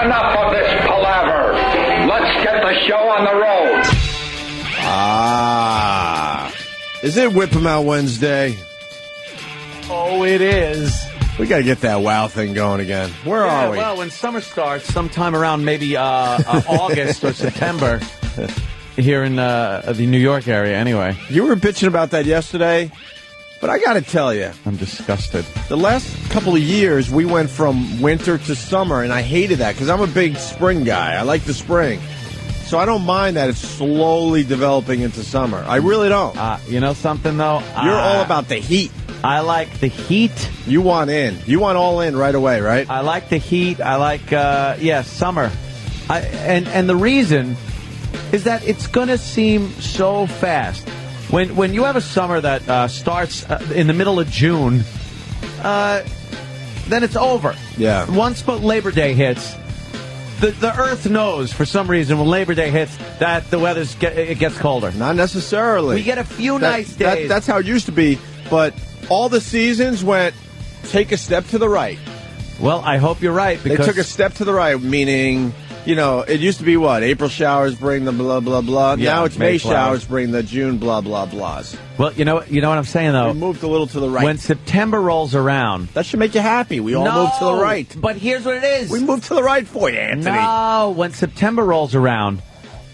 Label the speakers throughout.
Speaker 1: enough of this palaver. Let's get the show on the road.
Speaker 2: Is it Whip 'em Out Wednesday?
Speaker 3: Oh, it is.
Speaker 2: We got to get that wow thing going again. Where are we?
Speaker 3: Well, when summer starts, sometime around maybe August or September, here in the New York area anyway.
Speaker 2: You were bitching about that yesterday, but I got to tell you,
Speaker 3: I'm disgusted.
Speaker 2: the last couple of years we went from winter to summer, and I hated that because I'm a big spring guy. I like the spring. So I don't mind that it's slowly developing into summer. I really don't.
Speaker 3: You know something, though?
Speaker 2: You're all about the heat.
Speaker 3: I like the heat.
Speaker 2: You want in. You want all in right away, right?
Speaker 3: I like the heat. I like, summer. And the reason is that it's going to seem so fast. When you have a summer that starts in the middle of June, then it's over.
Speaker 2: Yeah.
Speaker 3: Once Labor Day hits, the Earth knows for some reason when Labor Day hits that the it gets colder.
Speaker 2: Not necessarily.
Speaker 3: We get a few nice days.
Speaker 2: That's how it used to be, but all the seasons went take a step to the right.
Speaker 3: Well, I hope you're right.
Speaker 2: They
Speaker 3: Because
Speaker 2: took a step to the right, meaning, it used to be what? April showers bring the blah, blah, blah.
Speaker 3: Yeah,
Speaker 2: now it's
Speaker 3: May
Speaker 2: May
Speaker 3: flowers.
Speaker 2: showers bring the June blah, blah, blahs.
Speaker 3: Well, you know what I'm saying, though?
Speaker 2: We moved a little to the right.
Speaker 3: When September rolls around...
Speaker 2: That should make you happy. We all moved to the right.
Speaker 3: But here's what it is.
Speaker 2: We moved to the right for you, Anthony.
Speaker 3: No, when September rolls around,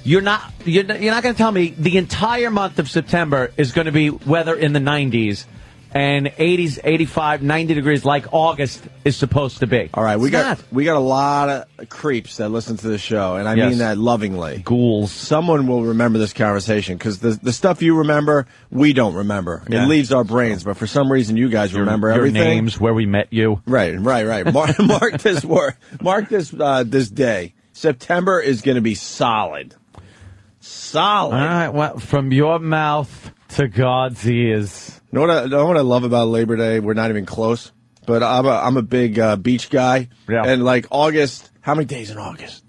Speaker 3: you're not going to tell me the entire month of September is going to be weather in the 90s and 80s, 85, 90 degrees like August is supposed to be.
Speaker 2: All right, we
Speaker 3: It's
Speaker 2: got a lot of creeps that listen to the show, and I
Speaker 3: Yes.
Speaker 2: mean that lovingly.
Speaker 3: Ghouls.
Speaker 2: Someone will remember this conversation because the stuff you remember, we don't remember.
Speaker 3: Yeah.
Speaker 2: It leaves our brains, but for some reason, you guys remember
Speaker 3: your
Speaker 2: everything.
Speaker 3: names, where we met you.
Speaker 2: Right. Mark this word. Mark this day. September is going to be solid. Solid.
Speaker 3: All right, well, from your mouth to God's ears.
Speaker 2: You know what I love about Labor Day? We're not even close. But I'm a big beach guy.
Speaker 3: Yeah.
Speaker 2: And like August, how many days in August?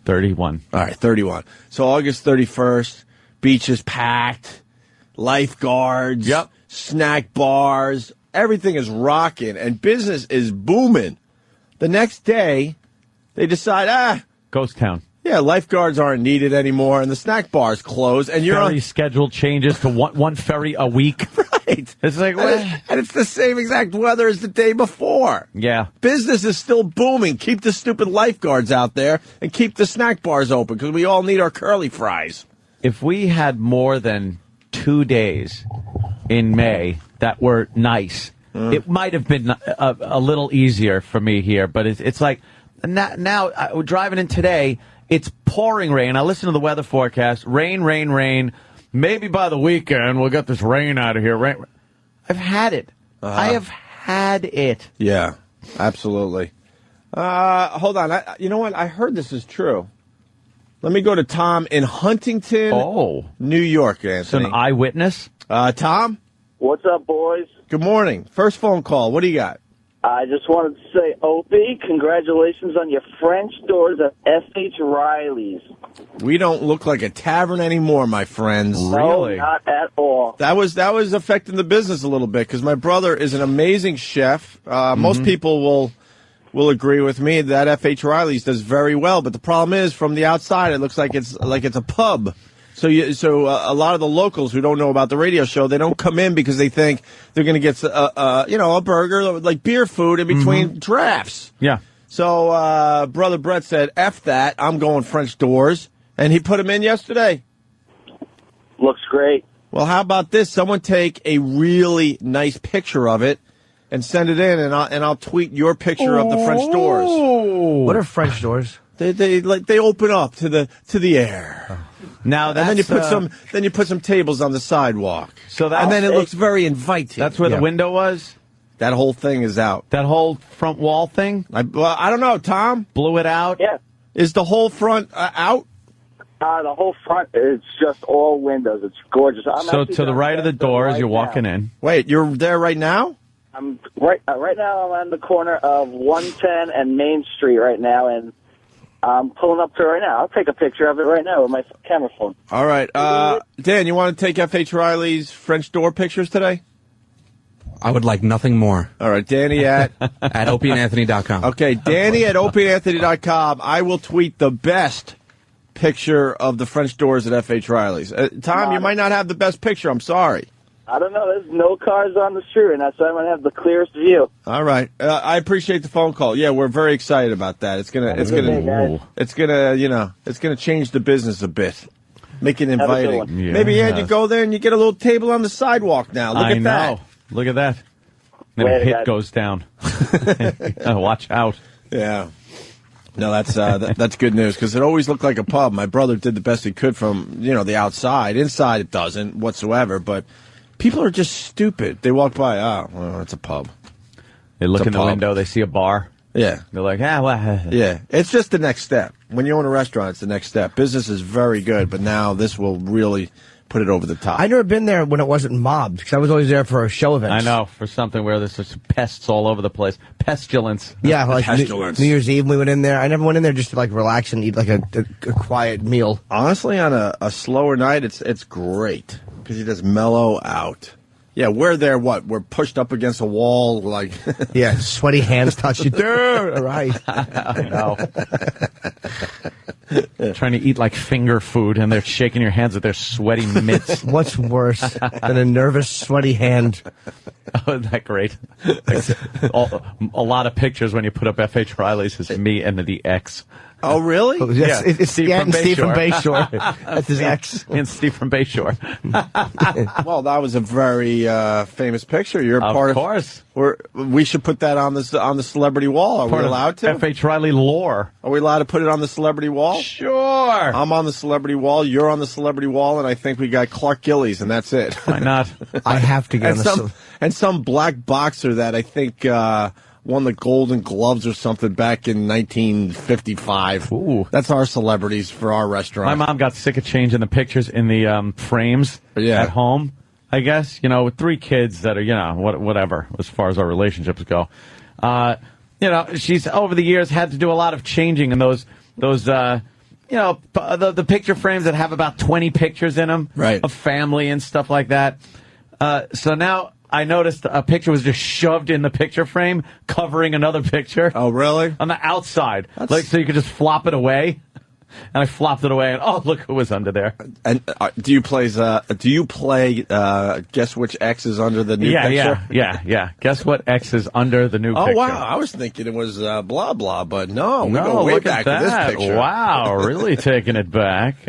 Speaker 3: 31.
Speaker 2: All right, 31. So August 31st, beach is packed, lifeguards,
Speaker 3: Yep.
Speaker 2: snack bars, everything is rocking, and business is booming. The next day, they decide,
Speaker 3: Ghost town.
Speaker 2: yeah, lifeguards aren't needed anymore, and the snack bar's closed, and you're
Speaker 3: Ferry schedule changes to one ferry a week.
Speaker 2: right.
Speaker 3: It's like,
Speaker 2: And it's the same exact weather as the day before.
Speaker 3: yeah.
Speaker 2: Business is still booming. Keep the stupid lifeguards out there and keep the snack bars open because we all need our curly fries.
Speaker 3: If we had more than 2 days in May that were nice, it might have been a little easier for me here. But it's like now we're driving in today. It's pouring rain. I listen to the weather forecast. Rain, rain, rain. Maybe by the weekend we'll get this rain out of here. Rain. I've had it. I have had it.
Speaker 2: Yeah, absolutely. Hold on. You know what? I heard this is true. Let me go to Tom in Huntington, New York,
Speaker 3: It's
Speaker 2: Anthony.
Speaker 3: an eyewitness.
Speaker 2: Tom?
Speaker 4: What's up, boys?
Speaker 2: Good morning. First phone call. What do you got?
Speaker 4: I just wanted to say, Opie, congratulations on your French doors at F.H. Riley's.
Speaker 2: We don't look like a tavern anymore, my friends.
Speaker 3: Really?
Speaker 4: No, not at all.
Speaker 2: That was affecting the business a little bit because my brother is an amazing chef. Most people will agree with me that F.H. Riley's does very well, but the problem is from the outside it looks like it's a pub. So a lot of the locals who don't know about the radio show, they don't come in because they think they're going to get a burger like beer food in between drafts.
Speaker 3: Yeah.
Speaker 2: So brother Brett said, "F that, I'm going French doors," and he put them in yesterday.
Speaker 4: Looks great.
Speaker 2: Well, how about this? Someone take a really nice picture of it and send it in, and I'll tweet your picture of the French doors.
Speaker 5: What are French doors?
Speaker 2: They open up to the air.
Speaker 3: Now that's,
Speaker 2: And then you put some tables on the sidewalk.
Speaker 3: So that
Speaker 2: and then it looks very inviting.
Speaker 3: That's where the window was.
Speaker 2: That whole thing is out.
Speaker 3: That whole front wall thing.
Speaker 2: I don't know, Tom.
Speaker 3: Blew it out.
Speaker 4: Yeah.
Speaker 2: Is the whole front out?
Speaker 4: The whole front, it's just all windows. It's gorgeous.
Speaker 3: So to the right of the door as you're walking in.
Speaker 2: Wait, you're there right now?
Speaker 4: I'm right now. I'm on the corner of 110 and Main Street right now, and I'm pulling up to it right now. I'll take a picture of it right now with my camera phone.
Speaker 2: All right. Dan, you want to take F.H. Riley's French door pictures today?
Speaker 6: I would like nothing more.
Speaker 2: All right, Danny at
Speaker 6: opieandanthony.com.
Speaker 2: Okay, Danny at opieandanthony.com. I will tweet the best picture of the French doors at F.H. Riley's. Tom, you might not have the best picture. I'm sorry.
Speaker 4: I don't know. There's no cars on the street, and that's why I'm going to have the clearest view.
Speaker 2: All right. I appreciate the phone call. Yeah, we're very excited about that. It's gonna change the business a bit. Make it inviting.
Speaker 3: Yeah,
Speaker 2: Maybe you go there and you get a little table on the sidewalk now. Look at that.
Speaker 3: Look at that. Then a hit goes down. Watch out.
Speaker 2: Yeah. No, that's good news because it always looked like a pub. My brother did the best he could from the outside. Inside it doesn't whatsoever. But people are just stupid. They walk by. Oh, well, it's a pub.
Speaker 3: They look in the window. They see a bar.
Speaker 2: Yeah.
Speaker 3: They're like, well.
Speaker 2: Yeah. It's just the next step. When you own a restaurant, it's the next step. Business is very good, but now this will really put it over the top.
Speaker 5: I've never been there when it wasn't mobbed because I was always there for show events.
Speaker 3: I know, for something where there's just pests all over the place. Pestilence.
Speaker 5: Yeah, like
Speaker 2: Pestilence.
Speaker 5: New Year's Eve we went in there. I never went in there just to like relax and eat like a quiet meal.
Speaker 2: Honestly, on a slower night, it's great because you just mellow out. Yeah, we're there. We're pushed up against a wall, like
Speaker 5: yeah, sweaty hands touch you. Dude, all right.
Speaker 3: I know. Trying to eat like finger food, and they're shaking your hands with their sweaty mitts.
Speaker 5: What's worse than a nervous, sweaty hand?
Speaker 3: Oh, isn't that great? A lot of pictures when you put up F.H. Riley's is me and the ex.
Speaker 2: Oh, really?
Speaker 5: Oh, yes,
Speaker 3: Yeah.
Speaker 5: it's Steve from Bayshore. That's his ex.
Speaker 3: And Steve from Bayshore.
Speaker 2: Well, that was a very famous picture. You're a part
Speaker 3: of course.
Speaker 2: We should put that on the celebrity wall. Are we allowed to?
Speaker 3: F.H. Riley lore.
Speaker 2: Are we allowed to put it on the celebrity wall?
Speaker 3: Sure.
Speaker 2: I'm on the celebrity wall. You're on the celebrity wall, and I think we got Clark Gillies, and that's it.
Speaker 3: Why not?
Speaker 5: I have to get
Speaker 2: and some black boxer that I think won the Golden Gloves or something back in 1955.
Speaker 3: Ooh.
Speaker 2: That's our celebrities for our restaurant.
Speaker 3: My mom got sick of changing the pictures in the frames at home, I guess. With 3 kids that are, whatever, as far as our relationships go. She's over the years had to do a lot of changing in those the picture frames that have about 20 pictures in them of family and stuff like that. So now I noticed a picture was just shoved in the picture frame, covering another picture.
Speaker 2: Oh, really?
Speaker 3: On the outside. So you could just flop it away. And I flopped it away, and look who was under there.
Speaker 2: And do you play guess which X is under the new picture?
Speaker 3: Yeah. Guess what X is under the new picture?
Speaker 2: Oh, wow. I was thinking it was blah, blah, but no. We go way back to this picture.
Speaker 3: Wow, really taking it back.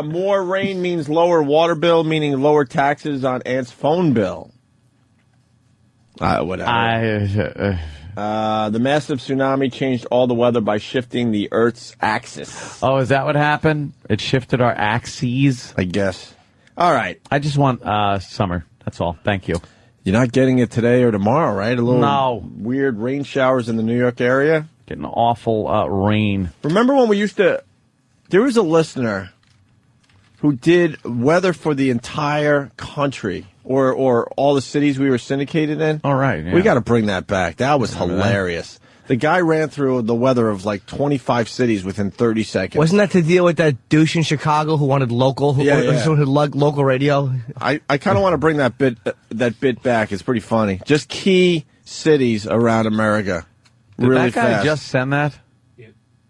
Speaker 2: More rain means lower water bill, meaning lower taxes on Aunt's phone bill. Whatever. The massive tsunami changed all the weather by shifting the Earth's axis.
Speaker 3: Oh, is that what happened? It shifted our axes?
Speaker 2: I guess. All right.
Speaker 3: I just want summer. That's all. Thank you.
Speaker 2: You're not getting it today or tomorrow, right? A little weird rain showers in the New York area?
Speaker 3: Getting awful rain.
Speaker 2: Remember when we used to... There was a listener who did weather for the entire country. Or all the cities we were syndicated in.
Speaker 3: All right. Yeah.
Speaker 2: We got to bring that back. That was hilarious. The guy ran through the weather of like 25 cities within 30 seconds.
Speaker 5: Wasn't that to deal with that douche in Chicago who wanted local, someone who loved local radio?
Speaker 2: I kind of want to bring that bit back. It's pretty funny. Just key cities around America.
Speaker 3: Did
Speaker 2: really
Speaker 3: that guy
Speaker 2: fast.
Speaker 3: just send that?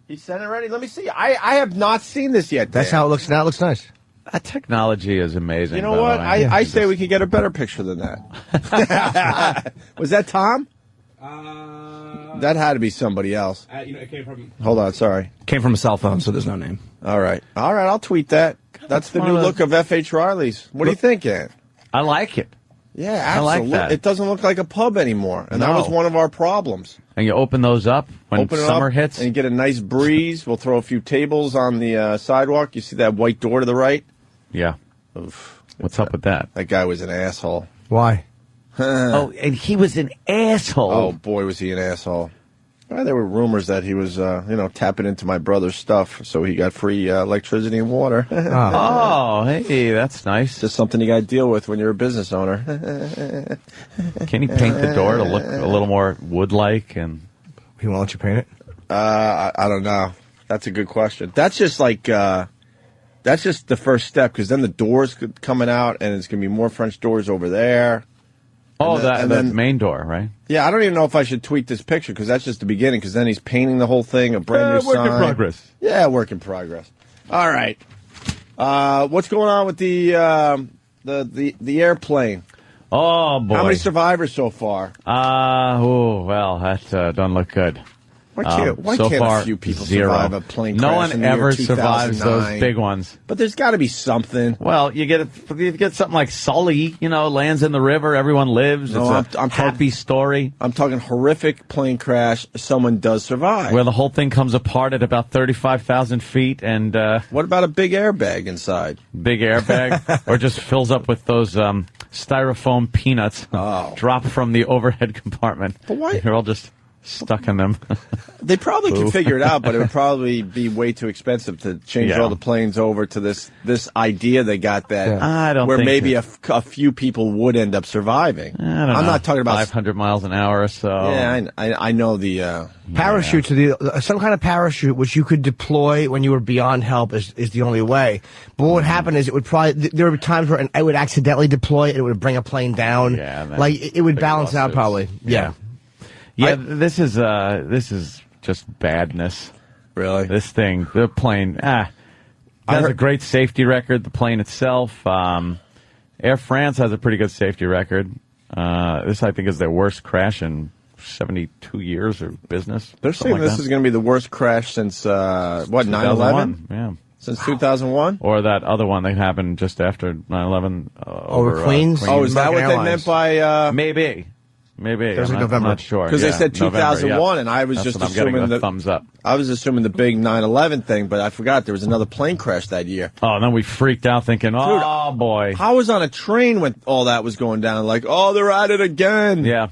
Speaker 2: He sent it already? Let me see. I have not seen this yet.
Speaker 5: That's how it looks now. It looks nice.
Speaker 3: That technology is amazing.
Speaker 2: You know what? I say we could get a better picture than that. Was that Tom? That had to be somebody else.
Speaker 6: It came from.
Speaker 2: Hold on, sorry.
Speaker 6: Came from a cell phone, so there's no name.
Speaker 2: All right, I'll tweet that. That's the new look of F.H. Riley's. What do you think, Ant?
Speaker 3: I like it.
Speaker 2: Yeah, absolutely.
Speaker 3: I like that.
Speaker 2: It doesn't look like a pub anymore, and that was one of our problems.
Speaker 3: And you open those up when summer hits?
Speaker 2: And you get a nice breeze. We'll throw a few tables on the sidewalk. You see that white door to the right?
Speaker 3: Yeah.
Speaker 2: Oof.
Speaker 3: What's up with that?
Speaker 2: That guy was an asshole.
Speaker 5: Why?
Speaker 3: Oh, and he was an asshole.
Speaker 2: Oh, boy, was he an asshole. Well, there were rumors that he was, tapping into my brother's stuff, so he got free electricity and water.
Speaker 3: Oh, hey, that's nice.
Speaker 2: Just something you got to deal with when you're a business owner.
Speaker 3: Can he paint the door to look a little more wood-like? And
Speaker 5: he won't let you paint it?
Speaker 2: I don't know. That's a good question. That's just like... that's just the first step, because then the doors coming out, and it's going to be more French doors over there.
Speaker 3: Oh,
Speaker 2: And
Speaker 3: the
Speaker 2: then-
Speaker 3: main door, right?
Speaker 2: Yeah, I don't even know if I should tweet this picture because that's just the beginning. Because then he's painting the whole thing, a brand new
Speaker 3: work
Speaker 2: sign.
Speaker 3: in progress.
Speaker 2: Yeah, work in progress. All right. What's going on with the airplane?
Speaker 3: Oh boy.
Speaker 2: How many survivors so far?
Speaker 3: That doesn't look good.
Speaker 2: Why
Speaker 3: so
Speaker 2: can't
Speaker 3: far,
Speaker 2: a few people
Speaker 3: 0.
Speaker 2: survive a plane
Speaker 3: No
Speaker 2: crash
Speaker 3: one
Speaker 2: in the year
Speaker 3: ever survives
Speaker 2: 2009?
Speaker 3: those big ones.
Speaker 2: But there's got to be something.
Speaker 3: Well, you get something like Sully, lands in the river, everyone lives.
Speaker 2: No,
Speaker 3: It's
Speaker 2: I'm
Speaker 3: a happy story.
Speaker 2: I'm talking horrific plane crash. Someone does survive.
Speaker 3: Where the whole thing comes apart at about 35,000 feet and
Speaker 2: What about a big airbag inside?
Speaker 3: big airbag, or just fills up with those styrofoam peanuts drop from the overhead compartment.
Speaker 2: But why-
Speaker 3: You're all just stuck in them.
Speaker 2: They probably can figure it out, but it would probably be way too expensive to change
Speaker 3: Yeah.
Speaker 2: all the planes over to this idea they got that
Speaker 3: I don't
Speaker 2: where
Speaker 3: think
Speaker 2: maybe
Speaker 3: that-
Speaker 2: a few people would end up surviving.
Speaker 3: I don't
Speaker 2: I'm
Speaker 3: know,
Speaker 2: not talking about
Speaker 3: 500 miles an hour or so.
Speaker 2: Yeah, I know the
Speaker 5: Parachute some kind of parachute which you could deploy when you were beyond help is the only way. But what would happen is it would probably there would be times where I would accidentally deploy it. It would bring a plane down.
Speaker 3: Yeah, man.
Speaker 5: Like it would
Speaker 3: Big
Speaker 5: balance out
Speaker 3: lawsuits.
Speaker 5: probably. Yeah.
Speaker 3: Yeah, this is just badness.
Speaker 2: really.
Speaker 3: This thing, the plane, has a great safety record. The plane itself, Air France has a pretty good safety record. This, I think, is their worst crash in 72 years of business.
Speaker 2: They're saying this is going to be the worst crash since 9/11?
Speaker 3: 2001. Yeah.
Speaker 2: Since 2001?
Speaker 3: Or that other one that happened just after 9/11
Speaker 5: Over Queens?
Speaker 2: Oh, is that
Speaker 5: American
Speaker 2: what they
Speaker 5: Airlines.
Speaker 2: meant by
Speaker 3: Maybe.
Speaker 5: There's
Speaker 3: I'm
Speaker 5: like
Speaker 3: not,
Speaker 5: November.
Speaker 3: I'm not sure.
Speaker 2: because they
Speaker 3: Yeah,
Speaker 2: said
Speaker 3: November,
Speaker 2: 2001
Speaker 3: yeah.
Speaker 2: and I was
Speaker 3: That's
Speaker 2: just
Speaker 3: what I'm getting
Speaker 2: assuming
Speaker 3: the thumbs up.
Speaker 2: I was assuming the big 9/11 thing, but I forgot there was another plane crash that year.
Speaker 3: Oh, and then we freaked out thinking, oh boy.
Speaker 2: I was on a train when all that was going down, like, oh, they're at it again.
Speaker 3: Yeah.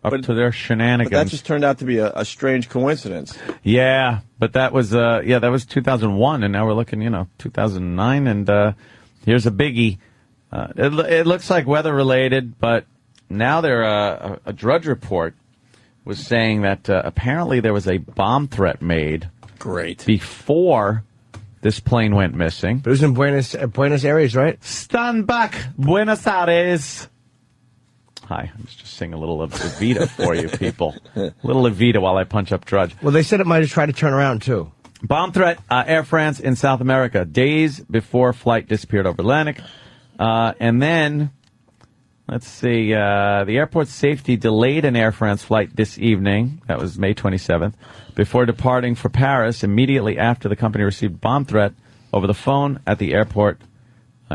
Speaker 3: Up
Speaker 2: But-
Speaker 3: to their
Speaker 2: But
Speaker 3: shenanigans.
Speaker 2: that just turned out to be a strange coincidence.
Speaker 3: Yeah, but that was that was 2001, and now we're looking, 2009, and here's a biggie. It looks like weather related, but now a Drudge Report was saying that apparently there was a bomb threat made
Speaker 2: Great.
Speaker 3: before this plane went missing.
Speaker 5: But it was in Buenos Aires, right?
Speaker 3: Stand back, Buenos Aires. Hi, I'm just singing a little of Evita for you people. A little Evita while I punch up Drudge.
Speaker 5: Well, they said it might have tried to turn around too.
Speaker 3: Bomb threat, Air France in South America, days before flight disappeared over Atlantic. And then, let's see, the airport safety delayed an Air France flight this evening. That was May 27th. Before departing for Paris, immediately after the company received bomb threat over the phone at the airport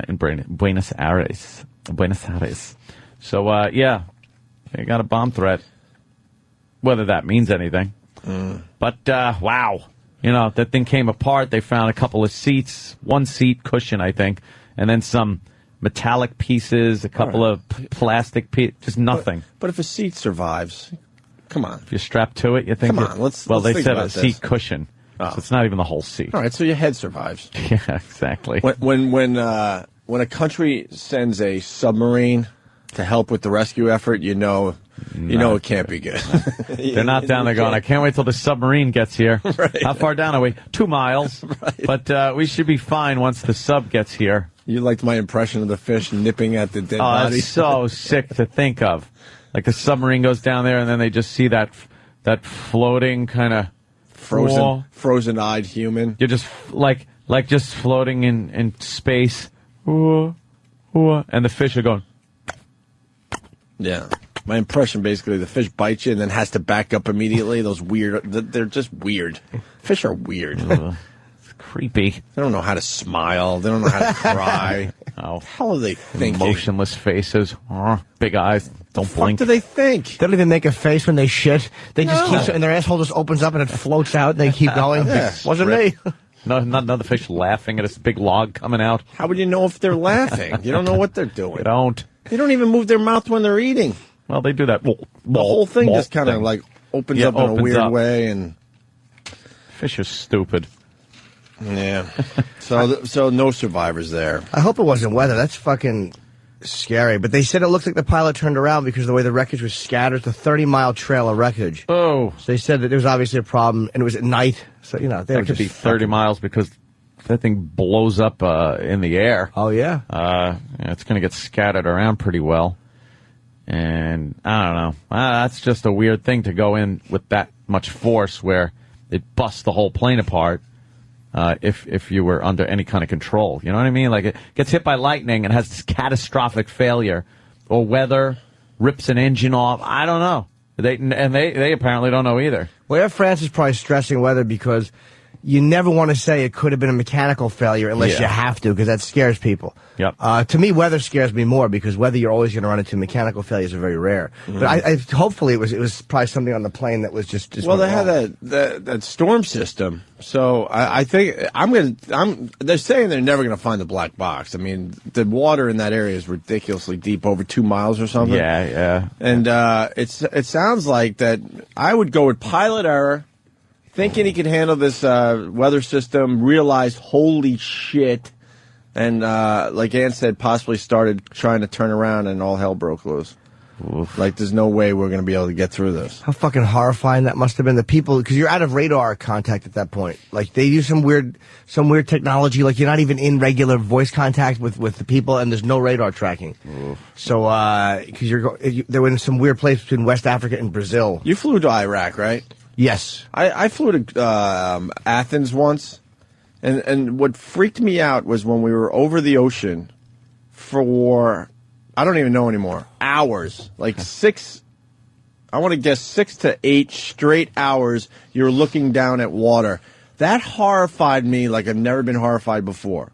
Speaker 3: in Buenos Aires. Buenos Aires. So, they got a bomb threat. Whether that means anything. But, wow. That thing came apart. They found a couple of seats, one seat cushion, I think, and then some metallic pieces, a couple of plastic pieces, just nothing.
Speaker 2: But if a seat survives, come on.
Speaker 3: If you're strapped to it, you think...
Speaker 2: Come on, let's
Speaker 3: they
Speaker 2: think
Speaker 3: said
Speaker 2: about
Speaker 3: a seat
Speaker 2: this.
Speaker 3: cushion.
Speaker 2: Oh.
Speaker 3: So it's not even the whole seat.
Speaker 2: All right, so your head survives.
Speaker 3: Yeah, exactly.
Speaker 2: When a country sends a submarine to help with the rescue effort, you know it can't be good.
Speaker 3: They're not down there going, I can't wait till the submarine gets here.
Speaker 2: Right.
Speaker 3: How far down are we? 2 miles.
Speaker 2: Right.
Speaker 3: But we should be fine once the sub gets here.
Speaker 2: You liked my impression of the fish nipping at the dead
Speaker 3: Oh,
Speaker 2: body.
Speaker 3: that's so sick to think of. Like the submarine goes down there, and then they just see that floating kind of
Speaker 2: frozen-eyed human.
Speaker 3: You're just like just floating in space, and the fish are going.
Speaker 2: Yeah. My impression, basically, the fish bites you and then has to back up immediately. Those weird, they're just weird. Fish are weird.
Speaker 3: It's creepy.
Speaker 2: They don't know how to smile. They don't know how to cry.
Speaker 3: Oh,
Speaker 2: How are they thinking?
Speaker 3: motionless faces, big eyes, don't
Speaker 2: What
Speaker 3: blink.
Speaker 2: do they think?
Speaker 5: They don't even make a face when they shit. They just
Speaker 2: No.
Speaker 5: keep, and their asshole just opens up and it floats out. And they keep going.
Speaker 2: Yeah.
Speaker 5: Wasn't me.
Speaker 3: No, not another fish laughing at this big log coming out.
Speaker 2: How would you know if they're laughing? You don't know what they're doing.
Speaker 3: They don't.
Speaker 2: They don't even move their mouth when they're eating.
Speaker 3: Well, they do that.
Speaker 2: The whole thing just kind of like opens up in a
Speaker 3: opens
Speaker 2: weird
Speaker 3: up.
Speaker 2: way, and
Speaker 3: Fish are stupid.
Speaker 2: yeah. So no survivors there.
Speaker 5: I hope it wasn't weather. That's fucking scary. But they said it looked like the pilot turned around because of the way the wreckage was scattered. It's a 30-mile trail of wreckage.
Speaker 3: Oh,
Speaker 5: So they said that there was obviously a problem, and it was at night. So, they
Speaker 3: that
Speaker 5: were
Speaker 3: could
Speaker 5: just
Speaker 3: be 30 miles because that thing blows up in the air.
Speaker 5: Oh, yeah.
Speaker 3: It's going to get scattered around pretty well. And I don't know. That's just a weird thing to go in with that much force where it busts the whole plane apart. If you were under any kind of control, you know what I mean? Like it gets hit by lightning and has this catastrophic failure, or weather rips an engine off. I don't know. They apparently don't know either.
Speaker 5: Well, Air France is probably stressing weather because you never want to say it could have been a mechanical failure unless you have to, because that scares people.
Speaker 3: Yep.
Speaker 5: To me, weather scares me more because weather you're always going to run into. Mechanical failures are very rare.
Speaker 2: Mm-hmm.
Speaker 5: But I hopefully it was probably something on the plane that was just
Speaker 2: Well, they
Speaker 5: went wrong.
Speaker 2: had that storm system, so I think they're saying they're never going to find the black box. I mean, the water in that area is ridiculously deep, over 2 miles or something.
Speaker 3: Yeah.
Speaker 2: And it sounds like that. I would go with pilot error, thinking he could handle this weather system, realized, holy shit, and like Ann said, possibly started trying to turn around and all hell broke loose. Oof. Like, there's no way we're going to be able to get through this.
Speaker 5: How fucking horrifying that must have been. The people, because you're out of radar contact at that point. Like, they use some weird technology. Like, you're not even in regular voice contact with the people, and there's no radar tracking. Oof. So, because they were in some weird place between West Africa and Brazil.
Speaker 2: You flew to Iraq, right?
Speaker 5: Yes.
Speaker 2: I flew to Athens once, and what freaked me out was when we were over the ocean for, I don't even know anymore, hours, like 6 to 8 straight hours, you're looking down at water. That horrified me like I've never been horrified before.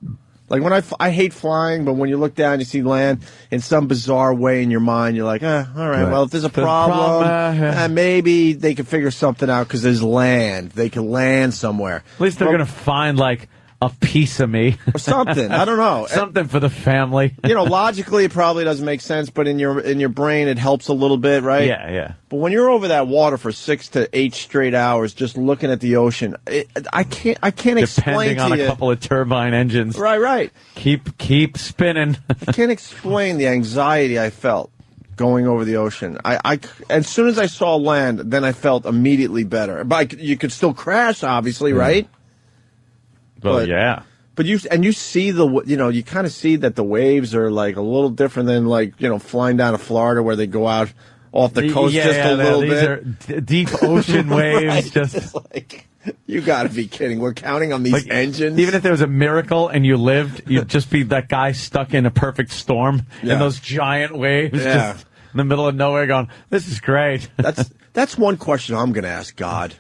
Speaker 2: Like, when I hate flying, but when you look down, you see land in some bizarre way in your mind, you're like, all right, well, if there's a problem, maybe they can figure something out because there's land. They can land somewhere.
Speaker 3: At least they're going to find, like, a piece of me.
Speaker 2: Or something. I don't know.
Speaker 3: Something for the family.
Speaker 2: Logically, it probably doesn't make sense, but in your brain, it helps a little bit, right?
Speaker 3: Yeah.
Speaker 2: But when you're over that water for 6 to 8 straight hours, just looking at the ocean, I can't explain to you.
Speaker 3: Depending on a couple of turbine engines.
Speaker 2: Right.
Speaker 3: Keep spinning.
Speaker 2: I can't explain the anxiety I felt going over the ocean. I as soon as I saw land, then I felt immediately better. But you could still crash, obviously, right?
Speaker 3: Well, yeah.
Speaker 2: But you see you kind of see that the waves are like a little different than like, flying down to Florida where they go out off the coast just a little bit.
Speaker 3: These are deep ocean waves.
Speaker 2: Right.
Speaker 3: Just
Speaker 2: It's like, you got to be kidding. We're counting on these engines.
Speaker 3: Even if there was a miracle and you lived, you'd just be that guy stuck in a perfect storm in those giant waves just in the middle of nowhere going, this is great.
Speaker 2: That's one question I'm going to ask God.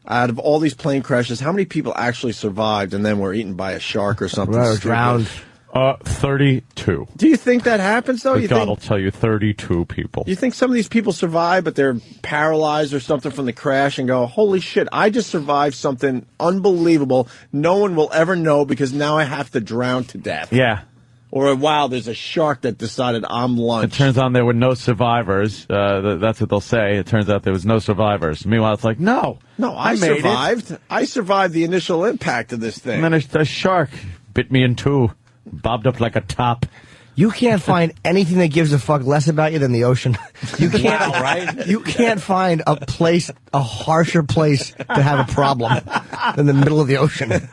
Speaker 2: Out of all these plane crashes, how many people actually survived and then were eaten by a shark or something?
Speaker 5: Or drowned.
Speaker 3: 32.
Speaker 2: Do you think that happens, though?
Speaker 3: God will tell you 32 people.
Speaker 2: You think some of these people survive, but they're paralyzed or something from the crash and go, holy shit, I just survived something unbelievable. No one will ever know because now I have to drown to death.
Speaker 3: Yeah.
Speaker 2: Or, wow, there's a shark that decided I'm lunch.
Speaker 3: It turns out there were no survivors. That's what they'll say. It turns out there was no survivors. Meanwhile, it's like, no,
Speaker 2: I survived. It. I survived the initial impact of this thing.
Speaker 3: And then a shark bit me in two, bobbed up like a top.
Speaker 5: You can't find anything that gives a fuck less about you than the ocean. You can't,
Speaker 3: right?
Speaker 5: You can't find a harsher place to have a problem than the middle of the ocean.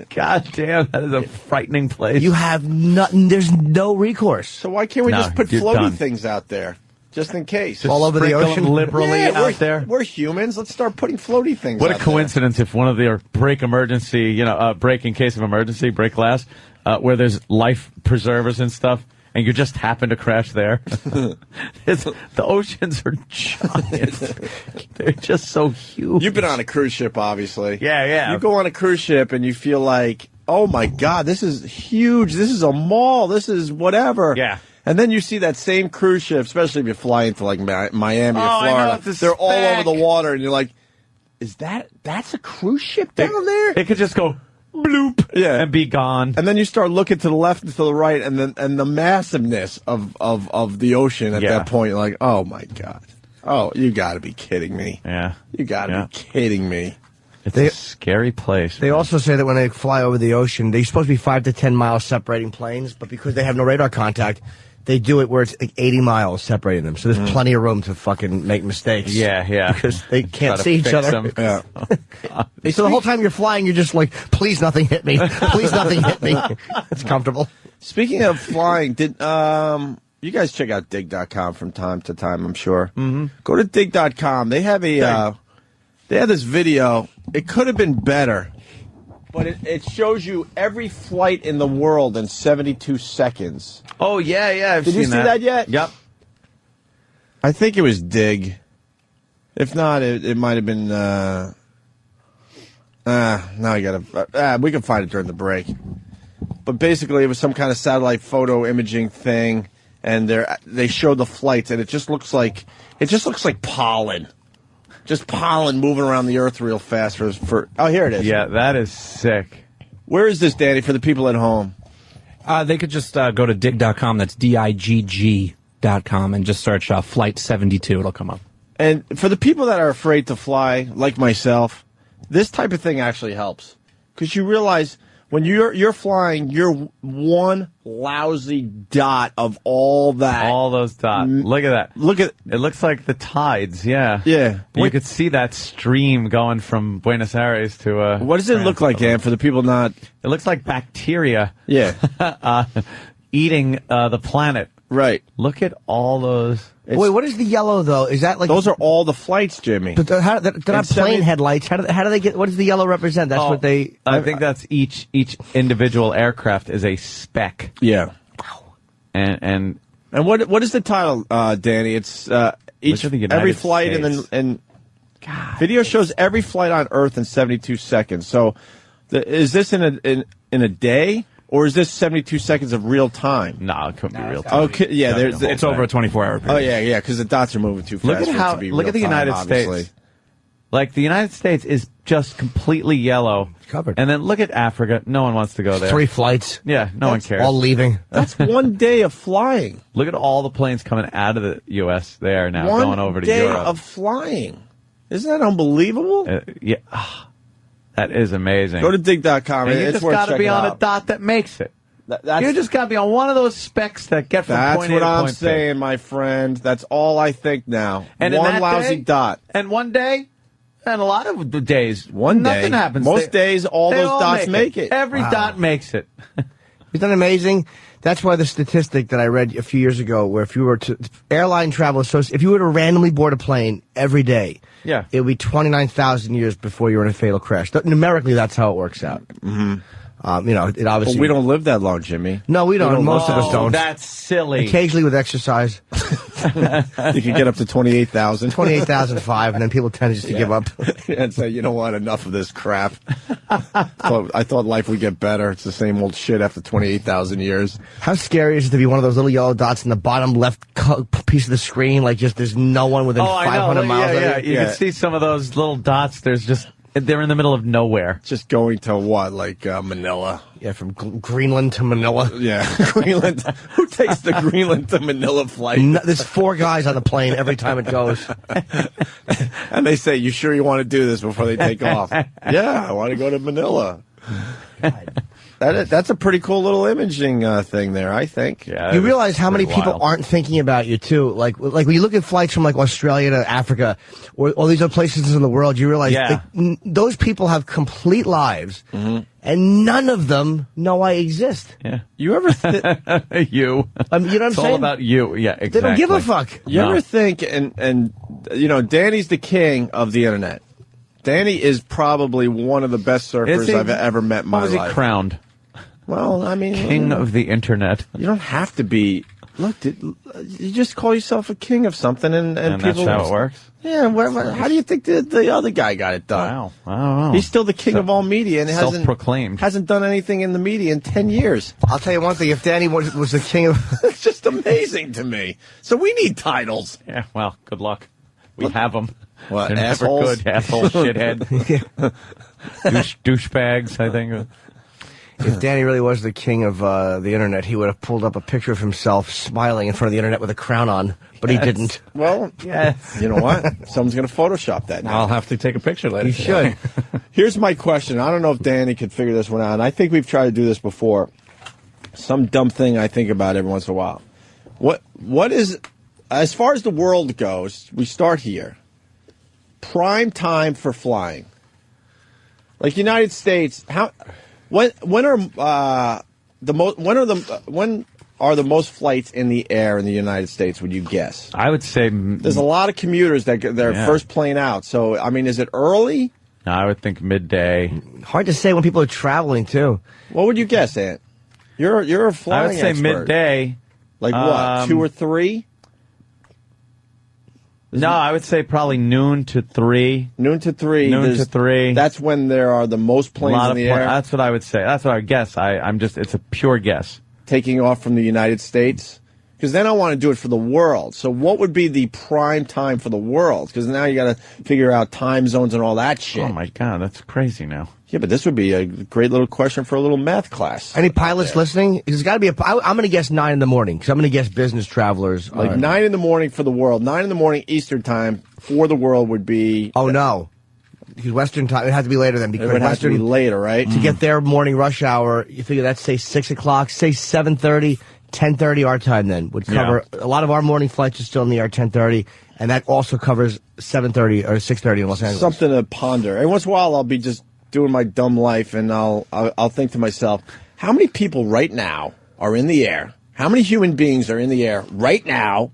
Speaker 3: God damn, that is a frightening place.
Speaker 5: You have nothing. There's no recourse.
Speaker 2: So why can't we just put floaty things out there? Just in case.
Speaker 5: All over the ocean?
Speaker 3: Liberally out there?
Speaker 2: We're humans. Let's start putting floaty things
Speaker 3: What
Speaker 2: out
Speaker 3: a coincidence if one of their break in case of emergency, break glass, where there's life preservers and stuff, and you just happen to crash there. The oceans are giant. They're just so huge.
Speaker 2: You've been on a cruise ship, obviously.
Speaker 3: Yeah.
Speaker 2: You go on a cruise ship and you feel like, oh my God, this is huge. This is a mall. This is whatever.
Speaker 3: Yeah.
Speaker 2: And then you see that same cruise ship, especially if you're flying to like Miami or Florida.
Speaker 3: I know,
Speaker 2: they're all over the water, and you're like, that's a cruise ship down there?
Speaker 3: It could just go bloop and be gone.
Speaker 2: And then you start looking to the left and to the right, and the massiveness of the ocean at that point, you're like, oh my God. Oh, you got to be kidding me.
Speaker 3: Yeah.
Speaker 2: You got to be kidding me.
Speaker 3: It's a scary place.
Speaker 5: They also say that when they fly over the ocean, they're supposed to be 5 to 10 miles separating planes, but because they have no radar contact, they do it where it's like 80 miles separating them. So there's plenty of room to fucking make mistakes.
Speaker 3: Yeah.
Speaker 5: Because they can't see each other.
Speaker 2: Yeah.
Speaker 5: So the whole time you're flying, you're just like, please nothing hit me. Please nothing hit me. It's comfortable.
Speaker 2: Speaking of flying, You guys check out dig.com from time to time, I'm sure. Mm-hmm. Go to dig.com. They have they have this video. It could have been better, but it shows you every flight in the world in 72 seconds.
Speaker 3: Oh, yeah, I've
Speaker 2: Did
Speaker 3: seen
Speaker 2: you see that yet?
Speaker 3: Yep.
Speaker 2: I think it was Dig. If not, it might have been. Now I gotta. We can find it during the break. But basically, it was some kind of satellite photo imaging thing, and they showed the flights, and it just looks like pollen, just pollen moving around the Earth real fast. Oh, here it is.
Speaker 3: Yeah, that is sick.
Speaker 2: Where is this, Danny? For the people at home.
Speaker 6: They could just go to dig.com. That's digg.com and just search Flight 72. It'll come up.
Speaker 2: And for the people that are afraid to fly, like myself, this type of thing actually helps. Because you realize when you're flying, you're one lousy dot of all that.
Speaker 3: All those dots. Look at that.
Speaker 2: Look at
Speaker 3: it. Looks like the tides, yeah.
Speaker 2: Yeah.
Speaker 3: You could see that stream going from Buenos Aires to...
Speaker 2: what does it look like, Ann, for the people not...
Speaker 3: It looks like bacteria
Speaker 2: Yeah.
Speaker 3: eating the planet.
Speaker 2: Right.
Speaker 3: Look at all those...
Speaker 5: Wait, what is the yellow though? Is that like
Speaker 2: Those are all the flights, Jimmy.
Speaker 5: But they're not plane headlights. How do they get? What does the yellow represent? That's what they.
Speaker 3: I think that's each individual aircraft is a speck.
Speaker 2: Yeah.
Speaker 3: And
Speaker 2: what is the title, Danny? It's each
Speaker 3: Look at the
Speaker 2: every
Speaker 3: United
Speaker 2: flight
Speaker 3: States.
Speaker 2: and video shows every flight on Earth in 72 seconds. So is this in a day? Or is this 72 seconds of real time?
Speaker 3: No, it couldn't be real time.
Speaker 2: Okay, yeah,
Speaker 6: It's over a 24-hour period.
Speaker 2: Oh yeah, because the dots are moving too fast.
Speaker 3: Look at
Speaker 2: for it
Speaker 3: how.
Speaker 2: to be
Speaker 3: Look at the
Speaker 2: real time,
Speaker 3: United
Speaker 2: obviously.
Speaker 3: States. Like the United States is just completely yellow,
Speaker 5: Covered.
Speaker 3: And then look at Africa. No one wants to go there.
Speaker 5: 3 flights.
Speaker 3: Yeah, no one cares.
Speaker 5: All leaving.
Speaker 2: That's one day of flying.
Speaker 3: Look at all the planes coming out of the U.S. there now,
Speaker 2: One
Speaker 3: going over to
Speaker 2: day
Speaker 3: Europe.
Speaker 2: of flying. Isn't that unbelievable?
Speaker 3: Yeah, that is amazing.
Speaker 2: Go to dig.com.
Speaker 3: and you
Speaker 2: It's
Speaker 3: just
Speaker 2: worth
Speaker 3: got to be
Speaker 2: checking
Speaker 3: on
Speaker 2: out.
Speaker 3: a dot that makes it.
Speaker 2: That's,
Speaker 3: You just got to be on one of those specks that get from
Speaker 2: that's
Speaker 3: point A
Speaker 2: what
Speaker 3: to
Speaker 2: I'm
Speaker 3: point B.
Speaker 2: saying, my friend. That's all I think now.
Speaker 3: And in
Speaker 2: one
Speaker 3: that
Speaker 2: lousy
Speaker 3: day,
Speaker 2: dot.
Speaker 3: And one day, and a lot of the days,
Speaker 2: One day.
Speaker 3: nothing happens.
Speaker 2: Most days, all
Speaker 3: they
Speaker 2: those dots make it.
Speaker 3: Every dot makes it.
Speaker 5: Isn't that amazing? That's why the statistic that I read a few years ago, where if you were to airline travel, if you were to randomly board a plane every day,
Speaker 3: Yeah.
Speaker 5: it would be 29,000 years before you were in a fatal crash. Numerically, that's how it works out. Mm-hmm. It obviously.
Speaker 2: But we don't live that long, Jimmy.
Speaker 5: No, we don't. Most of us
Speaker 3: Oh,
Speaker 5: don't.
Speaker 3: that's silly.
Speaker 5: Occasionally with exercise,
Speaker 2: You can get up to 28,000.
Speaker 5: 28,005, and then people tend just to give up.
Speaker 2: And say, you know what, enough of this crap. I thought life would get better. It's the same old shit after 28,000 years.
Speaker 5: How scary is it to be one of those little yellow dots in the bottom left piece of the screen? Like, just there's no one within
Speaker 3: Oh, I know.
Speaker 5: 500 miles
Speaker 3: Yeah,
Speaker 5: of
Speaker 3: You
Speaker 2: Yeah.
Speaker 3: can see some of those little dots. They're in the middle of nowhere.
Speaker 2: Just going to what, like Manila?
Speaker 5: Yeah, from Greenland to Manila.
Speaker 2: Yeah, Greenland. Who takes the Greenland to Manila flight?
Speaker 5: No, there's 4 guys on the plane every time it goes.
Speaker 2: And they say, you sure you want to do this before they take off? Yeah, I want to go to Manila. That's a pretty cool little imaging thing there, I think.
Speaker 3: Yeah,
Speaker 5: You realize how many
Speaker 3: pretty
Speaker 5: people
Speaker 3: wild.
Speaker 5: aren't thinking about you too. Like when you look at flights from like Australia to Africa or all these other places in the world, you realize
Speaker 3: Yeah.
Speaker 5: those people have complete lives, and none of them know I exist.
Speaker 3: Yeah.
Speaker 2: You ever
Speaker 3: You.
Speaker 5: You know what I'm
Speaker 3: It's all
Speaker 5: saying?
Speaker 3: about you. Yeah, exactly.
Speaker 5: They don't give a fuck.
Speaker 2: You
Speaker 3: No.
Speaker 2: ever think, and Danny's the king of the internet. Danny is probably one of the best surfers
Speaker 3: Is he?
Speaker 2: I've ever met in my
Speaker 3: How was he
Speaker 2: life.
Speaker 3: crowned?
Speaker 2: Well, I mean,
Speaker 3: King of the internet.
Speaker 2: you don't have to be. Look, you just call yourself a king of something, and
Speaker 3: And
Speaker 2: people.
Speaker 3: that's how it works?
Speaker 2: Yeah. How do you think the other guy got it done?
Speaker 3: Wow. I don't know.
Speaker 2: He's still the king of all media, and
Speaker 3: Self-proclaimed.
Speaker 2: hasn't done anything in the media in 10 years.
Speaker 5: I'll tell you one thing: if Danny was the king of,
Speaker 2: It's just amazing to me. So we need titles.
Speaker 3: Yeah, well, good luck. We have them.
Speaker 2: What,
Speaker 3: They're never
Speaker 2: assholes?
Speaker 3: good. Asshole, shithead. Douchebags, I think.
Speaker 5: if Danny really was the king of the internet, he would have pulled up a picture of himself smiling in front of the internet with a crown on, but he didn't.
Speaker 2: Well,
Speaker 3: Yes.
Speaker 2: you know what? Someone's going to Photoshop that now.
Speaker 6: I'll have to take a picture later.
Speaker 5: He should.
Speaker 2: Here's my question. I don't know if Danny could figure this one out, and I think we've tried to do this before. Some dumb thing I think about every once in a while. What is, as far as the world goes, we start here. Prime time for flying. Like United States, when are the most flights in the air in the United States, would you guess?
Speaker 3: I would say
Speaker 2: There's a lot of commuters that get their first plane out. So, I mean, is it early?
Speaker 3: I would think midday.
Speaker 5: Hard to say when people are traveling too.
Speaker 2: What would you guess, Ant? You're a flying
Speaker 3: I would say
Speaker 2: expert.
Speaker 3: midday.
Speaker 2: Like what, 2 or 3?
Speaker 3: No, I would say probably noon to 3.
Speaker 2: Noon to 3.
Speaker 3: Noon to 3.
Speaker 2: That's when there are the most planes in the air.
Speaker 3: That's what I would say. That's what I would guess. It's a pure guess.
Speaker 2: Taking off from the United States. Because then I want to do it for the world. So what would be the prime time for the world? Because now you got to figure out time zones and all that shit.
Speaker 3: Oh my God, that's crazy now.
Speaker 2: Yeah, but this would be a great little question for a little math class.
Speaker 5: Any pilots listening? There's got to be I'm going to guess 9 in the morning because I'm going to guess business travelers.
Speaker 2: Like 9 in the morning for the world. 9 in the morning Eastern time for the world would be.
Speaker 5: Oh no, because Western time it had to be later then. Because
Speaker 2: It would have
Speaker 5: Western
Speaker 2: to be later, right?
Speaker 5: to get their morning rush hour. You figure that's say 6 o'clock, say 7:30, 10:30 our time. Then would cover a lot of our morning flights are still in the air 10:30, and that also covers 7:30 or 6:30 in Los Angeles.
Speaker 2: Something to ponder. Every once in a while, I'll be just doing my dumb life, and I'll think to myself, how many people right now are in the air? How many human beings are in the air right now?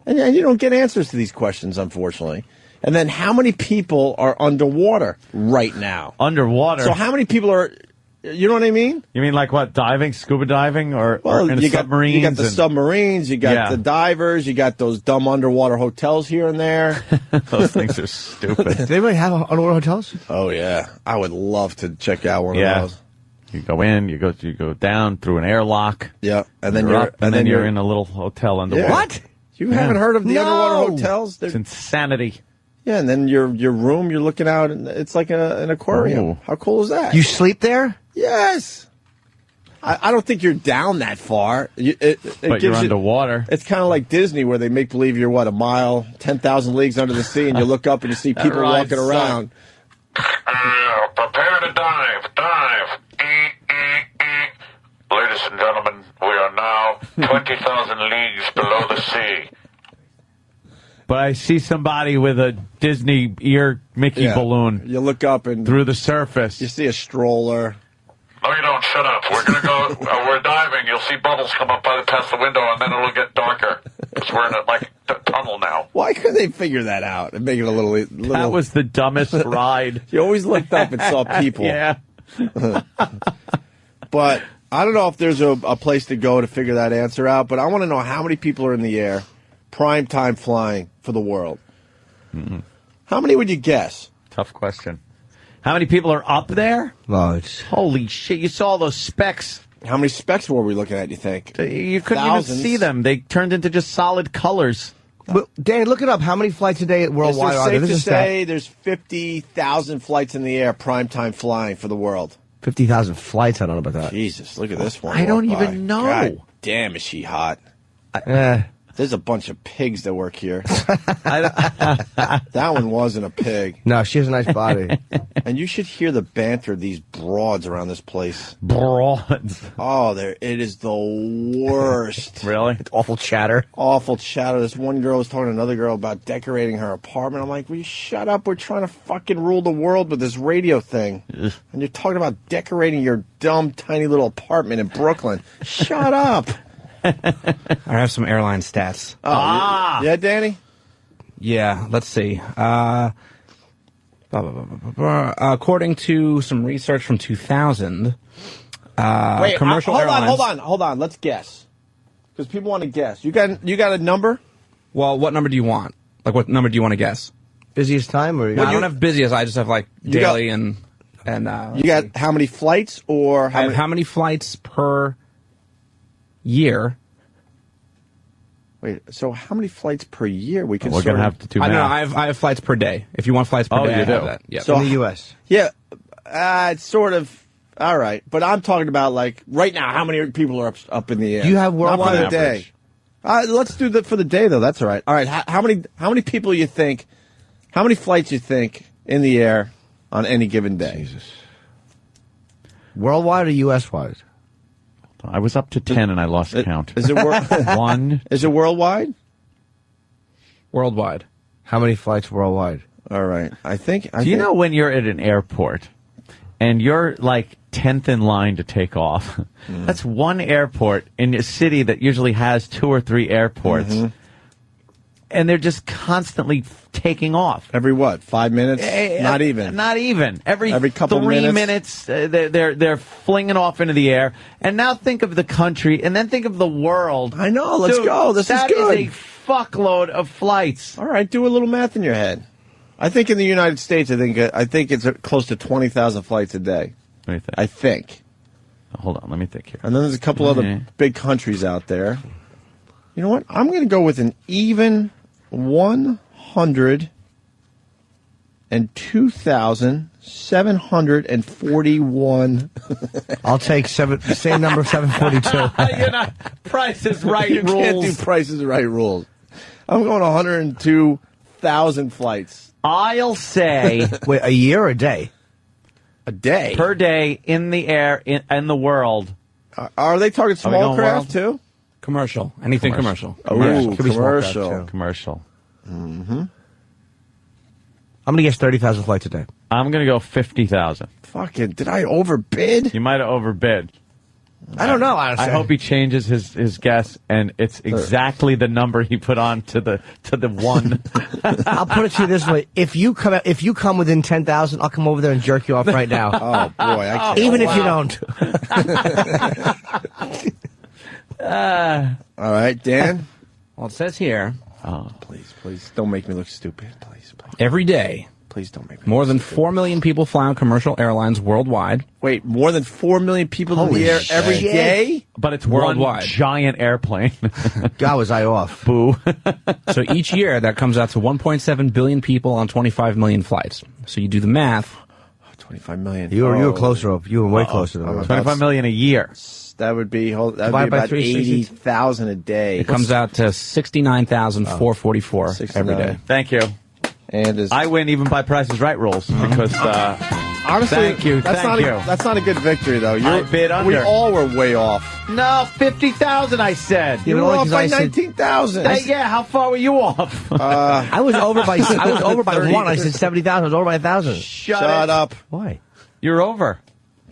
Speaker 2: And you don't get answers to these questions, unfortunately. And then how many people are underwater right now?
Speaker 3: Underwater?
Speaker 2: So how many people are... You know what I mean?
Speaker 3: You mean like what? Diving, scuba diving, or in
Speaker 2: you
Speaker 3: submarines?
Speaker 2: You got the submarines, you got the divers, you got those dumb underwater hotels here and there.
Speaker 3: Those things are stupid.
Speaker 5: Do they really have underwater hotels?
Speaker 2: Oh yeah, I would love to check out one of those.
Speaker 3: You go in, you go down through an airlock.
Speaker 2: Yeah, and then
Speaker 3: you're
Speaker 2: you're
Speaker 3: up, and then you're in a little hotel underwater.
Speaker 2: Yeah. What? You haven't heard of the underwater hotels?
Speaker 3: It's insanity.
Speaker 2: Yeah, and then your room, you're looking out, and it's like an aquarium.
Speaker 3: Oh.
Speaker 2: How cool is that?
Speaker 5: You sleep there?
Speaker 2: Yes. I don't think you're down that far.
Speaker 3: But you're underwater.
Speaker 2: It's kind of like Disney, where they make believe you're, 1 mile, 10,000 leagues under the sea, and you look up and you see people walking around.
Speaker 1: Prepare to dive. Ladies and gentlemen, we are now 20,000 leagues below the sea.
Speaker 3: But I see somebody with a Disney ear Mickey balloon.
Speaker 2: You look up and
Speaker 3: through the surface.
Speaker 2: You see a stroller.
Speaker 1: No, you don't. Shut up. We're going to go. We're diving. You'll see bubbles come up past the window, and then it'll get darker. Because we're in a tunnel now.
Speaker 2: Why couldn't they figure that out and make it a little...
Speaker 3: That was the dumbest ride.
Speaker 2: You always looked up and saw people.
Speaker 3: Yeah.
Speaker 2: But I don't know if there's a place to go to figure that answer out, but I want to know how many people are in the air, prime time flying for the world.
Speaker 3: Mm-hmm.
Speaker 2: How many would you guess?
Speaker 3: Tough question. How many people are up there?
Speaker 5: Well, it's...
Speaker 3: Holy shit, you saw those specks.
Speaker 2: How many specks were we looking at, you think?
Speaker 3: You couldn't
Speaker 2: Thousands.
Speaker 3: even see them. They turned into just solid colors.
Speaker 5: Well, Danny, look it up. How many flights a day worldwide are there?
Speaker 2: Safe to
Speaker 5: This is stat.
Speaker 2: say there's 50,000 flights in the air, prime time flying for the world.
Speaker 5: 50,000 flights. I don't know about that.
Speaker 2: Jesus, look at this one.
Speaker 3: I don't
Speaker 2: walk by.
Speaker 3: even know.
Speaker 2: God damn, is she hot? There's a bunch of pigs that work here. That one wasn't a pig.
Speaker 5: No, she has a nice body.
Speaker 2: And you should hear the banter of these broads around this place.
Speaker 3: Broads.
Speaker 2: Oh, it is the worst.
Speaker 3: Really?
Speaker 5: It's awful chatter.
Speaker 2: Awful chatter. This one girl was talking to another girl about decorating her apartment. I'm like, will you shut up? We're trying to fucking rule the world with this radio thing. And you're talking about decorating your dumb, tiny little apartment in Brooklyn. Shut up.
Speaker 6: I have some airline stats.
Speaker 2: Oh, yeah, Danny?
Speaker 6: Yeah, let's see. According to some research from 2000,
Speaker 2: Wait,
Speaker 6: commercial airlines...
Speaker 2: Hold on. Let's guess. Because people want to guess. You got a number?
Speaker 6: Well, what number do you want? Like, what number do you want to guess?
Speaker 5: Busiest time? Or
Speaker 6: I don't have busiest. I just have, daily and
Speaker 2: you got how many flights or
Speaker 6: how many flights per year?
Speaker 2: Wait, so how many flights per year we can?
Speaker 3: We're going to have to do
Speaker 6: I
Speaker 3: math.
Speaker 6: know. I have flights per day. If you want flights per day,
Speaker 3: you
Speaker 6: I have
Speaker 3: do.
Speaker 6: that. Yeah.
Speaker 2: So
Speaker 5: in the U.S.
Speaker 2: Yeah, it's sort of all right, but I'm talking about right now. How many people are up in the air?
Speaker 5: Do you have
Speaker 2: Not
Speaker 5: worldwide
Speaker 2: for the day? Let's do that for the day though. That's all right. All right, how many people you think? How many flights you think in the air on any given day?
Speaker 5: Jesus. Worldwide or U.S. wide?
Speaker 3: I was up to 10 and I lost count.
Speaker 2: Is it
Speaker 3: one?
Speaker 2: Is it worldwide?
Speaker 6: Worldwide.
Speaker 5: How many flights worldwide?
Speaker 2: All right, I think.
Speaker 3: Do you know when you're at an airport and you're like 10th in line to take off. That's one airport in a city that usually has 2 or 3 airports. And they're just constantly taking off.
Speaker 2: Every what? 5 minutes? Not even.
Speaker 3: Not even. Every
Speaker 2: couple
Speaker 3: 3
Speaker 2: minutes.
Speaker 3: they're flinging off into the air. And now think of the country, and then think of the world.
Speaker 2: I know. Let's
Speaker 3: Dude,
Speaker 2: go. This is good.
Speaker 3: That is a fuckload of flights.
Speaker 2: All right, do a little math in your head. I think in the United States, I think it's close to 20,000 flights a day.
Speaker 3: What do you think?
Speaker 2: I think.
Speaker 3: Hold on, let me think here.
Speaker 2: And then there's a couple other big countries out there. You know what? I'm going to go with an even 102,741.
Speaker 5: I'll take same number, 742.
Speaker 3: You're not Price is Right
Speaker 2: You
Speaker 3: rules.
Speaker 2: can't do Price is Right rules. I'm going 102,000 flights.
Speaker 3: I'll say
Speaker 5: Wait, a year or a day?
Speaker 2: A day.
Speaker 3: per day in the air in the world.
Speaker 2: Are they targeting
Speaker 3: Are we
Speaker 2: small
Speaker 3: going
Speaker 2: craft too?
Speaker 6: Commercial. Anything commercial.
Speaker 2: Ooh,
Speaker 5: Could be small craft,
Speaker 2: commercial.
Speaker 5: too.
Speaker 3: Commercial.
Speaker 5: I'm going to guess 30,000 flights a day.
Speaker 3: I'm going to go 50,000.
Speaker 2: Fucking, did I overbid?
Speaker 3: You might have overbid.
Speaker 5: I don't know, honestly.
Speaker 3: I hope he changes his guess, and it's exactly the number he put on to the one.
Speaker 5: I'll put it to you this way: if you come within 10,000, I'll come over there and jerk you off right now.
Speaker 2: Oh boy, I can't.
Speaker 5: Even if you don't.
Speaker 2: All right, Dan.
Speaker 6: Well, it says here,
Speaker 2: Please, don't make me look stupid. Please,
Speaker 6: every day,
Speaker 2: please don't make me.
Speaker 6: more
Speaker 2: look
Speaker 6: than
Speaker 2: stupid.
Speaker 6: 4 million people fly on commercial airlines worldwide.
Speaker 2: Wait, more than 4 million people in
Speaker 5: Holy
Speaker 2: the air every
Speaker 5: shit.
Speaker 2: day?
Speaker 3: But it's
Speaker 6: Worldwide.
Speaker 3: one giant airplane.
Speaker 5: God, was I off?
Speaker 3: Boo.
Speaker 6: So each year, that comes out to 1.7 billion people on 25 million flights. So you do the math.
Speaker 2: 25 million.
Speaker 5: You were closer up. You were way closer than us.
Speaker 3: 25 million a year.
Speaker 2: That would be
Speaker 5: Divide by
Speaker 2: about
Speaker 5: 360.
Speaker 2: 80,000 a day.
Speaker 6: It comes out to 69,444 every
Speaker 2: 69.
Speaker 6: day.
Speaker 3: Thank you.
Speaker 2: And is
Speaker 3: I win even by Price is Right rules because
Speaker 2: honestly,
Speaker 3: thank you,
Speaker 2: That's
Speaker 3: thank
Speaker 2: not
Speaker 3: you.
Speaker 2: that's not a good victory though.
Speaker 3: I bid under.
Speaker 2: We all were way off.
Speaker 3: no 50,000. I said.
Speaker 5: You
Speaker 2: You
Speaker 5: know
Speaker 2: were
Speaker 5: what,
Speaker 2: off
Speaker 5: 'cause
Speaker 2: by
Speaker 5: I said-
Speaker 2: 19,000.
Speaker 3: Yeah, how far were you off?
Speaker 5: I was over by 1. I said 70,000. I was over by 1,000.
Speaker 3: Shut
Speaker 2: Shut up.
Speaker 5: Why?
Speaker 3: You're over.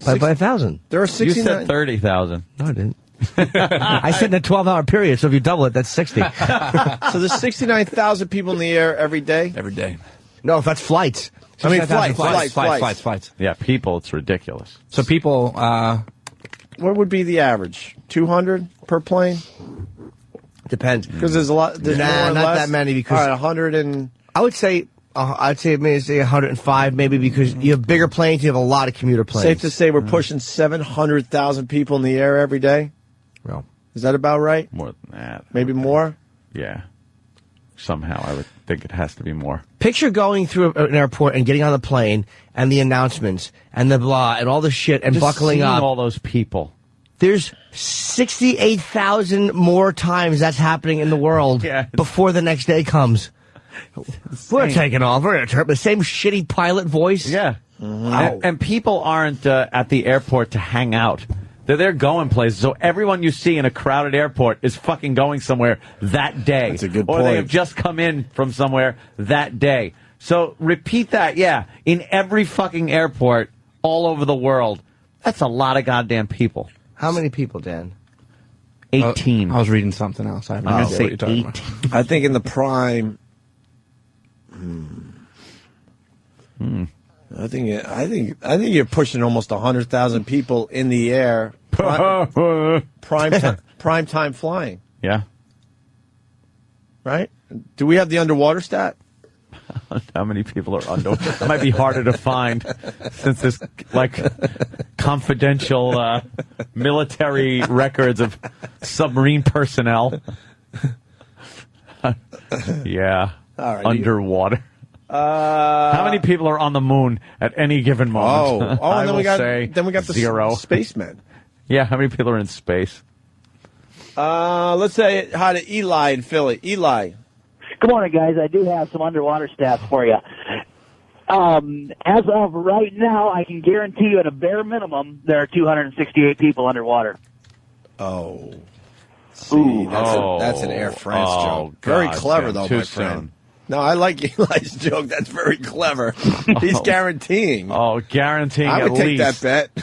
Speaker 5: By 1,000.
Speaker 2: There are
Speaker 3: You
Speaker 2: 69.
Speaker 3: said 30,000.
Speaker 5: No, I didn't. I said in a 12-hour period. So if you double it, that's 60.
Speaker 2: So there's 69,000 people in the air every day.
Speaker 6: Every day.
Speaker 5: No, if that's flights.
Speaker 2: I mean,
Speaker 5: 69,000
Speaker 2: flights.
Speaker 3: Yeah, people, it's ridiculous.
Speaker 6: So people,
Speaker 2: What would be the average? 200 per plane?
Speaker 5: Depends.
Speaker 2: Because there's a lot. There's
Speaker 5: Nah,
Speaker 2: more or
Speaker 5: not
Speaker 2: less.
Speaker 5: that many because-
Speaker 2: all right, 100 and
Speaker 5: I would say maybe say 105 maybe because you have bigger planes, you have a lot of commuter planes.
Speaker 2: safe to say we're pushing 700,000 people in the air every day.
Speaker 5: No.
Speaker 2: Is that about right?
Speaker 3: More than that.
Speaker 2: Maybe more.
Speaker 3: Yeah. Somehow, I would think it has to be more.
Speaker 5: Picture going through an airport and getting on the plane and the announcements and the blah and all the shit and
Speaker 3: Just
Speaker 5: buckling
Speaker 3: seeing
Speaker 5: up.
Speaker 3: all those people.
Speaker 5: There's 68,000 more times that's happening in the world
Speaker 3: Yeah.
Speaker 5: before the next day comes. We're taking off. We're the same shitty pilot voice.
Speaker 3: Yeah.
Speaker 5: Wow.
Speaker 3: And people aren't at the airport to hang out. They're going places. So everyone you see in a crowded airport is fucking going somewhere that day.
Speaker 2: That's a good
Speaker 3: Or
Speaker 2: point.
Speaker 3: they have just come in from somewhere that day. So repeat that, yeah, in every fucking airport all over the world. That's a lot of goddamn people.
Speaker 5: How many people, Dan?
Speaker 3: 18.
Speaker 6: I was reading something else. I have no
Speaker 3: I'm going to
Speaker 6: idea
Speaker 3: say
Speaker 6: what you're talking
Speaker 3: 18.
Speaker 6: about.
Speaker 2: I think in the prime. I think you're pushing almost 100,000 people in the air. Prime time flying,
Speaker 3: Yeah.
Speaker 2: right? Do we have the underwater stat?
Speaker 3: How many people are under? It might be harder to find since there's like confidential military records of submarine personnel. Yeah.
Speaker 2: All right,
Speaker 3: Underwater. How many people are on the moon at any given moment? I
Speaker 2: and then
Speaker 3: will
Speaker 2: we got
Speaker 3: say
Speaker 2: the
Speaker 3: zero.
Speaker 2: spacemen.
Speaker 3: Yeah, how many people are in space?
Speaker 2: Let's say hi to Eli in Philly. Eli.
Speaker 7: Good morning, guys. I do have some underwater stats for you. As of right now, I can guarantee you at a bare minimum, there are 268 people underwater.
Speaker 2: Oh. See, that's an Air France
Speaker 3: Oh,
Speaker 2: joke. Very
Speaker 3: God,
Speaker 2: clever,
Speaker 3: Sam,
Speaker 2: though,
Speaker 3: too
Speaker 2: my friend.
Speaker 3: soon.
Speaker 2: No, I like Eli's joke. That's very clever. He's guaranteeing.
Speaker 3: Oh, guaranteeing
Speaker 2: I would
Speaker 3: at
Speaker 2: take
Speaker 3: least.
Speaker 2: that bet.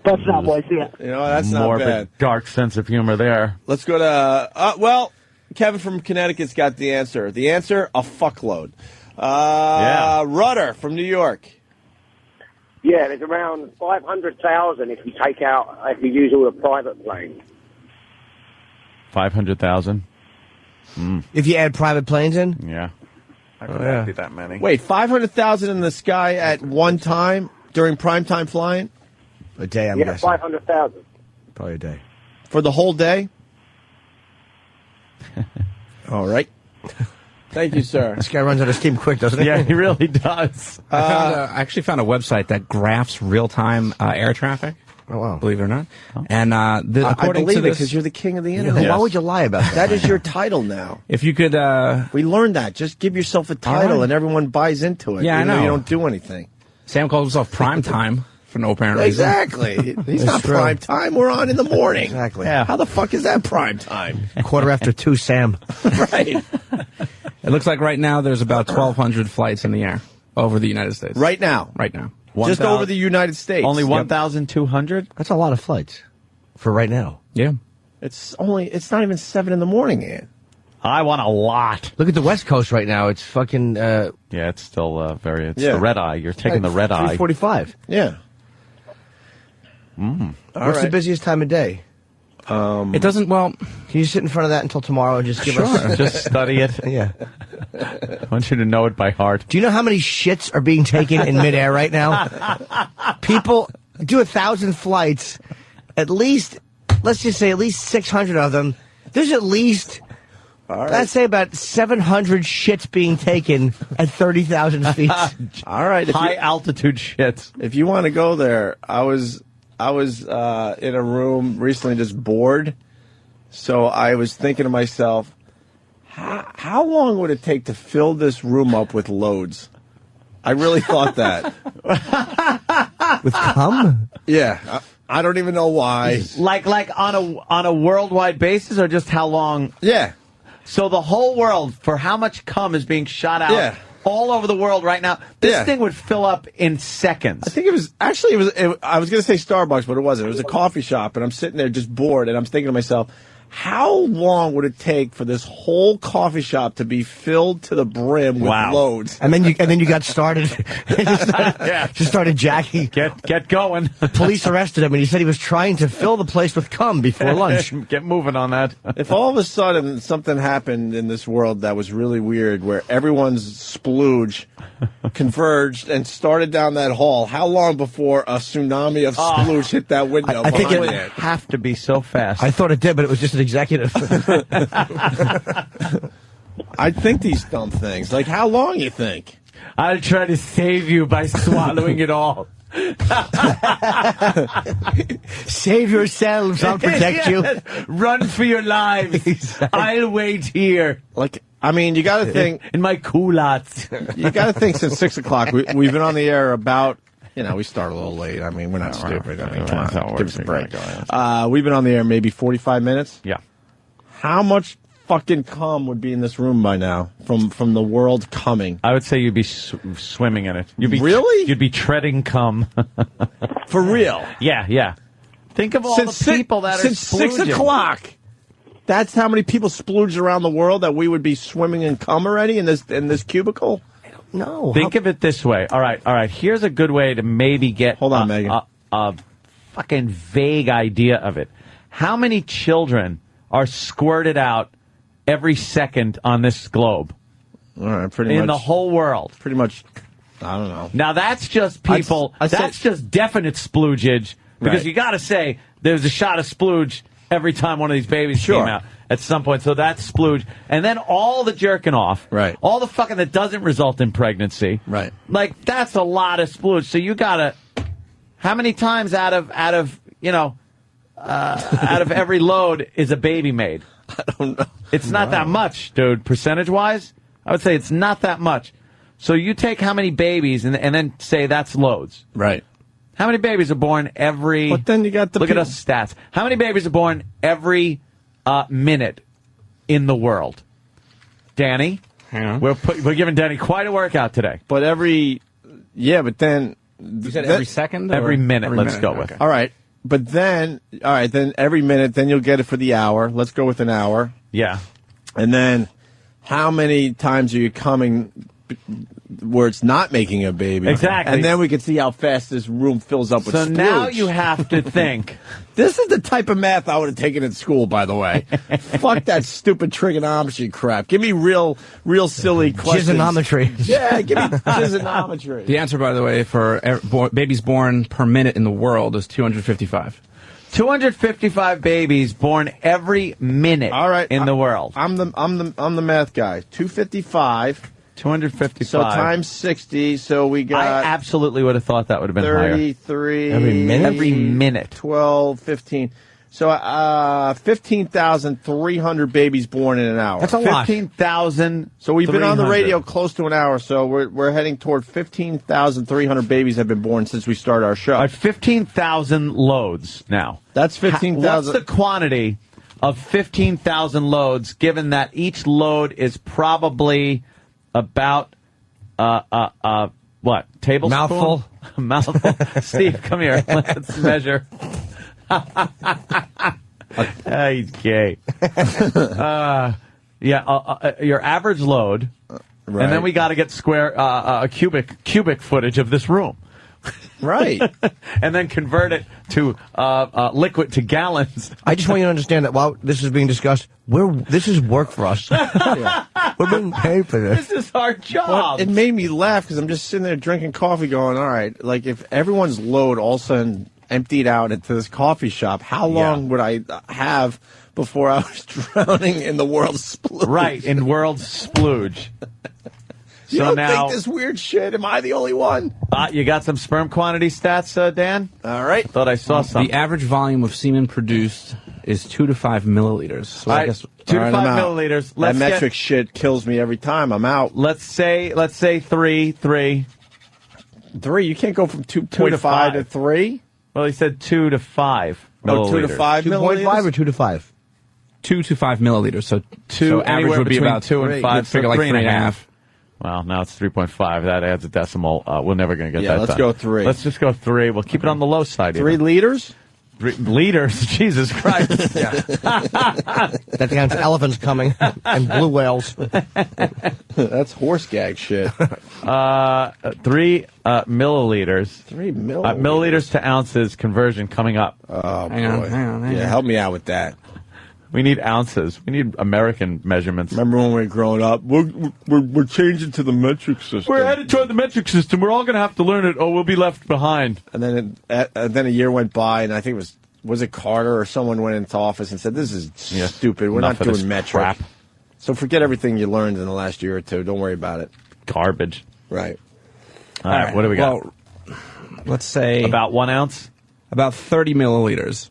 Speaker 7: Bust it out, boys. See ya.
Speaker 2: You know, that's not
Speaker 3: Morbid,
Speaker 2: bad.
Speaker 3: dark sense of humor there.
Speaker 2: Let's go to, well, Kevin from Connecticut's got the answer. The answer, a fuckload.
Speaker 3: Yeah.
Speaker 2: Rudder from New York.
Speaker 8: Yeah, there's around 500,000 if you use all the private planes.
Speaker 3: 500,000.
Speaker 5: If you add private planes in?
Speaker 3: Yeah. How could
Speaker 5: yeah.
Speaker 3: that be that many?
Speaker 2: Wait, 500,000 in the sky at one time during primetime flying?
Speaker 5: A day, I'm
Speaker 8: Yeah,
Speaker 5: guessing.
Speaker 8: 500,000.
Speaker 5: Probably a day.
Speaker 2: For the whole day? All right. Thank you, sir.
Speaker 5: This guy runs out of steam quick, doesn't he?
Speaker 3: Yeah, he really does.
Speaker 6: I actually found a website that graphs real-time air traffic.
Speaker 5: Oh, wow.
Speaker 6: Believe it or not. And
Speaker 2: I
Speaker 6: according
Speaker 2: believe
Speaker 6: to
Speaker 2: it
Speaker 6: this,
Speaker 2: because you're the king of the
Speaker 5: Yeah,
Speaker 2: internet.
Speaker 5: Why would you lie about that?
Speaker 2: That is your title now.
Speaker 6: if you could,
Speaker 2: We learned that. Just give yourself a title
Speaker 6: All right.
Speaker 2: and everyone buys into it.
Speaker 6: Yeah, I
Speaker 2: even though
Speaker 6: know.
Speaker 2: you don't do anything.
Speaker 6: Sam calls himself Prime Time for no apparent reason.
Speaker 2: Exactly. He's not
Speaker 5: true.
Speaker 2: prime time. We're on in the morning.
Speaker 5: Exactly.
Speaker 3: Yeah.
Speaker 2: How the fuck is that prime time?
Speaker 5: 2:15, Sam.
Speaker 2: Right.
Speaker 6: It looks like right now there's about 1,200 flights in the air over the United States.
Speaker 2: Right now.
Speaker 6: Right now.
Speaker 2: Just over the United States.
Speaker 3: Only
Speaker 2: Yep.
Speaker 3: 1,200?
Speaker 5: That's a lot of flights for right now.
Speaker 6: Yeah.
Speaker 2: It's not even 7 in the morning yet.
Speaker 3: I want a lot.
Speaker 5: Look at the West Coast right now. It's fucking
Speaker 3: Yeah, it's still it's
Speaker 2: Yeah.
Speaker 3: the red eye. You're taking the red eye.
Speaker 5: 3:45.
Speaker 2: Yeah.
Speaker 5: What's the busiest time of day?
Speaker 6: It doesn't, well,
Speaker 5: Can you sit in front of that until tomorrow and just give us?
Speaker 3: Just study it.
Speaker 5: Yeah.
Speaker 3: I want you to know it by heart.
Speaker 5: Do you know how many shits are being taken in midair right now? People do 1,000 flights. At least, let's just say, at least 600 of them. There's at least, let's say, about 700 shits being taken at 30,000 feet.
Speaker 2: All right.
Speaker 3: High altitude shits.
Speaker 2: If you want to go there, I was in a room recently just bored. So I was thinking to myself, how long would it take to fill this room up with loads? I really thought that.
Speaker 5: With cum?
Speaker 2: Yeah. I don't even know why.
Speaker 3: Like on a worldwide basis, or just how long?
Speaker 2: Yeah.
Speaker 3: So the whole world, for how much cum is being shot out
Speaker 2: Yeah.
Speaker 3: all over the world right now, this
Speaker 2: Yeah.
Speaker 3: thing would fill up in seconds.
Speaker 2: I think it was I was going to say Starbucks, but it wasn't. It was a coffee shop, and I'm sitting there just bored, and I'm thinking to myself, how long would it take for this whole coffee shop to be filled to the brim with
Speaker 3: Wow.
Speaker 2: loads?
Speaker 5: And then you got started. Just started jacking.
Speaker 3: Get going.
Speaker 5: Police arrested him, and he said he was trying to fill the place with cum before lunch.
Speaker 3: Get moving on that.
Speaker 2: If all of a sudden something happened in this world that was really weird, where everyone's splooge converged and started down that hall, how long before a tsunami of splooge hit that window?
Speaker 5: I think
Speaker 3: It
Speaker 2: behind
Speaker 3: would
Speaker 2: it?
Speaker 3: have to be so fast.
Speaker 5: I thought it did, but it was just an executive.
Speaker 2: I think these dumb things. Like, how long you think?
Speaker 3: I'll try to save you by swallowing it all.
Speaker 5: Save yourselves, I'll protect you.
Speaker 3: Run for your lives. I'll wait here
Speaker 2: Like, I mean, you got to think.
Speaker 3: in my culottes.
Speaker 2: You got to think since 6 o'clock. We've been on the air about. We start a little late. I mean, we're not stupid. I mean, come
Speaker 3: That's how it
Speaker 2: on,
Speaker 3: works.
Speaker 2: give us a break.
Speaker 3: We gotta
Speaker 2: We've been on the air maybe 45 minutes.
Speaker 3: Yeah.
Speaker 2: How much fucking cum would be in this room by now from the world coming?
Speaker 3: I would say you'd be swimming in it. You'd be
Speaker 2: Really?
Speaker 3: You'd be treading cum.
Speaker 2: For real?
Speaker 3: Yeah. Think of all the people that are
Speaker 2: since 6
Speaker 3: splooging.
Speaker 2: o'clock. That's how many people splooge around the world that we would be swimming in cum already in this cubicle.
Speaker 5: No.
Speaker 3: Think of it this way. All right. Here's a good way to maybe get
Speaker 2: Hold on, Megan.
Speaker 3: a fucking vague idea of it. How many children are squirted out every second on this globe
Speaker 2: All right, pretty much
Speaker 3: in the whole world?
Speaker 2: Pretty much. I don't know.
Speaker 3: Now that's just people.
Speaker 2: I'd say-
Speaker 3: That's just definite sploogage because
Speaker 2: Right.
Speaker 3: you got to say there's a shot of splooge every time one of these babies
Speaker 2: Sure.
Speaker 3: came out at some point. So that's splooge, and then all the jerking off,
Speaker 2: Right.
Speaker 3: All the fucking that doesn't result in pregnancy,
Speaker 2: Right.
Speaker 3: Like that's a lot of splooge. So you gotta. How many times out of every load is a baby made?
Speaker 2: I don't know.
Speaker 3: It's not that much, dude. Percentage wise, I would say it's not that much. So you take how many babies and then say that's loads.
Speaker 2: Right.
Speaker 3: How many babies are born every?
Speaker 2: But then you got the
Speaker 3: look at
Speaker 2: people-
Speaker 3: us stats. How many babies are born every minute in the world? Danny.
Speaker 6: Hang on.
Speaker 3: We're giving Danny quite a workout today.
Speaker 2: But but then
Speaker 6: You said every second? Or
Speaker 3: Every minute,
Speaker 6: every
Speaker 3: let's
Speaker 6: minute?
Speaker 3: go with.
Speaker 6: Okay.
Speaker 2: all right. But then every minute, then you'll get it for the hour. Let's go with an hour.
Speaker 3: Yeah.
Speaker 2: And then how many times are you coming where it's not making a baby?
Speaker 3: Exactly.
Speaker 2: And then we can see how fast this room fills up with
Speaker 3: So now
Speaker 2: splooge.
Speaker 3: you have to think.
Speaker 2: This is the type of math I would have taken in school, by the way. Fuck that stupid trigonometry crap. Give me real silly questions.
Speaker 5: Jizonometry.
Speaker 2: Yeah, give me jizonometry.
Speaker 6: The answer, by the way, for babies born per minute in the world is 255.
Speaker 3: 255 babies born every minute
Speaker 2: All right,
Speaker 3: in the world.
Speaker 2: I'm the math guy. 255.
Speaker 3: 255.
Speaker 2: So times 60. So we got
Speaker 3: I absolutely would have thought that would have been higher.
Speaker 2: 33.
Speaker 5: Every minute?
Speaker 3: Every minute.
Speaker 2: 12, 15. So 15,300 babies born in an hour.
Speaker 5: That's a lot.
Speaker 3: 15,000.
Speaker 2: So we've been on the radio close to an hour. So we're heading toward 15,300 babies have been born since we started our show.
Speaker 3: All right, 15,000 loads now.
Speaker 2: That's
Speaker 3: What's
Speaker 2: 15,000.
Speaker 3: the quantity of 15,000 loads, given that each load is probably about, what, tablespoon?
Speaker 5: Mouthful.
Speaker 3: Mouthful. Steve, come here. Let's measure. He's gay. Your average load,
Speaker 2: Right.
Speaker 3: and then we got to get cubic footage of this room.
Speaker 2: Right.
Speaker 3: And then convert it to liquid to gallons.
Speaker 5: I just want you to understand that while this is being discussed, this is work for us. We're being paid for this.
Speaker 3: This is our
Speaker 2: Well,
Speaker 3: job.
Speaker 2: it made me laugh because I'm just sitting there drinking coffee going, all right, like if everyone's load all of a sudden emptied out into this coffee shop, how long would I have before I was drowning in the world's splooge?
Speaker 3: Right, in world splooge.
Speaker 2: You
Speaker 3: So
Speaker 2: don't
Speaker 3: now,
Speaker 2: think this weird shit? Am I the only one?
Speaker 3: you got some sperm quantity stats, Dan?
Speaker 2: All right.
Speaker 3: Thought I saw something.
Speaker 6: The average volume of semen produced is 2 to 5 milliliters. So
Speaker 3: All
Speaker 6: I
Speaker 3: right,
Speaker 6: guess
Speaker 3: 2
Speaker 2: All
Speaker 3: to
Speaker 2: right, I'm
Speaker 3: 5
Speaker 2: out.
Speaker 3: milliliters.
Speaker 2: That
Speaker 3: Let's
Speaker 2: metric shit kills me every time. I'm out.
Speaker 3: let's say 3.
Speaker 2: 3. You can't go from 2.5 to
Speaker 3: 5.
Speaker 2: 3.
Speaker 3: Well, he said 2 to 5
Speaker 2: Oh, 2 to
Speaker 3: milliliters.
Speaker 2: 5
Speaker 5: 2.5
Speaker 2: milliliters?
Speaker 5: or 2 to 5?
Speaker 6: 2 to 5 milliliters. So
Speaker 3: Two,
Speaker 6: average
Speaker 3: anywhere
Speaker 6: would be
Speaker 3: between
Speaker 6: about
Speaker 3: 2 and 5.
Speaker 6: You'd figure like 3.5.
Speaker 3: Well, now it's 3.5. That adds a decimal. We're never going to get
Speaker 2: Yeah,
Speaker 3: that
Speaker 2: let's
Speaker 3: done.
Speaker 2: go 3.
Speaker 3: Let's just go 3. We'll keep it on the low side.
Speaker 2: 3
Speaker 3: even.
Speaker 2: liters?
Speaker 3: 3 liters? Jesus Christ.
Speaker 5: That counts elephants coming and blue whales.
Speaker 2: That's horse gag shit.
Speaker 3: 3 milliliters.
Speaker 2: 3 milliliters.
Speaker 3: Milliliters to ounces conversion coming up.
Speaker 2: Oh,
Speaker 6: Hang on,
Speaker 2: boy.
Speaker 6: hang on.
Speaker 2: Yeah, help me out with that.
Speaker 3: We need ounces. We need American measurements.
Speaker 2: Remember when we were growing up? We're changing to the metric system.
Speaker 3: We're headed toward the metric system. We're all going to have to learn it, or we'll be left behind.
Speaker 2: And then then a year went by, and I think it was it Carter or someone went into office and said, "This is stupid. We're
Speaker 3: Enough
Speaker 2: not
Speaker 3: of this
Speaker 2: doing metric."
Speaker 3: crap.
Speaker 2: So forget everything you learned in the last year or two. Don't worry about it.
Speaker 3: Garbage.
Speaker 2: Right.
Speaker 3: All right, what do we got?
Speaker 6: Well, let's say
Speaker 3: About 1 ounce?
Speaker 6: about 30 milliliters,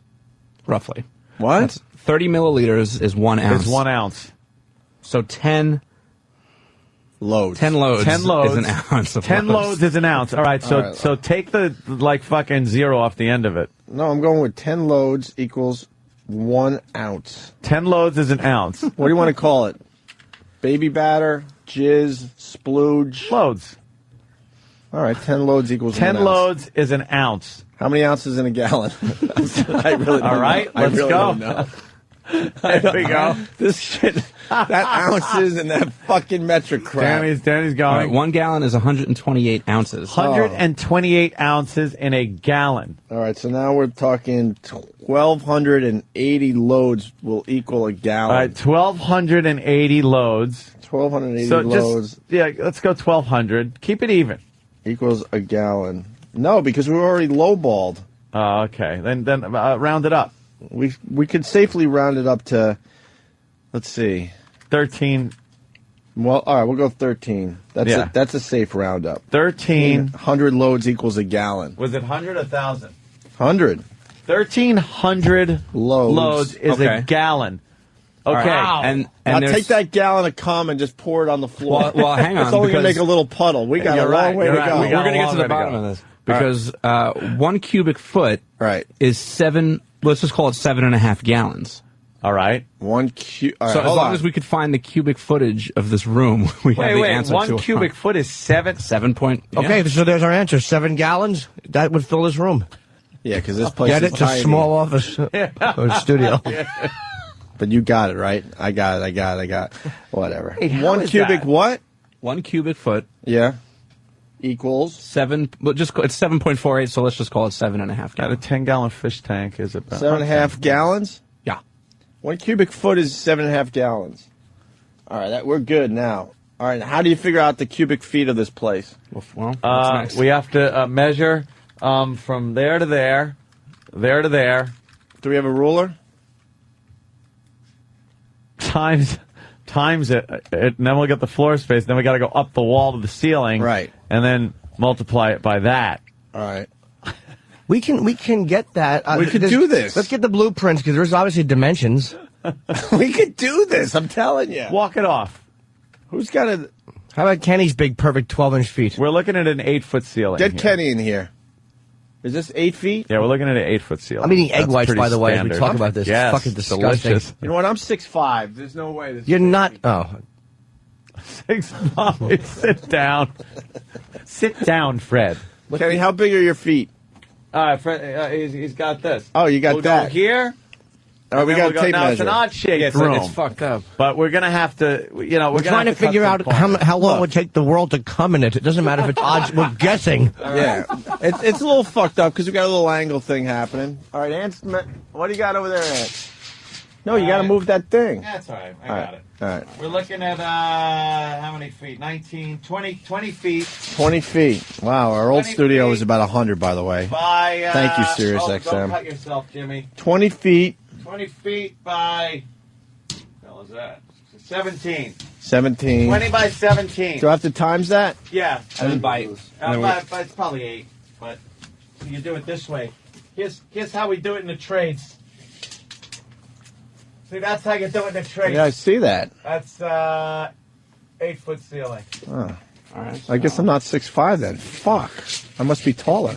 Speaker 6: roughly.
Speaker 2: What?
Speaker 6: That's 30 milliliters is 1 ounce.
Speaker 3: It's 1 ounce.
Speaker 6: So 10
Speaker 2: Loads.
Speaker 6: 10 loads.
Speaker 3: 10 loads.
Speaker 6: is an ounce of
Speaker 3: 10 loads is an ounce. All right, so
Speaker 2: All right.
Speaker 3: so take the like fucking 0 off the end of it.
Speaker 2: No, I'm going with 10 loads equals 1 ounce.
Speaker 3: 10 loads is an ounce.
Speaker 2: What do you want to call it? Baby batter, jizz, splooge.
Speaker 3: Loads.
Speaker 2: All right, 10 loads equals
Speaker 3: 10
Speaker 2: 1 ounce.
Speaker 3: loads is an ounce.
Speaker 2: How many ounces in a gallon? I really don't
Speaker 3: All right,
Speaker 2: know. I
Speaker 3: let's
Speaker 2: really
Speaker 3: go.
Speaker 2: don't know.
Speaker 3: There we go.
Speaker 2: This shit, that ounces and that fucking metric crap.
Speaker 3: Danny's
Speaker 6: All
Speaker 3: going.
Speaker 6: right, 1 gallon is 128 ounces.
Speaker 3: 128 ounces in a gallon.
Speaker 2: All right, so now we're talking 1,280 loads will equal a gallon.
Speaker 3: All right, 1,280 loads.
Speaker 2: 1,280
Speaker 3: So
Speaker 2: loads
Speaker 3: let's go 1,200. Keep it even.
Speaker 2: equals a gallon. No, because we already lowballed.
Speaker 3: Oh, okay. Then round it up.
Speaker 2: We could safely round it up to, let's see.
Speaker 3: 13.
Speaker 2: Well, all right, we'll go 13.
Speaker 3: Yeah.
Speaker 2: That's a safe roundup.
Speaker 3: 13.
Speaker 2: 100 loads equals a gallon.
Speaker 3: Was it 100 or 1,000?
Speaker 2: 100
Speaker 3: 1,300
Speaker 2: loads.
Speaker 3: is
Speaker 6: Okay.
Speaker 3: a gallon. Okay.
Speaker 6: All right, and
Speaker 2: Now
Speaker 6: there's-
Speaker 2: take that gallon of cum and just pour it on the floor.
Speaker 6: Well, hang on,
Speaker 2: It's only going to
Speaker 6: because-
Speaker 2: make a little puddle. We got
Speaker 3: You're
Speaker 2: a long
Speaker 3: right,
Speaker 2: way
Speaker 3: you're
Speaker 2: to
Speaker 3: right.
Speaker 2: go.
Speaker 3: We got
Speaker 6: we're going to
Speaker 3: a
Speaker 6: get
Speaker 3: long
Speaker 6: to the
Speaker 3: way to
Speaker 6: bottom
Speaker 3: go.
Speaker 6: of this because 1 cubic foot
Speaker 2: Right.
Speaker 6: is 7. Let's just call it 7.5 gallons.
Speaker 3: All right.
Speaker 2: All right,
Speaker 6: So as
Speaker 2: hold
Speaker 6: long
Speaker 2: on.
Speaker 6: as we could find the cubic footage of this room, we have the answer to
Speaker 3: 1 cubic foot is 7.
Speaker 6: 7 point. Yeah.
Speaker 5: Okay, so there's our answer. 7 gallons. That would fill this room.
Speaker 2: Yeah, because this place
Speaker 5: Get
Speaker 2: is
Speaker 5: it? It's a
Speaker 2: tiny.
Speaker 5: small office or studio.
Speaker 2: But you got it, right? I got it. Whatever.
Speaker 3: Hey, how
Speaker 2: 1
Speaker 3: is
Speaker 2: cubic
Speaker 3: that?
Speaker 2: what?
Speaker 6: 1 cubic foot.
Speaker 2: Yeah. Equals.
Speaker 6: 7. Well, it's 7.48. So let's just call it 7.5
Speaker 3: Got a
Speaker 6: gallons.
Speaker 3: 10-gallon fish tank is about
Speaker 2: 7.5 gallons?
Speaker 6: Yeah.
Speaker 2: 1 cubic foot is 7.5 gallons. All right, we're good now. All right, how do you figure out the cubic feet of this place?
Speaker 6: Well, what's next?
Speaker 3: We have to measure from there to there, there to there,
Speaker 2: Do we have a ruler?
Speaker 3: times it, and then we'll get the floor space. Then we got to go up the wall to the ceiling,
Speaker 2: Right.
Speaker 3: And then multiply it by that.
Speaker 2: All right.
Speaker 5: We can get that.
Speaker 2: We could do this.
Speaker 5: Let's get the blueprints because there's obviously dimensions.
Speaker 2: We could do this, I'm telling you.
Speaker 3: Walk it off.
Speaker 2: Who's got a...
Speaker 5: How about Kenny's big, perfect 12-inch feet?
Speaker 3: We're looking at an 8-foot ceiling.
Speaker 2: Get
Speaker 3: here.
Speaker 2: Kenny in here. Is this 8 feet?
Speaker 3: Yeah, we're looking at an 8-foot ceiling.
Speaker 5: I'm eating egg
Speaker 3: That's
Speaker 5: whites,
Speaker 3: pretty
Speaker 5: by the way, as we
Speaker 3: standard.
Speaker 5: talk about this.
Speaker 3: Yes,
Speaker 5: It's fucking disgusting.
Speaker 3: delicious.
Speaker 2: You know what? I'm 6'5". There's no way this
Speaker 5: You're
Speaker 2: is 8
Speaker 5: not.
Speaker 2: feet.
Speaker 5: Oh,
Speaker 3: 6'5". Sit down. Sit down, Fred.
Speaker 2: Kenny, how big are your feet?
Speaker 3: Fred, he's got this.
Speaker 2: Oh, you got
Speaker 3: we'll
Speaker 2: that.
Speaker 3: Go here.
Speaker 2: All right, we
Speaker 3: and then
Speaker 2: got a
Speaker 3: we'll
Speaker 2: tape
Speaker 3: now it's an
Speaker 2: measure.
Speaker 3: odd-shaped
Speaker 6: Yeah,
Speaker 3: room.
Speaker 6: it's fucked up.
Speaker 3: But we're gonna have to, we're
Speaker 5: we're trying to figure out how long it would take the world to come in it. It doesn't matter if it's odds. We're guessing.
Speaker 2: Yeah, it's a little fucked up because we got a little angle thing happening. All right, Ant, what do you got over there, Ant? No, you got to move that thing.
Speaker 3: That's all right. I
Speaker 2: All
Speaker 3: got
Speaker 2: right,
Speaker 3: it.
Speaker 2: all right.
Speaker 3: We're looking at how many feet? 19, 20 feet
Speaker 2: 20 feet. Wow, our old
Speaker 3: 20
Speaker 2: studio
Speaker 3: feet.
Speaker 2: was about 100, by the way.
Speaker 3: by.
Speaker 2: Thank you, Sirius
Speaker 3: Don't
Speaker 2: XM.
Speaker 3: cut yourself, Jimmy.
Speaker 2: 20 feet,
Speaker 3: 20 feet by. What the hell is that? 17.
Speaker 2: 17.
Speaker 3: 20 by 17.
Speaker 2: Do I have to times that?
Speaker 3: Yeah.
Speaker 6: And then by.
Speaker 3: But it's probably 8. But you do it this way. Here's how we do it in the trades. See, that's how you do it in the trades.
Speaker 2: Yeah, I see that.
Speaker 3: That's 8-foot ceiling.
Speaker 2: Oh.
Speaker 6: All right.
Speaker 2: I guess I'm not 6'5" then. Fuck. I must be taller.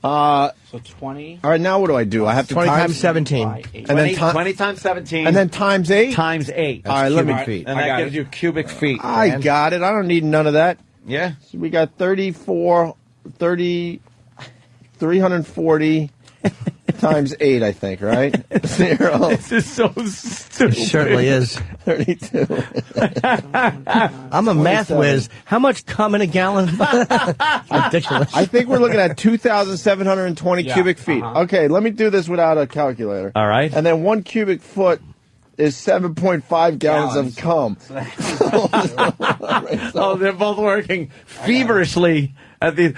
Speaker 6: So 20.
Speaker 2: All right, now what do? I have to
Speaker 5: 20
Speaker 2: times
Speaker 5: times 17.
Speaker 6: By 8.
Speaker 2: And then
Speaker 3: 20 times 17.
Speaker 2: and then times 8?
Speaker 3: times 8.
Speaker 2: All right, let me.
Speaker 5: cubic feet.
Speaker 3: And
Speaker 6: I
Speaker 3: that
Speaker 6: got
Speaker 3: gives
Speaker 6: it.
Speaker 3: you cubic feet.
Speaker 2: I got it. I don't need none of that.
Speaker 3: Yeah.
Speaker 2: So we got 340 times 8, I think, right? 0,
Speaker 3: This is so stupid.
Speaker 5: It certainly is.
Speaker 2: 32.
Speaker 5: I'm a math
Speaker 2: 27.
Speaker 5: whiz. How much cum in a gallon? Ridiculous.
Speaker 2: I think we're looking at 2,720
Speaker 6: Yeah,
Speaker 2: cubic feet. Okay, let me do this without a calculator.
Speaker 3: All right.
Speaker 2: And then 1 cubic foot is 7.5 gallons of cum.
Speaker 3: Oh, they're both working feverishly at the.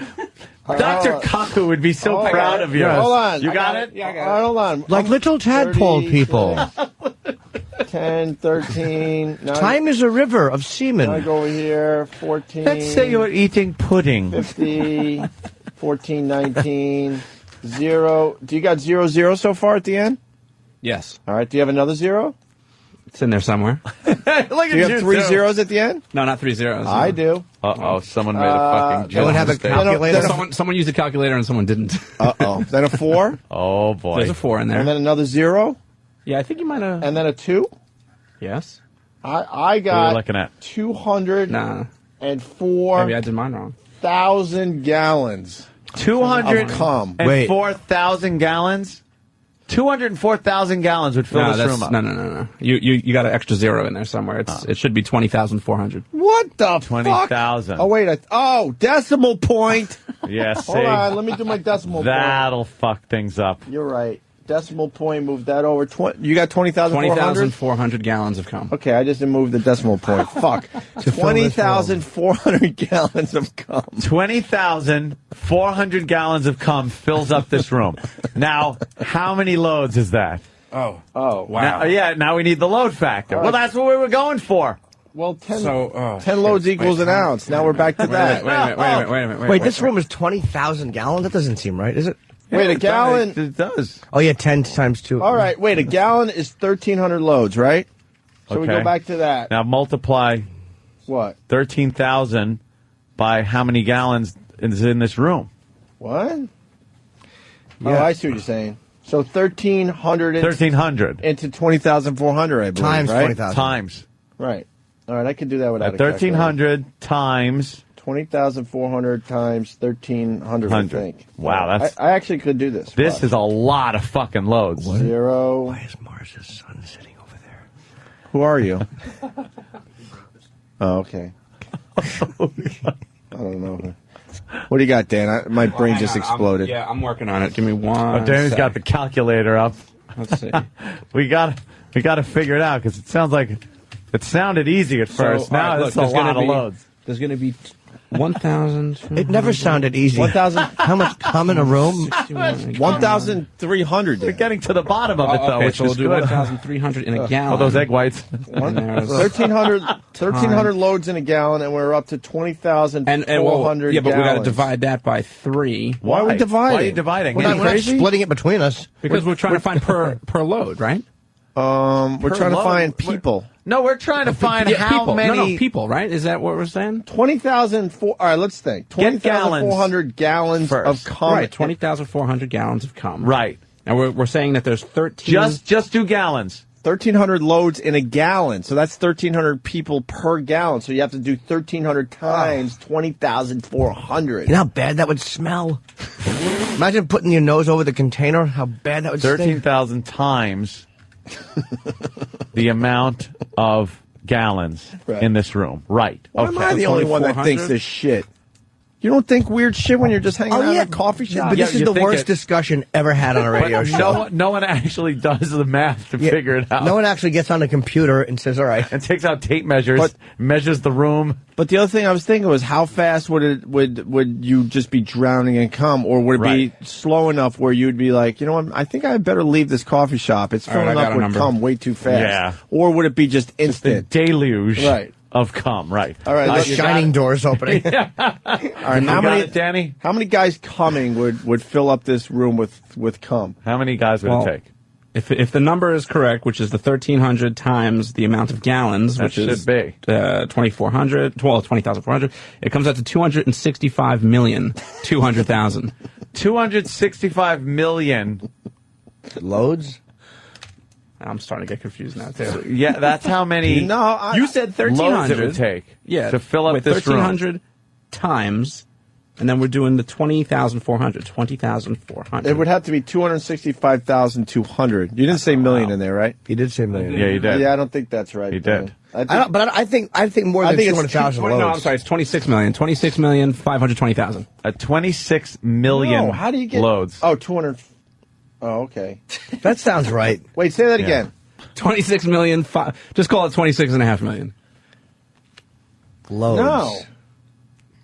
Speaker 3: Dr. Kaku would be so
Speaker 2: Oh,
Speaker 3: proud of you.
Speaker 2: Hold on.
Speaker 3: You got it?
Speaker 6: Yeah, I got
Speaker 2: All right, hold on.
Speaker 5: Like little tadpole
Speaker 2: 30,
Speaker 5: people.
Speaker 2: 10, 13. Now
Speaker 5: Time is a river of
Speaker 2: I
Speaker 5: semen.
Speaker 2: go over here. 14.
Speaker 3: Let's say you're eating pudding.
Speaker 2: 50, 14, 19, 0. Do you got 0, 0 so far at the end?
Speaker 6: Yes.
Speaker 2: All right. Do you have another 0?
Speaker 6: It's in there somewhere.
Speaker 3: Look at
Speaker 2: Do you have 3 zeros at the end?
Speaker 6: No, not 3 zeros.
Speaker 2: I do.
Speaker 3: Uh-oh, someone made a fucking joke.
Speaker 5: Anyone have a
Speaker 3: mistake.
Speaker 5: calculator?
Speaker 6: Someone used a calculator and someone didn't.
Speaker 2: Uh-oh. Then a 4,
Speaker 3: Oh, boy.
Speaker 6: There's a 4 in there.
Speaker 2: and then another 0,
Speaker 6: Yeah, I think you might have.
Speaker 2: and then a 2.
Speaker 6: Yes.
Speaker 2: I
Speaker 3: What are you
Speaker 2: got
Speaker 3: looking at?
Speaker 2: 204,000
Speaker 6: Maybe I did mine wrong.
Speaker 2: gallons
Speaker 3: 204,000 gallons? 204,000 gallons would fill
Speaker 6: No,
Speaker 3: this
Speaker 6: that's
Speaker 3: room up.
Speaker 6: no. You got an extra 0 in there somewhere. It should be 20,400.
Speaker 2: What the
Speaker 3: 20,000.
Speaker 2: fuck? Oh, wait. Decimal point.
Speaker 3: Yeah, see?
Speaker 2: Hold on. Let me do my decimal point.
Speaker 3: That'll fuck things up.
Speaker 2: You're right. Decimal point, move that over. You got 20,400?
Speaker 6: 20,400 gallons of cum.
Speaker 2: Okay, I just moved the decimal point. Fuck. 20,400 gallons of cum.
Speaker 3: 20,400 gallons of cum fills up this room. Now, how many loads is that?
Speaker 6: Oh.
Speaker 2: Oh.
Speaker 6: Wow.
Speaker 3: Now we need the load factor. Well, that's what we were going for.
Speaker 2: Well, 10,
Speaker 6: So,
Speaker 2: 10 loads equals an ounce. Now we're back to that.
Speaker 6: Wait a minute.
Speaker 5: Wait, this room is 20,000 gallons? That doesn't seem right, is it?
Speaker 2: Wait, a gallon.
Speaker 3: It does.
Speaker 5: Oh, yeah, 10 times 2.
Speaker 2: All right, wait, a gallon is 1,300 loads, right? So we
Speaker 3: Okay.
Speaker 2: go back to that.
Speaker 3: Now multiply
Speaker 2: What?
Speaker 3: 13,000 by how many gallons is in this room.
Speaker 2: What? Oh,
Speaker 5: Yeah.
Speaker 2: I see what you're saying. So 1,300
Speaker 3: 1,300
Speaker 2: into 20,400, I believe,
Speaker 5: Times
Speaker 2: right?
Speaker 5: 20,000.
Speaker 3: times.
Speaker 2: Right. All right, I can do that without
Speaker 3: At 1,300 times
Speaker 2: 20,400 times 1,300, I
Speaker 3: 100.
Speaker 2: think.
Speaker 3: Wow, that's
Speaker 2: I actually could do this.
Speaker 3: this
Speaker 2: Watch.
Speaker 3: is a lot of fucking loads.
Speaker 2: 0.
Speaker 5: Why is Mars's son sitting over there?
Speaker 2: Who are you? Oh, okay. I don't know. What do you got, Dan? My brain just exploded.
Speaker 6: I'm working on it. Give me one.
Speaker 3: Oh, Danny's
Speaker 6: sec.
Speaker 3: got the calculator up.
Speaker 6: Let's see.
Speaker 3: We got to figure it out because it sounds like it sounded easy at first.
Speaker 6: So, all
Speaker 3: Now
Speaker 6: right,
Speaker 3: it's
Speaker 6: look,
Speaker 3: a lot of loads.
Speaker 6: There's going to be 1,000.
Speaker 5: It never sounded easy.
Speaker 2: 1,000.
Speaker 5: How much cum in a room?
Speaker 2: 1,300.
Speaker 3: We're getting to the bottom of it though,
Speaker 6: Okay,
Speaker 3: which
Speaker 6: so we'll
Speaker 3: is
Speaker 6: do
Speaker 3: good.
Speaker 6: 1,300 in a gallon.
Speaker 3: Oh, those egg whites.
Speaker 6: And there's-
Speaker 2: 1,300 loads in a gallon, and we're up to 20,400
Speaker 6: and well, yeah, but we got to
Speaker 2: gallons.
Speaker 6: divide that by 3
Speaker 2: Why are we dividing?
Speaker 3: Why are you dividing?
Speaker 2: We're
Speaker 5: We're
Speaker 2: not
Speaker 5: not
Speaker 2: crazy?
Speaker 5: splitting it between us.
Speaker 6: because we're trying to find per load, right?
Speaker 2: We're
Speaker 3: Per
Speaker 2: trying to
Speaker 3: load.
Speaker 2: find people.
Speaker 3: No, we're trying to find
Speaker 6: Yeah,
Speaker 3: how
Speaker 6: people.
Speaker 3: many.
Speaker 6: No, people, right? Is that what we're saying?
Speaker 2: 20,004. All right, let's think.
Speaker 3: Get gallons
Speaker 2: 20,400 gallons
Speaker 3: first.
Speaker 2: of cum.
Speaker 6: Right, 20,400 gallons of cum.
Speaker 3: Right.
Speaker 6: And we're saying that there's 13.
Speaker 3: Just do gallons.
Speaker 2: 1,300 loads in a gallon. So that's 1,300 people per gallon. So you have to do 1,300 times 20,400.
Speaker 5: You know how bad that would smell? Imagine putting your nose over the container. How bad that would stink.
Speaker 3: 13,000 times the amount of gallons
Speaker 2: Right.
Speaker 3: in this room. Right.
Speaker 2: Why am I the only one that
Speaker 6: 2,400?
Speaker 2: thinks this shit? You don't think weird shit when you're just hanging out at a coffee shop?
Speaker 5: But
Speaker 3: Yeah,
Speaker 5: this is
Speaker 3: you
Speaker 5: the
Speaker 3: think
Speaker 5: worst
Speaker 3: it-
Speaker 5: discussion ever had on a radio
Speaker 3: But
Speaker 5: show.
Speaker 3: no one actually does the math to
Speaker 5: Yeah,
Speaker 3: figure it out.
Speaker 5: No one actually gets on the computer and says, all right.
Speaker 3: and takes out tape measures,
Speaker 2: But-
Speaker 3: measures the room.
Speaker 2: But the other thing I was thinking was, how fast would you just be drowning in cum, or would it
Speaker 3: Right.
Speaker 2: be slow enough where you'd be like, you know what, I think I better leave this coffee shop. It's
Speaker 6: All right,
Speaker 2: filling
Speaker 6: I got
Speaker 2: up
Speaker 6: a
Speaker 2: with
Speaker 6: number.
Speaker 2: cum way too fast.
Speaker 3: Yeah.
Speaker 2: Or would it be just
Speaker 3: The
Speaker 2: instant?
Speaker 3: deluge
Speaker 2: Right.
Speaker 3: of cum. Right.
Speaker 2: All right,
Speaker 5: The
Speaker 2: let's-
Speaker 5: shining doors opening.
Speaker 2: All right,
Speaker 3: You
Speaker 2: how
Speaker 3: got
Speaker 2: many
Speaker 3: it, Danny?
Speaker 2: How many guys coming would fill up this room with cum?
Speaker 3: How many guys would
Speaker 6: Well,
Speaker 3: it take?
Speaker 6: If the number is correct, which is the 1,300 times the amount of gallons,
Speaker 3: That
Speaker 6: which is
Speaker 3: should be.
Speaker 6: 2,400, well, 20,400, it comes out to 265,200,000.
Speaker 3: 265 million.
Speaker 5: Loads?
Speaker 6: I'm starting to get confused now too.
Speaker 3: Yeah, that's how many
Speaker 2: No, I,
Speaker 6: You said
Speaker 3: loads
Speaker 6: 1,300.
Speaker 3: it would take
Speaker 6: Yeah,
Speaker 3: to fill up
Speaker 6: with
Speaker 3: this room.
Speaker 6: 1,300 times, and then we're doing the 20,400. 20,400.
Speaker 2: it would have to be 265,200. You didn't say million in there, right?
Speaker 5: You did say million.
Speaker 3: Yeah, you did.
Speaker 2: Yeah, I don't think that's right.
Speaker 3: You
Speaker 2: Dan.
Speaker 3: did.
Speaker 2: I think,
Speaker 5: I think more
Speaker 2: I
Speaker 5: than
Speaker 2: think it's
Speaker 5: 200,000 loads.
Speaker 6: No, I'm sorry. It's 26 million. 26,520,000.
Speaker 3: 26 million
Speaker 2: no, how do you get
Speaker 3: loads.
Speaker 2: Oh, 200. Oh, okay.
Speaker 5: That sounds right.
Speaker 2: Wait, say that
Speaker 3: Yeah.
Speaker 2: again.
Speaker 6: 26 million. Just call it 26.5 million.
Speaker 5: Loads.
Speaker 2: No,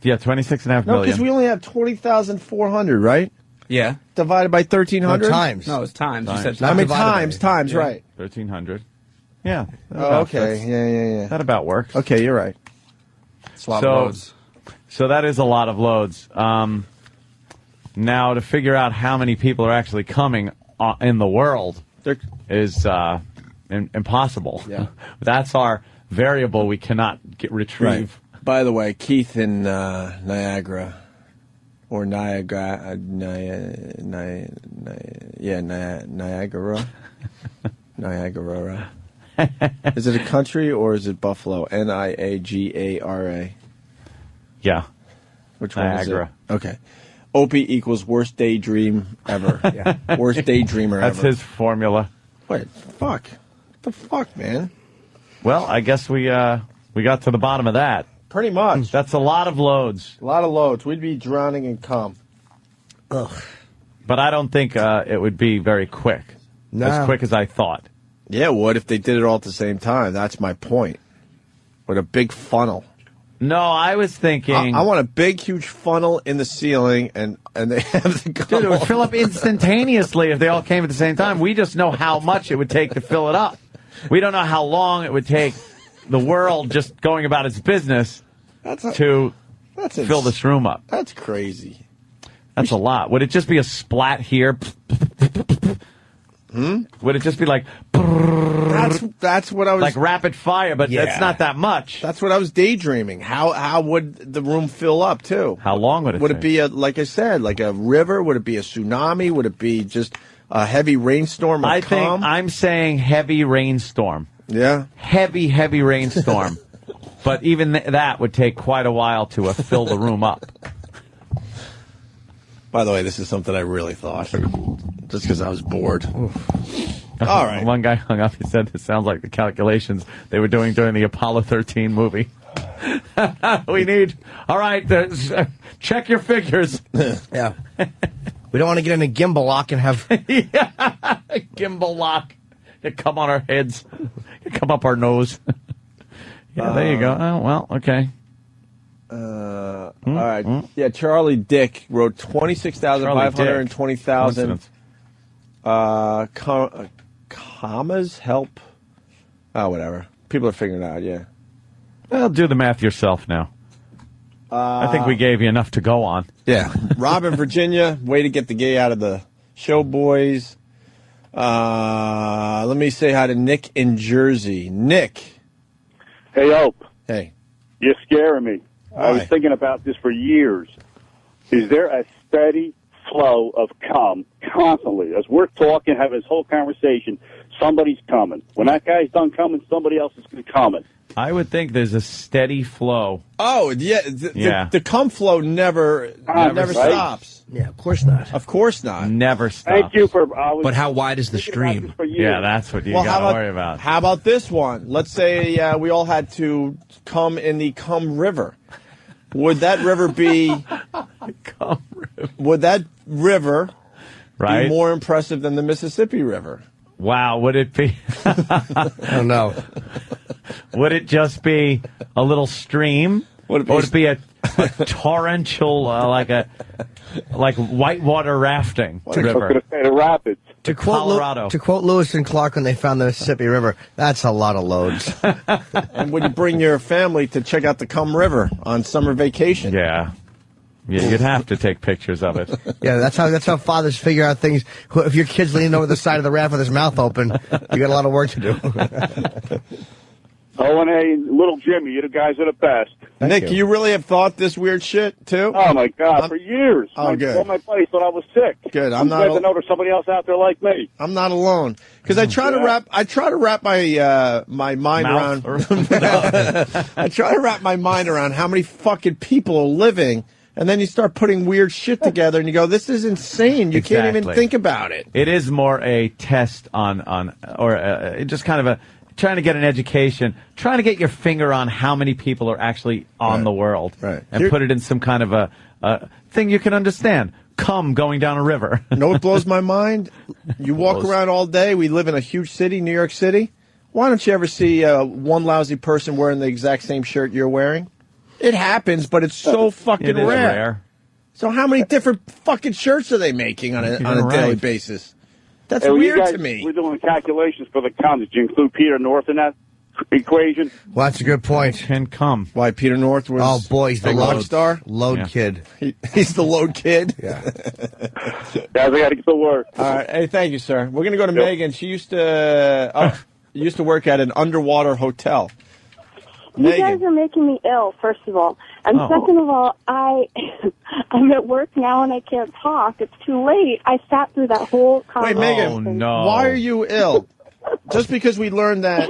Speaker 3: Yeah, 26.5
Speaker 2: no,
Speaker 3: million.
Speaker 2: because we only have 20,400, right?
Speaker 6: Yeah.
Speaker 2: Divided by 1,300.
Speaker 5: No, times.
Speaker 6: No, it's times. You said
Speaker 2: I mean
Speaker 5: divided by-
Speaker 2: times,
Speaker 6: Yeah.
Speaker 2: right?
Speaker 3: 1,300. Yeah. that
Speaker 2: Oh,
Speaker 3: about
Speaker 2: okay.
Speaker 3: fits.
Speaker 2: Yeah.
Speaker 3: That about works.
Speaker 2: Okay, you're right. It's a lot
Speaker 3: So-
Speaker 2: of loads.
Speaker 3: So that is a lot of loads. Now, to figure out how many people are actually coming in the world
Speaker 2: They're-
Speaker 3: is impossible.
Speaker 2: Yeah.
Speaker 3: That's our variable we cannot retrieve.
Speaker 2: By the way, Keith in Niagara, or Niagara, Niagara. Niagara. Is it a country or is it Buffalo? Niagara.
Speaker 3: Yeah.
Speaker 2: Which one
Speaker 3: Niagara.
Speaker 2: is it? Okay. Opie equals worst daydream ever. Worst daydreamer
Speaker 3: That's
Speaker 2: ever.
Speaker 3: his formula.
Speaker 2: Wait, fuck. What the fuck, man?
Speaker 3: Well, I guess we got to the bottom of that.
Speaker 2: Pretty much.
Speaker 3: That's a lot of loads,
Speaker 2: A lot of loads. We'd be drowning in cum.
Speaker 5: Ugh.
Speaker 3: but I don't think it would be very quick.
Speaker 5: No.
Speaker 3: As quick as I thought.
Speaker 2: Yeah, it would if they did it all at the same time. That's my point. With a big funnel.
Speaker 3: No, I was thinking.
Speaker 2: I want a big, huge funnel in the ceiling, and they have the cum.
Speaker 3: Dude, it would fill up instantaneously if they all came at the same time. We just know how much it would take to fill it up. We don't know how long it would take the world just going about its business to fill this room up.
Speaker 2: That's crazy.
Speaker 3: That's a lot. Would it just be a splat here? Would it just be like
Speaker 2: That's what I was.
Speaker 3: like rapid fire? But
Speaker 5: Yeah.
Speaker 3: it's not that much.
Speaker 2: That's what I was daydreaming. How would the room fill up too?
Speaker 3: How long would it
Speaker 2: Would
Speaker 3: take?
Speaker 2: it be like I said, like a river? Would it be a tsunami? Would it be just a heavy rainstorm of cum.
Speaker 3: I'm saying heavy rainstorm.
Speaker 2: Yeah.
Speaker 3: Heavy rainstorm. But even that would take quite a while to fill the room up.
Speaker 2: By the way, this is something I really thought. Just because I was bored. All right.
Speaker 3: One guy hung up. He said it sounds like the calculations they were doing during the Apollo 13 movie. We need. All right. Check your figures.
Speaker 5: Yeah. We don't want to get in a gimbal lock and have.
Speaker 3: Yeah. Gimbal lock. You come on our heads. You come up our nose. Yeah, there you go. Oh, well, okay.
Speaker 2: All right. Yeah, Charlie Dick wrote 26,520,000. Commas help. Oh, whatever. People are figuring it out. Yeah.
Speaker 3: Well, do the math yourself now. I think we gave you enough to go on.
Speaker 2: Yeah. Rob in Virginia, way to get the gay out of the show, boys. Let me say hi to Nick in Jersey. Nick.
Speaker 9: Hey, Ope.
Speaker 2: Hey.
Speaker 9: You're scaring me.
Speaker 2: Why?
Speaker 9: I was thinking about this for years. Is there a steady flow of cum constantly? As we're talking, having this whole conversation, somebody's coming. When that guy's done coming, somebody else is coming.
Speaker 3: I would think there's a steady flow.
Speaker 2: Oh, yeah. The cum flow never stops.
Speaker 5: Yeah, of course not.
Speaker 2: Of course not.
Speaker 3: Never stops.
Speaker 9: Thank you for...
Speaker 6: But how wide is the stream?
Speaker 3: Yeah, that's what you got to worry about.
Speaker 2: How about this one? Let's say we all had to come in the cum river. Would that river be... Would that river be more impressive than the Mississippi River?
Speaker 3: Wow, would it be?
Speaker 5: I don't know.
Speaker 3: Would it just be a little stream? Would it be a torrential, like whitewater rafting river?
Speaker 9: The rapids.
Speaker 5: To quote Lewis and Clark when they found the Mississippi River, that's a lot of loads.
Speaker 2: And would you bring your family to check out the cum river on summer vacation?
Speaker 3: Yeah. Yeah, you'd have to take pictures of it.
Speaker 5: Yeah, that's how fathers figure out things. If your kid's leaning over the side of the raft with his mouth open, you got a lot of work to do.
Speaker 9: Oh, and hey, little Jimmy, you the guys are the best.
Speaker 2: Nick, you really have thought this weird shit, too?
Speaker 9: Oh, my God, for years.
Speaker 2: Oh, good.
Speaker 9: My buddies thought I was sick.
Speaker 2: Good.
Speaker 9: I'm glad to know there's somebody else out there like me.
Speaker 2: I'm not alone. Because I try to wrap my my mind around I try to wrap my mind around how many fucking people are living. And then you start putting weird shit together, and you go, "This is insane. You can't even think about it."
Speaker 3: It is more a test or just kind of a trying to get an education, trying to get your finger on how many people are actually on the world, and put it in some kind of a thing you can understand. Cum going down a river.
Speaker 2: You know what blows my mind? You walk around all day. We live in a huge city, New York City. Why don't you ever see one lousy person wearing the exact same shirt you're wearing? It happens, but it's so fucking rare. So how many different fucking shirts are they making on a daily basis? That's weird to me.
Speaker 9: We're doing calculations for the cum. Did you include Peter North in that equation?
Speaker 5: Well, that's a good point.
Speaker 3: Can come.
Speaker 2: Why Peter North was?
Speaker 5: Oh boy, he's the
Speaker 2: rock star,
Speaker 5: load kid.
Speaker 2: He's the load kid.
Speaker 9: Yeah. Guys, I got to get to work.
Speaker 2: All right. Hey, thank you, sir. We're gonna go to Megan. She used to work at an underwater hotel.
Speaker 10: You guys are making me ill, first of all. And second of all, I'm at work now and I can't talk. It's too late. I sat through that whole conversation.
Speaker 2: Wait, Megan, why are you ill? Just because we learned that.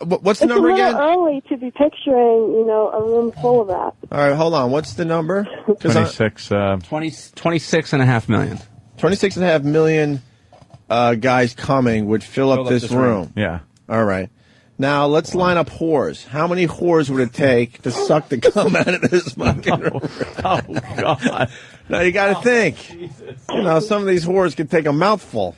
Speaker 2: What's the number again?
Speaker 10: It's a little early to be picturing, a room full of that.
Speaker 2: All right, hold on. What's the number?
Speaker 6: 26.5 million.
Speaker 2: 26.5 million guys coming would fill up this room.
Speaker 3: Yeah.
Speaker 2: All right. Now, let's line up whores. How many whores would it take to suck the cum out of this fucking room?
Speaker 3: Oh, God.
Speaker 2: Now, you got to think.
Speaker 3: Jesus.
Speaker 2: Some of these whores could take a mouthful.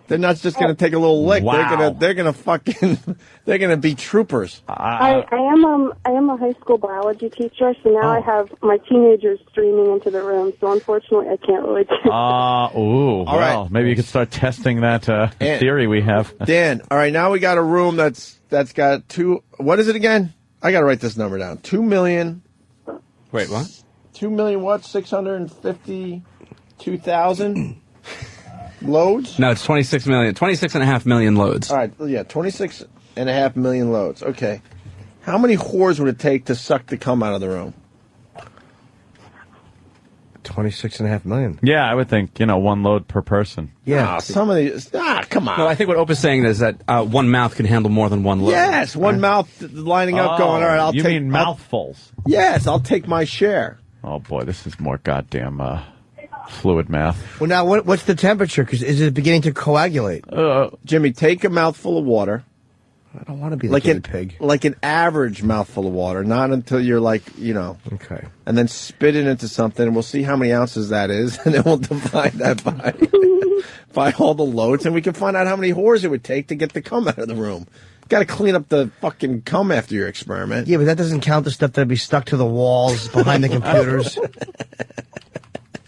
Speaker 2: They're not just going to take a little lick.
Speaker 3: Wow.
Speaker 2: They're going to be troopers.
Speaker 10: I am a high school biology teacher, so now I have my teenagers streaming into the room. So unfortunately, I can't really do that.
Speaker 3: All right. Maybe you could start testing that theory we have.
Speaker 2: Dan, all right, now we got a room that's got what is it again? I got to write this number down. 2 million.
Speaker 6: Wait, what?
Speaker 2: 2 million what? 652,000 loads?
Speaker 6: No, it's 26.5 million loads.
Speaker 2: All right, yeah, 26.5 million loads. Okay. How many whores would it take to suck the cum out of the room?
Speaker 5: $26.5 million.
Speaker 3: Yeah, I would think, one load per person.
Speaker 5: Yeah.
Speaker 2: Some of these. Come on.
Speaker 6: No, I think what Ope is saying is that one mouth can handle more than one load.
Speaker 2: Yes, one mouth lining up, going. All right, I'll
Speaker 3: you
Speaker 2: take.
Speaker 3: mean mouthfuls?
Speaker 2: Yes, I'll take my share.
Speaker 3: Oh boy, this is more goddamn fluid math.
Speaker 5: Well, now what's the temperature? Because is it beginning to coagulate?
Speaker 2: Jimmy, take a mouthful of water.
Speaker 5: I don't want to be the guinea pig.
Speaker 2: Like an average mouthful of water, not until you're
Speaker 5: Okay.
Speaker 2: And then spit it into something, and we'll see how many ounces that is, and then we'll divide that by all the loads, and we can find out how many whores it would take to get the cum out of the room. Got to clean up the fucking cum after your experiment.
Speaker 5: Yeah, but that doesn't count the stuff that'd be stuck to the walls behind the computers.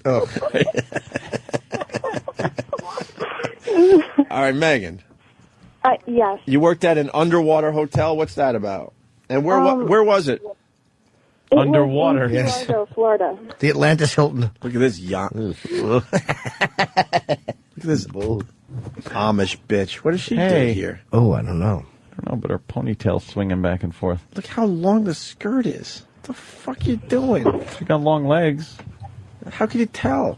Speaker 5: Oh.
Speaker 2: All right, Megan.
Speaker 10: Yes.
Speaker 2: You worked at an underwater hotel. What's that about? And where was it?
Speaker 3: Underwater.
Speaker 10: Was in Orlando, Florida.
Speaker 5: The Atlantis Hilton.
Speaker 2: Look at this yacht. Look at this Amish bitch. What does she do here?
Speaker 5: Oh, I don't know.
Speaker 3: I don't know, but her ponytail's swinging back and forth.
Speaker 2: Look how long the skirt is. What the fuck you doing?
Speaker 3: She got long legs.
Speaker 2: How can you tell?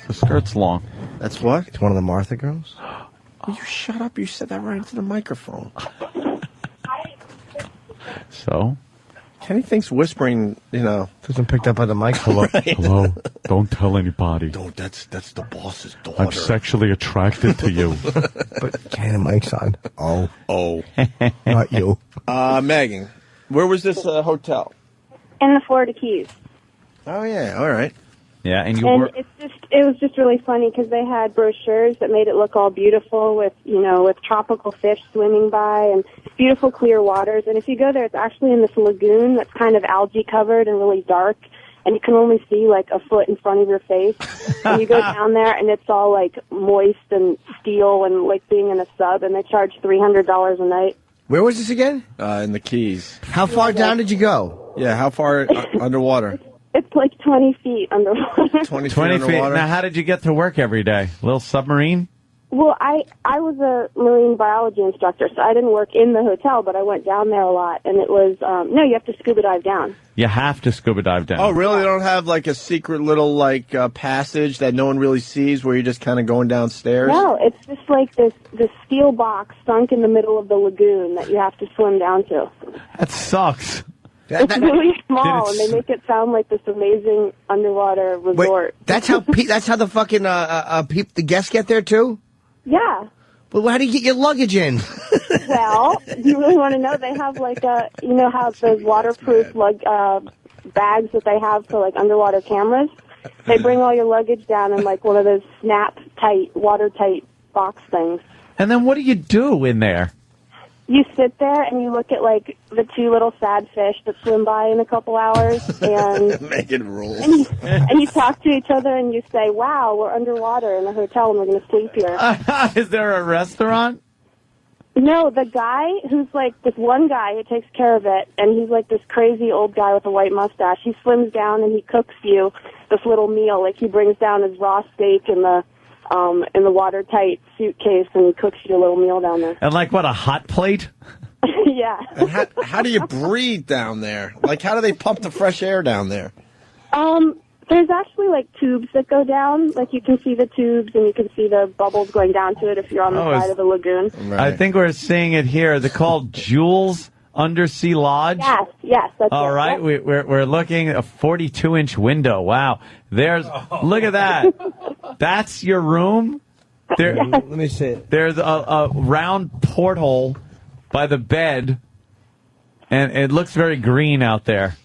Speaker 3: The skirt's long.
Speaker 2: That's what?
Speaker 5: It's one of the Martha girls?
Speaker 2: Will you shut up? You said that right into the microphone.
Speaker 3: So?
Speaker 2: Kenny thinks whispering,
Speaker 5: Doesn't pick up by the mic.
Speaker 3: Hello. Hello. Don't tell anybody.
Speaker 2: Don't. That's the boss's daughter.
Speaker 3: I'm sexually attracted to you.
Speaker 5: But Kenny, the mic's on. Oh. Not you.
Speaker 2: Megan, where was this hotel?
Speaker 10: In the Florida Keys.
Speaker 2: Oh, yeah. All right.
Speaker 3: Yeah, and you
Speaker 10: And
Speaker 3: were...
Speaker 10: it was just really funny because they had brochures that made it look all beautiful with tropical fish swimming by and beautiful clear waters. And if you go there, it's actually in this lagoon that's kind of algae covered and really dark. And you can only see like a foot in front of your face. And you go down there and it's all like moist and steel and like being in a sub. And they charge $300 a night.
Speaker 5: Where was this again?
Speaker 2: In the Keys.
Speaker 5: How far down did you go?
Speaker 2: Yeah, how far underwater?
Speaker 10: It's like 20 feet underwater.
Speaker 2: 20 feet
Speaker 3: 20 feet.
Speaker 2: underwater?
Speaker 3: Now, how did you get to work every day? Little submarine?
Speaker 10: Well, I was a marine biology instructor, so I didn't work in the hotel, but I went down there a lot. And it was, you have to scuba dive down.
Speaker 3: You have to scuba dive down.
Speaker 2: Oh, really? They don't have like a secret little passage that no one really sees where you're just kind of going downstairs?
Speaker 10: No, it's just like this steel box sunk in the middle of the lagoon that you have to swim down to.
Speaker 3: That sucks.
Speaker 10: It's really small, and they make it sound like this amazing underwater resort.
Speaker 5: Wait, that's how the fucking the guests get there too?
Speaker 10: Yeah.
Speaker 5: Well, how do you get your luggage in?
Speaker 10: Well, you really want to know? They have like how those waterproof bags that they have for like underwater cameras. They bring all your luggage down in like one of those watertight box things.
Speaker 3: And then what do you do in there?
Speaker 10: You sit there and you look at like the two little sad fish that swim by in a couple hours, and
Speaker 2: Megan rules.
Speaker 10: And you talk to each other and you say, "Wow, we're underwater in a hotel and we're going to sleep here."
Speaker 3: Is there a restaurant?
Speaker 10: No, the guy who's like this one guy who takes care of it, and he's like this crazy old guy with a white mustache. He swims down and he cooks you this little meal. Like he brings down his raw steak in the watertight suitcase, and he cooks you a little meal down there.
Speaker 3: And like what, a hot plate?
Speaker 10: Yeah.
Speaker 2: And how do you breathe down there? Like, how do they pump the fresh air down there?
Speaker 10: There's actually like tubes that go down. Like you can see the tubes and you can see the bubbles going down to it if you're on the side of the lagoon.
Speaker 2: Right.
Speaker 3: I think we're seeing it here. They're called Jules Undersea Lodge.
Speaker 10: Yes, that's
Speaker 3: all right. We're looking at a 42-inch window. Wow. Look at that. That's your room?
Speaker 5: Let me see it.
Speaker 3: There's a round porthole by the bed, and it looks very green out there.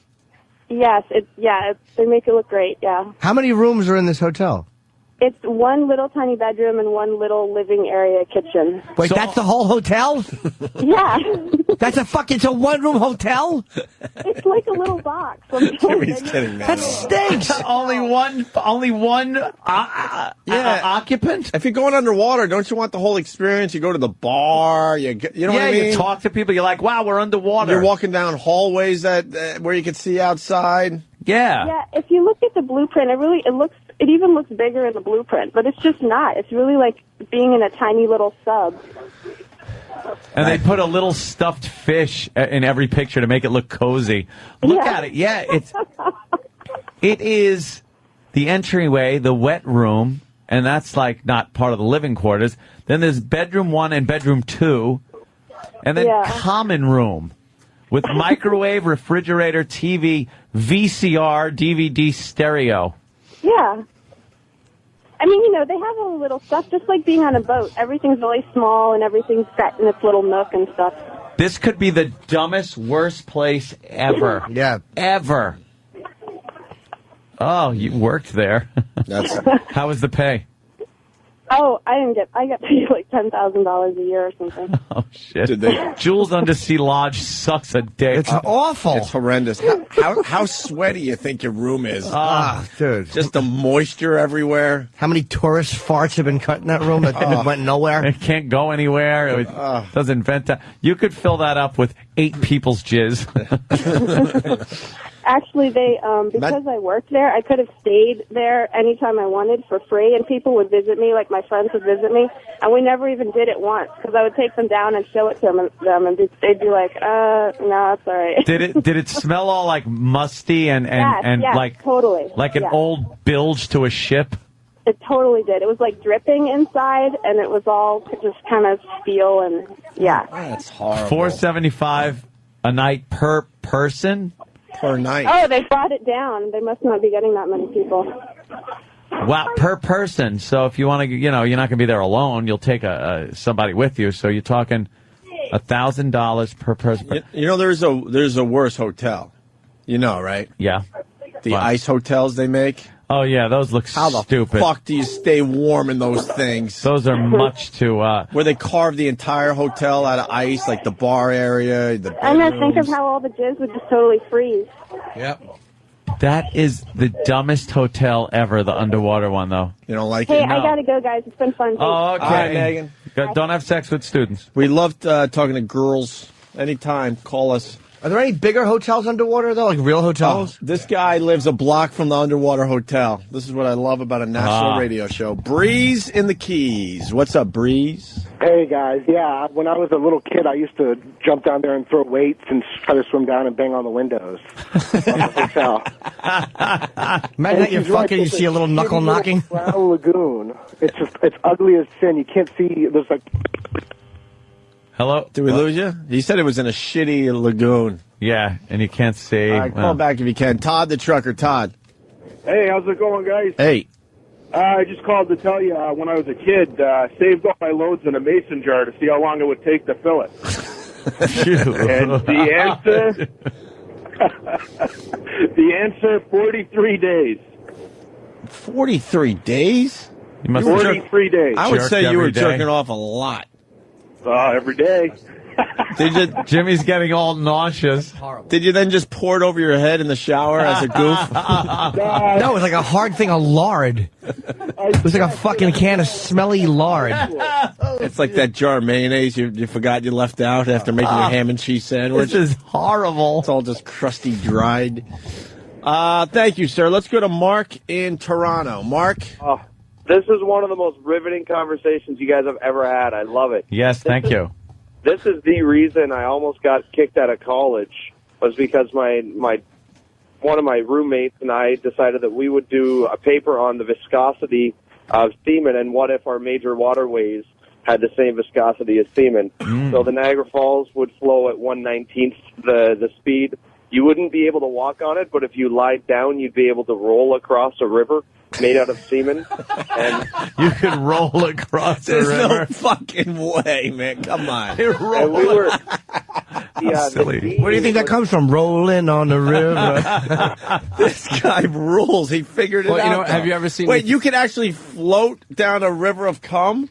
Speaker 10: Yes, they make it look great, yeah.
Speaker 5: How many rooms are in this hotel?
Speaker 10: It's one little tiny bedroom and one little living area kitchen.
Speaker 5: Wait, that's the whole hotel?
Speaker 10: Yeah.
Speaker 5: It's a one-room hotel?
Speaker 10: It's like a little box.
Speaker 2: Jimmy's kidding, man.
Speaker 5: That stinks.
Speaker 3: Only one occupant?
Speaker 2: If you're going underwater, don't you want the whole experience? You go to the bar, you know what I mean?
Speaker 3: You talk to people, you're like, wow, we're underwater.
Speaker 2: You're walking down hallways where you can see outside.
Speaker 3: Yeah.
Speaker 10: Yeah, if you look at the blueprint, it even looks bigger in the blueprint, but it's just not. It's really like being in a tiny little sub.
Speaker 3: And they put a little stuffed fish in every picture to make it look cozy. Look at it. Yeah, it is the entryway, the wet room, and that's like not part of the living quarters. Then there's bedroom 1 and bedroom 2, and then common room with microwave, refrigerator, TV, VCR, DVD, stereo.
Speaker 10: Yeah. I mean, you know, they have all the little stuff, just like being on a boat. Everything's really small and everything's set in its little nook and stuff.
Speaker 3: This could be the dumbest, worst place ever.
Speaker 5: Yeah.
Speaker 3: Ever. Oh, you worked there. How was the pay?
Speaker 10: Oh, I got paid like $10,000 a year or something.
Speaker 3: Oh, shit. Jules Undersea Lodge sucks a dick.
Speaker 5: It's awful.
Speaker 2: It's horrendous. How sweaty you think your room is?
Speaker 5: Dude.
Speaker 2: Just the moisture everywhere.
Speaker 5: How many tourist farts have been cut in that room that went nowhere?
Speaker 3: It can't go anywhere. It doesn't vent that. You could fill that up with 8 people's jizz.
Speaker 10: Actually, they because I worked there, I could have stayed there anytime I wanted for free, and people would visit me, like my friends would visit me, and we never even did it once, because I would take them down and show it to them, and they'd be like, no, it's all right.
Speaker 3: Did it smell all like musty and
Speaker 10: yes,
Speaker 3: like
Speaker 10: totally.
Speaker 3: Like an old bilge to a ship?
Speaker 10: It totally did. It was like dripping inside, and it was all just kind of steel, and
Speaker 2: That's horrible.
Speaker 3: $475 a night per person?
Speaker 2: Per night.
Speaker 10: Oh, they brought it down. They must not be getting that many people.
Speaker 3: Wow, per person. So if you want to, you're not going to be there alone. You'll take somebody with you. So you're talking $1,000 per person.
Speaker 2: You know, there's a worse hotel. You know, right?
Speaker 3: Yeah.
Speaker 2: The ice hotels they make.
Speaker 3: Oh, yeah, those look
Speaker 2: How the
Speaker 3: stupid.
Speaker 2: fuck do you stay warm in those things?
Speaker 3: Those are much too...
Speaker 2: Where they carve the entire hotel out of ice, like the bar area, the bedrooms.
Speaker 10: And then think of how all the jizz would just totally freeze.
Speaker 2: Yep.
Speaker 3: That is the dumbest hotel ever, the underwater one, though.
Speaker 2: You don't like
Speaker 10: Hey,
Speaker 2: it?
Speaker 10: I gotta go, guys. It's been fun.
Speaker 3: Oh, okay.
Speaker 2: All right, Megan.
Speaker 3: Don't have sex with students.
Speaker 2: We loved talking to girls. Anytime, call us.
Speaker 5: Are there any bigger hotels underwater, though? Like real hotels?
Speaker 2: This guy lives a block from the underwater hotel. This is what I love about a national radio show. Breeze in the Keys. What's up, Breeze?
Speaker 11: Hey, guys. Yeah, when I was a little kid, I used to jump down there and throw weights and try to swim down and bang on the windows of the hotel.
Speaker 5: Imagine that you're fucking, you see a little knuckle knocking.
Speaker 11: Brown Lagoon. It's ugly as sin. You can't see. There's like...
Speaker 3: Hello?
Speaker 2: Did we lose you? He said it was in a shitty lagoon.
Speaker 3: Yeah, and you can't see.
Speaker 2: All right, call back if you can. Todd the trucker. Todd.
Speaker 12: Hey, how's it going, guys?
Speaker 2: Hey.
Speaker 12: I just called to tell you, when I was a kid, saved all my loads in a mason jar to see how long it would take to fill it. And the answer, 43 days.
Speaker 2: 43 days?
Speaker 3: You must
Speaker 12: 43 days.
Speaker 2: I would
Speaker 3: Jerked
Speaker 2: say you were
Speaker 3: every day.
Speaker 2: jerking off a lot.
Speaker 12: Every day.
Speaker 2: Did you?
Speaker 3: Jimmy's getting all nauseous.
Speaker 2: Did you then just pour it over your head in the shower as a goof?
Speaker 5: No, it was like a hard thing of lard. It was like a fucking can of smelly lard.
Speaker 2: It's like that jar of mayonnaise you forgot you left out after making your ham and cheese sandwich.
Speaker 3: This is horrible.
Speaker 2: It's all just crusty, dried. Thank you, sir. Let's go to Mark in Toronto. Mark?
Speaker 13: This is one of the most riveting conversations you guys have ever had. I love it.
Speaker 3: Yes, thank you.
Speaker 13: This is the reason I almost got kicked out of college, was because one of my roommates and I decided that we would do a paper on the viscosity of semen and what if our major waterways had the same viscosity as semen. So the Niagara Falls would flow at 1/19th the speed. You wouldn't be able to walk on it, but if you lied down, you'd be able to roll across a river made out of semen. And
Speaker 3: you could roll across the
Speaker 2: There's
Speaker 3: river.
Speaker 2: no fucking way, man. Come on.
Speaker 13: And we were... Yeah,
Speaker 3: silly.
Speaker 5: Where do you think that comes from? Rolling on the river.
Speaker 2: This guy rules. He figured it
Speaker 6: Well,
Speaker 2: out.
Speaker 6: you know, have you ever seen...
Speaker 2: Wait, you can actually float down a river of cum?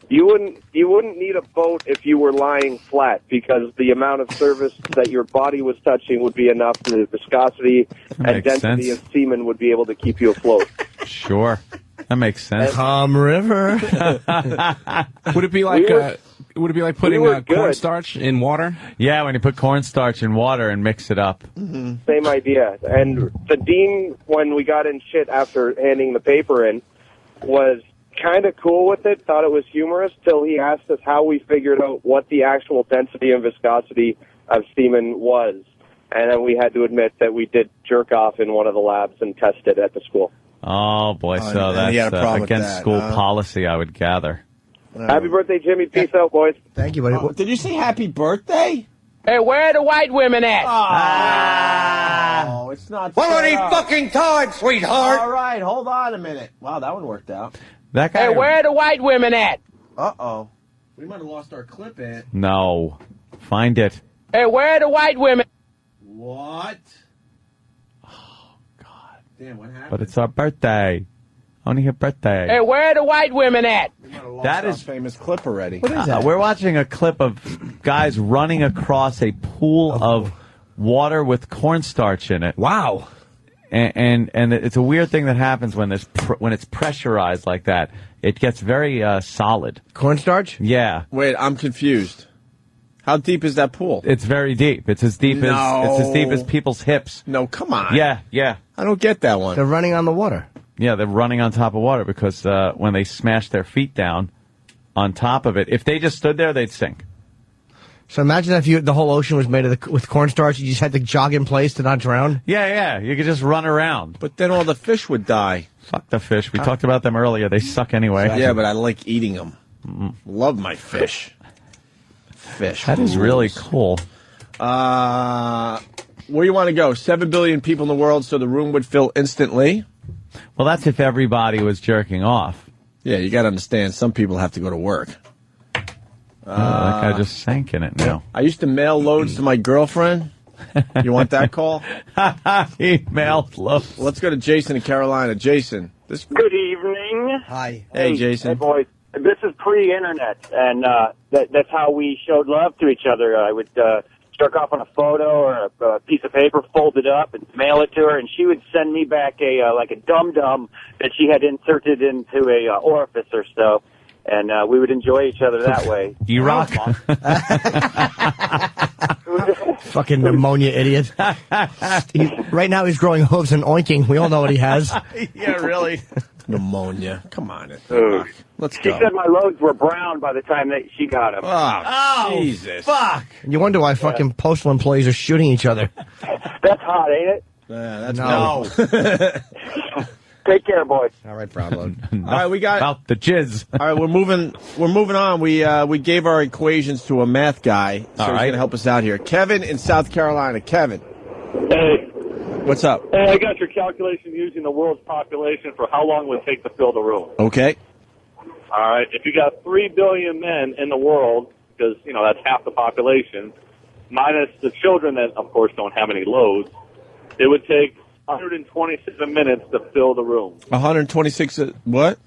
Speaker 13: You wouldn't need a boat if you were lying flat, because the amount of surface that your body was touching would be enough. The viscosity and
Speaker 3: makes
Speaker 13: density
Speaker 3: sense.
Speaker 13: of semen would be able to keep you afloat.
Speaker 3: Sure. That makes sense.
Speaker 5: Cum River.
Speaker 6: Would it be like putting
Speaker 13: we were good.
Speaker 6: cornstarch in water?
Speaker 3: Yeah, when you put cornstarch in water and mix it up.
Speaker 13: Same idea. And the dean, when we got in shit after handing the paper in, was kind of cool with it, thought it was humorous, till he asked us how we figured out what the actual density and viscosity of semen was. And then we had to admit that we did jerk off in one of the labs and test it at the school.
Speaker 3: Oh, boy.
Speaker 2: Oh,
Speaker 3: So
Speaker 2: and he had a
Speaker 3: that's
Speaker 2: problem with
Speaker 3: against
Speaker 2: that,
Speaker 3: school
Speaker 2: huh?
Speaker 3: policy, I would gather.
Speaker 13: Happy birthday, Jimmy. Peace out, boys.
Speaker 5: Thank you, buddy.
Speaker 2: Did you say happy birthday?
Speaker 14: Hey, where are the white women at?
Speaker 2: Oh, it's not.
Speaker 14: Well,
Speaker 2: set
Speaker 14: any
Speaker 2: up.
Speaker 14: fucking time, sweetheart.
Speaker 2: All right, hold on a minute. Wow, that one worked out.
Speaker 3: That guy.
Speaker 14: Hey, where are the white women at?
Speaker 2: Uh-oh. We might have lost our clip, Ant.
Speaker 3: No. Find it.
Speaker 14: Hey, where are the white women?
Speaker 2: What? Oh, God. Damn, what happened?
Speaker 3: But it's our birthday. Only your birthday.
Speaker 14: Hey, where are the white women at?
Speaker 3: That is
Speaker 2: famous clip already.
Speaker 5: What is that?
Speaker 3: We're watching a clip of guys running across a pool of water with cornstarch in it.
Speaker 5: Wow.
Speaker 3: And it's a weird thing that happens when when it's pressurized like that. It gets very solid.
Speaker 5: Cornstarch?
Speaker 3: Yeah.
Speaker 2: Wait, I'm confused. How deep is that pool?
Speaker 3: It's very deep. It's as deep as people's hips.
Speaker 2: No, come on.
Speaker 3: Yeah, yeah.
Speaker 2: I don't get that one.
Speaker 5: They're running on the water.
Speaker 3: Yeah, they're running on top of water because when they smash their feet down on top of it, if they just stood there, they'd sink.
Speaker 5: So imagine if the whole ocean was made of with cornstarch. You just had to jog in place to not drown.
Speaker 3: Yeah, yeah. You could just run around.
Speaker 2: But then all the fish would die.
Speaker 3: Fuck the fish. We talked about them earlier. They suck anyway.
Speaker 2: Yeah, but I like eating them. Love my fish. Fish.
Speaker 3: That is really cool.
Speaker 2: Where you want to go? 7 billion people in the world, so the room would fill instantly.
Speaker 3: Well, that's if everybody was jerking off.
Speaker 2: Yeah, you got to understand. Some people have to go to work.
Speaker 3: That guy just sank in it now.
Speaker 2: I used to mail loads to my girlfriend. You want that call?
Speaker 3: He mailed loads.
Speaker 2: Let's go to Jason in Carolina. Jason.
Speaker 15: Good evening.
Speaker 5: Hi.
Speaker 2: Hey, Jason.
Speaker 15: Hey, boys. This is pre-internet, and that's how we showed love to each other. I would jerk off on a photo or a piece of paper, fold it up, and mail it to her, and she would send me back a dum-dum that she had inserted into a orifice or so, and we would enjoy each other that way.
Speaker 3: You rock.
Speaker 5: Fucking pneumonia idiot. Right now he's growing hooves and oinking. We all know what he has.
Speaker 3: Yeah, really.
Speaker 2: Pneumonia. Come on. Let's
Speaker 15: She
Speaker 2: go.
Speaker 15: said my loads were brown by the time that she got them.
Speaker 2: Oh, Jesus.
Speaker 3: Fuck.
Speaker 5: You wonder why fucking postal employees are shooting each other.
Speaker 15: That's hot, ain't it?
Speaker 2: Yeah, that's
Speaker 5: No.
Speaker 15: Take care, boys.
Speaker 5: All right, Bravo.
Speaker 2: All right, we got.
Speaker 3: About the jizz.
Speaker 2: All right, we're moving on. We gave our equations to a math guy, so
Speaker 3: All
Speaker 2: he's
Speaker 3: right.
Speaker 2: going to help us out here. Kevin in South Carolina. Kevin,
Speaker 12: Hey,
Speaker 2: what's up?
Speaker 12: I got your calculation using the world's population for how long it would take to fill the room.
Speaker 2: Okay.
Speaker 12: All right, if you got 3 billion men in the world, because, that's half the population, minus the children that, of course, don't have any loads, it would take 127 minutes to fill the room.
Speaker 2: 126. What?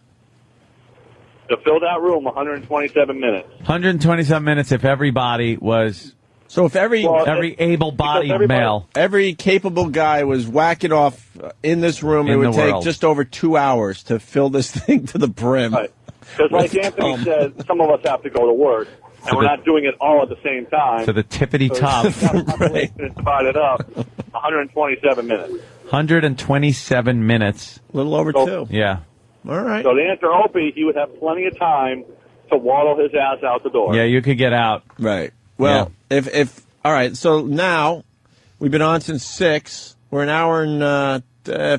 Speaker 12: To fill that room, 127 minutes.
Speaker 3: 127 minutes if everybody was...
Speaker 2: So if every
Speaker 3: able-bodied
Speaker 12: because
Speaker 3: male...
Speaker 2: every capable guy was whacking off in this room, it
Speaker 3: In
Speaker 2: would
Speaker 3: the
Speaker 2: take
Speaker 3: world.
Speaker 2: just over 2 hours to fill this thing to the brim.
Speaker 12: Right. Because like Anthony said, some of us have to go to work, and we're not doing it all at the same time.
Speaker 3: To the tippity top.
Speaker 12: It's divided up, 127 minutes.
Speaker 3: 127 minutes.
Speaker 2: A little over 2.
Speaker 3: Yeah.
Speaker 2: All right.
Speaker 12: So to answer Opie, he would have plenty of time to waddle his ass out the door.
Speaker 3: Yeah, you could get out.
Speaker 2: Right. Well, if all right, so now we've been on since 6. We're an hour and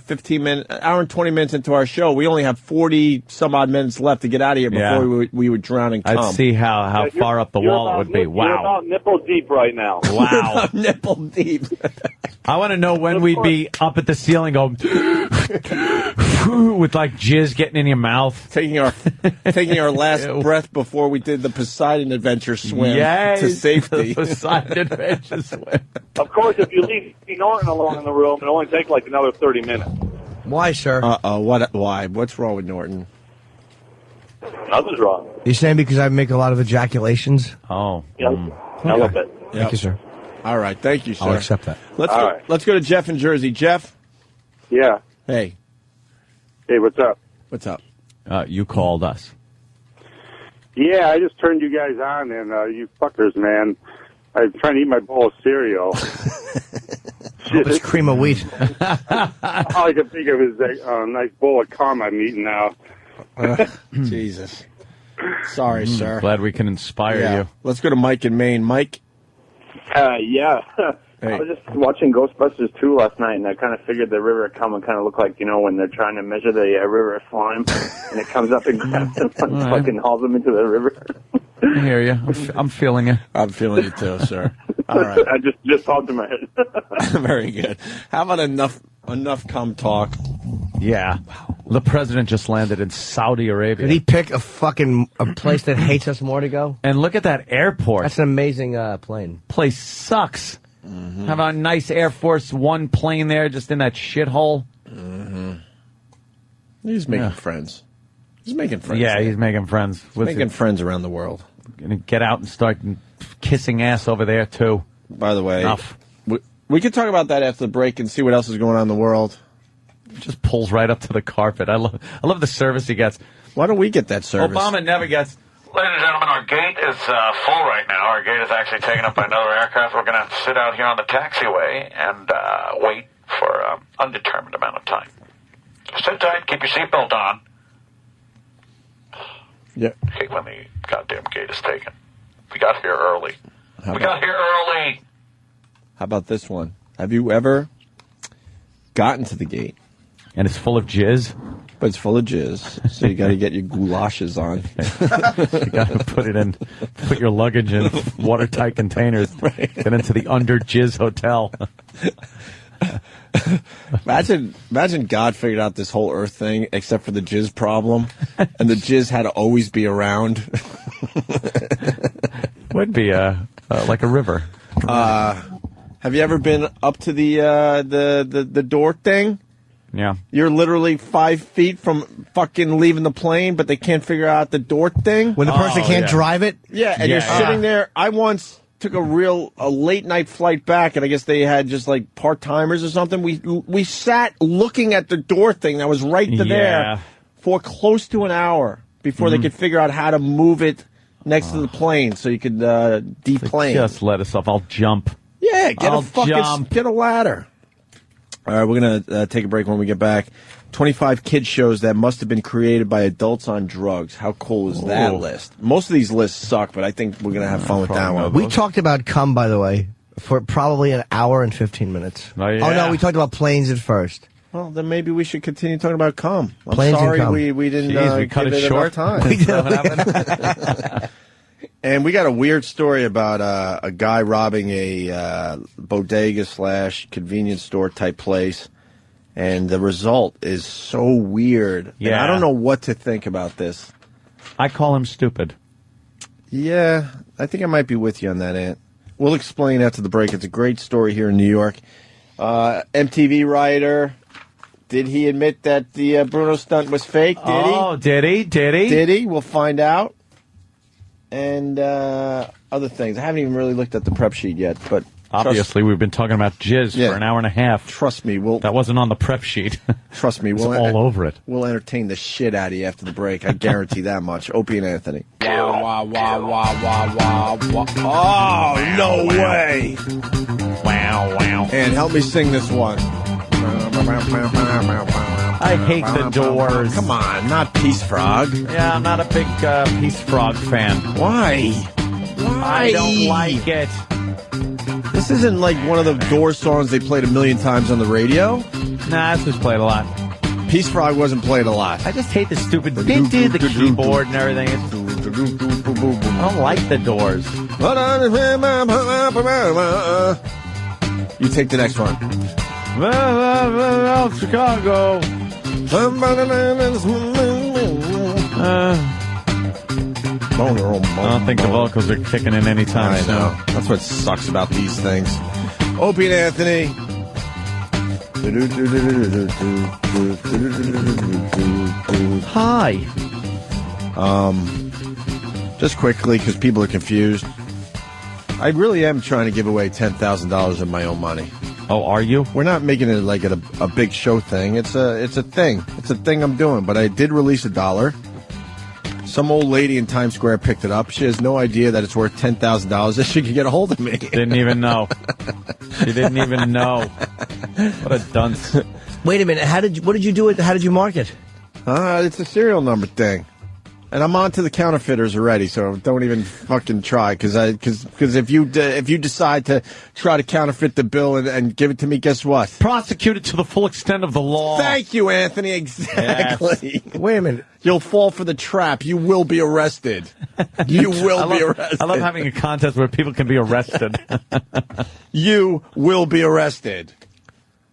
Speaker 2: 15 minutes, hour and 20 minutes into our show. We only have 40 some odd minutes left to get out of here before
Speaker 3: Yeah.
Speaker 2: we would drown in cum.
Speaker 3: I'd see how
Speaker 12: You're-
Speaker 3: far up the
Speaker 12: you're
Speaker 3: wall it
Speaker 12: about
Speaker 3: would be.
Speaker 12: You're
Speaker 3: Wow.
Speaker 12: about nipple deep right now.
Speaker 3: Wow.
Speaker 2: Nipple deep.
Speaker 3: I want to know when we'd be up at the ceiling going with like jizz getting in your mouth.
Speaker 2: taking our last breath before we did the Poseidon Adventure swim
Speaker 3: Yes.
Speaker 2: to safety.
Speaker 3: Poseidon Adventure swim.
Speaker 12: Of course, if you leave Norton alone in the room, it'll only take like another 30 minutes.
Speaker 5: Why, sir?
Speaker 2: What? Why? What's wrong with Norton?
Speaker 12: Nothing's wrong.
Speaker 5: You're saying because I make a lot of ejaculations?
Speaker 3: Oh.
Speaker 12: Yeah, a little bit.
Speaker 5: Thank you, sir.
Speaker 2: All right, thank you, sir.
Speaker 5: I'll accept that.
Speaker 2: Let's go to Jeff in Jersey. Jeff,
Speaker 9: Yeah.
Speaker 2: hey,
Speaker 9: Hey, what's up?
Speaker 2: what's up?
Speaker 3: You called us.
Speaker 9: Yeah, I just turned you guys on, and you fuckers, man. I'm trying to eat my bowl of cereal.
Speaker 5: It's cream of wheat.
Speaker 9: All I can think of is a nice bowl of cum I'm eating now.
Speaker 2: Jesus. Sorry, sir.
Speaker 3: Glad we can inspire you.
Speaker 2: Let's go to Mike in Maine. Mike,
Speaker 16: Yeah.
Speaker 12: I was just watching Ghostbusters 2 last night, and I kind of figured the river of cum would kind of look like, when they're trying to measure the river of slime, and it comes up and grabs them and
Speaker 3: right.
Speaker 12: fucking hauls them into the river.
Speaker 3: I hear you. I'm feeling you.
Speaker 2: I'm feeling you too, sir. All right.
Speaker 12: I just popped in my head.
Speaker 2: Very good. How about enough cum talk?
Speaker 3: Yeah. The president just landed in Saudi Arabia.
Speaker 5: Did he pick a place that hates us more to go?
Speaker 3: And look at that airport.
Speaker 5: That's an amazing plane.
Speaker 3: Place sucks. Mm-hmm. Have a nice Air Force One plane there just in that shithole.
Speaker 2: Mm-hmm. He's making friends. He's making friends.
Speaker 3: Yeah, he's making friends.
Speaker 2: Making friends around the world.
Speaker 3: Gonna get out and start kissing ass over there, too.
Speaker 2: By the way,
Speaker 3: enough.
Speaker 2: We could talk about that after the break and see what else is going on in the world.
Speaker 3: Just pulls right up to the carpet. I love the service he gets.
Speaker 2: Why don't we get that service?
Speaker 3: Obama never gets.
Speaker 1: Ladies and gentlemen, our gate is full right now. Our gate is actually taken up by another aircraft. We're going to sit out here on the taxiway and wait for an undetermined amount of time. Sit tight. Keep your seatbelt on.
Speaker 2: Yeah.
Speaker 1: Hate when the goddamn gate is taken. We got here early. Got here early.
Speaker 2: How about this one? Have you ever gotten to the gate?
Speaker 3: And it's full of jizz?
Speaker 2: But it's full of jizz, so you got to get your goulashes on.
Speaker 3: You got to put your luggage in watertight containers. Right. Get into the under jizz hotel.
Speaker 2: Imagine God figured out this whole Earth thing except for the jizz problem, and the jizz had to always be around.
Speaker 3: Would be like a river.
Speaker 2: Have you ever been up to the door thing?
Speaker 3: Yeah.
Speaker 2: You're literally 5 feet from fucking leaving the plane, but they can't figure out the door thing.
Speaker 5: When the person can't drive it?
Speaker 2: Yeah, and you're sitting there. I once took a late night flight back, and I guess they had just like part-timers or something. We sat looking at the door thing that was right there for close to an hour before they could figure out how to move it next to the plane so you could deplane.
Speaker 3: Just let us off. I'll jump.
Speaker 2: Yeah, get a ladder. All right, we're going to take a break when we get back. 25 kid shows that must have been created by adults on drugs. How cool is that list? Most of these lists suck, but I think we're going to have fun with that one.
Speaker 5: We talked about cum, by the way, for probably an hour and 15 minutes.
Speaker 3: Oh, yeah.
Speaker 5: Oh, no, we talked about planes at first.
Speaker 2: Well, then maybe we should continue talking about cum. I'm
Speaker 5: Planes and
Speaker 2: sorry
Speaker 5: cum.
Speaker 2: we didn't
Speaker 3: we cut
Speaker 2: give
Speaker 3: it
Speaker 2: it
Speaker 3: short.
Speaker 2: enough time.
Speaker 3: Is that what happened?
Speaker 2: And we got a weird story about a guy robbing a bodega / convenience store type place. And the result is so weird.
Speaker 3: Yeah.
Speaker 2: And I don't know what to think about this.
Speaker 3: I call him stupid.
Speaker 2: Yeah, I think I might be with you on that, Ant. We'll explain after the break. It's a great story here in New York. MTV writer, did he admit that the Bruno stunt was fake? Did he?
Speaker 3: Oh, did he?
Speaker 2: Did he? We'll find out. And other things. I haven't even really looked at the prep sheet yet, but
Speaker 3: obviously we've been talking about jizz for an hour and a half.
Speaker 2: Trust me,
Speaker 3: that wasn't on the prep sheet.
Speaker 2: Trust me,
Speaker 3: we'll all over it.
Speaker 2: We'll entertain the shit out of you after the break. I guarantee that much. Opie and Anthony.
Speaker 14: Wah, wah, wah, wah, wah, wah.
Speaker 2: Oh, no way!
Speaker 3: Wow, wow.
Speaker 2: And help me sing this one.
Speaker 3: I hate the Doors.
Speaker 2: Come on, not Peace Frog.
Speaker 3: Yeah, I'm not a big Peace Frog fan.
Speaker 2: Why?
Speaker 3: I don't like it.
Speaker 2: This isn't like one of the Doors songs they played a million times on the radio.
Speaker 3: Nah, this was played a lot.
Speaker 2: Peace Frog wasn't played a lot.
Speaker 3: I just hate the stupid the keyboard and everything. I don't like the Doors.
Speaker 2: You take the next one.
Speaker 3: Chicago. I don't think the vocals are kicking in anytime soon.
Speaker 2: I know. That's what sucks about these things. Opie and Anthony.
Speaker 3: Hi.
Speaker 2: Just quickly, because people are confused. I really am trying to give away $10,000 of my own money.
Speaker 3: Oh, are you?
Speaker 2: We're not making it like a big show thing. It's a thing. It's a thing I'm doing. But I did release $1. Some old lady in Times Square picked it up. She has no idea that it's worth $10,000 that she could get a hold of me.
Speaker 3: Didn't even know. She didn't even know. What a dunce.
Speaker 5: Wait a minute. What did you do? How did you mark it?
Speaker 2: It's a serial number thing. And I'm on to the counterfeiters already, so don't even fucking try. Because if you decide to try to counterfeit the bill and give it to me, guess what?
Speaker 3: Prosecuted to the full extent of the law.
Speaker 2: Thank you, Anthony. Exactly.
Speaker 3: Yes.
Speaker 5: Wait a minute.
Speaker 2: You'll fall for the trap. You will be arrested. You will be arrested.
Speaker 3: I love having a contest where people can be arrested.
Speaker 2: You will be arrested.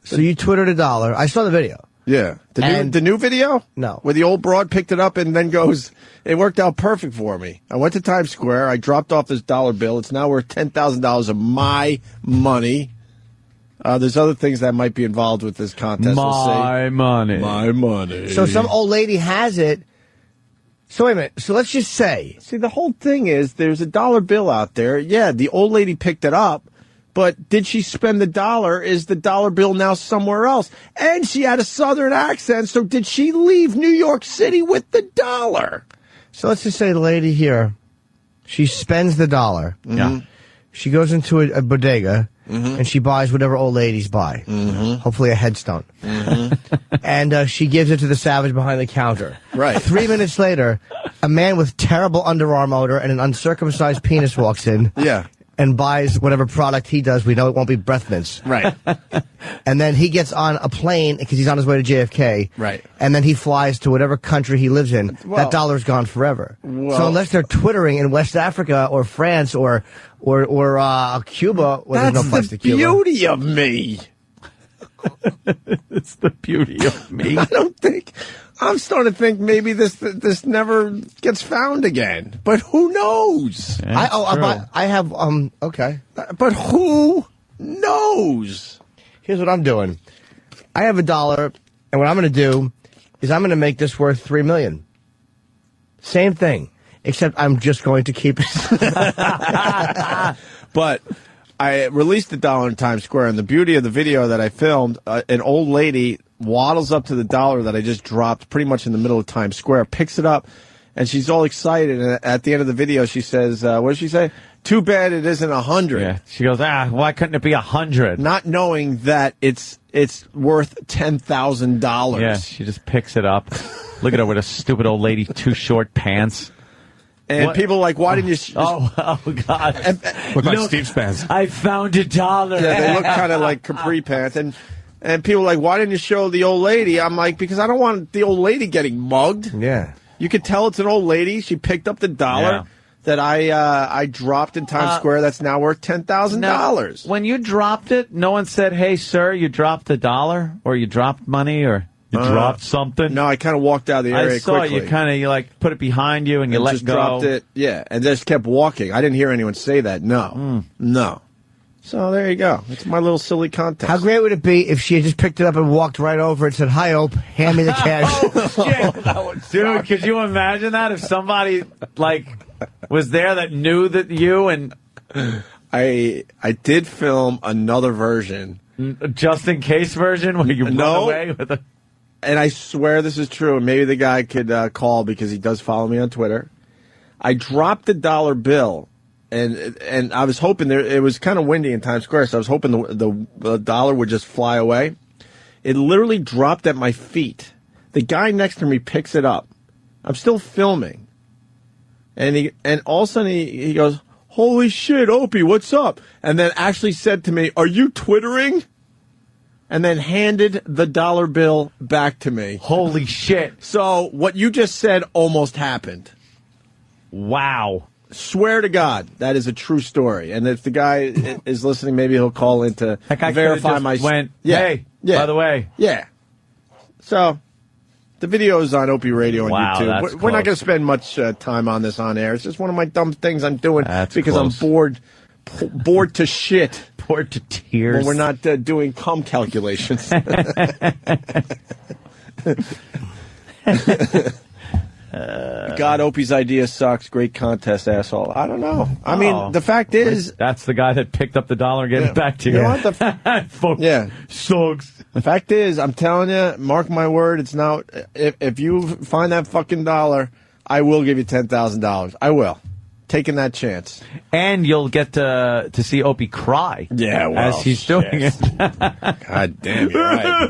Speaker 5: So you Twittered $1. I saw the video.
Speaker 2: Yeah. The new video?
Speaker 5: No.
Speaker 2: Where the old broad picked it up and then goes, it worked out perfect for me. I went to Times Square. I dropped off this dollar bill. It's now worth $10,000 of my money. There's other things that might be involved with this contest.
Speaker 3: My money.
Speaker 2: My money.
Speaker 5: So some old lady has it. So wait a minute. So let's just say.
Speaker 2: See, the whole thing is there's a dollar bill out there. Yeah, the old lady picked it up. But did she spend the dollar? Is the dollar bill now somewhere else? And she had a southern accent, so did she leave New York City with the dollar?
Speaker 5: So let's just say the lady here, she spends the dollar.
Speaker 3: Yeah.
Speaker 5: She goes into a bodega, and she buys whatever old ladies buy. Hopefully a headstone. And she gives it to the savage behind the counter.
Speaker 2: Right.
Speaker 5: 3 minutes later, a man with terrible underarm odor and an uncircumcised penis walks in.
Speaker 2: Yeah.
Speaker 5: And buys whatever product he does. We know it won't be breath mints.
Speaker 2: Right.
Speaker 5: And then he gets on a plane because he's on his way to JFK.
Speaker 2: Right.
Speaker 5: And then he flies to whatever country he lives in.
Speaker 2: Well,
Speaker 5: that dollar's gone forever.
Speaker 2: well-
Speaker 5: So unless they're twittering in West Africa or France or Cuba, well, there's no
Speaker 2: That's
Speaker 5: place
Speaker 2: the
Speaker 5: to Cuba.
Speaker 2: beauty of me.
Speaker 3: It's the beauty of me.
Speaker 2: I don't think. I'm starting to think maybe this never gets found again. But who knows?
Speaker 5: I have okay.
Speaker 2: But who knows?
Speaker 5: Here's what I'm doing. I have $1, and what I'm going to do is I'm going to make this worth $3 million. Same thing, except I'm just going to keep it.
Speaker 2: But I released the dollar in Times Square, and the beauty of the video that I filmed, an old lady waddles up to the dollar that I just dropped pretty much in the middle of Times Square, picks it up, and she's all excited. And at the end of the video, she says, what does she say? Too bad it isn't 100.
Speaker 3: Yeah. She goes, why couldn't it be 100?
Speaker 2: Not knowing that it's worth $10,000.
Speaker 3: Yeah, she just picks it up. Look at her with a stupid old lady, too short pants.
Speaker 2: And
Speaker 3: What?
Speaker 2: people are like, why didn't you...
Speaker 3: Oh, God.
Speaker 6: Look like Steve Spaz.
Speaker 3: I found $1.
Speaker 2: Yeah, they look kind of like capri pants. And people are like, why didn't you show the old lady? I'm like, because I don't want the old lady getting mugged.
Speaker 5: Yeah.
Speaker 2: You could tell it's an old lady. She picked up the dollar that I dropped in Times Square that's now worth $10,000.
Speaker 3: When you dropped it, no one said, hey, sir, you dropped $1 or you dropped money or you dropped something?
Speaker 2: No, I kind of walked out of the area
Speaker 3: I saw
Speaker 2: quickly.
Speaker 3: You like put it behind you and you let
Speaker 2: just
Speaker 3: go.
Speaker 2: dropped it. Yeah, and just kept walking. I didn't hear anyone say that. No. No. So there you go. It's my little silly contest.
Speaker 5: How great would it be if she had just picked it up and walked right over and said, "Hi, Ope, hand me the cash."
Speaker 3: Dude, could you imagine that if somebody was there that knew that you and
Speaker 2: I did film another version,
Speaker 3: just in case version where you run away with a.
Speaker 2: And I swear this is true. And maybe the guy could call because he does follow me on Twitter. I dropped the dollar bill. And I was hoping it was kind of windy in Times Square, so I was hoping the dollar would just fly away. It literally dropped at my feet. The guy next to me picks it up. I'm still filming. And all of a sudden he goes, "Holy shit, Opie, what's up?" And then actually said to me, "Are you Twittering?" And then handed the dollar bill back to me.
Speaker 3: Holy shit.
Speaker 2: So what you just said almost happened.
Speaker 3: Wow.
Speaker 2: Swear to God, that is a true story. And if the guy is listening, maybe he'll call in to
Speaker 3: That guy
Speaker 2: verify
Speaker 3: just
Speaker 2: my...
Speaker 3: went,
Speaker 2: yeah.
Speaker 3: hey,
Speaker 2: yeah.
Speaker 3: by the way.
Speaker 2: Yeah. So, the video is on Opie Radio on
Speaker 3: Wow,
Speaker 2: YouTube.
Speaker 3: that's
Speaker 2: We're not
Speaker 3: close.
Speaker 2: going to spend much time on this on air. It's just one of my dumb things I'm doing because
Speaker 3: close.
Speaker 2: I'm bored to shit.
Speaker 3: Bored to tears.
Speaker 2: When we're not doing cum calculations. God, Opie's idea sucks. Great contest, asshole. I don't know. I mean, the fact is...
Speaker 3: That's the guy that picked up the dollar and gave it back to you.
Speaker 2: You know what?
Speaker 3: Fuck. Sucks.
Speaker 2: The fact is, I'm telling you, mark my word, it's not... If you find that fucking dollar, I will give you $10,000. I will. taking that chance.
Speaker 3: And you'll get to see Opie cry.
Speaker 2: Yeah, well,
Speaker 3: as he's doing it.
Speaker 2: God damn, you're right.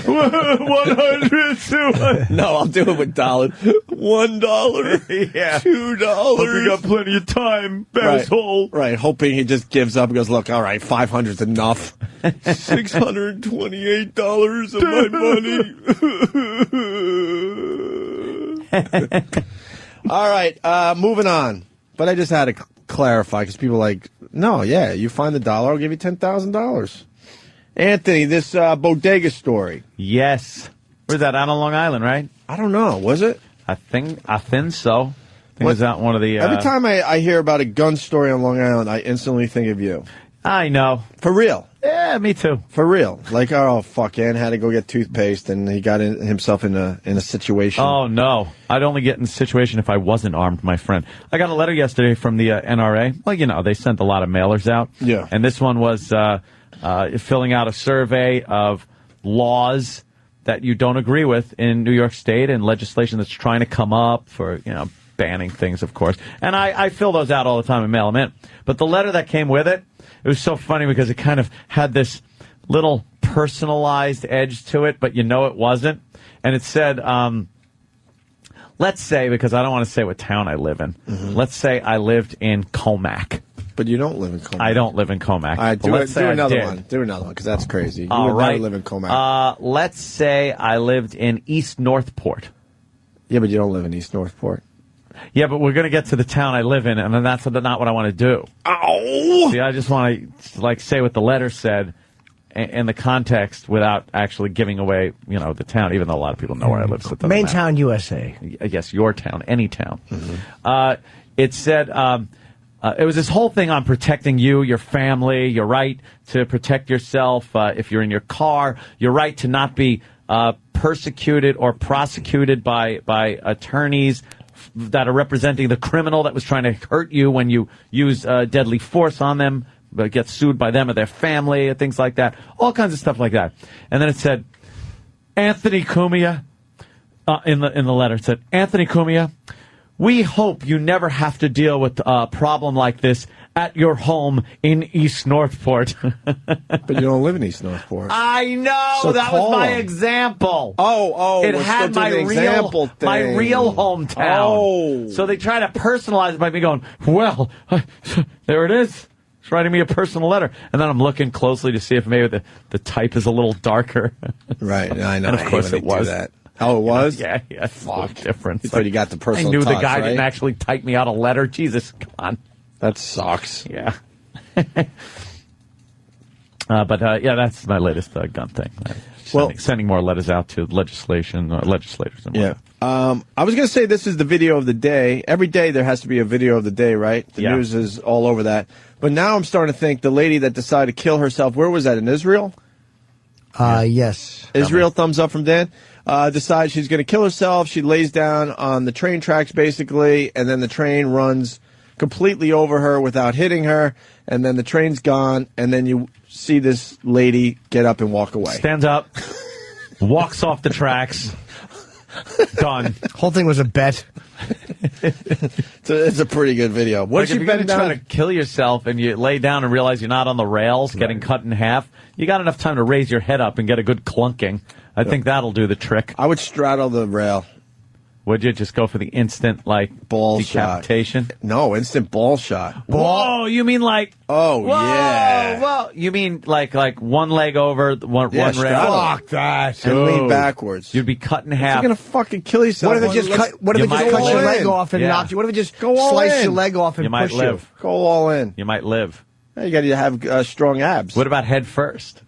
Speaker 2: 100, 200. No, I'll do it with dollars. $1,
Speaker 3: Yeah.
Speaker 2: $2.
Speaker 3: Hope you got plenty of time, asshole.
Speaker 2: Right, hoping he just gives up and goes, look, all right, 500's enough. $628 of my money. All right, moving on. But I just had to clarify because people are like, no, yeah, you find the dollar, I'll give you $10,000. Anthony, this bodega story.
Speaker 3: Yes. Where's that? Out on Long Island, right?
Speaker 2: I don't know. Was it?
Speaker 3: I think so. It was out one of the...
Speaker 2: Every time I hear about a gun story on Long Island, I instantly think of you.
Speaker 3: I know.
Speaker 2: For real.
Speaker 3: Yeah, me too.
Speaker 2: For real. Like, oh, fuck, Ann had to go get toothpaste, and he got himself in a situation.
Speaker 3: Oh, no. I'd only get in a situation if I wasn't armed, my friend. I got a letter yesterday from the NRA. Well, you know, they sent a lot of mailers out.
Speaker 2: Yeah.
Speaker 3: And this one was filling out a survey of laws that you don't agree with in New York State and legislation that's trying to come up for, you know, banning things, of course. And I fill those out all the time and mail them in. But the letter that came with it, it was so funny because it kind of had this little personalized edge to it, but you know it wasn't. And it said, let's say, because I don't want to say what town I live in, let's say I lived in Comac.
Speaker 2: But you don't live in Comac.
Speaker 3: I don't live in Comac.
Speaker 2: All right, do
Speaker 3: let's say
Speaker 2: another
Speaker 3: I did.
Speaker 2: one. Do another one, because that's crazy. You
Speaker 3: All
Speaker 2: would
Speaker 3: right.
Speaker 2: never live in Comac.
Speaker 3: Let's say I lived in East Northport.
Speaker 2: Yeah, but you don't live in East Northport.
Speaker 3: Yeah, but we're going to get to the town I live in, and then that's not what I want to do.
Speaker 2: Ow!
Speaker 3: See, I just want to, like, say what the letter said in the context without actually giving away, you know, the town, even though a lot of people know where I live. So it doesn't
Speaker 5: Main
Speaker 3: matter.
Speaker 5: town, USA.
Speaker 3: Yes, your town, any town. It said, it was this whole thing on protecting you, your family, your right to protect yourself if you're in your car, your right to not be persecuted or prosecuted by attorneys that are representing the criminal that was trying to hurt you when you use deadly force on them, but get sued by them or their family, and things like that. All kinds of stuff like that. And then it said, Anthony Cumia, in the letter, it said, Anthony Cumia, we hope you never have to deal with a problem like this at your home in East Northport.
Speaker 2: But you don't live in East Northport.
Speaker 3: I know.
Speaker 2: So
Speaker 3: that was
Speaker 2: call
Speaker 3: my
Speaker 2: him.
Speaker 3: example.
Speaker 2: Oh,
Speaker 3: it
Speaker 2: we're
Speaker 3: had
Speaker 2: still
Speaker 3: my
Speaker 2: doing the example thing.
Speaker 3: my real hometown.
Speaker 2: Oh.
Speaker 3: So they try to personalize it by me going, well, there it is. It's writing me a personal letter. And then I'm looking closely to see if maybe the type is a little darker.
Speaker 2: Right. I know.
Speaker 3: And of course
Speaker 2: I hate
Speaker 3: it
Speaker 2: when they
Speaker 3: was.
Speaker 2: do that. Oh, it was?
Speaker 3: Yeah, it's a little different.
Speaker 2: You thought you got the personal
Speaker 3: I knew
Speaker 2: touch,
Speaker 3: the guy
Speaker 2: right?
Speaker 3: didn't actually type me out a letter. Jesus, come on.
Speaker 2: That sucks.
Speaker 3: Yeah. But that's my latest gun thing. Sending more letters out to legislators. And
Speaker 2: Yeah. I was going to say this is the video of the day. Every day there has to be a video of the day, right? The news is all over that. But now I'm starting to think the lady that decided to kill herself, where was that, in Israel?
Speaker 5: Yes.
Speaker 2: Israel, thumbs up from Dan. Decides she's going to kill herself. She lays down on the train tracks, basically, and then the train runs completely over her without hitting her, and then the train's gone, and then you see this lady get up and walk away.
Speaker 3: Stands up, walks off the tracks, done.
Speaker 5: Whole thing was a bet.
Speaker 2: It's a pretty good video. What
Speaker 3: Like if you're going to try to kill yourself and you lay down and realize you're not on the rails, getting cut in half, you got enough time to raise your head up and get a good clunking. I think that'll do the trick.
Speaker 2: I would straddle the rail.
Speaker 3: Would you just go for the instant, like,
Speaker 2: ball
Speaker 3: decapitation?
Speaker 2: Shot. No, instant ball shot.
Speaker 3: Whoa, you mean like...
Speaker 2: Oh,
Speaker 3: whoa,
Speaker 2: yeah.
Speaker 3: Well, you mean like one leg over, one rail?
Speaker 2: Fuck that. And lean backwards.
Speaker 3: You'd be cut in half.
Speaker 2: You're going to fucking kill yourself.
Speaker 5: What if it just cut your leg off and knock you? What if it just
Speaker 2: go all
Speaker 5: slice
Speaker 2: in.
Speaker 5: your leg off and
Speaker 3: You might
Speaker 5: push
Speaker 3: live.
Speaker 2: Go all in.
Speaker 3: You might live.
Speaker 2: You got to have strong abs.
Speaker 3: What about head first?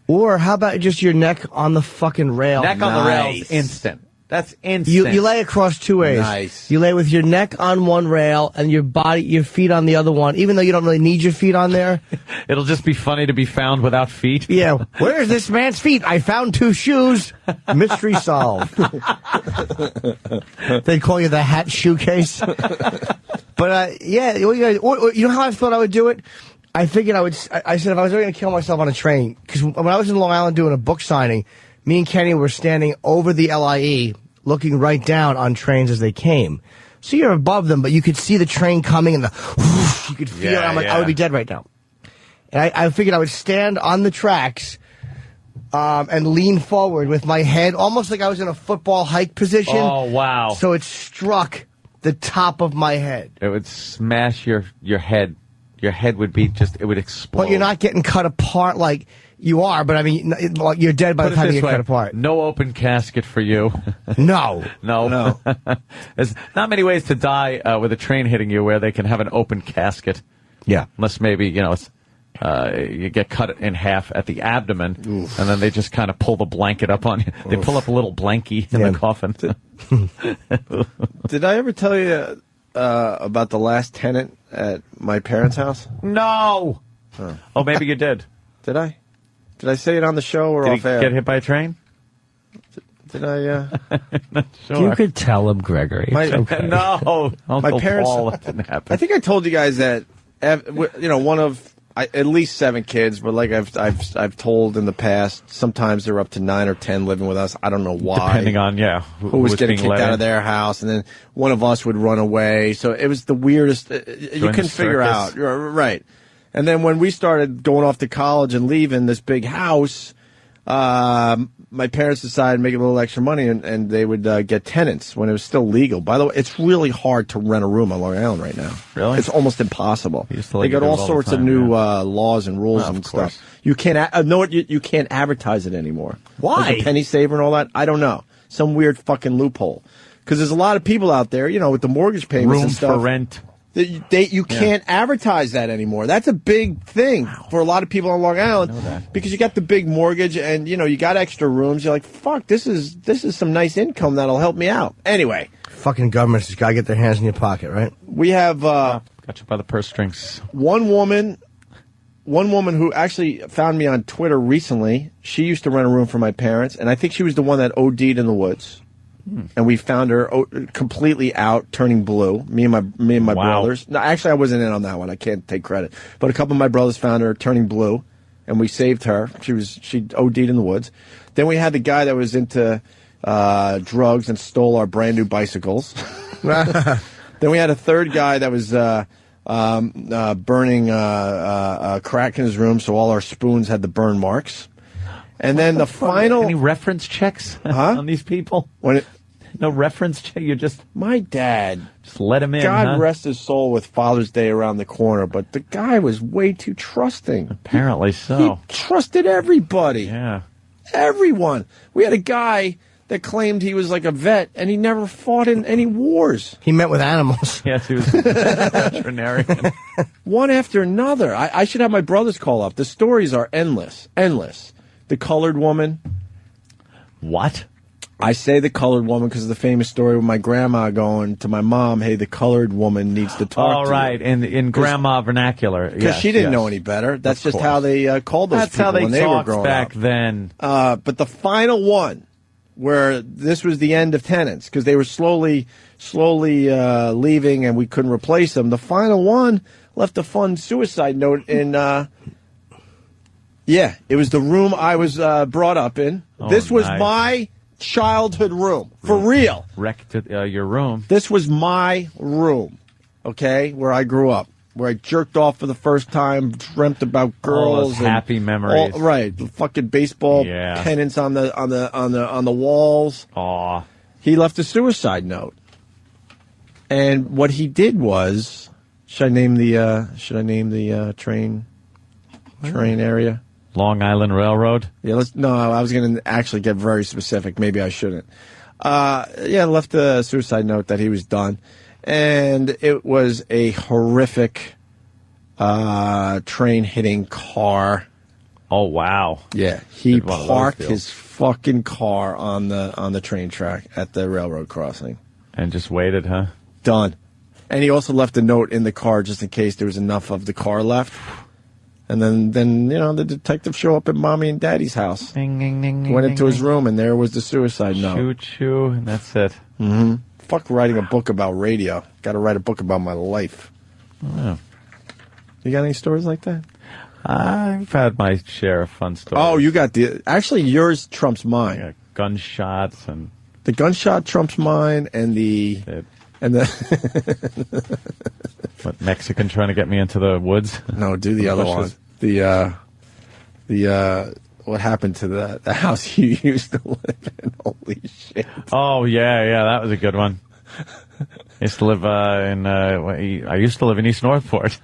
Speaker 5: Or how about just your neck on the fucking rail?
Speaker 3: Neck on the rails, instant. That's instant.
Speaker 5: You lay across two ways.
Speaker 2: Nice.
Speaker 5: You lay with your neck on one rail and your feet on the other one, even though you don't really need your feet on there.
Speaker 3: It'll just be funny to be found without feet.
Speaker 5: Yeah. Where's this man's feet? I found 2 shoes. Mystery solved. They call you the hat shoe case. But, yeah, you know how I thought I would do it? I figured I said if I was ever going to kill myself on a train, because when I was in Long Island doing a book signing, me and Kenny were standing over the LIE looking right down on trains as they came. So you're above them, but you could see the train coming and the whoosh, you could feel it. I'm like, I would be dead right now. And I figured I would stand on the tracks and lean forward with my head, almost like I was in a football hike position.
Speaker 3: Oh, wow.
Speaker 5: So it struck the top of my head.
Speaker 3: It would smash your head. Your head would be it would explode.
Speaker 5: But you're not getting cut apart like you are, but I mean, you're dead by the time you get cut apart.
Speaker 3: No open casket for you.
Speaker 5: No.
Speaker 3: No. There's not many ways to die with a train hitting you where they can have an open casket.
Speaker 5: Yeah.
Speaker 3: Unless maybe, it's, you get cut in half at the abdomen, and then they just kind of pull the blanket up on you. They pull up a little blankie in the coffin.
Speaker 2: Did I ever tell you about the last tenant at my parents' house?
Speaker 3: No. Oh, maybe you did.
Speaker 2: Did I? Did I say it on the show or
Speaker 3: Did
Speaker 2: off
Speaker 3: he
Speaker 2: air?
Speaker 3: get hit by a train?
Speaker 2: Did I?
Speaker 3: Sure.
Speaker 6: You could tell him, Gregory.
Speaker 3: No,
Speaker 2: my parents.
Speaker 3: Paul, that didn't happen.
Speaker 2: I think I told you guys that one of at least 7 kids, but like I've told in the past, sometimes they're up to 9 or 10 living with us. I don't know why.
Speaker 3: Depending on
Speaker 2: who was getting
Speaker 3: being
Speaker 2: kicked
Speaker 3: let
Speaker 2: out
Speaker 3: in.
Speaker 2: of their house, and then one of us would run away. So it was the weirdest. You
Speaker 3: Join
Speaker 2: couldn't
Speaker 3: the
Speaker 2: figure
Speaker 3: circus.
Speaker 2: out, right? And then when we started going off to college and leaving this big house, my parents decided to make a little extra money, and they would get tenants when it was still legal. By the way, it's really hard to rent a room on Long Island right now.
Speaker 3: Really?
Speaker 2: It's almost impossible.
Speaker 3: Used to let
Speaker 2: They
Speaker 3: you
Speaker 2: got
Speaker 3: do it
Speaker 2: all
Speaker 3: all
Speaker 2: sorts
Speaker 3: the
Speaker 2: of
Speaker 3: time,
Speaker 2: new laws and rules
Speaker 3: Of
Speaker 2: and
Speaker 3: course.
Speaker 2: stuff. You can't. You can't advertise it anymore.
Speaker 5: Why?
Speaker 2: Like a penny saver and all that. I don't know. Some weird fucking loophole. Because there's a lot of people out there, with the mortgage payments
Speaker 3: Room
Speaker 2: and stuff.
Speaker 3: for rent.
Speaker 2: You can't advertise that anymore. That's a big thing for a lot of people on Long Island because you got the big mortgage and you got extra rooms. You're like, fuck, this is some nice income that'll help me out. Anyway,
Speaker 5: Fucking government's just gotta get their hands in your pocket, right?
Speaker 2: we have
Speaker 3: Got you by the purse strings.
Speaker 2: one woman who actually found me on Twitter recently. She used to rent a room for my parents, and I think she was the one that OD'd in the woods. And we found her completely out, turning blue. Me and my
Speaker 3: Wow.
Speaker 2: brothers. No, actually, I wasn't in on that one. I can't take credit. But a couple of my brothers found her turning blue, and we saved her. She OD'd in the woods. Then we had the guy that was into drugs and stole our brand new bicycles. Then we had a third guy that was burning crack in his room, so all our spoons had the burn marks. And then the final.
Speaker 3: Any reference checks on these people? No reference check. You just
Speaker 2: my dad.
Speaker 3: Just let him in.
Speaker 2: God rest his soul with Father's Day around the corner, but the guy was way too trusting.
Speaker 3: Apparently so.
Speaker 2: He trusted everybody.
Speaker 3: Yeah.
Speaker 2: Everyone. We had a guy that claimed he was like a vet, and he never fought in any wars.
Speaker 5: He met with animals.
Speaker 3: Yes, he was a veterinarian.
Speaker 2: One after another. I should have my brothers call up. The stories are endless. Endless. The colored woman.
Speaker 3: What?
Speaker 2: I say the colored woman because of the famous story with my grandma going to my mom, hey, the colored woman needs to talk
Speaker 3: All
Speaker 2: to
Speaker 3: right,
Speaker 2: you.
Speaker 3: in grandma vernacular.
Speaker 2: Because
Speaker 3: Yes,
Speaker 2: she didn't
Speaker 3: yes.
Speaker 2: know any better. That's
Speaker 3: Of
Speaker 2: just
Speaker 3: course.
Speaker 2: how they called those
Speaker 3: That's
Speaker 2: people
Speaker 3: how they
Speaker 2: when they were
Speaker 3: talked
Speaker 2: growing
Speaker 3: back
Speaker 2: up.
Speaker 3: then.
Speaker 2: But the final one, where this was the end of tenants, because they were slowly leaving and we couldn't replace them. The final one left a fun suicide note in... yeah, it was the room I was brought up in.
Speaker 3: Oh,
Speaker 2: this was
Speaker 3: nice.
Speaker 2: my childhood room, for real.
Speaker 3: Wrecked your room.
Speaker 2: This was my room, okay, where I grew up, where I jerked off for the first time, dreamt about girls,
Speaker 3: All those
Speaker 2: and
Speaker 3: happy memories.
Speaker 2: right, the fucking baseball
Speaker 3: Yeah.
Speaker 2: pennants on the walls.
Speaker 3: Aw.
Speaker 2: He left a suicide note, and what he did was, should I name the train area?
Speaker 3: Long Island Railroad.
Speaker 2: Yeah, no, I was going to actually get very specific. Maybe I shouldn't. Left a suicide note that he was done. And it was a horrific train hitting car.
Speaker 3: Oh, wow.
Speaker 2: Yeah, he
Speaker 3: Did one of those
Speaker 2: parked
Speaker 3: deals.
Speaker 2: his fucking car on the train track at the railroad crossing.
Speaker 3: And just waited, huh?
Speaker 2: Done. And he also left a note in the car just in case there was enough of the car left. And then the detective show up at mommy and daddy's house.
Speaker 3: Ding, ding, ding, ding,
Speaker 2: Went into
Speaker 3: ding,
Speaker 2: his room, and there was the suicide note.
Speaker 3: Choo choo, and that's it.
Speaker 2: Mm-hmm. Fuck writing a book about radio. Got to write a book about my life.
Speaker 3: Oh.
Speaker 2: You got any stories like that?
Speaker 3: I've had my share of fun stories.
Speaker 2: Oh, you got actually yours trumps mine.
Speaker 3: Gunshots and
Speaker 2: The gunshot trumps mine, and the And then
Speaker 3: What, Mexican trying to get me into the woods?
Speaker 2: no, do the other one. The what happened to the house you used to live in? Holy shit!
Speaker 3: Oh yeah, that was a good one. I used to live I used to live in East Northport.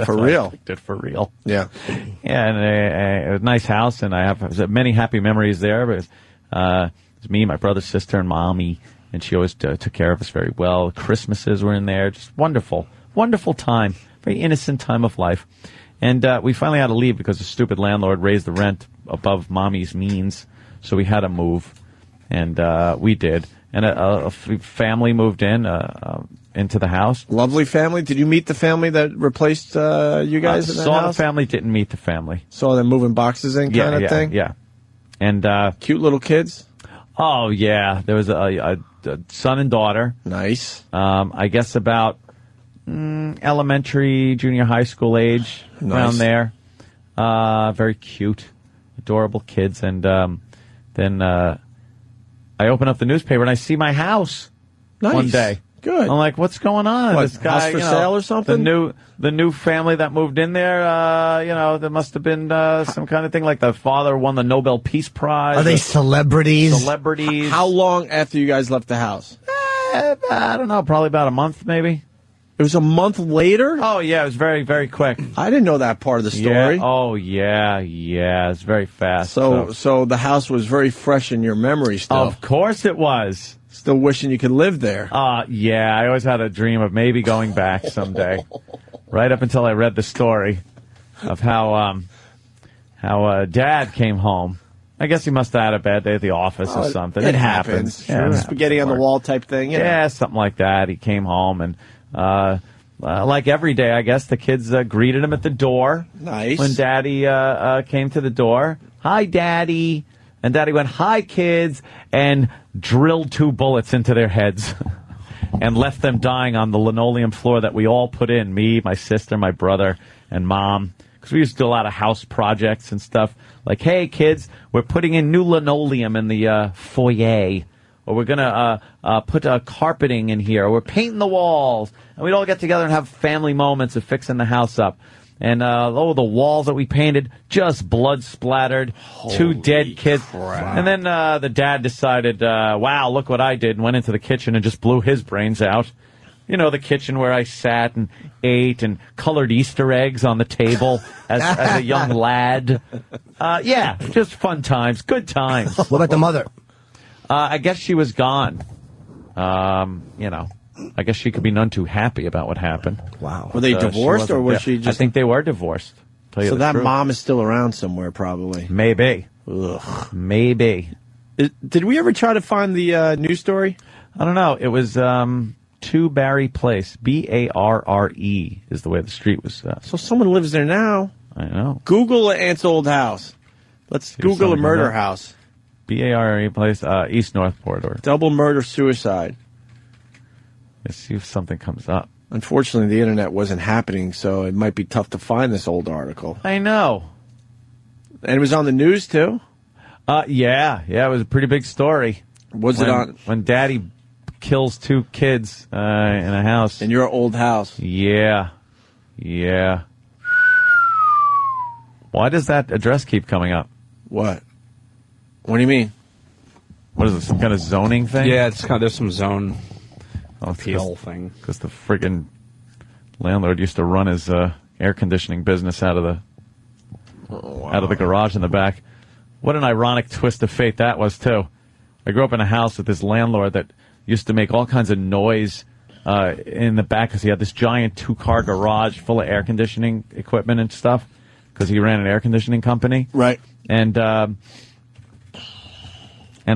Speaker 2: For real?
Speaker 3: For real.
Speaker 2: Yeah.
Speaker 3: Yeah, and it was a nice house, and I have many happy memories there. But it was me, my brother, sister, and mommy, and she always took care of us very well. Christmases were in there, just wonderful, wonderful time, very innocent time of life. And we finally had to leave because the stupid landlord raised the rent above mommy's means, so we had to move, and we did. And a family moved in into the house.
Speaker 2: Lovely family. Did you meet the family that replaced you guys in that
Speaker 3: saw
Speaker 2: house?
Speaker 3: the family, didn't meet the family.
Speaker 2: Saw them moving boxes in kind of thing?
Speaker 3: Yeah. And
Speaker 2: cute little kids?
Speaker 3: Oh, yeah. There was a son and daughter.
Speaker 2: Nice.
Speaker 3: I guess about elementary, junior high school age, around there. Very cute, adorable kids. And then I open up the newspaper and I see my house one day.
Speaker 2: Good.
Speaker 3: I'm like, what's going on?
Speaker 2: What,
Speaker 3: This guy,
Speaker 2: house for sale or something?
Speaker 3: The new family that moved in there, there must have been some kind of thing, like the father won the Nobel Peace Prize.
Speaker 5: Are they celebrities?
Speaker 3: Celebrities.
Speaker 2: How long after you guys left the house?
Speaker 3: I don't know, probably about a month maybe.
Speaker 2: It was a month later?
Speaker 3: Oh, yeah, it was very, very quick.
Speaker 2: I didn't know that part of the story.
Speaker 3: Yeah. Oh, yeah, it's very fast.
Speaker 2: So the house was very fresh in your memory still.
Speaker 3: Of course it was.
Speaker 2: Still wishing you could live there.
Speaker 3: Yeah, I always had a dream of maybe going back someday. Right up until I read the story of how Dad came home. I guess he must have had a bad day at the office or something.
Speaker 2: It happens.
Speaker 3: Yeah,
Speaker 2: spaghetti on the wall type thing.
Speaker 3: Yeah, something like that. He came home and, like every day, I guess, the kids greeted him at the door.
Speaker 2: Nice.
Speaker 3: When Daddy came to the door. Hi, Daddy. And Daddy went, hi, kids, and drilled 2 bullets into their heads and left them dying on the linoleum floor that we all put in, me, my sister, my brother, and Mom. Because we used to do a lot of house projects and stuff. Like, hey, kids, we're putting in new linoleum in the foyer. Or we're going to put carpeting in here. Or we're painting the walls. And we'd all get together and have family moments of fixing the house up. And, the walls that we painted, just blood splattered.
Speaker 2: Holy
Speaker 3: 2 dead kids.
Speaker 2: crap.
Speaker 3: And then the dad decided, wow, look what I did, and went into the kitchen and just blew his brains out. You know, the kitchen where I sat and ate and colored Easter eggs on the table as a young lad. Yeah, just fun times, good times.
Speaker 5: What about the mother?
Speaker 3: I guess she was gone. I guess she could be none too happy about what happened.
Speaker 5: Wow.
Speaker 2: Were they divorced or was she just...
Speaker 3: I think they were divorced.
Speaker 2: So that mom is still around somewhere, probably.
Speaker 3: Maybe.
Speaker 2: Ugh.
Speaker 3: Maybe.
Speaker 2: Did we ever try to find the news story?
Speaker 3: I don't know. It was 2 Barry Place. Barre is the way the street was.
Speaker 2: So someone lives there now.
Speaker 3: I know.
Speaker 2: Google Aunt's old house. Let's Google a murder house.
Speaker 3: Barre Place, East Northport. Or
Speaker 2: double murder suicide.
Speaker 3: Let's see if something comes up.
Speaker 2: Unfortunately, the internet wasn't happening, so it might be tough to find this old article.
Speaker 3: I know.
Speaker 2: And it was on the news, too?
Speaker 3: Yeah, it was a pretty big story.
Speaker 2: Was it on...
Speaker 3: When Daddy kills 2 kids in a house.
Speaker 2: In your old house?
Speaker 3: Yeah. Why does that address keep coming up?
Speaker 2: What? What do you mean?
Speaker 3: What is this, some kind of zoning thing?
Speaker 6: Yeah, it's kind of, there's some zone
Speaker 3: appeal
Speaker 6: thing.
Speaker 3: Because the friggin' landlord used to run his air conditioning business out of the garage in the back. What an ironic twist of fate that was, too. I grew up in a house with this landlord that used to make all kinds of noise in the back because he had this giant 2-car garage full of air conditioning equipment and stuff because he ran an air conditioning company.
Speaker 2: Right.
Speaker 3: And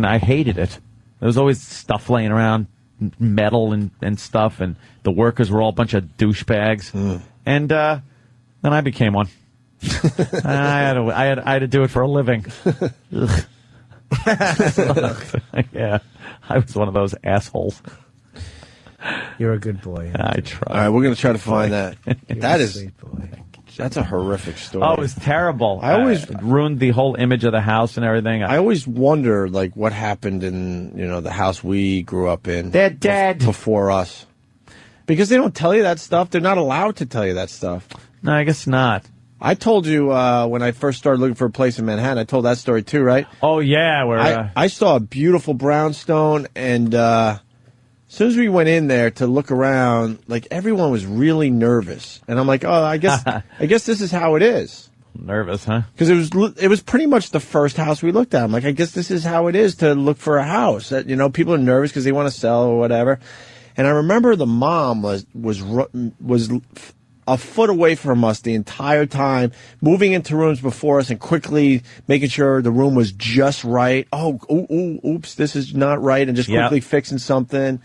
Speaker 3: I hated it. There was always stuff laying around, metal and stuff, and the workers were all a bunch of douchebags. And then I became one. I had to do it for a living. Yeah, I was one of those assholes.
Speaker 5: You're a good boy.
Speaker 3: I try.
Speaker 2: All right, we're going to try to find that. That is That's a horrific story.
Speaker 3: Oh, it was terrible.
Speaker 2: I always
Speaker 3: it ruined the whole image of the house and everything.
Speaker 2: I always wonder, like, what happened in the house we grew up in.
Speaker 3: They're dead
Speaker 2: before us, because they don't tell you that stuff. They're not allowed to tell you that stuff.
Speaker 3: No, I guess not.
Speaker 2: I told you when I first started looking for a place in Manhattan. I told that story too, right?
Speaker 3: Oh yeah, where
Speaker 2: I saw a beautiful brownstone, and as soon as we went in there to look around, like everyone was really nervous, and I'm like, oh, I guess this is how it is.
Speaker 3: Nervous, huh?
Speaker 2: Because it was pretty much the first house we looked at. I'm like, I guess this is how it is to look for a house. That, people are nervous because they want to sell or whatever. And I remember the mom was a foot away from us the entire time, moving into rooms before us and quickly making sure the room was just right. Oops, this is not right, and just quickly fixing something.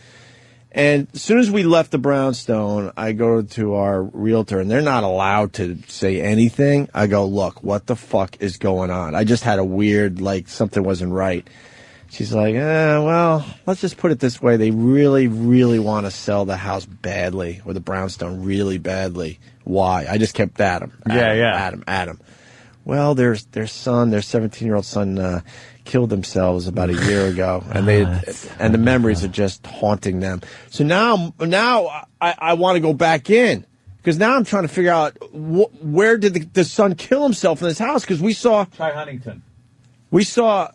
Speaker 2: And as soon as we left the brownstone, I go to our realtor, and they're not allowed to say anything. I go, look, what the fuck is going on? I just had a weird, like, something wasn't right. She's like, well, let's just put it this way. They really, really want to sell the house badly, or the brownstone really badly. Why? I just kept at him. Adam. Well, their 17-year-old son, killed themselves about a year ago, and the memories are just haunting them. So now I want to go back in, because now I'm trying to figure out where did the son kill himself in this house, because we saw...
Speaker 3: Try Huntington.
Speaker 2: We saw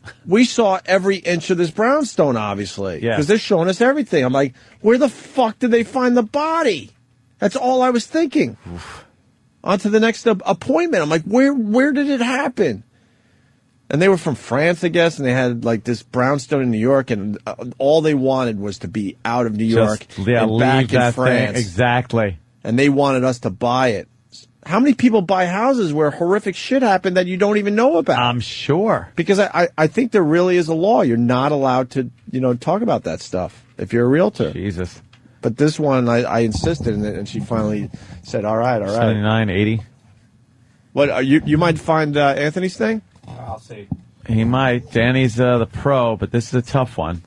Speaker 2: every inch of this brownstone, obviously, because they're showing us everything. I'm like, where the fuck did they find the body? That's all I was thinking. On to the next appointment. I'm like, where did it happen? And they were from France, I guess, and they had like this brownstone in New York, and all they wanted was to be out of New York and back in France.
Speaker 3: Exactly.
Speaker 2: And they wanted us to buy it. How many people buy houses where horrific shit happened that you don't even know about?
Speaker 3: I'm sure.
Speaker 2: Because I think there really is a law. You're not allowed to, talk about that stuff if you're a realtor.
Speaker 3: Jesus.
Speaker 2: But this one, I insisted, and she finally said, all right.
Speaker 3: 79, 80.
Speaker 2: What, you might find Anthony's thing?
Speaker 3: I'll see. He might. Danny's the pro, but this is a tough one.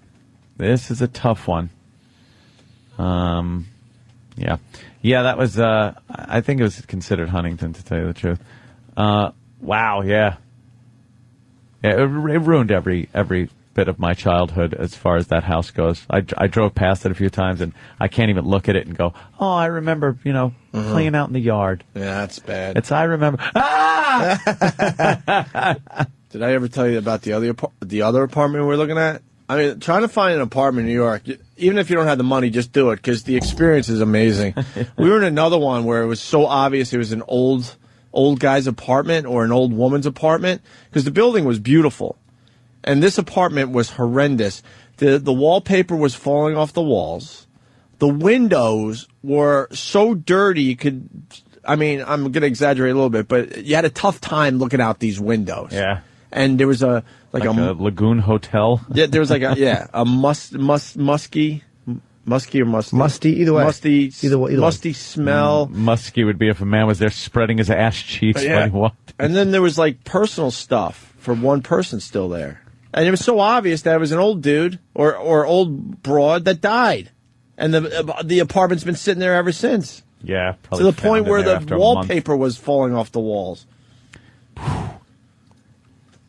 Speaker 3: Yeah. Yeah, that was, I think it was considered Huntington, to tell you the truth. Wow, yeah. Yeah, it ruined every bit of my childhood as far as that house goes. I drove past it a few times, and I can't even look at it and go, oh, I remember, playing out in the yard.
Speaker 2: Yeah, that's bad.
Speaker 3: I remember.
Speaker 2: Did I ever tell you about the other apartment we're looking at? I mean, trying to find an apartment in New York, even if you don't have the money, just do it, because the experience is amazing. We were in another one where it was so obvious it was an old guy's apartment or an old woman's apartment, because the building was beautiful. And this apartment was horrendous. The wallpaper was falling off the walls. The windows were so dirty you could... I mean, I'm going to exaggerate a little bit, but you had a tough time looking out these windows.
Speaker 3: Yeah.
Speaker 2: And there was a
Speaker 3: Lagoon Hotel.
Speaker 2: Yeah, there was like a musky smell.
Speaker 3: Musky would be if a man was there spreading his ass cheeks when he walked.
Speaker 2: And then there was like personal stuff for one person still there. And it was so obvious that it was an old dude or old broad that died. And the apartment's been sitting there ever since.
Speaker 3: Yeah,
Speaker 2: to the point where the wallpaper was falling off the walls.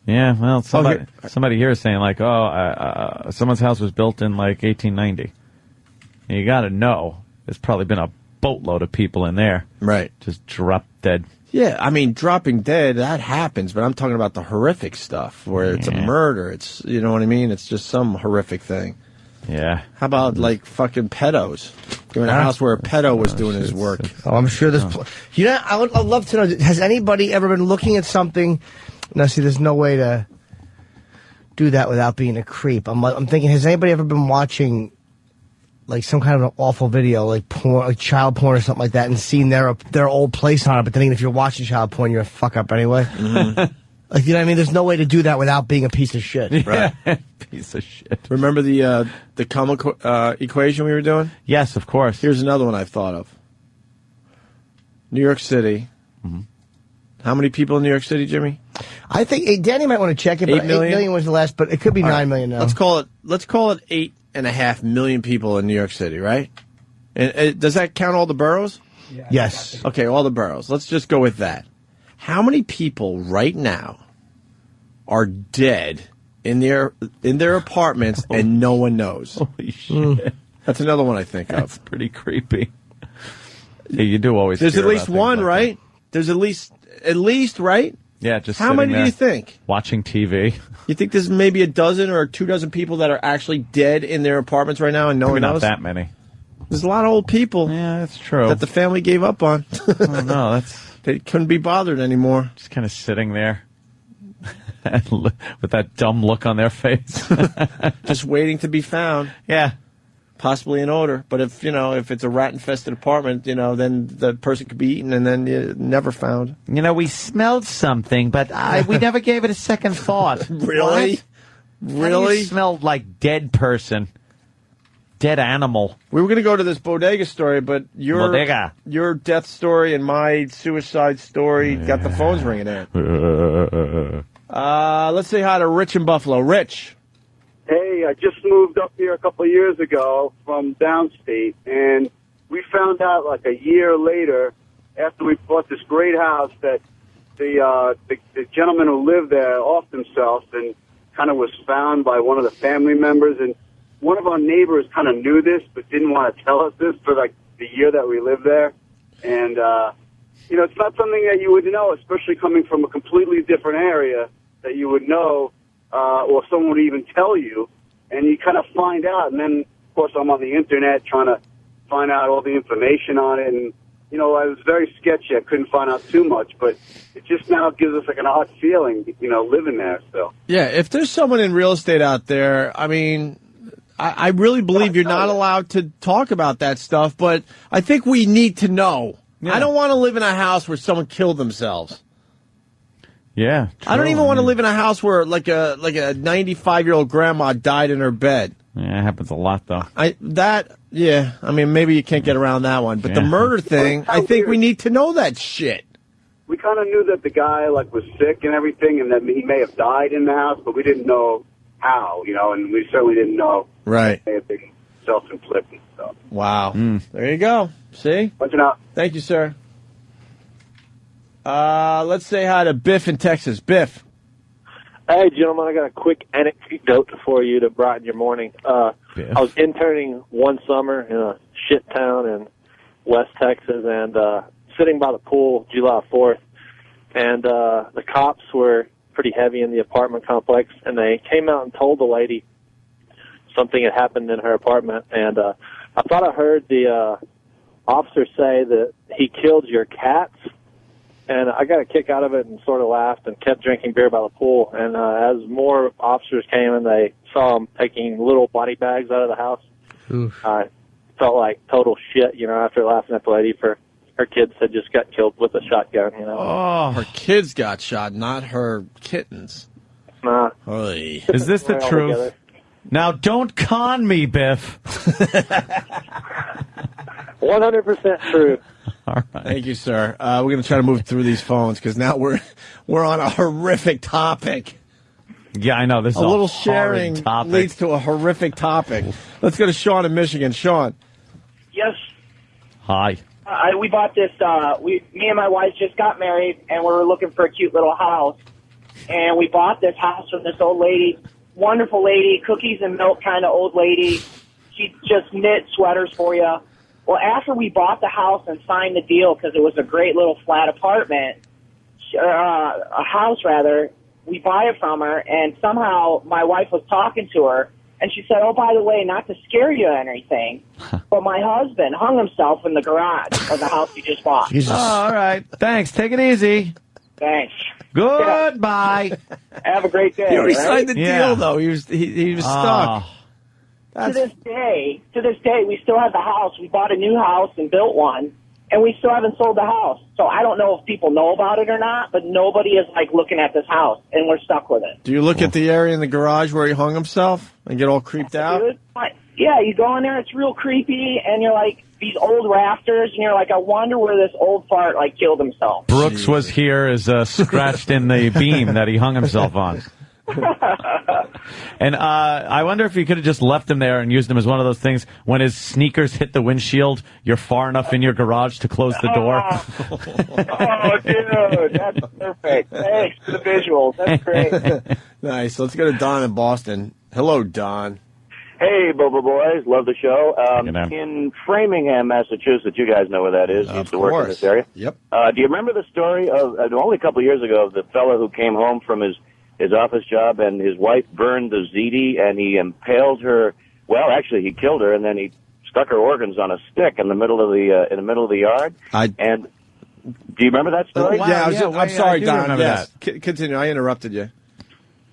Speaker 3: Yeah, well, somebody here is saying like, someone's house was built in like 1890. And you got to know, there's probably been a boatload of people in there.
Speaker 2: Right.
Speaker 3: Just dropped dead.
Speaker 2: Yeah, I mean, dropping dead, that happens, but I'm talking about the horrific stuff where it's a murder. It's, you know what I mean? It's just some horrific thing.
Speaker 3: Yeah.
Speaker 2: How about like fucking pedos? You're in a house where a pedo was doing his work.
Speaker 5: Oh, I'm sure there's... I'd love to know, has anybody ever been looking at something... Now, see, there's no way to do that without being a creep. I'm thinking, has anybody ever been watching, like, some kind of an awful video, like porn, like child porn or something like that, and seen their old place on it, but then if you're watching child porn, you're a fuck up anyway?
Speaker 2: Mm-hmm.
Speaker 5: Like, you know what I mean? There's no way to do that without being a piece of shit.
Speaker 2: Right.
Speaker 3: Piece of shit.
Speaker 2: Remember the comic equation we were doing?
Speaker 3: Yes, of course.
Speaker 2: Here's another one I've thought of. New York City.
Speaker 3: Mm-hmm.
Speaker 2: How many people in New York City, Jimmy?
Speaker 5: I think Danny might want to check it, but
Speaker 2: 8 million?
Speaker 5: 8 million was the last, but it could be 9 million now.
Speaker 2: Let's call it 8.5 million people in New York City, right? And does that count all the boroughs?
Speaker 5: Yes.
Speaker 2: Okay, all the boroughs. Let's just go with that. How many people right now are dead in their apartments and no one knows?
Speaker 3: Holy shit.
Speaker 2: That's another one I think of.
Speaker 3: That's pretty creepy. Yeah, you do always.
Speaker 2: There's
Speaker 3: hear
Speaker 2: at least
Speaker 3: about things
Speaker 2: one,
Speaker 3: like
Speaker 2: right? There's at least, right?
Speaker 3: that. Yeah, just
Speaker 2: How
Speaker 3: sitting
Speaker 2: many do
Speaker 3: there
Speaker 2: you think?
Speaker 3: watching TV.
Speaker 2: You think there's maybe a dozen or 24 people that are actually dead in their apartments right now and no
Speaker 3: Maybe
Speaker 2: one
Speaker 3: not
Speaker 2: knows?
Speaker 3: that many.
Speaker 2: There's a lot of old people.
Speaker 3: Yeah, that's true.
Speaker 2: That the family gave up on.
Speaker 3: Oh, no, that's
Speaker 2: They couldn't be bothered anymore.
Speaker 3: just kind of sitting there with that dumb look on their face.
Speaker 2: Just waiting to be found.
Speaker 3: Yeah.
Speaker 2: Possibly in odor. But if it's a rat-infested apartment, then the person could be eaten and then never found.
Speaker 3: We smelled something, but we never gave it a second thought.
Speaker 2: Really?
Speaker 3: What?
Speaker 2: Really?
Speaker 3: How do you smell like dead person, dead animal.
Speaker 2: We were going to go to this bodega story, but your death story and my suicide story got the phones ringing in. Let's say hi to Rich in Buffalo. Rich.
Speaker 16: Hey, I just moved up here a couple of years ago from downstate, and we found out like a year later, after we bought this great house, that the gentleman who lived there offed himself and kind of was found by one of the family members. And one of our neighbors kind of knew this but didn't want to tell us this for like the year that we lived there. And, it's not something that you would know, especially coming from a completely different area, that you would know or someone would even tell you. And you kind of find out. And then, of course, I'm on the Internet trying to find out all the information on it. And, I was very sketchy. I couldn't find out too much. But it just now gives us like an odd feeling, living there still.
Speaker 2: Yeah, if there's someone in real estate out there, I mean, I really believe you're not allowed to talk about that stuff, but I think we need to know. Yeah. I don't want to live in a house where someone killed themselves.
Speaker 3: Yeah,
Speaker 2: true. I don't even want to live in a house where like a 95-year-old grandma died in her bed.
Speaker 3: Yeah, it happens a lot though.
Speaker 2: I mean, maybe you can't get around that one, but the murder thing, I think we need to know that shit.
Speaker 16: We kind of knew that the guy was sick and everything, and that he may have died in the house, but we didn't know how, and we certainly didn't know.
Speaker 2: Right.
Speaker 16: He may have been self-inflicted. So.
Speaker 2: Wow. There you go. See?
Speaker 16: Watching out.
Speaker 2: Thank you, sir. Let's say hi to Biff in Texas. Biff.
Speaker 17: Hey, gentlemen, I got a quick anecdote for you to brighten your morning. I was interning one summer in a shit town in West Texas and sitting by the pool July 4th, and the cops were pretty heavy in the apartment complex, and they came out and told the lady something had happened in her apartment, and I thought I heard the officer say that he killed your cats. And I got a kick out of it and sort of laughed and kept drinking beer by the pool. And as more officers came and they saw him taking little body bags out of the house, I felt like total shit, after laughing at the lady for her kids had just got killed with a shotgun,
Speaker 2: Oh, her kids got shot, not her kittens.
Speaker 17: Nah.
Speaker 2: Oy.
Speaker 3: Is this the
Speaker 17: We're all
Speaker 3: truth?
Speaker 17: together.
Speaker 3: Now, don't con me, Biff.
Speaker 17: 100% true.
Speaker 2: All right. Thank you, sir. We're going to try to move through these phones because now we're on a horrific topic.
Speaker 3: Yeah, I know. This is
Speaker 2: a little sharing
Speaker 3: topic.
Speaker 2: leads to a horrific topic. Let's go to Sean in Michigan. Sean.
Speaker 18: Yes.
Speaker 3: Hi.
Speaker 18: We bought this. Me and my wife just got married, and we were looking for a cute little house. And we bought this house from this old lady, wonderful lady, cookies and milk kind of old lady. She just knit sweaters for you. Well, after we bought the house and signed the deal, because it was a great little flat apartment, a house rather, we buy it from her, and somehow my wife was talking to her, and she said, oh, by the way, not to scare you or anything, but my husband hung himself in the garage of the house we just bought.
Speaker 3: Oh, all right. Thanks. Take it easy.
Speaker 18: Thanks.
Speaker 3: Goodbye.
Speaker 18: Have a great day.
Speaker 2: He already
Speaker 18: right?
Speaker 2: signed the deal, though. He was stuck.
Speaker 18: To this day, we still have the house. We bought a new house and built one, and we still haven't sold the house. So I don't know if people know about it or not, but nobody is looking at this house, and we're stuck with it.
Speaker 2: Do you look at the area in the garage where he hung himself and get all creeped out?
Speaker 18: Dude, yeah, you go in there, it's real creepy, and you're like, these old rafters, and you're like, I wonder where this old fart killed himself.
Speaker 3: Brooks was here as scratched in the beam that he hung himself on. And I wonder if you could have just left him there and used him as one of those things when his sneakers hit the windshield, you're far enough in your garage to close the door.
Speaker 18: Oh, dude, that's perfect. Thanks for the visuals. That's great.
Speaker 2: Nice. Let's go to Don in Boston. Hello, Don.
Speaker 19: Hey, Bobo Boys. Love the show. In Framingham, Massachusetts, you guys know where that is. Used to work in this area.
Speaker 2: Yep.
Speaker 19: Do you remember the story of, only a couple of years ago, of the fellow who came home from his office job and his wife burned the ziti and he impaled her? Well, actually, he killed her and then he stuck her organs on a stick in the middle of the yard. And do you remember that story?
Speaker 2: I'm sorry, Don. Yes. Continue. I interrupted you.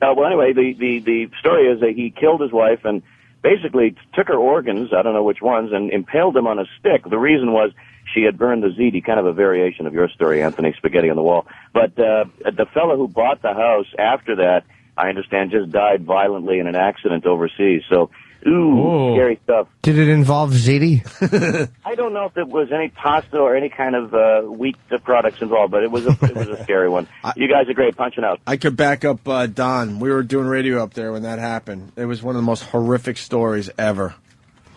Speaker 19: Well, anyway, the story is that he killed his wife and basically took her organs, I don't know which ones, and impaled them on a stick. The reason was she had burned the ziti, kind of a variation of your story, Anthony, spaghetti on the wall. But the fellow who bought the house after that, I understand, just died violently in an accident overseas. So, scary stuff.
Speaker 5: Did it involve ziti?
Speaker 19: I don't know if there was any pasta or any kind of wheat products involved, but it was a scary one. You guys are great, punching out.
Speaker 2: I could back up Don. We were doing radio up there when that happened. It was one of the most horrific stories ever.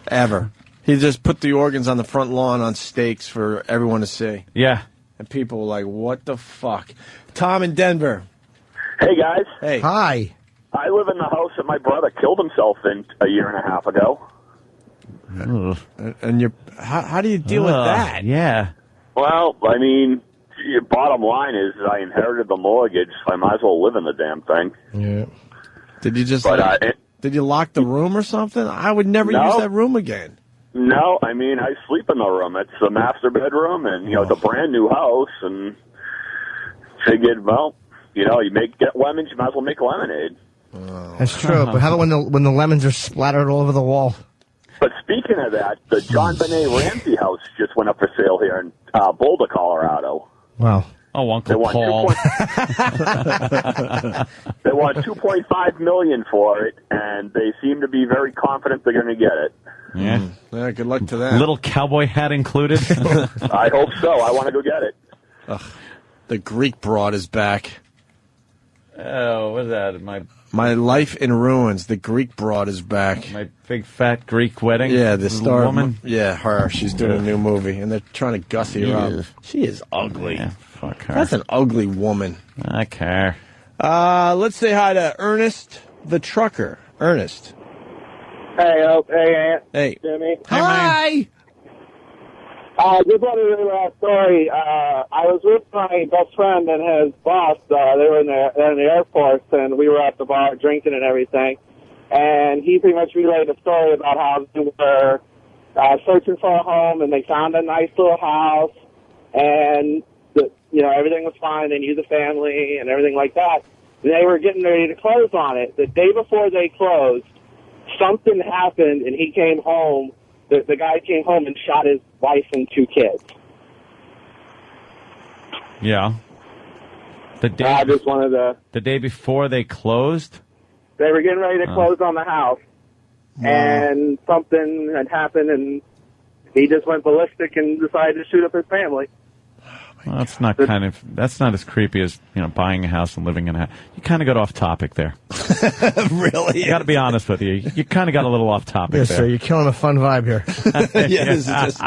Speaker 2: Ever. He just put the organs on the front lawn on stakes for everyone to see.
Speaker 3: Yeah.
Speaker 2: And people were like, what the fuck? Tom in Denver.
Speaker 20: Hey, guys.
Speaker 2: Hey.
Speaker 5: Hi.
Speaker 20: I live in the house that my brother killed himself in a year and a half ago.
Speaker 2: And you're, how do you deal with that?
Speaker 3: Yeah.
Speaker 20: Well, I mean, bottom line is I inherited the mortgage. So I might as well live in the damn thing.
Speaker 2: Yeah. Did you just,
Speaker 20: But,
Speaker 2: did you lock the room or something? I would never
Speaker 20: No.
Speaker 2: use that room again.
Speaker 20: No, I mean, I sleep in the room. It's a master bedroom, and, it's a brand new house, and figured, well, you get lemons, you might as well make lemonade.
Speaker 5: That's true. But how about when the lemons are splattered all over the wall?
Speaker 20: But speaking of that, the John Benet Ramsey house just went up for sale here in Boulder, Colorado.
Speaker 5: Wow.
Speaker 3: Oh, Uncle
Speaker 20: They want
Speaker 3: Paul.
Speaker 20: They want $2.5 million for it, and they seem to be very confident they're going to get it.
Speaker 3: Yeah.
Speaker 2: Yeah, good luck to that.
Speaker 3: Little cowboy hat included.
Speaker 20: I hope so. I want to go get it.
Speaker 2: Ugh. The Greek broad is back.
Speaker 3: Oh, what's that?
Speaker 2: My Life in Ruins. The Greek broad is back.
Speaker 3: My big fat Greek wedding.
Speaker 2: Yeah, the star
Speaker 3: woman.
Speaker 2: Yeah, her. She's doing a new movie, and they're trying to gussy her
Speaker 3: Yeah.
Speaker 2: up. She is ugly.
Speaker 3: Yeah, fuck her.
Speaker 2: That's an ugly woman.
Speaker 3: I care.
Speaker 2: Let's say hi to Ernest the trucker. Ernest.
Speaker 21: Hey, Aunt.
Speaker 2: Hey.
Speaker 21: Jimmy.
Speaker 5: Hi.
Speaker 21: Just wanted to hear that story. I was with my best friend and his boss. They were in the Air Force, and we were at the bar drinking and everything. And he pretty much relayed a story about how they were searching for a home, and they found a nice little house, and everything was fine. They knew the family and everything like that. They were getting ready to close on it. The day before they closed, something happened, and he came home. The guy came home and shot his wife and 2 kids.
Speaker 3: Yeah. The day,
Speaker 21: I just wanted to...
Speaker 3: the day before they closed?
Speaker 21: They were getting ready to close on the house, and something had happened, and he just went ballistic and decided to shoot up his family.
Speaker 3: Well, that's not as creepy as, buying a house and living in a house. You kind of got off topic there.
Speaker 2: Really?
Speaker 3: I got to be honest with you. You kind of got a little off topic
Speaker 5: Yes,
Speaker 3: there.
Speaker 5: sir. You're killing a fun vibe here.
Speaker 2: Yeah, this is just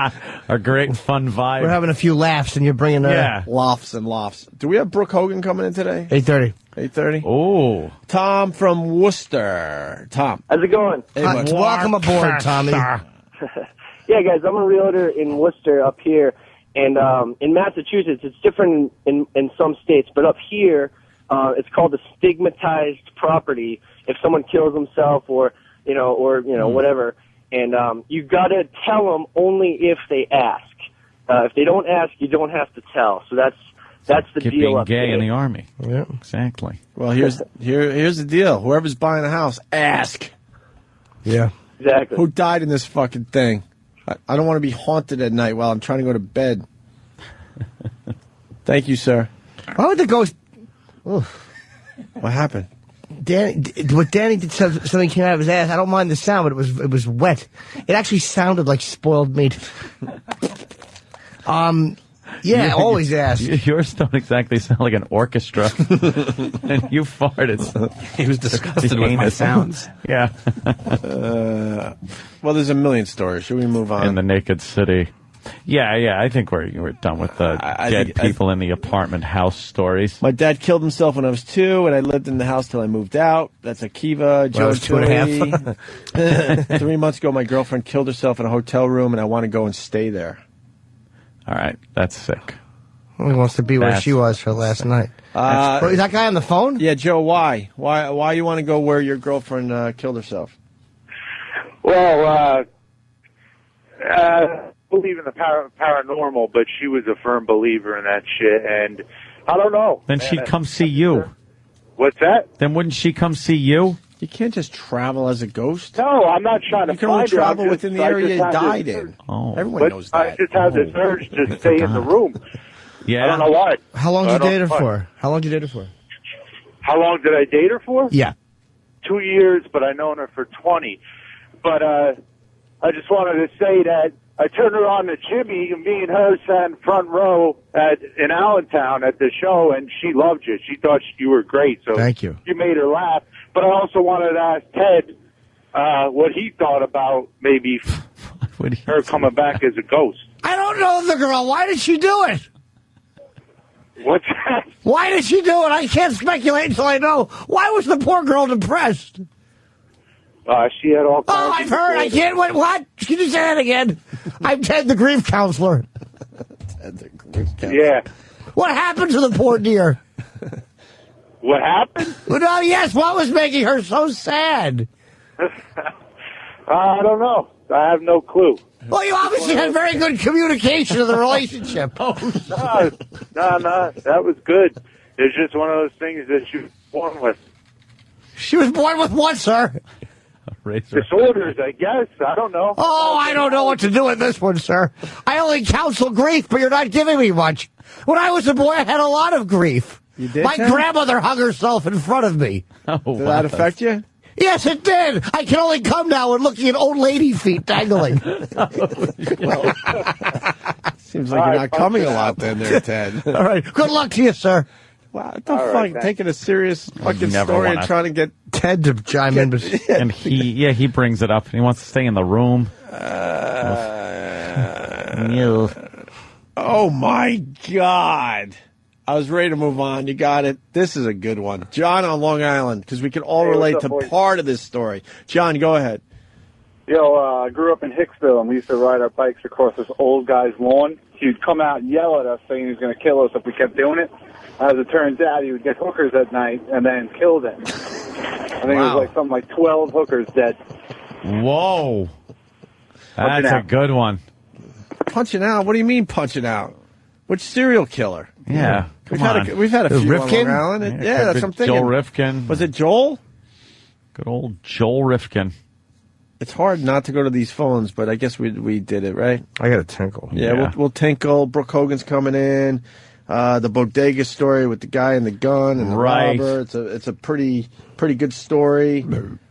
Speaker 3: a great fun vibe.
Speaker 5: We're having a few laughs, and you're bringing
Speaker 2: lofts and lofts. Do we have Brooke Hogan coming in today?
Speaker 5: 8:30.
Speaker 2: 8:30.
Speaker 3: Oh,
Speaker 2: Tom from Worcester. Tom,
Speaker 21: how's it going?
Speaker 2: Hey, bud.
Speaker 5: Welcome aboard, Tommy.
Speaker 21: Yeah, guys, I'm a realtor in Worcester up here, and in Massachusetts, it's different in some states, but up here, it's called a stigmatized property. If someone kills himself or whatever, and you got to tell them only if they ask. If they don't ask, you don't have to tell. So that's the
Speaker 3: Keep
Speaker 21: deal
Speaker 3: being
Speaker 21: up
Speaker 3: gay
Speaker 21: here.
Speaker 3: in the Army.
Speaker 5: Yeah,
Speaker 3: exactly.
Speaker 2: Well, here's the deal. Whoever's buying a house, ask.
Speaker 5: Yeah.
Speaker 21: Exactly.
Speaker 2: Who died in this fucking thing? I don't want to be haunted at night while I'm trying to go to bed. Thank you, sir.
Speaker 5: Why would the ghost... Oof.
Speaker 2: What happened?
Speaker 5: Danny did something came out of his ass. I don't mind the sound, but it was wet. It actually sounded like spoiled meat. Yeah, always ask.
Speaker 3: Yours don't exactly sound like an orchestra. And you farted.
Speaker 6: He was disgusted with my sounds.
Speaker 3: Yeah.
Speaker 2: Well, there's a million stories. Should we move on?
Speaker 3: In the Naked City. Yeah, I think we're done with the dead people in the apartment house stories.
Speaker 2: My dad killed himself when I was 2, and I lived in the house till I moved out. That's Akiva.
Speaker 5: When I was 2.5.
Speaker 2: 3 months ago, my girlfriend killed herself in a hotel room, and I want to go and stay there.
Speaker 3: All right, that's sick.
Speaker 5: He wants to be where she was for last night. Is that guy on the phone?
Speaker 2: Yeah, Joe, why? Why you want to go where your girlfriend killed herself?
Speaker 4: Well, believe in the paranormal, but she was a firm believer in that shit, and I don't know.
Speaker 3: Then she'd come see you.
Speaker 4: What's that?
Speaker 3: Then wouldn't she come see you?
Speaker 2: You can't just travel as a ghost.
Speaker 4: No, I'm not trying to
Speaker 2: You can only
Speaker 4: find her.
Speaker 2: travel
Speaker 4: I'm
Speaker 2: within the
Speaker 4: I
Speaker 2: area
Speaker 4: just
Speaker 2: you
Speaker 4: have
Speaker 2: died
Speaker 4: this-
Speaker 2: in.
Speaker 3: Oh,
Speaker 2: Everyone
Speaker 4: But
Speaker 2: knows that.
Speaker 4: I just have this urge to stay in the room.
Speaker 3: Yeah.
Speaker 4: I don't know why.
Speaker 5: How long
Speaker 4: I
Speaker 5: did you
Speaker 4: don't
Speaker 5: date her
Speaker 4: know why.
Speaker 5: for? How long did you date her for?
Speaker 4: How long did I date her for?
Speaker 5: Yeah.
Speaker 4: 2 years, but I've known her for 20. But I just wanted to say that I turned her on to Jimmy, and me and her sat in front row in Allentown at the show, and she loved you. She thought you were great. So
Speaker 5: Thank you.
Speaker 4: You made her laugh. But I also wanted to ask Ted what he thought about maybe her coming back as a ghost.
Speaker 5: I don't know the girl. Why did she do it?
Speaker 4: What's that?
Speaker 5: Why did she do it? I can't speculate until I know. Why was the poor girl depressed?
Speaker 4: She had all kinds
Speaker 5: Oh, I've heard. I can't. What? Can you say that again? I'm Ted, the grief counselor.
Speaker 4: Yeah.
Speaker 5: What happened to the poor dear?
Speaker 4: What happened?
Speaker 5: Well, yes, what was making her so sad?
Speaker 4: I don't know. I have no clue.
Speaker 5: Well, you obviously had very good communication in the relationship.
Speaker 4: No, that was good. It's just one of those things that you were born with.
Speaker 5: She was born with what, sir?
Speaker 4: Disorders, I guess. I don't know.
Speaker 5: Oh, I don't know what to do with this one, sir. I only counsel grief, but you're not giving me much. When I was a boy, I had a lot of grief.
Speaker 2: You did,
Speaker 5: My
Speaker 2: Ted?
Speaker 5: grandmother hung herself in front of me.
Speaker 2: Did that affect you?
Speaker 5: Yes, it did. I can only come now and looking at old lady feet dangling.
Speaker 2: Seems like you're not coming a lot then there, Ted.
Speaker 5: All right. Good luck to you, sir.
Speaker 2: Wow, what the fuck? Taking a serious fucking
Speaker 3: never
Speaker 2: story and
Speaker 3: wanna-
Speaker 2: trying to get
Speaker 5: Ted to chime in. But
Speaker 3: And he brings it up. He wants to stay in the room.
Speaker 2: Oh my God. I was ready to move on. You got it. This is a good one. John on Long Island, because we can all
Speaker 16: Hey,
Speaker 2: relate
Speaker 16: what's
Speaker 2: to
Speaker 16: up, boys?
Speaker 2: part of this story. John, go ahead.
Speaker 16: I grew up in Hicksville, and we used to ride our bikes across this old guy's lawn. He would come out and yell at us, saying he was going to kill us if we kept doing it. As it turns out, he would get hookers at night and then kill them. I think it was like something like 12 hookers dead.
Speaker 3: Whoa.
Speaker 16: Punching
Speaker 3: That's a
Speaker 16: out.
Speaker 3: good one.
Speaker 2: Punching out? What do you mean punching out? Which serial killer?
Speaker 3: Yeah.
Speaker 2: We've had a few on
Speaker 5: Rifkin?
Speaker 2: Long Island.
Speaker 3: Yeah,
Speaker 2: Yeah,
Speaker 3: could
Speaker 2: that's
Speaker 3: be
Speaker 2: what I'm thinking.
Speaker 3: Joel Rifkin.
Speaker 2: Was it Joel?
Speaker 3: Good old Joel Rifkin.
Speaker 2: It's hard not to go to these phones, but I guess we did it, right?
Speaker 5: I got a tinkle.
Speaker 2: Yeah. We'll tinkle. Brooke Hogan's coming in. The bodega story with the guy and the gun and the
Speaker 3: Right.
Speaker 2: robber. It's a pretty good story.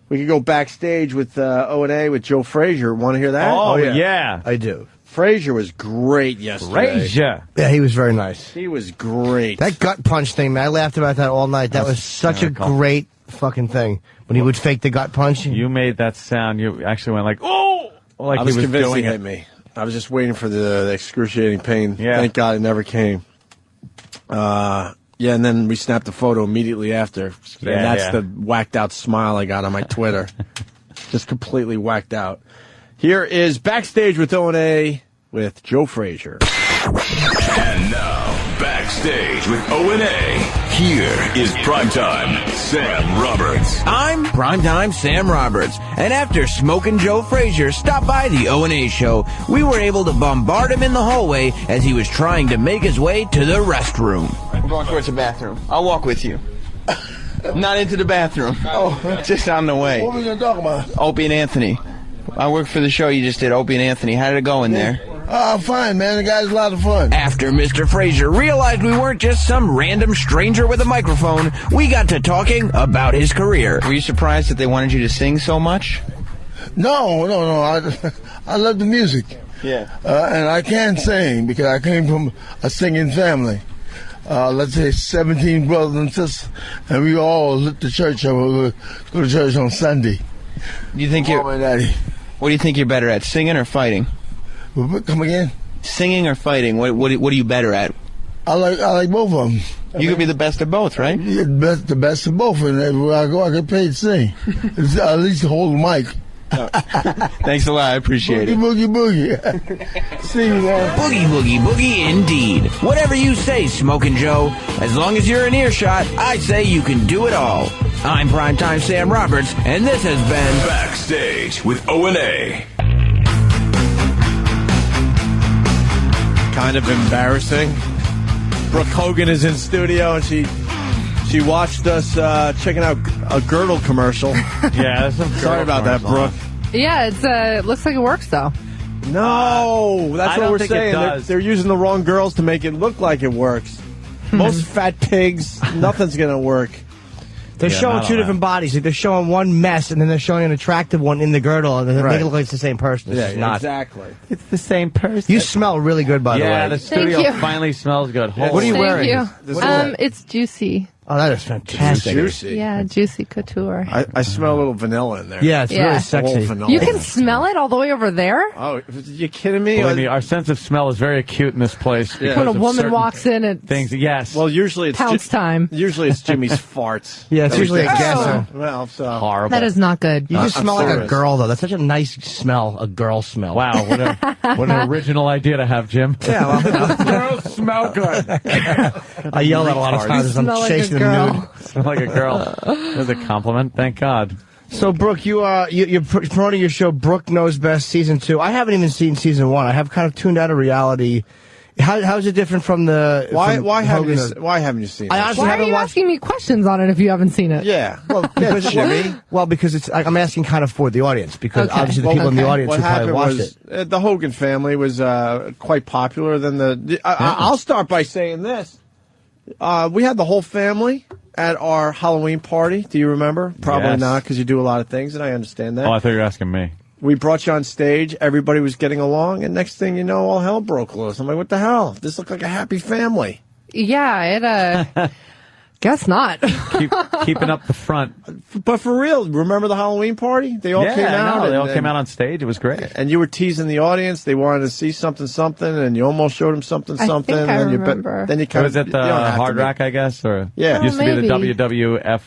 Speaker 2: We could go backstage with O&A with Joe Frazier. Want to hear that?
Speaker 3: Oh, yeah.
Speaker 5: I do.
Speaker 2: Frazier was great yesterday.
Speaker 3: Frazier.
Speaker 5: Yeah, he was very nice.
Speaker 2: He was great.
Speaker 5: That gut punch thing, man, I laughed about that all night. That was such a great fucking thing. When he would fake the gut punch.
Speaker 3: You made that sound. You actually went like, oh! Like
Speaker 2: I was
Speaker 3: he was
Speaker 2: convinced
Speaker 3: doing
Speaker 2: he
Speaker 3: it.
Speaker 2: hit me. I was just waiting for the excruciating pain.
Speaker 3: Yeah.
Speaker 2: Thank God it never came. Yeah, and then we snapped a photo immediately after.
Speaker 3: Yeah,
Speaker 2: and that's
Speaker 3: yeah.
Speaker 2: the whacked out smile I got on my Twitter. Just completely whacked out. Here is Backstage with O&A with Joe Frazier.
Speaker 22: And now, Backstage with O&A. Here is Primetime Sam Roberts.
Speaker 23: I'm Primetime Sam Roberts, and after Smokin' Joe Frazier stopped by the O&A show, we were able to bombard him in the hallway as he was trying to make his way to the restroom.
Speaker 24: We're going towards the bathroom. I'll walk with you. Not into the bathroom. Oh, just on the way.
Speaker 25: What were we going to talk about?
Speaker 24: Opie and Anthony. I work for the show you just did, Opie and Anthony. How did it go in there?
Speaker 25: Oh, fine, man. The guy's a lot of fun.
Speaker 23: After Mr. Frazier realized we weren't just some random stranger with a microphone, we got to talking about his career.
Speaker 24: Were you surprised that they wanted you to sing so much?
Speaker 25: No. I love the music.
Speaker 24: Yeah.
Speaker 25: And I can sing because I came from a singing family. Let's say 17 brothers and sisters, and we all lit the church up. We go to church on Sunday.
Speaker 24: Do you think
Speaker 25: Mom and Daddy.
Speaker 24: What do you think you're better at, singing or fighting?
Speaker 25: Come again?
Speaker 24: Singing or fighting? What are you better at?
Speaker 25: I like both of them.
Speaker 24: You could be the best of both, right?
Speaker 25: Yeah, the best of both. And everywhere I go, I get paid to sing. At least hold the mic.
Speaker 24: Thanks a lot. I appreciate it.
Speaker 25: Boogie. See you, man.
Speaker 23: Boogie indeed. Whatever you say, Smoking Joe. As long as you're in earshot, I say you can do it all. I'm Primetime Sam Roberts, and this has been
Speaker 22: Backstage with O&A.
Speaker 2: Kind of embarrassing. Brooke Hogan is in studio, and she watched us checking out a girdle commercial.
Speaker 3: Yeah,
Speaker 2: sorry about that, Brooke.
Speaker 7: Yeah, it looks like it works though.
Speaker 2: No, that's
Speaker 3: I
Speaker 2: what
Speaker 3: don't
Speaker 2: we're
Speaker 3: think it
Speaker 2: saying.
Speaker 3: does.
Speaker 2: They're using the wrong girls to make it look like it works. Most fat pigs, nothing's gonna work.
Speaker 5: They're showing two different bodies. Like they're showing one mess, and then they're showing an attractive one in the girdle, and they make it look like it's the same person. It's not.
Speaker 2: Exactly.
Speaker 3: It's the same person.
Speaker 5: You smell really good, by the way.
Speaker 3: Yeah, the studio
Speaker 7: you.
Speaker 3: finally smells good.
Speaker 5: What are you wearing?
Speaker 7: Thank you. It's juicy.
Speaker 5: Oh, that is fantastic.
Speaker 2: Juicy.
Speaker 7: Yeah, juicy couture.
Speaker 2: I smell a little vanilla in there.
Speaker 5: Yeah, it's really sexy.
Speaker 2: Old vanilla.
Speaker 7: You can smell it all the way over there?
Speaker 2: Oh, you kidding me?
Speaker 3: Believe me, our sense of smell is very acute in this place.
Speaker 2: Yeah.
Speaker 7: When a
Speaker 3: because of
Speaker 7: woman
Speaker 3: certain
Speaker 7: walks in, it's
Speaker 3: things. Yes.
Speaker 2: Well, usually it's
Speaker 7: pounce time.
Speaker 2: Usually it's Jimmy's farts.
Speaker 5: Yeah, it's usually a guesser.
Speaker 2: Well, so
Speaker 3: horrible.
Speaker 7: That is not good.
Speaker 5: You just
Speaker 2: I'm
Speaker 5: smell like a
Speaker 2: serious.
Speaker 5: girl, though. That's such a nice smell, a girl smell.
Speaker 3: Wow, what an original idea to have, Jim.
Speaker 5: Yeah, well,
Speaker 3: Girls smell good.
Speaker 5: I yell that a lot of times as I'm
Speaker 7: Smell like a
Speaker 5: chasing the
Speaker 7: girl.
Speaker 5: nude.
Speaker 3: Smell like a girl. That's a compliment. Thank God.
Speaker 5: So, Brooke, you're promoting your show, Brooke Knows Best Season 2. I haven't even seen Season 1. I have kind of tuned out of reality. How's it different from the...
Speaker 2: why
Speaker 5: from
Speaker 2: haven't
Speaker 5: Hogan?
Speaker 2: you seen it?
Speaker 5: I honestly
Speaker 7: Why are
Speaker 5: haven't
Speaker 7: you
Speaker 5: watched...
Speaker 7: asking me questions on it if you haven't seen it?
Speaker 2: Yeah.
Speaker 5: Well, because,
Speaker 2: Jimmy.
Speaker 5: well, because it's... I'm asking kind of for the audience, because
Speaker 7: Okay.
Speaker 5: obviously the people in the audience
Speaker 2: What
Speaker 5: who probably
Speaker 2: happened
Speaker 5: watched
Speaker 2: was
Speaker 5: it.
Speaker 2: the Hogan family was quite popular. Than I'll start by saying this: we had the whole family at our Halloween party. Do you remember? Probably
Speaker 3: Yes.
Speaker 2: not, because you do a lot of things, and I understand that.
Speaker 3: Oh, I thought you were asking me.
Speaker 2: We brought you on stage. Everybody was getting along, and next thing you know, all hell broke loose. I'm like, what the hell? This looked like a happy family.
Speaker 7: Yeah, it, guess not.
Speaker 3: Keeping up the front.
Speaker 2: But for real, remember the Halloween party? They all
Speaker 3: Yeah,
Speaker 2: came
Speaker 3: I
Speaker 2: out.
Speaker 3: know. They all
Speaker 2: and-
Speaker 3: came out on stage. It was great.
Speaker 2: And you were teasing the audience. They wanted to see something, and you almost showed them something.
Speaker 7: I think I
Speaker 2: and
Speaker 7: remember.
Speaker 2: then you kind
Speaker 3: Was it the Hard Rock, I guess? Or
Speaker 2: Yeah.
Speaker 3: It used to be the
Speaker 7: maybe.
Speaker 3: WWF.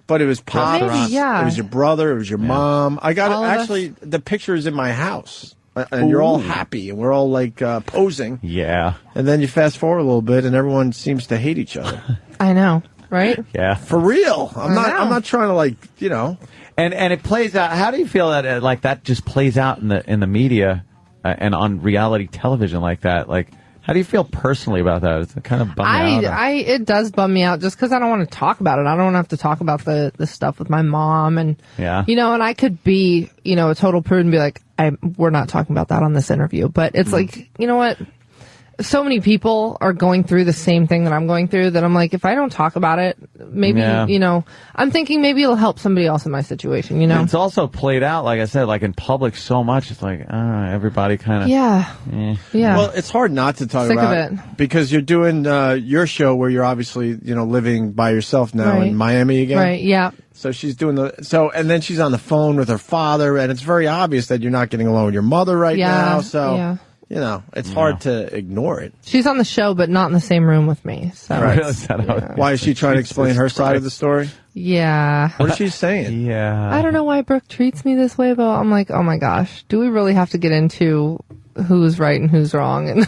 Speaker 2: But it was Pops.
Speaker 7: Maybe, yeah.
Speaker 2: It was your brother. It was your mom. I got
Speaker 7: All
Speaker 2: it.
Speaker 7: of us.
Speaker 2: Actually, the picture is in my house. And you're all happy. And we're all like posing.
Speaker 3: Yeah.
Speaker 2: And then you fast forward a little bit and everyone seems to hate each other.
Speaker 7: I know, right?
Speaker 3: Yeah.
Speaker 2: For real. I'm
Speaker 7: I know.
Speaker 2: not trying to like, you know.
Speaker 3: And it plays out. How do you feel that like that just plays out in the media and on reality television like that? Like, how do you feel personally about that? It's kind of bummed out.
Speaker 7: It does bum me out just because I don't want to talk about it. I don't want to have to talk about the stuff with my mom and,
Speaker 3: Yeah.
Speaker 7: you know, and I could be, you know, a total prude and be like, we're not talking about that on this interview. But it's like, you know what? So many people are going through the same thing that I'm going through that I'm like, if I don't talk about it, maybe,
Speaker 3: Yeah.
Speaker 7: you know, I'm thinking maybe it'll help somebody else in my situation, you know?
Speaker 3: It's also played out, like I said, like in public so much. It's like, everybody kind of.
Speaker 7: Yeah. Yeah.
Speaker 2: Well, it's hard not to talk
Speaker 7: Sick of
Speaker 2: about
Speaker 7: it.
Speaker 2: because you're doing your show where you're obviously, you know, living by yourself now
Speaker 7: Right.
Speaker 2: in Miami again.
Speaker 7: Right, yeah.
Speaker 2: So she's doing and then she's on the phone with her father, and it's very obvious that you're not getting along with your mother right
Speaker 7: Yeah,
Speaker 2: now. So,
Speaker 7: yeah.
Speaker 2: you know, it's hard to ignore it.
Speaker 7: She's on the show, but not in the same room with me. So,
Speaker 2: Why is she trying to explain her side of the story?
Speaker 7: yeah.
Speaker 2: What is she saying?
Speaker 3: Yeah.
Speaker 7: I don't know why Brooke treats me this way, but I'm like, oh my gosh, do we really have to get into who's right and who's wrong? And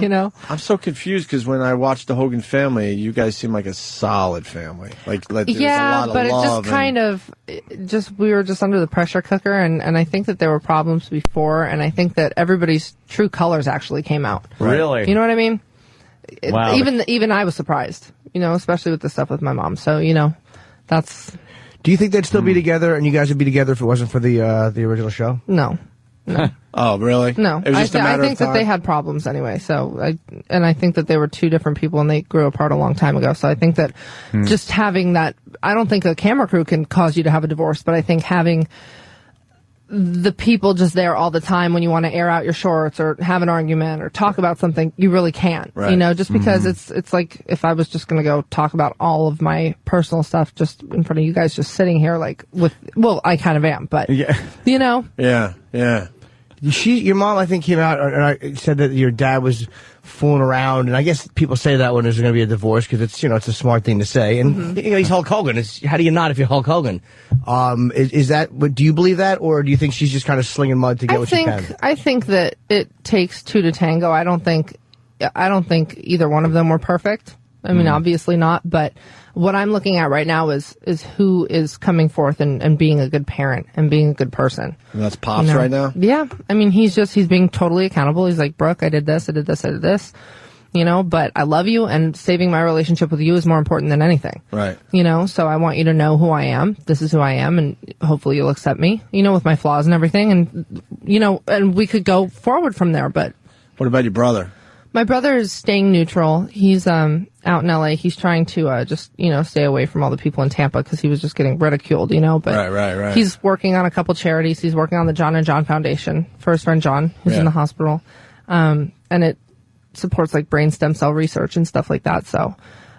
Speaker 7: you know,
Speaker 2: I'm so confused because when I watched the Hogan family, you guys seem like a solid family. Like there's a
Speaker 7: yeah,
Speaker 2: lot of
Speaker 7: but it
Speaker 2: love
Speaker 7: just kind of we were just under the pressure cooker, and I think that there were problems before, and I think that everybody's true colors actually came out.
Speaker 3: Really?
Speaker 7: You know what I mean?
Speaker 3: Wow.
Speaker 7: Even I was surprised, you know, especially with the stuff with my mom. So, you know, that's.
Speaker 5: Do you think they'd still be together, and you guys would be together if it wasn't for the original show?
Speaker 7: No.
Speaker 2: Oh, really?
Speaker 7: No,
Speaker 2: It was just a
Speaker 7: I
Speaker 2: matter
Speaker 7: think
Speaker 2: of
Speaker 7: that
Speaker 2: time?
Speaker 7: they had problems anyway. So, I think that they were two different people and they grew apart a long time ago. So I think that just having that, I don't think a camera crew can cause you to have a divorce, but I think having the people just there all the time when you want to air out your shorts or have an argument or talk about something. You really can't,
Speaker 2: Right.
Speaker 7: you know, just because it's like if I was just going to go talk about all of my personal stuff just in front of you guys, just sitting here like well, I kind of am, but you know.
Speaker 2: Yeah, yeah.
Speaker 5: Your mom, I think, came out and said that your dad was fooling around, and I guess people say that when there's going to be a divorce because it's it's a smart thing to say. And you know, he's Hulk Hogan. How do you not if you're Hulk Hogan? Is that? Do you believe that, or do you think she's just kind of slinging mud to get what she can?
Speaker 7: I think that it takes two to tango. I don't think either one of them were perfect. I mean, obviously not, but what I'm looking at right now is who is coming forth and being a good parent and being a good person.
Speaker 2: And that's Pops right now?
Speaker 7: Yeah. I mean, he's being totally accountable. He's like, Brooke, I did this, I did this, I did this, you know, but I love you and saving my relationship with you is more important than anything.
Speaker 2: Right.
Speaker 7: You know, so I want you to know who I am. This is who I am, and hopefully you'll accept me, you know, with my flaws and everything. And, you know, and we could go forward from there, but.
Speaker 2: What about your brother?
Speaker 7: My brother is staying neutral. He's out in LA. He's trying to just, you know, stay away from all the people in Tampa because he was just getting ridiculed, you know. But
Speaker 2: right.
Speaker 7: He's working on a couple charities. He's working on the John and John Foundation for his friend John, who's in the hospital. And it supports like brain stem cell research and stuff like that. So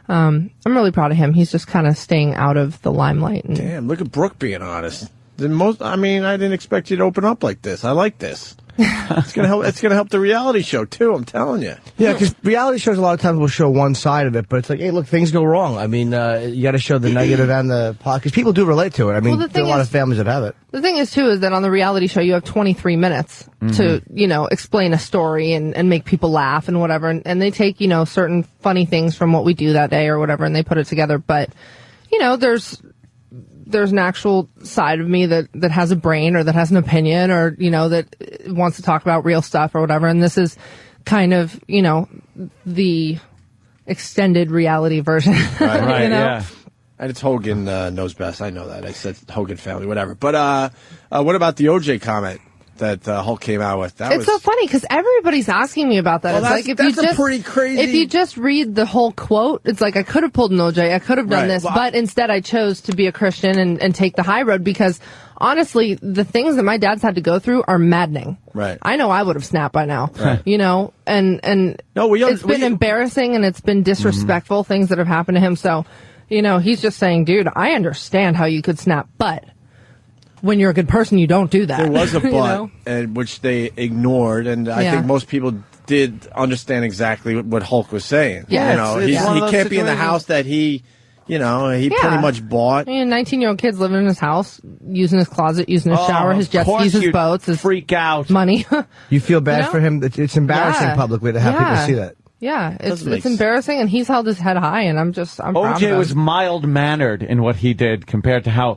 Speaker 7: I'm really proud of him. He's just kind of staying out of the limelight. And
Speaker 2: Damn, look at Brooke being honest. I didn't expect you to open up like this. I like this. It's gonna help. It's gonna help the reality show too. I'm telling you.
Speaker 5: Yeah, because reality shows a lot of times will show one side of it, but it's like, hey, look, things go wrong. I mean, you got to show the negative and the positive. Because people do relate to it. I mean,
Speaker 7: Well, the
Speaker 5: there are a
Speaker 7: thing
Speaker 5: lot
Speaker 7: is-
Speaker 5: of families that have it.
Speaker 7: The thing is, too, is that on the reality show, you have 23 minutes to, you know, explain a story and make people laugh and whatever. And they take, you know, certain funny things from what we do that day or whatever, and they put it together. But, you know, there's an actual side of me that has a brain or that has an opinion or, you know, that wants to talk about real stuff or whatever. And this is kind of, you know, the extended reality version.
Speaker 2: Right,
Speaker 7: you know?
Speaker 2: yeah. And it's Hogan knows best. I know that. I said Hogan family, whatever. But what about the OJ comment that Hulk came out with?
Speaker 7: It's so funny because everybody's asking me about that.
Speaker 2: Well,
Speaker 7: It's
Speaker 2: that's-
Speaker 7: like if
Speaker 2: that's
Speaker 7: you
Speaker 2: a
Speaker 7: just
Speaker 2: pretty crazy-
Speaker 7: If you just read the whole quote, it's like I could have pulled an OJ, I could have done
Speaker 2: Right.
Speaker 7: this,
Speaker 2: Well,
Speaker 7: but instead I chose to be a Christian and take the high road because honestly, the things that my dad's had to go through are maddening.
Speaker 2: Right.
Speaker 7: I know I would have snapped by now.
Speaker 2: Right.
Speaker 7: You know, and it's been embarrassing and it's been disrespectful things that have happened to him. So, you know, he's just saying, dude, I understand how you could snap, but when you're a good person, you don't do that.
Speaker 2: There was a
Speaker 7: You
Speaker 2: but,
Speaker 7: know?
Speaker 2: and which they ignored, and I
Speaker 7: Yeah.
Speaker 2: think most people did understand exactly what Hulk was saying.
Speaker 7: Yeah,
Speaker 2: you know,
Speaker 7: it's one
Speaker 2: he
Speaker 7: of
Speaker 2: can't
Speaker 7: those
Speaker 2: be in the
Speaker 7: situations-
Speaker 2: house that he pretty
Speaker 7: Yeah.
Speaker 2: much bought.
Speaker 7: I mean, 19-year-old kid's living in his house, using his closet, using his
Speaker 2: Oh,
Speaker 7: shower, his
Speaker 2: of
Speaker 7: jet
Speaker 2: course
Speaker 7: skis, his
Speaker 2: you'd
Speaker 7: boats, his
Speaker 3: freak out
Speaker 7: money.
Speaker 5: You feel bad
Speaker 7: You know?
Speaker 5: for him. It's embarrassing
Speaker 7: Yeah.
Speaker 5: publicly to have people
Speaker 7: Yeah.
Speaker 5: see that.
Speaker 7: Yeah,
Speaker 3: Doesn't make
Speaker 7: it's embarrassing, and he's held his head high, and I'm proud of
Speaker 3: OJ
Speaker 7: him.
Speaker 3: was mild mannered in what he did compared to how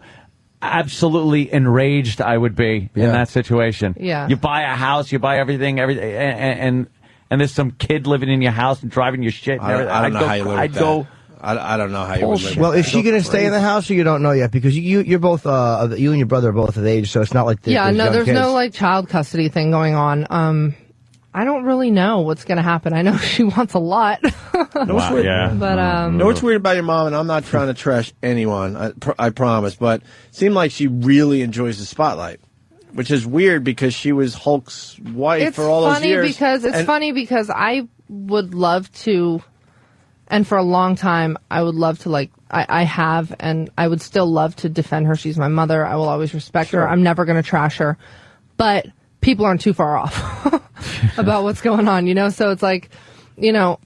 Speaker 3: absolutely enraged I would be in that situation.
Speaker 7: Yeah.
Speaker 3: You buy a house, you buy everything, and there's some kid living in your house and driving your shit. And
Speaker 2: I
Speaker 3: everything.
Speaker 2: don't know how you live with
Speaker 3: I'd
Speaker 2: that.
Speaker 3: go.
Speaker 2: I don't know how you would live.
Speaker 5: Well,
Speaker 2: with
Speaker 5: is
Speaker 2: that.
Speaker 5: she going to stay in the house, or you don't know yet? Because you're both, you and your brother are both of age, so it's not like
Speaker 7: Yeah, no, there's
Speaker 5: kids.
Speaker 7: no like child custody thing going on. I don't really know what's going to happen. I know she wants a lot.
Speaker 2: No, what's weird?
Speaker 7: But,
Speaker 2: know what's weird about your mom, and I'm not trying to trash anyone, I promise, but it seemed like she really enjoys the spotlight, which is weird because she was Hulk's wife
Speaker 7: it's
Speaker 2: for all those
Speaker 7: funny
Speaker 2: years.
Speaker 7: because it's
Speaker 2: And-
Speaker 7: funny because I would love to, and for a long time I would love to I have, and I would still love to defend her. She's my mother. I will always respect her. I'm never going to trash her, but people aren't too far off about what's going on, you know? So it's like, you know,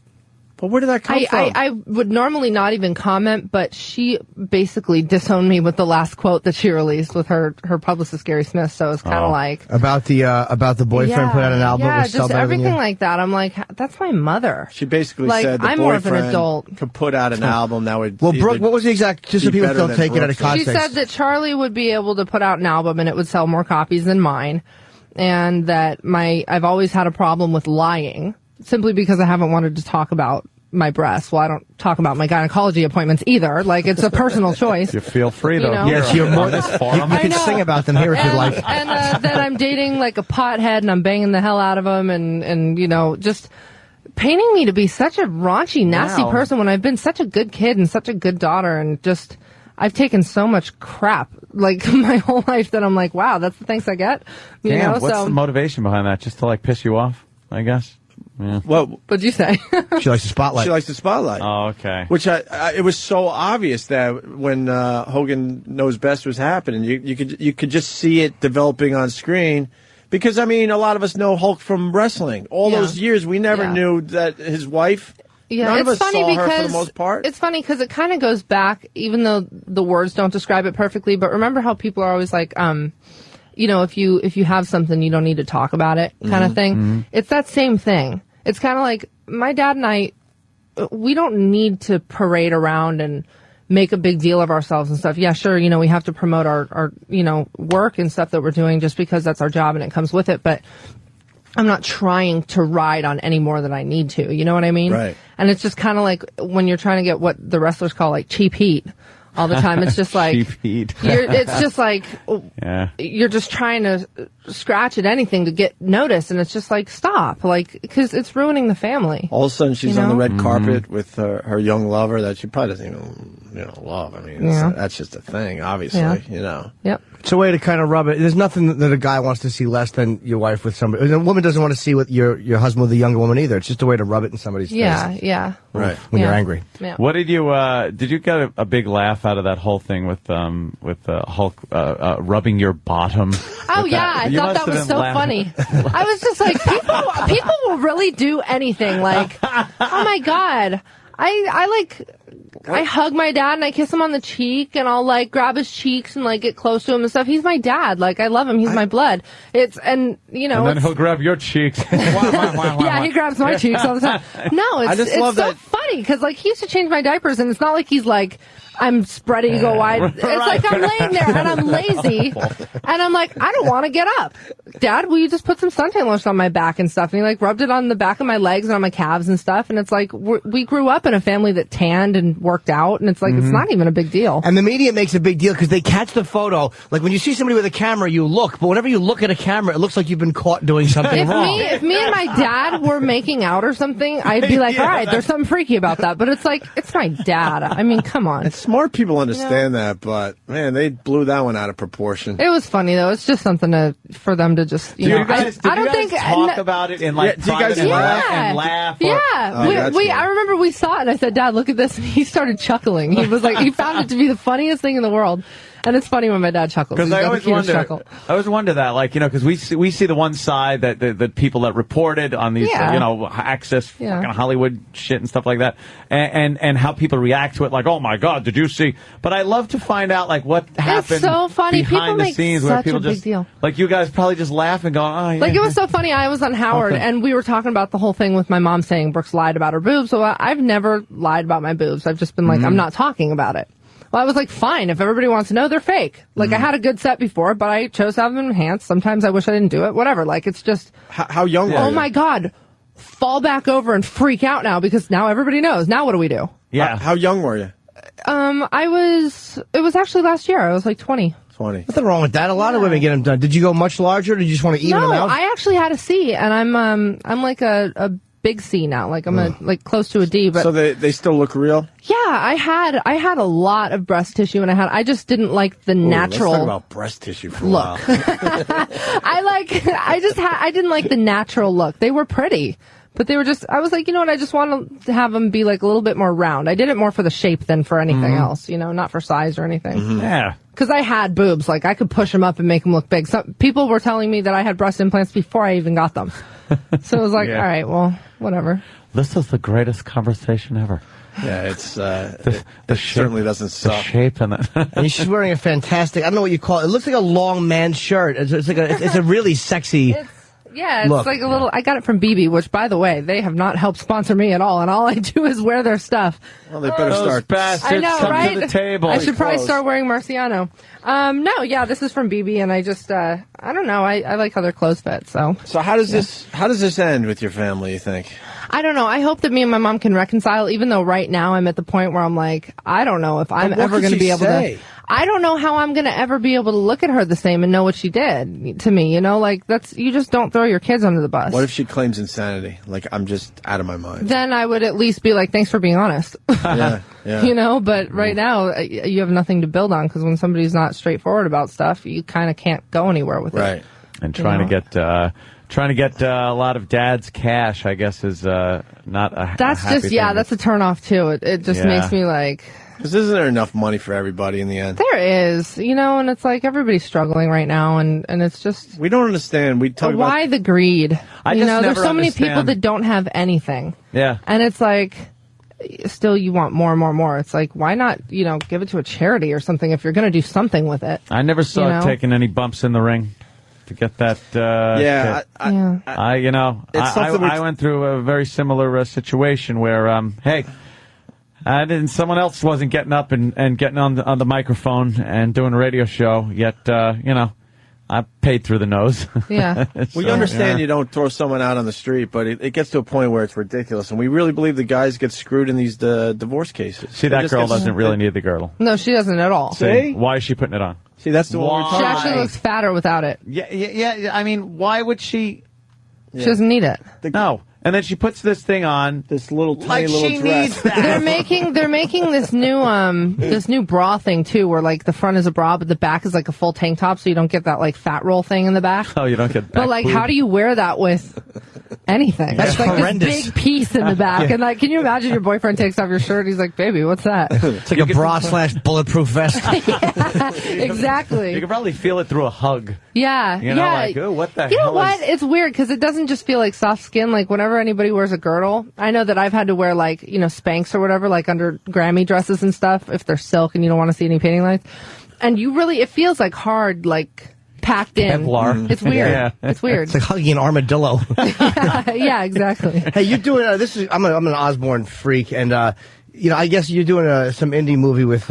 Speaker 2: but where did that come from?
Speaker 7: I would normally not even comment, but she basically disowned me with the last quote that she released with her publicist Gary Smith. So it's kind of like
Speaker 5: about the boyfriend put out an album.
Speaker 7: yeah,
Speaker 5: with Sell
Speaker 7: just
Speaker 5: Better Than
Speaker 7: everything
Speaker 5: You?
Speaker 7: like that. I'm like, that's my mother.
Speaker 2: She basically
Speaker 7: Like,
Speaker 2: said the
Speaker 7: I'm more of an
Speaker 2: boyfriend
Speaker 7: adult.
Speaker 2: could put out an album that would.
Speaker 5: Well,
Speaker 2: either
Speaker 5: Brooke, what was the exact? Just so
Speaker 2: be
Speaker 5: people
Speaker 2: better
Speaker 5: don't
Speaker 2: than
Speaker 5: take it out of
Speaker 2: Brooke's.
Speaker 7: She
Speaker 5: context.
Speaker 7: said that Charlie would be able to put out an album and it would sell more copies than mine, and that I've always had a problem with lying simply because I haven't wanted to talk about my breasts. Well, I don't talk about my gynecology appointments either. Like, it's a personal choice.
Speaker 3: You feel free
Speaker 7: You
Speaker 3: though.
Speaker 7: know?
Speaker 5: Yes, you're more.
Speaker 3: this
Speaker 5: You
Speaker 3: forum.
Speaker 5: can sing about them here if you'd like.
Speaker 7: And that I'm dating like a pothead and I'm banging the hell out of him and you know, just painting me to be such a raunchy, nasty
Speaker 3: Wow.
Speaker 7: person when I've been such a good kid and such a good daughter, and just I've taken so much crap, like, my whole life that I'm like, wow, that's the thanks I get. You
Speaker 3: Damn,
Speaker 7: know,
Speaker 3: what's
Speaker 7: so
Speaker 3: the motivation behind that? Just to, like, piss you off, I guess? Yeah.
Speaker 7: What'd you say?
Speaker 5: She likes the spotlight.
Speaker 2: She likes the spotlight.
Speaker 3: Oh, okay.
Speaker 2: Which it was so obvious that when Hogan Knows Best was happening, you could just see it developing on screen. Because, I mean, a lot of us know Hulk from wrestling. All those years, we never knew that his wife.
Speaker 7: Yeah,
Speaker 2: none of
Speaker 7: it's
Speaker 2: us
Speaker 7: funny
Speaker 2: saw her
Speaker 7: because
Speaker 2: for the most part.
Speaker 7: It's funny because it kind of goes back, even though the words don't describe it perfectly. But remember how people are always like, you know, if you have something, you don't need to talk about it, kind of thing.
Speaker 8: Mm-hmm.
Speaker 7: It's that same thing. It's kind of like my dad and I. We don't need to parade around and make a big deal of ourselves and stuff. Yeah, sure, you know, we have to promote our you know, work and stuff that we're doing just because that's our job and it comes with it. But I'm not trying to ride on any more than I need to. You know what I mean?
Speaker 2: Right.
Speaker 7: And it's just kind of like when you're trying to get what the wrestlers call like cheap heat all the time. It's just like
Speaker 3: cheap heat.
Speaker 7: it's just like
Speaker 3: Yeah.
Speaker 7: you're just trying to scratch at anything to get noticed, and it's just like stop, like, because it's ruining the family.
Speaker 2: All of a sudden, she's
Speaker 7: You
Speaker 2: on the
Speaker 7: know?
Speaker 2: red carpet with her young lover that she probably doesn't even, you know, love. I mean, that's just a thing, obviously.
Speaker 7: Yeah.
Speaker 2: You know.
Speaker 7: Yep.
Speaker 5: It's a way to kind of rub it. There's nothing that a guy wants to see less than your wife with somebody. A woman doesn't want to see with your husband with a younger woman either. It's just a way to rub it in somebody's
Speaker 7: Yeah,
Speaker 5: face.
Speaker 7: yeah.
Speaker 2: Right.
Speaker 5: When you're angry.
Speaker 7: Yeah.
Speaker 3: What did you get a big laugh out of that whole thing with Hulk rubbing your bottom?
Speaker 7: Oh yeah, I thought that was so funny. I was just like, people will really do anything. Like, oh my god, I hug my dad and I kiss him on the cheek and I'll like grab his cheeks and like get close to him and stuff. He's my dad. Like, I love him. He's my blood. And you know.
Speaker 3: And then he'll grab your cheeks.
Speaker 7: Yeah, he grabs my cheeks all the time. No,
Speaker 2: I just love
Speaker 7: so
Speaker 2: that-
Speaker 7: funny because like he used to change my diapers and it's not like he's like, I'm spreading go wide. It's like I'm laying there and I'm lazy and I'm like, I don't want to get up. Dad, will you just put some suntan lotion on my back and stuff? And he like rubbed it on the back of my legs and on my calves and stuff. And it's like, we grew up in a family that tanned and worked out, and it's like, it's not even a big deal.
Speaker 5: And the media makes a big deal because they catch the photo. Like when you see somebody with a camera, you look, but whenever you look at a camera, it looks like you've been caught doing something wrong.
Speaker 7: If me and my dad were making out or something, I'd be like, all right, there's something freaky about that. But it's like, it's my dad. I mean, come on.
Speaker 2: And smart people understand that, but man, they blew that one out of proportion.
Speaker 7: It was funny though. It's just something for them to just, you know. I don't think
Speaker 3: talk about it in like
Speaker 2: do you guys
Speaker 3: private
Speaker 2: laugh?
Speaker 3: and laugh?
Speaker 7: Yeah,
Speaker 2: that's good.
Speaker 7: I remember we saw it and I said, Dad, look at this. And he started chuckling. He was like, he found it to be the funniest thing in the world. And it's funny when my dad chuckles.
Speaker 3: Because
Speaker 7: He's
Speaker 3: I
Speaker 7: got the
Speaker 3: always
Speaker 7: cutest
Speaker 3: wonder,
Speaker 7: chuckle.
Speaker 3: that, like, you know, because we see the one side that the people that reported on these,
Speaker 7: Yeah.
Speaker 3: you know, access
Speaker 7: Yeah.
Speaker 3: fucking Hollywood shit and stuff like that, and how people react to it, like, oh my God, did you see? But I love to find out like what happened
Speaker 7: so funny.
Speaker 3: behind
Speaker 7: People
Speaker 3: the
Speaker 7: make
Speaker 3: scenes where
Speaker 7: such
Speaker 3: people
Speaker 7: a big
Speaker 3: just
Speaker 7: deal.
Speaker 3: like you guys probably just laugh and go, oh yeah.
Speaker 7: Like, it was so funny. I was on Howard,
Speaker 3: Okay.
Speaker 7: and we were talking about the whole thing with my mom saying Brooks lied about her boobs. So I've never lied about my boobs. I've just been like, I'm not talking about it. Well, I was like, fine. If everybody wants to know, they're fake. Like, I had a good set before, but I chose to have them enhanced. Sometimes I wish I didn't do it. Whatever. Like, it's just.
Speaker 2: How young were you?
Speaker 7: Oh my God. Fall back over and freak out now because now everybody knows. Now what do we do?
Speaker 3: Yeah.
Speaker 2: How young were you?
Speaker 7: It was actually last year. I was like 20.
Speaker 2: 20.
Speaker 5: Nothing wrong with that. A lot of women get them done. Did you go much larger, or did you just want to even
Speaker 7: No,
Speaker 5: them out?
Speaker 7: I actually had a C, and I'm like a big C now. Like I'm like close to a D, but
Speaker 2: So they still look real?
Speaker 7: yeah, I had a lot of breast tissue, and I just didn't like the natural
Speaker 2: Let's talk about breast tissue for a
Speaker 7: look.
Speaker 2: while.
Speaker 7: I didn't like the natural look. They were pretty, but they were just, I was like, you know what, I just want to have them be like a little bit more round. I did it more for the shape than for anything else, you know, not for size or anything.
Speaker 3: Yeah.
Speaker 7: Because I had boobs, like I could push them up and make them look big. Some people were telling me that I had breast implants before I even got them. So it was like,
Speaker 3: Yeah.
Speaker 7: all right, well, whatever.
Speaker 3: This is the greatest conversation ever.
Speaker 2: Yeah, it's
Speaker 3: The
Speaker 2: it
Speaker 3: shape,
Speaker 2: certainly doesn't
Speaker 3: the
Speaker 2: suck.
Speaker 3: shape and the
Speaker 5: And she's wearing a fantastic, I don't know what you call it. It looks like a long man shirt. It's like it's a really sexy.
Speaker 7: Yeah, it's
Speaker 5: Look.
Speaker 7: like a little, I got it from BB, which by the way, they have not helped sponsor me at all, and all I do is wear their stuff.
Speaker 2: Well, they better
Speaker 3: Those
Speaker 2: start.
Speaker 3: bastards
Speaker 7: I know,
Speaker 3: come
Speaker 7: right?
Speaker 3: to the table.
Speaker 7: I should probably
Speaker 2: Clothes.
Speaker 7: start wearing Marciano. No, yeah, this is from BB, and I just, I don't know, I like how their clothes fit, so.
Speaker 2: So how does this end with your family, you think?
Speaker 7: I don't know, I hope that me and my mom can reconcile, even though right now I'm at the point where I'm like, I don't know if I'm
Speaker 2: What
Speaker 7: ever
Speaker 2: could
Speaker 7: going to
Speaker 2: she
Speaker 7: be able
Speaker 2: say?
Speaker 7: to. I don't know how I'm going to ever be able to look at her the same and know what she did to me. Like you just don't throw your kids under the bus.
Speaker 2: What if she claims insanity? Like, I'm just out of my mind.
Speaker 7: Then I would at least be like, thanks for being honest.
Speaker 2: Yeah.
Speaker 7: But right now you have nothing to build on because when somebody's not straightforward about stuff, you kind of can't go anywhere with it.
Speaker 2: Right.
Speaker 3: And trying to get a lot of dad's cash, I guess, is not a
Speaker 7: That's
Speaker 3: happy
Speaker 7: just,
Speaker 3: thing.
Speaker 7: that's a turn off too. It just makes me like...
Speaker 2: Because isn't there enough money for everybody in the end?
Speaker 7: There is, and it's like everybody's struggling right now, and it's just...
Speaker 2: We don't understand. We talk
Speaker 7: why the greed?
Speaker 3: I just
Speaker 7: there's
Speaker 3: never
Speaker 7: so many people
Speaker 3: understand.
Speaker 7: that don't have anything.
Speaker 3: Yeah.
Speaker 7: And it's like, still you want more and more and more. It's like, why not, give it to a charity or something if you're going to do something with it?
Speaker 3: I never saw it taking any bumps in the ring to get that. I went through a very similar situation where, someone else wasn't getting up and getting on the microphone and doing a radio show. Yet, I paid through the nose.
Speaker 7: Yeah.
Speaker 2: We understand you don't throw someone out on the street, but it gets to a point where it's ridiculous, and we really believe the guys get screwed in these divorce cases.
Speaker 3: See, that girl doesn't really need the girdle.
Speaker 7: No, she doesn't at all.
Speaker 3: See? Why is she putting it on?
Speaker 2: See, that's the one we're talking
Speaker 7: She
Speaker 2: about.
Speaker 7: actually looks fatter without it.
Speaker 3: Yeah. I mean, why would she?
Speaker 7: She doesn't need it.
Speaker 3: No. And then she puts this thing on.
Speaker 2: This little tiny
Speaker 3: like
Speaker 2: little
Speaker 3: she
Speaker 2: dress.
Speaker 3: needs that.
Speaker 7: They're making this new bra thing too, where like the front is a bra, but the back is like a full tank top, so you don't get that like fat roll thing in the back.
Speaker 3: Oh, you don't get back
Speaker 7: But like,
Speaker 3: boob.
Speaker 7: how do you wear that with anything?
Speaker 5: That's
Speaker 7: It's like
Speaker 5: horrendous.
Speaker 7: this big piece in the back, and like, can you imagine your boyfriend takes off your shirt? He's like, "Baby, what's that?"
Speaker 5: It's like a bra / bulletproof vest.
Speaker 7: Exactly.
Speaker 3: You can probably feel it through a hug.
Speaker 7: Yeah.
Speaker 3: Like, ooh, what the hell?
Speaker 7: You know what?
Speaker 3: is-
Speaker 7: It's weird because it doesn't just feel like soft skin. Like whenever anybody wears a girdle, I know that I've had to wear like, Spanx or whatever, like under Grammy dresses and stuff, if they're silk and you don't want to see any painting lines. And it feels like hard, like packed in.
Speaker 3: Kevlar.
Speaker 7: It's weird.
Speaker 3: Yeah.
Speaker 7: It's weird.
Speaker 5: It's like hugging an armadillo.
Speaker 7: Yeah, exactly.
Speaker 5: Hey, you're doing I'm an Osbourne freak, and I guess you're doing some indie movie with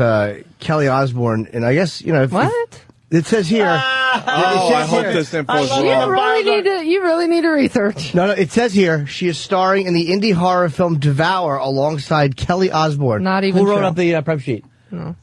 Speaker 5: Kelly Osbourne, and I guess
Speaker 7: What?
Speaker 5: It says here.
Speaker 2: I hope this info is
Speaker 7: You
Speaker 2: wrong.
Speaker 7: really need to research.
Speaker 5: No, it says here she is starring in the indie horror film Devour alongside Kelly Osbourne.
Speaker 7: Not even
Speaker 5: Who wrote
Speaker 7: true.
Speaker 5: up the prep sheet?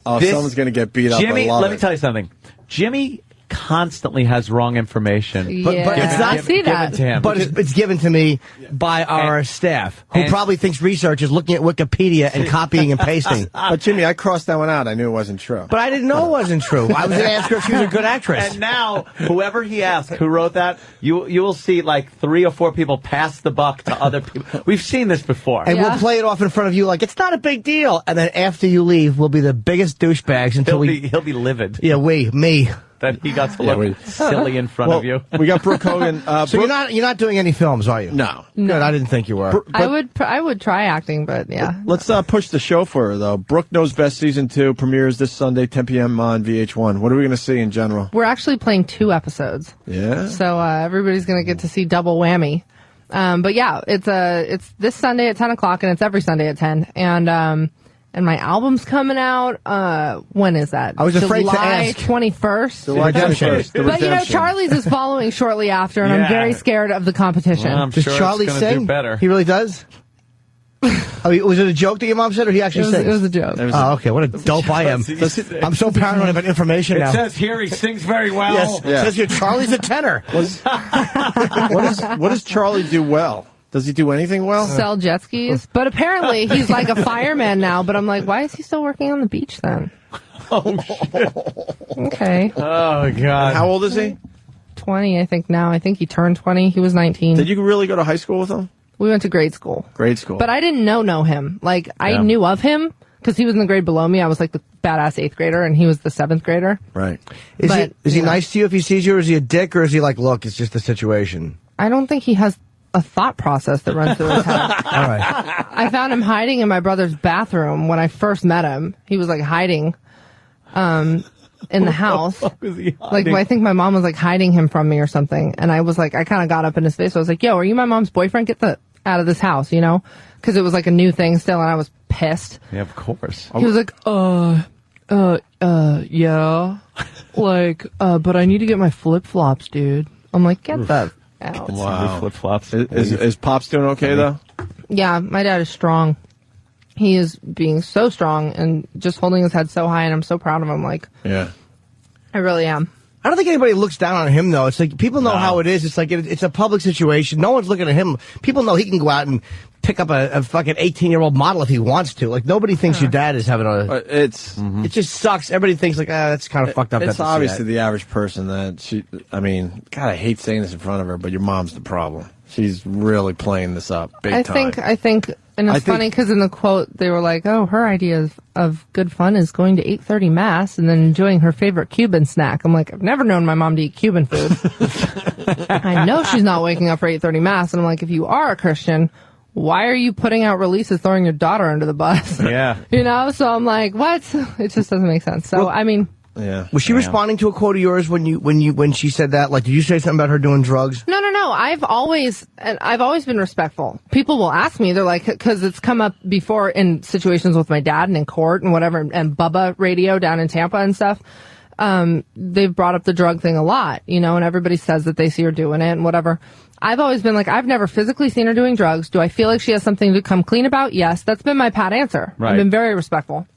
Speaker 2: Oh,
Speaker 3: This-
Speaker 2: someone's going to get beat up.
Speaker 3: Jimmy,
Speaker 2: I love
Speaker 3: let me
Speaker 2: it.
Speaker 3: tell you something. Jimmy constantly has wrong information.
Speaker 5: But
Speaker 7: Yeah,
Speaker 5: it's not
Speaker 7: I see that.
Speaker 3: given to him.
Speaker 5: But it's given to me by our staff, who
Speaker 3: and-
Speaker 5: probably thinks research is looking at Wikipedia and copying and pasting.
Speaker 2: But Jimmy, I crossed that one out. I knew it wasn't true.
Speaker 5: But I didn't know it wasn't true. I was going to ask her if she was a good actress.
Speaker 3: And now, whoever he asked who wrote that, you will see like 3 or 4 people pass the buck to other people. We've seen this before.
Speaker 5: And we'll play it off in front of you like it's not a big deal. And then after you leave, we'll be the biggest douchebags until
Speaker 3: he'll be livid
Speaker 5: Yeah, me.
Speaker 3: that he got to look silly in front of you.
Speaker 2: We got Brooke Hogan.
Speaker 5: So you're not doing any films, are you?
Speaker 2: No.
Speaker 5: Good. I didn't think you were.
Speaker 7: I would try acting, but yeah.
Speaker 2: Let's push the show for her, though. Brooke Knows Best Season 2 premieres this Sunday, 10 p.m. on VH1. What are we going to see in general?
Speaker 7: We're actually playing 2 episodes.
Speaker 2: Yeah?
Speaker 7: So everybody's going to get to see double whammy. But yeah, it's this Sunday at 10 o'clock, and it's every Sunday at 10. And my album's coming out. When is that?
Speaker 5: I was afraid to
Speaker 7: July
Speaker 5: ask.
Speaker 7: 21st.
Speaker 2: July 21st. The
Speaker 7: But
Speaker 2: Redemption.
Speaker 7: Charlie's is following shortly after, and
Speaker 3: Yeah.
Speaker 7: I'm very scared of the competition.
Speaker 3: Well, I'm
Speaker 5: Does
Speaker 3: sure
Speaker 5: Charlie
Speaker 3: it's gonna
Speaker 5: sing?
Speaker 3: do better.
Speaker 5: He really does? Was it a joke that your mom said, or he actually sings?
Speaker 7: It was a joke.
Speaker 5: Oh, okay. What a dope I am. I'm so paranoid about information
Speaker 3: It
Speaker 5: now.
Speaker 3: says here he sings very well.
Speaker 5: Yes.
Speaker 2: Yeah.
Speaker 5: It says here Charlie's a tenor.
Speaker 2: What does Charlie do well? Does he do anything well?
Speaker 7: Sell jet skis. But apparently he's like a fireman now. But I'm like, why is he still working on the beach then?
Speaker 3: Oh, shit.
Speaker 7: Okay.
Speaker 3: Oh, God.
Speaker 2: How old is he?
Speaker 7: 20, I think now. I think he turned 20. He was 19.
Speaker 2: Did you really go to high school with him?
Speaker 7: We went to grade school.
Speaker 2: Grade school.
Speaker 7: But I didn't know him. Like, I
Speaker 3: Yeah.
Speaker 7: knew of him because he was in the grade below me. I was like the badass 8th grader, and he was the 7th grader.
Speaker 2: Right.
Speaker 5: Is
Speaker 7: But,
Speaker 5: he
Speaker 7: you know.
Speaker 5: nice to you if he sees you, or is he a dick, or is he like, look, it's just a situation?
Speaker 7: I don't think he has a thought process that runs through his head.
Speaker 5: All right.
Speaker 7: I found him hiding in my brother's bathroom when I first met him. He was like hiding in the house. Like, I think my mom was like hiding him from me or something. And I was like, I kind of got up in his face. I was like, yo, are you my mom's boyfriend? Get out of this house, you know? Because it was like a new thing still, and I was pissed.
Speaker 3: Yeah, of course.
Speaker 7: He was like, yeah. Like, but I need to get my flip-flops, dude. I'm like, get that out.
Speaker 3: Wow. Flip flops.
Speaker 2: Is Pops doing okay, though?
Speaker 7: Yeah, my dad is strong. he is being so strong and just holding his head so high, and I'm so proud of him. Like,
Speaker 2: Yeah.
Speaker 7: I really am.
Speaker 5: I don't think anybody looks down on him, though. It's like, people know how it is. It's like, it's a public situation. No one's looking at him. People know he can go out and pick up a fucking 18-year-old model if he wants to. Like, nobody thinks your dad is having a... It just sucks. Everybody thinks, like, that's kind of fucked up.
Speaker 2: It's obviously the average person that she... I mean, God, I hate saying this in front of her, but your mom's the problem. She's really playing this up big time.
Speaker 7: I think, and it's funny because in the quote they were like, "Oh, her idea of good fun is going to 8:30 mass and then enjoying her favorite Cuban snack." I'm like, I've never known my mom to eat Cuban food. I know she's not waking up for 8:30 mass, and I'm like, if you are a Christian, why are you putting out releases throwing your daughter under the bus?
Speaker 3: Yeah,
Speaker 7: you know. So I'm like, what? It just doesn't make sense. So I mean.
Speaker 2: Yeah.
Speaker 5: Was she responding to a quote of yours when she said that? Like, did you say something about her doing drugs?
Speaker 7: No. I've always been respectful. People will ask me, they're like, because it's come up before in situations with my dad and in court and whatever, and Bubba Radio down in Tampa and stuff. They've brought up the drug thing a lot, you know, and everybody says that they see her doing it and whatever. I've always been like, I've never physically seen her doing drugs. Do I feel like she has something to come clean about? Yes. That's been my pat answer.
Speaker 3: Right.
Speaker 7: I've been very respectful.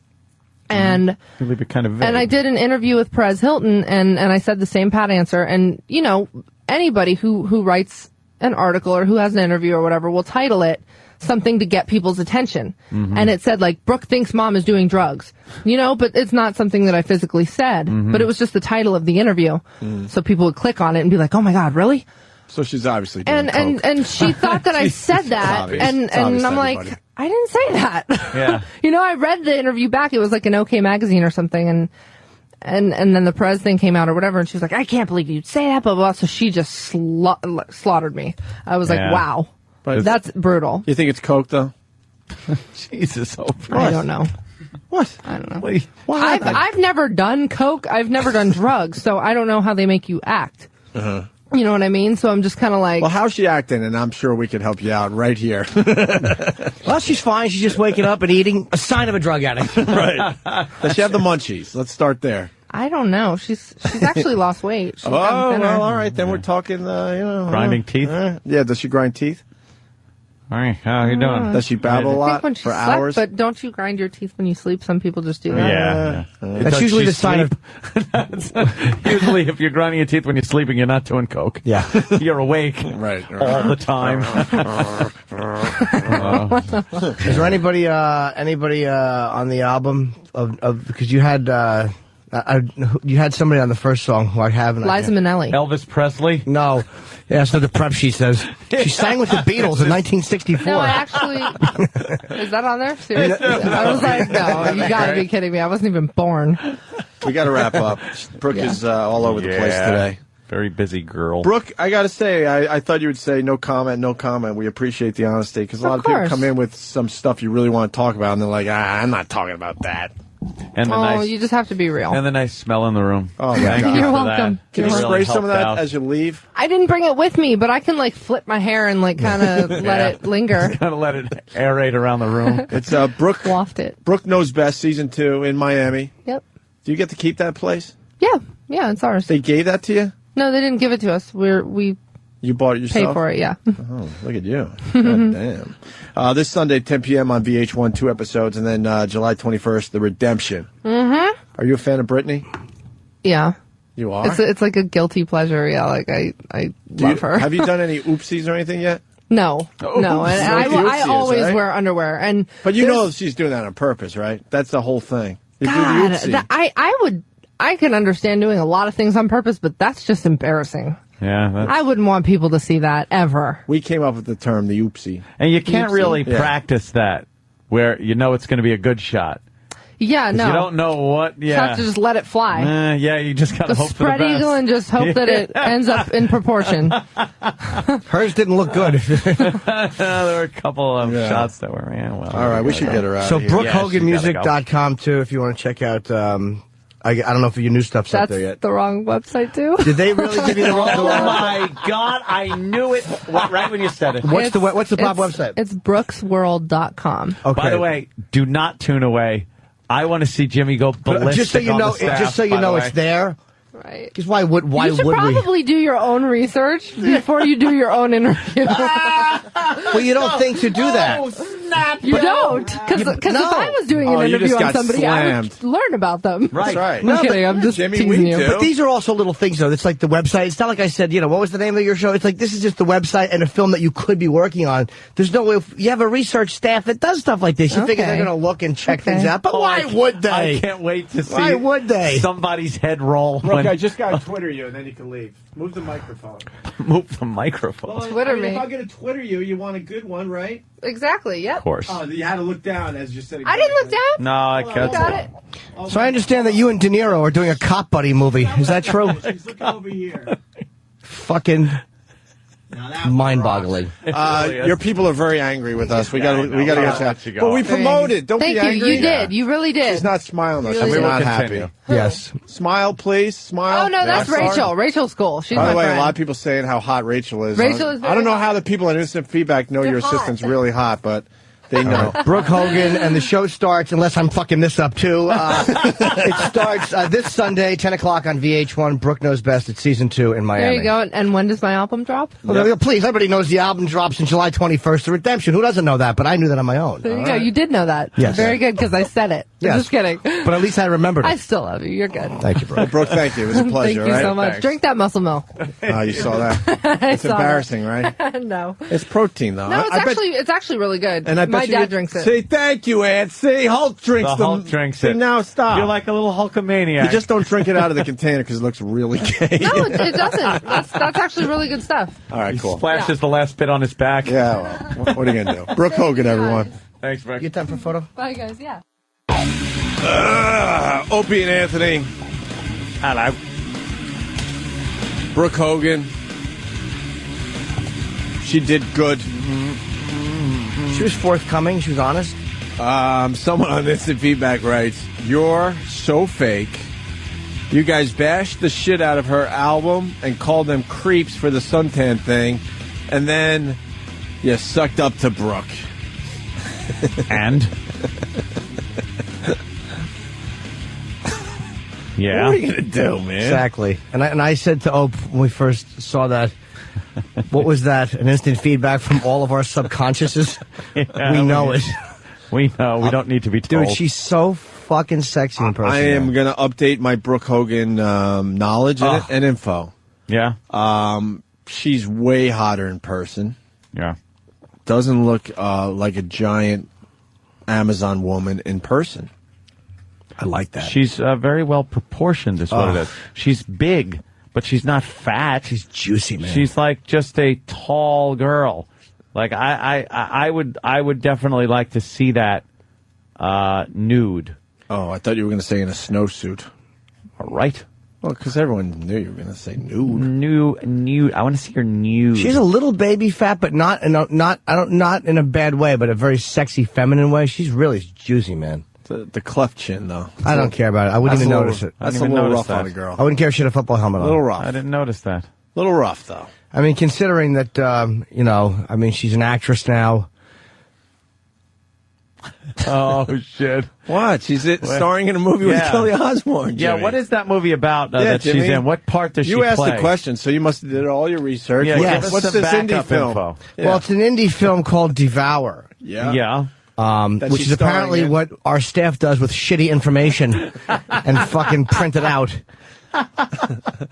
Speaker 7: And
Speaker 3: leave it kind of vague.
Speaker 7: And I did an interview with Perez Hilton, and I said the same pat answer. And, you know, anybody who writes an article or who has an interview or whatever will title it something to get people's attention.
Speaker 3: Mm-hmm.
Speaker 7: And it said, like, Brooke thinks mom is doing drugs. You know, but it's not something that I physically said.
Speaker 2: Mm-hmm.
Speaker 7: But it was just the title of the interview. So people would click on it and be like, oh, my God, really?
Speaker 2: So she's obviously doing coke.
Speaker 7: And she thought that I said that, and I'm like, I didn't say that.
Speaker 3: Yeah.
Speaker 7: You know, I read the interview back. It was like an OK Magazine or something, and then the Perez thing came out or whatever, and she was like, I can't believe you'd say that, blah, blah, blah. So she just slaughtered me. I was like, wow, that's brutal.
Speaker 2: You think it's coke, though?
Speaker 3: Jesus,
Speaker 7: I don't know.
Speaker 2: What?
Speaker 7: I don't know.
Speaker 2: What?
Speaker 7: I've never done coke. I've never done drugs, so I don't know how they make you act.
Speaker 2: Uh-huh.
Speaker 7: You know what I mean? So I'm just kind of like...
Speaker 2: Well, how's she acting? And I'm sure we could help you out right here.
Speaker 5: Well, she's fine. She's just waking up and eating. A sign of a drug addict.
Speaker 2: Right. Does she have the munchies? Let's start there.
Speaker 7: I don't know. She's actually lost weight. She's gotten thinner.
Speaker 2: Well, all right. Then we're talking, you know...
Speaker 3: Grinding teeth?
Speaker 2: Yeah, does she grind teeth?
Speaker 3: All right, how you doing?
Speaker 2: Does she babble a
Speaker 7: I think
Speaker 2: lot
Speaker 7: when she
Speaker 2: for
Speaker 7: slept,
Speaker 2: hours?
Speaker 7: But don't you grind your teeth when you sleep? Some people just do that.
Speaker 3: Yeah.
Speaker 5: That's usually the sign of...
Speaker 3: Usually, if you're grinding your teeth when you're sleeping, you're not doing coke.
Speaker 5: Yeah.
Speaker 3: You're awake
Speaker 2: right.
Speaker 3: all the time.
Speaker 5: Is there anybody on the album of because you had somebody on the first song who I haven't.
Speaker 7: Liza Minnelli.
Speaker 3: Elvis Presley?
Speaker 5: No. Yeah, that's what the prep sheet says. She sang with the Beatles in 1964.
Speaker 7: No, I actually... Is that on there? Seriously? I was like, no, you gotta be kidding me. I wasn't even born.
Speaker 2: We got to wrap up. Brooke is all over the place today.
Speaker 3: Very busy girl.
Speaker 2: Brooke, I got to say, I thought you would say no comment, no comment. We appreciate the honesty because a lot of people come in with some stuff you really want to talk about, and they're like, I'm not talking about that.
Speaker 3: And the
Speaker 7: you just have to be real.
Speaker 3: And the nice smell in the room.
Speaker 2: Oh,
Speaker 3: Thank you
Speaker 7: You're
Speaker 3: for
Speaker 7: welcome.
Speaker 3: that.
Speaker 2: Can you
Speaker 3: It
Speaker 2: spray
Speaker 3: really
Speaker 2: some of that
Speaker 3: helped out.
Speaker 2: as you leave?
Speaker 7: I didn't bring it with me, but I can like flip my hair and like kind of let it linger.
Speaker 3: Kind of let it aerate around the room.
Speaker 2: It's Brooke.
Speaker 7: Waft it.
Speaker 2: Brooke Knows Best, season 2 in Miami.
Speaker 7: Yep.
Speaker 2: Do you get to keep that place?
Speaker 7: Yeah, it's ours.
Speaker 2: They gave that to you?
Speaker 7: No, they didn't give it to us. We
Speaker 2: You bought it yourself?
Speaker 7: paid for it. Yeah.
Speaker 2: Oh, look at you. God damn. This Sunday, 10 p.m. on VH1, 2 episodes, and then July 21st, The Redemption.
Speaker 7: Mm-hmm.
Speaker 2: Are you a fan of Britney?
Speaker 7: Yeah.
Speaker 2: You are?
Speaker 7: It's like a guilty pleasure. Yeah, like I love her.
Speaker 2: Have you done any oopsies or anything yet?
Speaker 7: No. And I always wear underwear.
Speaker 2: But you know she's doing that on purpose, right? That's the whole thing. You do the
Speaker 7: God,
Speaker 2: oopsie.
Speaker 7: I can understand doing a lot of things on purpose, but that's just embarrassing.
Speaker 3: Yeah,
Speaker 7: I wouldn't want people to see that ever.
Speaker 2: We came up with the term, the oopsie.
Speaker 3: And you can't
Speaker 7: Oopsie.
Speaker 3: really
Speaker 2: Yeah.
Speaker 3: practice that where you know it's going to be a good shot.
Speaker 7: Yeah,
Speaker 3: 'Cause
Speaker 7: no.
Speaker 3: You don't know what,
Speaker 7: You have to just let it fly.
Speaker 3: Yeah, you just got to
Speaker 7: The
Speaker 3: hope for the
Speaker 7: spread
Speaker 3: best.
Speaker 7: eagle and just hope that it ends up in proportion.
Speaker 5: Hers didn't look good.
Speaker 3: There were a couple of shots that were, well.
Speaker 2: All right, we should get her out
Speaker 5: So
Speaker 2: of here.
Speaker 5: BrookeHoganMusic.com too, if you want to check out. I don't know if your new stuff's up
Speaker 7: That's
Speaker 5: there yet.
Speaker 7: the wrong website, too.
Speaker 5: Did they really give you the wrong?
Speaker 3: Oh my God! I knew it right when you said it.
Speaker 5: What's the pop website?
Speaker 7: It's brooksworld.com.
Speaker 5: Okay.
Speaker 3: By the way, do not tune away. I want to see Jimmy go ballistic.
Speaker 5: Just so you
Speaker 3: on
Speaker 5: know,
Speaker 3: the staff,
Speaker 5: just so you
Speaker 3: by
Speaker 5: know,
Speaker 3: the
Speaker 5: it's
Speaker 3: way.
Speaker 5: there.
Speaker 7: Right.
Speaker 5: Because why would
Speaker 7: You should
Speaker 5: we?
Speaker 7: probably do your own research before you do your own interview.
Speaker 5: Well, you don't think to do that.
Speaker 2: snap.
Speaker 7: You don't, because if I was doing an
Speaker 2: you
Speaker 7: interview
Speaker 2: just
Speaker 7: on
Speaker 2: got
Speaker 7: somebody, I
Speaker 2: slammed.
Speaker 7: would learn about them.
Speaker 2: Right. Right.
Speaker 7: I'm kidding. I'm just
Speaker 2: Jimmy,
Speaker 7: teasing
Speaker 2: we
Speaker 7: you.
Speaker 2: do.
Speaker 5: But these are also little things, though. It's like the website. It's not like I said, what was the name of your show? It's like this is just the website and a film that you could be working on. There's no way. You have a research staff that does stuff like this. You figure they're going to look and check things out. But why would they?
Speaker 3: I can't wait to see
Speaker 5: Why would they?
Speaker 3: somebody's head roll.
Speaker 2: Look, I just got to Twitter you, and then you can leave. Move the microphone.
Speaker 3: Move the microphone.
Speaker 2: Well,
Speaker 7: Twitter
Speaker 2: If
Speaker 7: me.
Speaker 2: I'm going to Twitter you, you want a good one, right?
Speaker 7: Exactly. Yep.
Speaker 3: Of course.
Speaker 2: Oh, you had to look down as you said.
Speaker 7: I didn't look down.
Speaker 3: No, I
Speaker 7: You
Speaker 3: can't.
Speaker 7: got it.
Speaker 5: So I understand that you and De Niro are doing a cop buddy movie. Is that true?
Speaker 2: She's looking over here.
Speaker 5: Fucking mind-boggling.
Speaker 2: Your people are very angry with us. We got to get
Speaker 3: let
Speaker 2: you.
Speaker 3: you go.
Speaker 2: But we promoted. Don't
Speaker 7: Thank
Speaker 2: be
Speaker 7: you.
Speaker 2: angry.
Speaker 7: You did. You really did.
Speaker 2: She's not smiling at us.
Speaker 7: You really
Speaker 2: She's
Speaker 7: did.
Speaker 2: not
Speaker 3: We will
Speaker 2: happy.
Speaker 3: continue.
Speaker 5: Yes.
Speaker 2: Smile, please. Smile.
Speaker 7: Oh no, that's
Speaker 2: Yeah, sorry.
Speaker 7: Rachel. Rachel's cool. She's
Speaker 2: By
Speaker 7: my
Speaker 2: the way,
Speaker 7: friend.
Speaker 2: a lot of people saying how hot Rachel is.
Speaker 7: Rachel is
Speaker 2: I don't
Speaker 7: very
Speaker 2: know
Speaker 7: hot.
Speaker 2: how the people at Instant Feedback know
Speaker 7: They're
Speaker 2: your
Speaker 7: hot.
Speaker 2: assistant's really hot, but they know.
Speaker 5: Brooke Hogan, and the show starts, unless I'm fucking this up too. It starts this Sunday, 10 o'clock on VH1. Brooke Knows Best. It's season 2 in Miami.
Speaker 7: There you go. And when does my album drop?
Speaker 5: Well, please, everybody knows the album drops on July 21st. The Redemption. Who doesn't know that? But I knew that on my own.
Speaker 7: There you go. You did know that.
Speaker 5: Yes.
Speaker 7: Very good, because I said it.
Speaker 5: Yes.
Speaker 7: Just kidding.
Speaker 5: But at least I remembered
Speaker 7: I
Speaker 5: it.
Speaker 7: still love you. You're good.
Speaker 5: Thank you, Brooke.
Speaker 2: Brooke, thank you. It was a pleasure.
Speaker 7: Thank you
Speaker 2: right?
Speaker 7: so much.
Speaker 2: Thanks.
Speaker 7: Drink that muscle milk.
Speaker 2: You saw that.
Speaker 7: I
Speaker 2: It's
Speaker 7: saw
Speaker 2: embarrassing, right?
Speaker 7: that. No.
Speaker 2: It's protein, though.
Speaker 7: No,
Speaker 2: I bet-
Speaker 7: it's actually really good.
Speaker 2: And I bet
Speaker 7: my
Speaker 2: you
Speaker 7: dad
Speaker 2: did-
Speaker 7: drinks it.
Speaker 2: See, thank you, Ed. See, Hulk drinks
Speaker 3: The
Speaker 2: them.
Speaker 3: Hulk drinks
Speaker 2: See,
Speaker 3: it.
Speaker 2: now stop.
Speaker 3: You're like a little Hulkamaniac.
Speaker 2: You just don't drink it out of the container because it looks really gay.
Speaker 7: No, it doesn't. That's actually really good stuff.
Speaker 2: All right, cool.
Speaker 3: Splashes the last bit on his back.
Speaker 2: Yeah, well, what are you going to do? Brooke Hogan, everyone.
Speaker 3: Thanks, Brooke.
Speaker 5: You have time for a photo?
Speaker 7: Bye, guys. Yeah.
Speaker 2: Opie and Anthony.
Speaker 3: Hello.
Speaker 2: Brooke Hogan. She did good.
Speaker 5: She was forthcoming. She was honest.
Speaker 2: Someone on Instant Feedback writes, "You're so fake. You guys bashed the shit out of her album and called them creeps for the suntan thing, and then you sucked up to Brooke."
Speaker 3: And? Yeah.
Speaker 2: What are you going to do, man?
Speaker 5: Exactly. And I said to Ope when we first saw that, what was that? An instant feedback from all of our subconsciouses?
Speaker 3: Yeah,
Speaker 5: we know it.
Speaker 3: We know. We don't need to be told.
Speaker 5: Dude, she's so fucking sexy in person.
Speaker 2: I am going to update my Brooke Hogan knowledge and info.
Speaker 3: Yeah.
Speaker 2: She's way hotter in person.
Speaker 3: Yeah.
Speaker 2: Doesn't look like a giant Amazon woman in person. I like that.
Speaker 3: She's very well proportioned, is what it is. She's big, but she's not fat.
Speaker 5: She's juicy, man.
Speaker 3: She's like just a tall girl. Like I would definitely like to see that nude.
Speaker 2: Oh, I thought you were going to say in a snowsuit.
Speaker 3: All right.
Speaker 2: Well, because everyone knew you were going to say nude.
Speaker 3: Nude. I want to see her nude.
Speaker 5: She's a little baby fat, but not in a bad way, but a very sexy, feminine way. She's really juicy, man.
Speaker 2: The cleft chin, though.
Speaker 5: I don't care about it. I wouldn't even notice it.
Speaker 2: That's a little rough on a girl.
Speaker 5: I wouldn't care if she had a football helmet
Speaker 2: A
Speaker 5: on.
Speaker 2: little rough.
Speaker 3: I didn't notice that.
Speaker 2: Little rough, though.
Speaker 5: I mean, considering that, she's an actress now.
Speaker 3: Oh, shit.
Speaker 2: What? She's starring in a movie with Kelly Osbourne,
Speaker 3: Yeah,
Speaker 2: Jimmy.
Speaker 3: what is that movie about that
Speaker 2: Jimmy.
Speaker 3: she's in? What part does she
Speaker 2: You asked
Speaker 3: play?
Speaker 2: the question, so you must have did all your research.
Speaker 3: Yeah,
Speaker 5: Yes.
Speaker 3: give us
Speaker 2: What's
Speaker 3: some
Speaker 2: this indie
Speaker 3: backup
Speaker 2: film?
Speaker 3: info.
Speaker 2: Yeah.
Speaker 5: Well, it's an indie film called Devour.
Speaker 2: Yeah.
Speaker 3: Yeah.
Speaker 2: That
Speaker 5: Which
Speaker 2: she's
Speaker 5: is apparently
Speaker 2: starring in.
Speaker 5: what our staff does with shitty information and fucking print it out.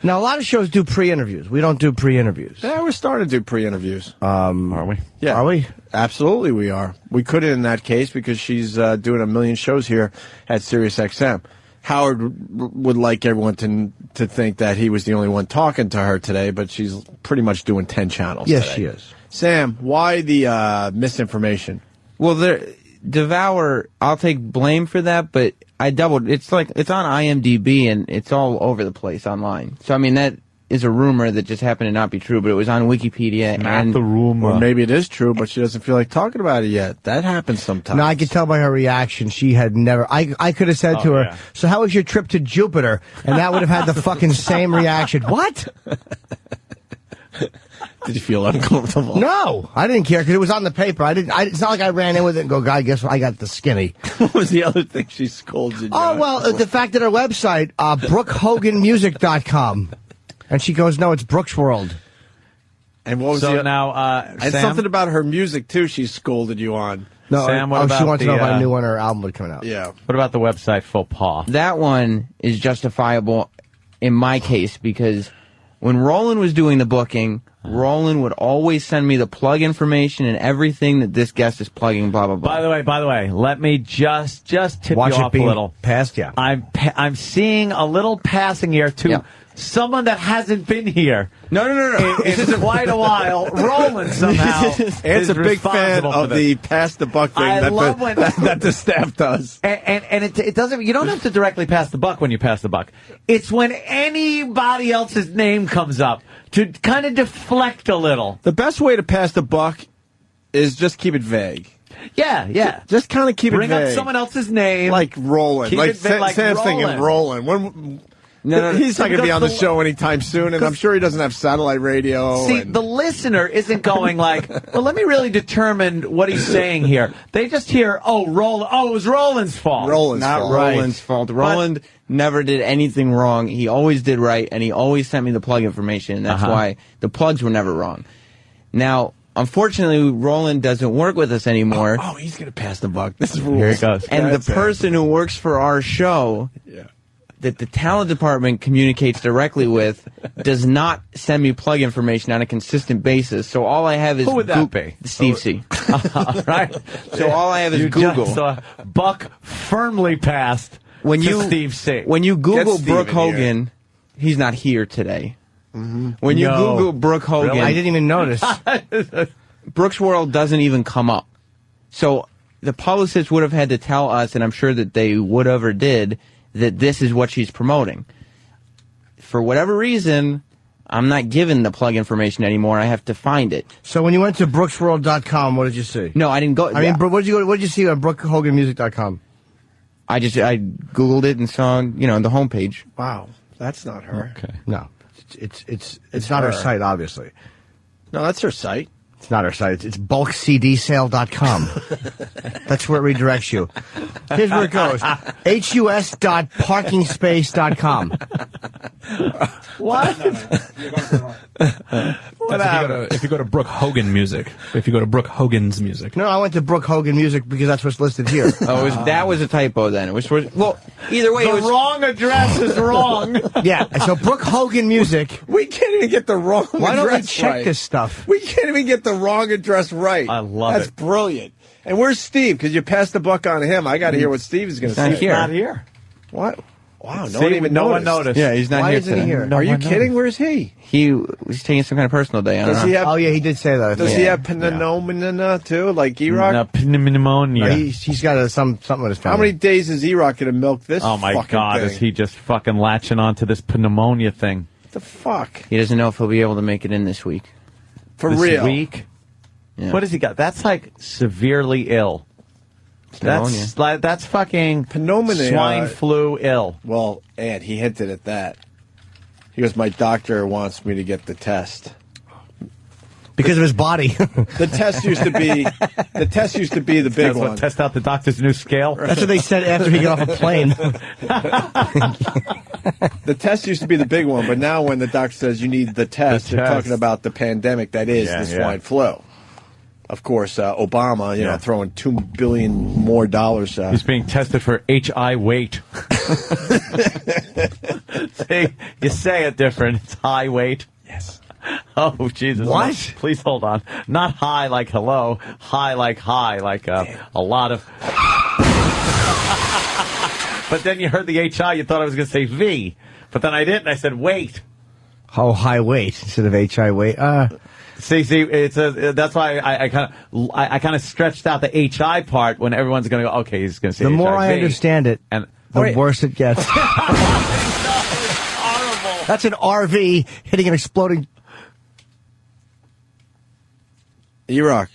Speaker 5: Now, a lot of shows do pre-interviews. We don't do pre-interviews.
Speaker 2: Yeah, we're starting to do pre-interviews.
Speaker 3: Are we?
Speaker 2: Yeah.
Speaker 5: Are we?
Speaker 2: Absolutely, we are. We couldn't in that case because she's doing a million shows here at SiriusXM. Howard would like everyone to think that he was the only one talking to her today, but she's pretty much doing 10 channels
Speaker 5: Yes,
Speaker 2: today.
Speaker 5: she is.
Speaker 2: Sam, why the misinformation?
Speaker 8: Well, Devour, I'll take blame for that, but I doubled. It's on IMDb and it's all over the place online. So, I mean, that is a rumor that just happened to not be true, but it was on Wikipedia.
Speaker 3: Not the rumor.
Speaker 2: Or maybe it is true, but she doesn't feel like talking about it yet. That happens sometimes.
Speaker 5: No, I could tell by her reaction she had never. I could have said to her,
Speaker 3: yeah.
Speaker 5: "So how was your trip to Jupiter?" And that would have had the fucking same reaction. What?
Speaker 2: Did you feel uncomfortable?
Speaker 5: No, I didn't care because it was on the paper. It's not like I ran in with it and go, "God, guess what? I got the skinny."
Speaker 2: What was the other thing she scolded you?
Speaker 5: Oh, well, the fact that her website, BrookeHoganMusic.com. And she goes, "No, it's Brooks World."
Speaker 2: And what was
Speaker 3: So
Speaker 2: the,
Speaker 3: now,
Speaker 2: and
Speaker 3: Sam?
Speaker 2: something about her music too. She scolded you on.
Speaker 5: No,
Speaker 3: Sam, what
Speaker 5: she
Speaker 3: about
Speaker 5: wants to know
Speaker 3: the,
Speaker 5: if I knew when her album would come out.
Speaker 2: Yeah.
Speaker 3: What about the website Faux Pas?
Speaker 8: That one is justifiable in my case because when Roland was doing the booking, Roland would always send me the plug information and everything that this guest is plugging, blah, blah, blah.
Speaker 3: By the way, let me just tip
Speaker 5: Watch
Speaker 3: you
Speaker 5: it
Speaker 3: off a
Speaker 5: being
Speaker 3: little.
Speaker 5: passed, yeah.
Speaker 3: I'm seeing a little passing here to someone that hasn't been here.
Speaker 8: No.
Speaker 3: In quite a while. Roland somehow.
Speaker 2: Ant's a big fan of the pass the buck thing that the staff does.
Speaker 3: And it doesn't. You don't have to directly pass the buck when you pass the buck. It's when anybody else's name comes up to kind of deflect a little.
Speaker 2: The best way to pass the buck is just keep it vague.
Speaker 3: Yeah.
Speaker 2: Just kind of keep
Speaker 3: Bring
Speaker 2: it vague.
Speaker 3: up someone else's name.
Speaker 2: Like Roland.
Speaker 3: Keep
Speaker 2: Like,
Speaker 3: it vague, like
Speaker 2: Sam's thinking
Speaker 3: Roland.
Speaker 2: Roland.
Speaker 8: No.
Speaker 2: He's not going to be on the show anytime soon, and I'm sure he doesn't have satellite radio.
Speaker 3: See, the listener isn't going like, well, let me really determine what he's saying here. They just hear, Roland. Oh, it was Roland's fault.
Speaker 8: Not Roland's fault. Roland never did anything wrong. He always did right, and he always sent me the plug information, and that's why the plugs were never wrong. Now, unfortunately, Roland doesn't work with us anymore.
Speaker 2: Oh, he's going to pass the buck. This is rules.
Speaker 3: Here it goes.
Speaker 8: And the person who works for our show that the talent department communicates directly with does not send me plug information on a consistent basis. So all I have is
Speaker 3: Who would that be?
Speaker 8: Steve C.
Speaker 3: Right?
Speaker 8: So all I have is
Speaker 3: You
Speaker 8: Google.
Speaker 3: just saw Buck firmly passed
Speaker 8: When
Speaker 3: to
Speaker 8: you
Speaker 3: Steve C.
Speaker 8: When you Google
Speaker 2: Steve
Speaker 8: Brooke
Speaker 2: in here.
Speaker 8: Hogan, he's not here today. When you
Speaker 3: No.
Speaker 8: Google Brooke Hogan,
Speaker 3: Really?
Speaker 5: I didn't even notice.
Speaker 8: Brooks World doesn't even come up. So the publicist would have had to tell us, and I'm sure that they would have or did, that this is what she's promoting. For whatever reason, I'm not given the plug information anymore. I have to find it.
Speaker 5: So when you went to brooksworld.com, what did you see?
Speaker 8: No, I didn't go.
Speaker 5: I mean, what did you see on brookhoganmusic.com?
Speaker 8: I Googled it and saw, the homepage.
Speaker 2: Wow, that's not her.
Speaker 3: Okay.
Speaker 5: No, it's not her site, obviously.
Speaker 2: No, that's her site.
Speaker 5: It's not our site. It's bulkcdsale.com. That's where it redirects you. Here's where it goes. hus.parkingspace.com.
Speaker 3: What?
Speaker 6: If you go to Brooke Hogan Music. If you go to Brooke Hogan's Music.
Speaker 5: No, I went to Brooke Hogan Music because that's what's listed here.
Speaker 8: That was a typo then. It was either way.
Speaker 3: The wrong address is wrong.
Speaker 5: Yeah, so Brooke Hogan Music.
Speaker 2: We can't even get the wrong
Speaker 5: Why don't we
Speaker 2: address
Speaker 5: check
Speaker 2: right.
Speaker 5: this stuff?
Speaker 2: We can't even get the wrong address right.
Speaker 3: I love
Speaker 2: That's
Speaker 3: it.
Speaker 2: brilliant. And where's Steve? Because you passed the buck on him. I got to hear what Steve is going to
Speaker 8: He's
Speaker 2: say.
Speaker 8: not here.
Speaker 3: Not here.
Speaker 2: What? Wow,
Speaker 3: See, no one noticed.
Speaker 8: Yeah, he's not
Speaker 5: Why
Speaker 8: here
Speaker 5: isn't
Speaker 8: today.
Speaker 5: he here?
Speaker 2: Are you kidding? Where's he?
Speaker 8: He was taking some kind of personal day. I don't
Speaker 2: Does
Speaker 8: know.
Speaker 2: he have?
Speaker 5: Oh, yeah, he did say that.
Speaker 2: Does he have pneumonia too, like E-Rock?
Speaker 3: Pneumonia.
Speaker 5: He's got something with his family.
Speaker 2: How many days is E-Rock going to milk this?
Speaker 3: Oh my
Speaker 2: fucking
Speaker 3: God!
Speaker 2: thing?
Speaker 3: Is he just fucking latching onto this pneumonia thing?
Speaker 2: What the fuck?
Speaker 8: He doesn't know if he'll be able to make it in this week.
Speaker 2: For
Speaker 3: This
Speaker 2: real?
Speaker 3: week?
Speaker 8: Yeah.
Speaker 3: What has he got? That's like severely ill. That's fucking
Speaker 2: Pneumonia.
Speaker 3: swine flu ill.
Speaker 2: Well, Ed, he hinted at that. He goes, my doctor wants me to get the test.
Speaker 5: Because of his body.
Speaker 2: The test used to be the big one.
Speaker 3: Test out the doctor's new scale.
Speaker 5: That's what they said after he got off a plane.
Speaker 2: The test used to be the big one, but now when the doctor says you need the test, they're talking about the pandemic that is the swine flu. Of course, Obama, throwing $2 billion more dollars.
Speaker 3: He's being tested for HI weight. See, you say it different. It's high weight.
Speaker 2: Yes.
Speaker 3: Oh, Jesus.
Speaker 5: What?
Speaker 3: Please hold on. Not high like hello. High like a lot of... But then you heard the HI, you thought I was going to say V. But then I didn't. I said wait.
Speaker 5: Oh, high weight instead of HI weight.
Speaker 3: See, it's that's why I kind of stretched out the HI part when everyone's going to go, okay, he's going to say
Speaker 5: The more
Speaker 3: HIV.
Speaker 5: I understand it,
Speaker 3: and
Speaker 5: the worse it gets.
Speaker 3: horrible.
Speaker 5: That's an RV hitting an exploding...
Speaker 2: E-Rock.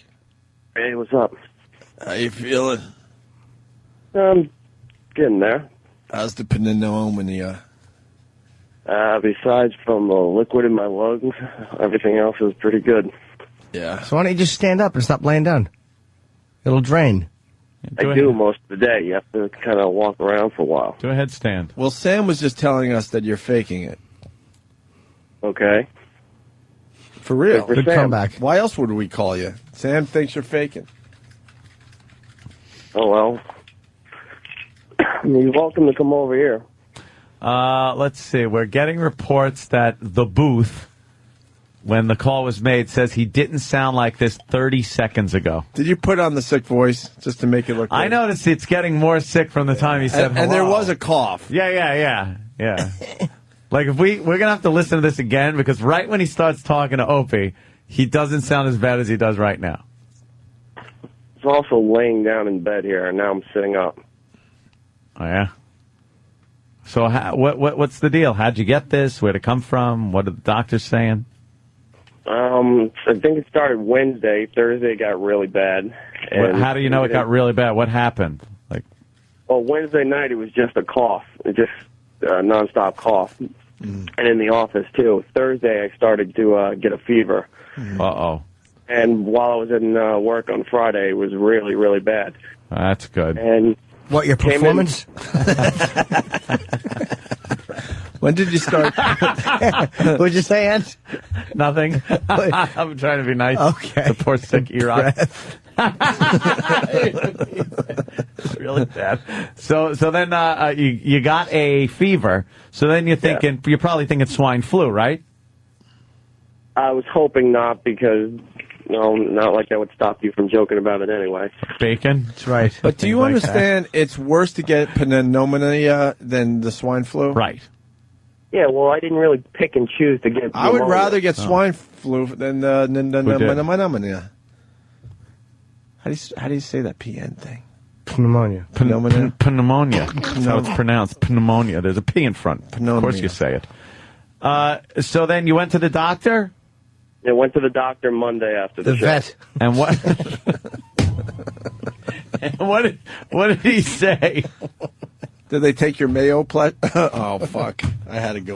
Speaker 9: Hey, what's up?
Speaker 2: How you feeling?
Speaker 9: Getting there.
Speaker 2: How's the pneumonia?
Speaker 9: Besides from the liquid in my lungs, everything else is pretty good.
Speaker 2: Yeah.
Speaker 5: So why don't you just stand up and stop laying down? It'll drain.
Speaker 9: I do most of the day. You have to kind of walk around for a while.
Speaker 3: Do a headstand.
Speaker 2: Well, Sam was just telling us that you're faking it.
Speaker 9: Okay.
Speaker 2: For real.
Speaker 5: Good comeback.
Speaker 2: Why else would we call you? Sam thinks you're faking.
Speaker 9: Oh, well. You're welcome to come over here.
Speaker 3: Let's see. We're getting reports that the booth, when the call was made, says he didn't sound like this 30 seconds ago.
Speaker 2: Did you put on the sick voice just to make it look good?
Speaker 3: I noticed it's getting more sick from the time he said hello.
Speaker 2: And there was a cough.
Speaker 3: Yeah. Like, if we're going to have to listen to this again, because right when he starts talking to Opie, he doesn't sound as bad as he does right now.
Speaker 9: It's also laying down in bed here, and now I'm sitting up.
Speaker 3: Oh, yeah? So what's the deal? How'd you get this? Where'd it come from? What are the doctors saying?
Speaker 9: I think it started Wednesday. Thursday it got really bad. And
Speaker 3: How do you know it got really bad? What happened?
Speaker 9: Well, Wednesday night it was just a cough, just a nonstop cough, and in the office too. Thursday I started to get a fever.
Speaker 3: Uh-oh.
Speaker 9: And while I was in work on Friday, it was really, really bad.
Speaker 3: That's good.
Speaker 9: And
Speaker 5: what, your performance?
Speaker 2: When did you start?
Speaker 5: What'd you say, Ant?
Speaker 3: Nothing. I'm trying to be nice.
Speaker 5: Okay.
Speaker 3: The poor sick E-Rock. It's really bad. So then you got a fever. So then you're thinking, you're probably thinking swine flu, right?
Speaker 9: I was hoping not, because not like that would stop you from joking about it anyway.
Speaker 3: Bacon?
Speaker 5: That's right.
Speaker 2: But do you understand it's worse to get pneumonia than the swine flu?
Speaker 3: Right.
Speaker 9: Yeah, well, I didn't really pick and choose to get
Speaker 2: I would
Speaker 9: pneumonia.
Speaker 2: rather get swine flu than pneumonia. How do you say that PN thing?
Speaker 5: Pneumonia.
Speaker 3: Pneumonia. That's how it's pronounced. Pneumonia. There's a P in front.
Speaker 2: Pneumonia.
Speaker 3: Of course you say it. So then you went to the doctor?
Speaker 9: I went to the doctor Monday after the show.
Speaker 5: vet.
Speaker 3: And what? And what did he say?
Speaker 2: Did they take your Mayo Oh, fuck. I had to go.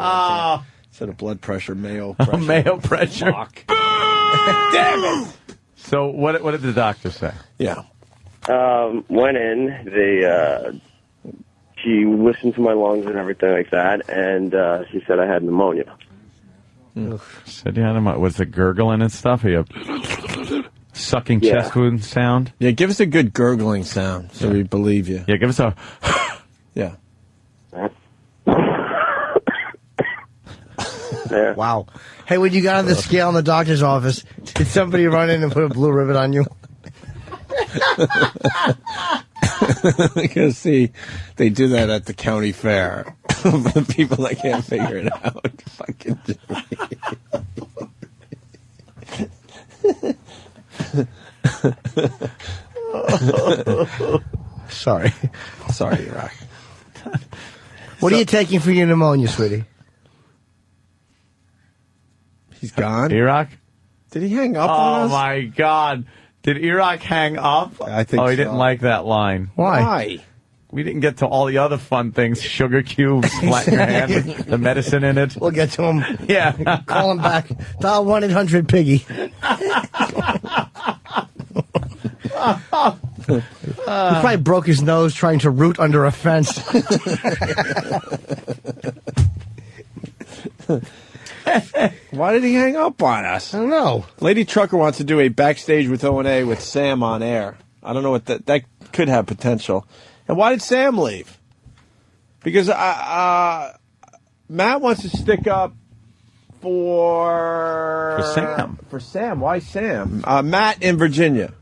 Speaker 2: Instead of blood pressure, Mayo pressure.
Speaker 3: Mayo pressure.
Speaker 2: Fuck.
Speaker 3: Damn it. So what did the doctor say?
Speaker 2: Yeah.
Speaker 9: Went in. She listened to my lungs and everything like that, and she said I had pneumonia.
Speaker 3: Said you had pneumonia. Was it gurgling and stuff? Are you sucking chest wound sound?
Speaker 2: Yeah, give us a good gurgling sound so we believe you.
Speaker 3: Yeah, give us a...
Speaker 2: Yeah.
Speaker 9: Yeah.
Speaker 5: Wow. Hey, when you got on the scale in the doctor's office, did somebody run in and put a blue ribbon on you?
Speaker 2: Because, see, they do that at the county fair. The people that can't figure it out. Fucking
Speaker 5: Sorry.
Speaker 2: Sorry, Rock.
Speaker 5: What are you taking for your pneumonia, sweetie?
Speaker 2: He's gone?
Speaker 3: E-Rock?
Speaker 2: Did he hang up on us?
Speaker 3: Oh, my God. Did E-Rock hang up?
Speaker 2: I think
Speaker 3: he
Speaker 2: so.
Speaker 3: didn't like that line.
Speaker 5: Why?
Speaker 3: We didn't get to all the other fun things. Sugar cubes, flatten your hand with the medicine in it.
Speaker 5: We'll get to him.
Speaker 3: Yeah.
Speaker 5: Call him back. Dial 1-800-PIGGY. He probably broke his nose trying to root under a fence.
Speaker 2: Why did he hang up on us?
Speaker 5: I don't know.
Speaker 2: Lady Trucker wants to do a backstage with O&A with Sam on air. I don't know what that could have potential. And why did Sam leave? Because Matt wants to stick up for
Speaker 3: Sam.
Speaker 2: For Sam. Why Sam? Matt in Virginia.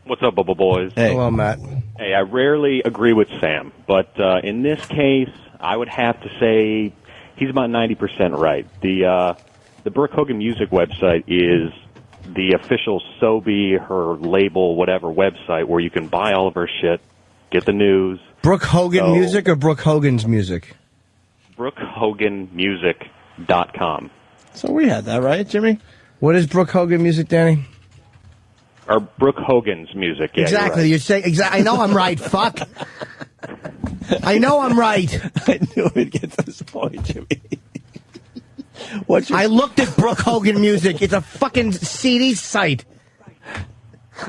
Speaker 10: What's up, Bubba Boys?
Speaker 2: Hey.
Speaker 5: Hello, Matt.
Speaker 10: Hey, I rarely agree with Sam, but in this case, I would have to say he's about 90% right. The Brooke Hogan Music website is the official Sobe, her label, whatever website where you can buy all of her shit, get the news.
Speaker 5: Brooke Hogan Music or Brooke Hogan's Music?
Speaker 10: BrookeHoganMusic.com.
Speaker 2: So we had that, right, Jimmy?
Speaker 5: What is Brooke Hogan Music, Danny?
Speaker 10: Or Brooke Hogan's music, yeah.
Speaker 5: Exactly. You're saying exactly. I know I'm right. Fuck. I know I'm right.
Speaker 2: I knew we'd get to this point, Jimmy.
Speaker 5: I looked at Brooke Hogan Music. It's a fucking CD site.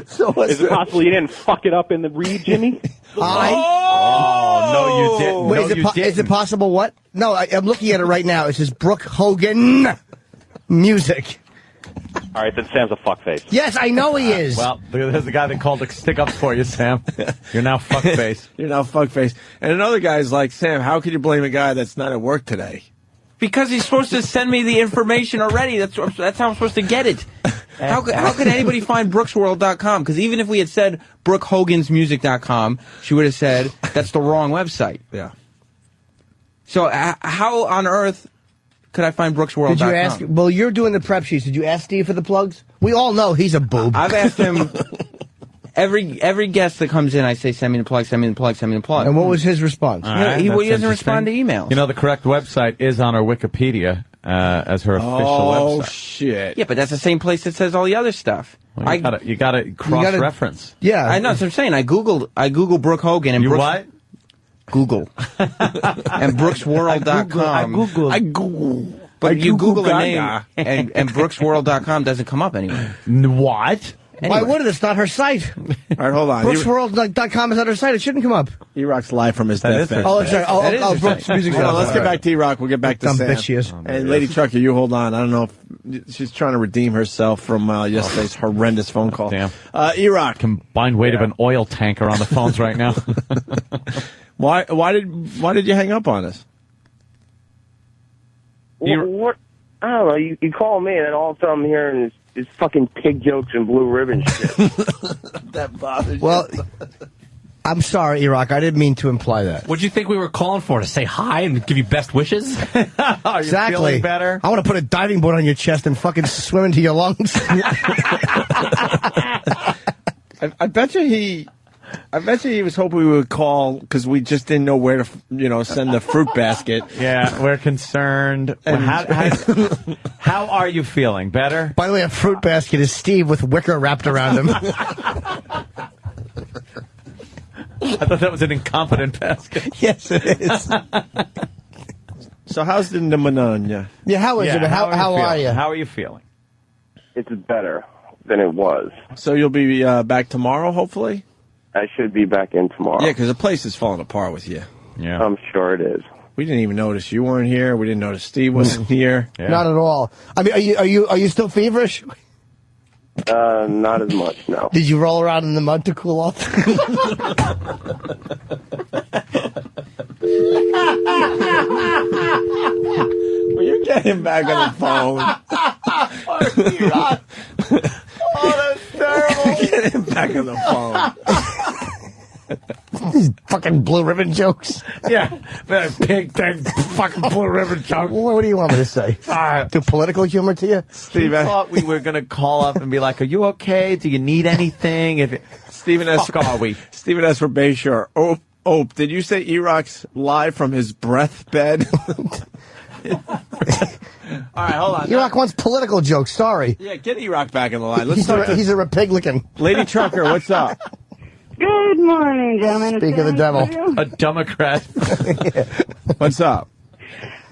Speaker 2: So
Speaker 10: is it possible you didn't fuck it up in the read, Jimmy?
Speaker 3: Oh, no, you didn't.
Speaker 5: Wait,
Speaker 3: No, you didn't.
Speaker 5: is it possible what? No, I'm looking at it right now. It says Brooke Hogan Music.
Speaker 10: All right, then Sam's a fuckface.
Speaker 5: Yes, I know he is.
Speaker 3: Well, there's the guy that called to stick up for you, Sam. You're now fuckface.
Speaker 2: You're now fuckface. And another guy's like, Sam, how can you blame a guy that's not at work today?
Speaker 8: Because he's supposed to send me the information already. That's how I'm supposed to get it. How could anybody find brooksworld.com? Because even if we had said brookhogansmusic.com, she would have said that's the wrong website.
Speaker 2: Yeah.
Speaker 8: So how on earth could I find brooksworld.com?
Speaker 5: Did you ask? Well, you're doing the prep sheets. Did you ask Steve for the plugs? We all know he's a boob.
Speaker 8: I've asked him every guest that comes in. I say, send me the plug, send me the plug, send me the plug.
Speaker 5: And what was his response?
Speaker 8: He doesn't respond to emails.
Speaker 3: You know, the correct website is on her Wikipedia as her official website.
Speaker 2: Oh, shit.
Speaker 8: Yeah, but that's the same place that says all the other stuff.
Speaker 3: Well, you gotta cross-reference.
Speaker 5: Yeah,
Speaker 8: I know. That's what I'm saying. I Googled Brooke Hogan and
Speaker 3: You
Speaker 8: Brooks,
Speaker 3: what?
Speaker 8: Google and brooksworld.com.
Speaker 2: I Google.
Speaker 8: But you Google a name and brooksworld.com doesn't come up anywhere.
Speaker 3: What?
Speaker 5: Why would it? It's not her site.
Speaker 2: All right, hold on.
Speaker 5: Brooksworld.com is not her site. It shouldn't come up.
Speaker 2: E-Rock's live from his deathbed.
Speaker 5: Oh, that's right. Oh, Brooks Music.
Speaker 2: Hold on, let's get back to E-Rock. We'll get back to
Speaker 5: Dumb
Speaker 2: Sam.
Speaker 5: bitch she is.
Speaker 2: And Lady Trucker, you hold on. I don't know if she's trying to redeem herself from yesterday's horrendous phone call.
Speaker 3: Damn.
Speaker 2: E-Rock.
Speaker 3: Combined weight of an oil tanker on the phones right now.
Speaker 2: Why did you hang up on us?
Speaker 9: What? I don't know. You call me, and then all of a sudden I'm hearing this fucking pig jokes and blue ribbon shit.
Speaker 2: That bothers
Speaker 5: Well, I'm sorry, E-Rock. I didn't mean to imply that.
Speaker 6: What'd you think we were calling for? To say hi and give you best wishes?
Speaker 3: Are you
Speaker 5: Exactly.
Speaker 3: feeling better?
Speaker 5: I want to put a diving board on your chest and fucking swim into your lungs.
Speaker 2: I bet you he was hoping we would call because we just didn't know where to, send the fruit basket.
Speaker 3: Yeah, we're concerned. How are you feeling? Better?
Speaker 5: By the way, a fruit basket is Steve with wicker wrapped around him.
Speaker 3: I thought that was an incompetent basket.
Speaker 5: Yes, it is.
Speaker 2: So how's the pneumonia?
Speaker 5: Yeah, how is it? How are you?
Speaker 3: How are you feeling?
Speaker 9: It's better than it was.
Speaker 2: So you'll be back tomorrow, hopefully?
Speaker 9: I should be back in tomorrow.
Speaker 2: Yeah, because the place is falling apart with you.
Speaker 3: Yeah,
Speaker 9: I'm sure it is.
Speaker 2: We didn't even notice you weren't here. We didn't notice Steve wasn't here.
Speaker 3: Yeah.
Speaker 5: Not at all. I mean, are you still feverish?
Speaker 9: Not as much, no.
Speaker 5: Did you roll around in the mud to cool off?
Speaker 2: Will you get him back on the phone?
Speaker 5: Oh, that's terrible.
Speaker 2: Get him back on the phone.
Speaker 5: These fucking blue ribbon jokes.
Speaker 3: Yeah, that pig thing, fucking blue ribbon joke.
Speaker 5: What do you want me to say? Do political humor to you?
Speaker 3: Steve, I thought we were going to call up and be like, are you okay? Do you need anything?
Speaker 2: Stephen S.
Speaker 3: Are we?
Speaker 2: Stephen S. for Bayshore. Oh, did you say E-Rock's live from his breath bed? All right, hold on.
Speaker 5: E-Rock wants political jokes. Sorry.
Speaker 2: Yeah, get E-Rock back in the line. Let's talk to
Speaker 5: He's a Republican.
Speaker 2: Lady Trucker. What's up?
Speaker 1: Good morning, gentlemen.
Speaker 5: Speak of the devil.
Speaker 3: A Democrat.
Speaker 2: What's up?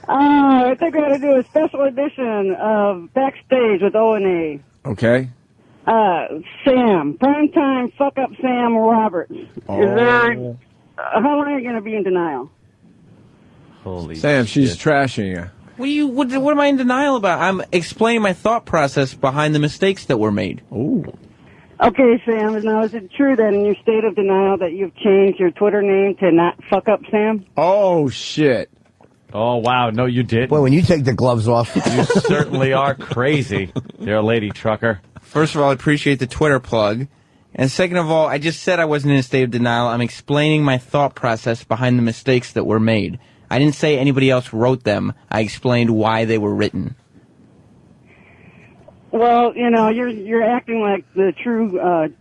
Speaker 1: I think we ought to do a special edition of Backstage with O&A.
Speaker 2: Okay.
Speaker 1: Sam, primetime fuck up Sam Roberts. Is there? How long are you going to be in denial?
Speaker 3: Holy
Speaker 2: Sam, she's trashing you.
Speaker 8: What am I in denial about? I'm explaining my thought process behind the mistakes that were made.
Speaker 2: Ooh.
Speaker 1: Okay, Sam. Now, is it true that in your state of denial that you've changed your Twitter name to not fuck up Sam?
Speaker 2: Oh, shit.
Speaker 3: Oh, wow. No, you didn't.
Speaker 5: Boy, when you take the gloves off.
Speaker 3: You certainly are crazy, dear Lady Trucker.
Speaker 8: First of all, I appreciate the Twitter plug. And second of all, I just said I wasn't in a state of denial. I'm explaining my thought process behind the mistakes that were made. I didn't say anybody else wrote them. I explained why they were written.
Speaker 1: Well, you're acting like the true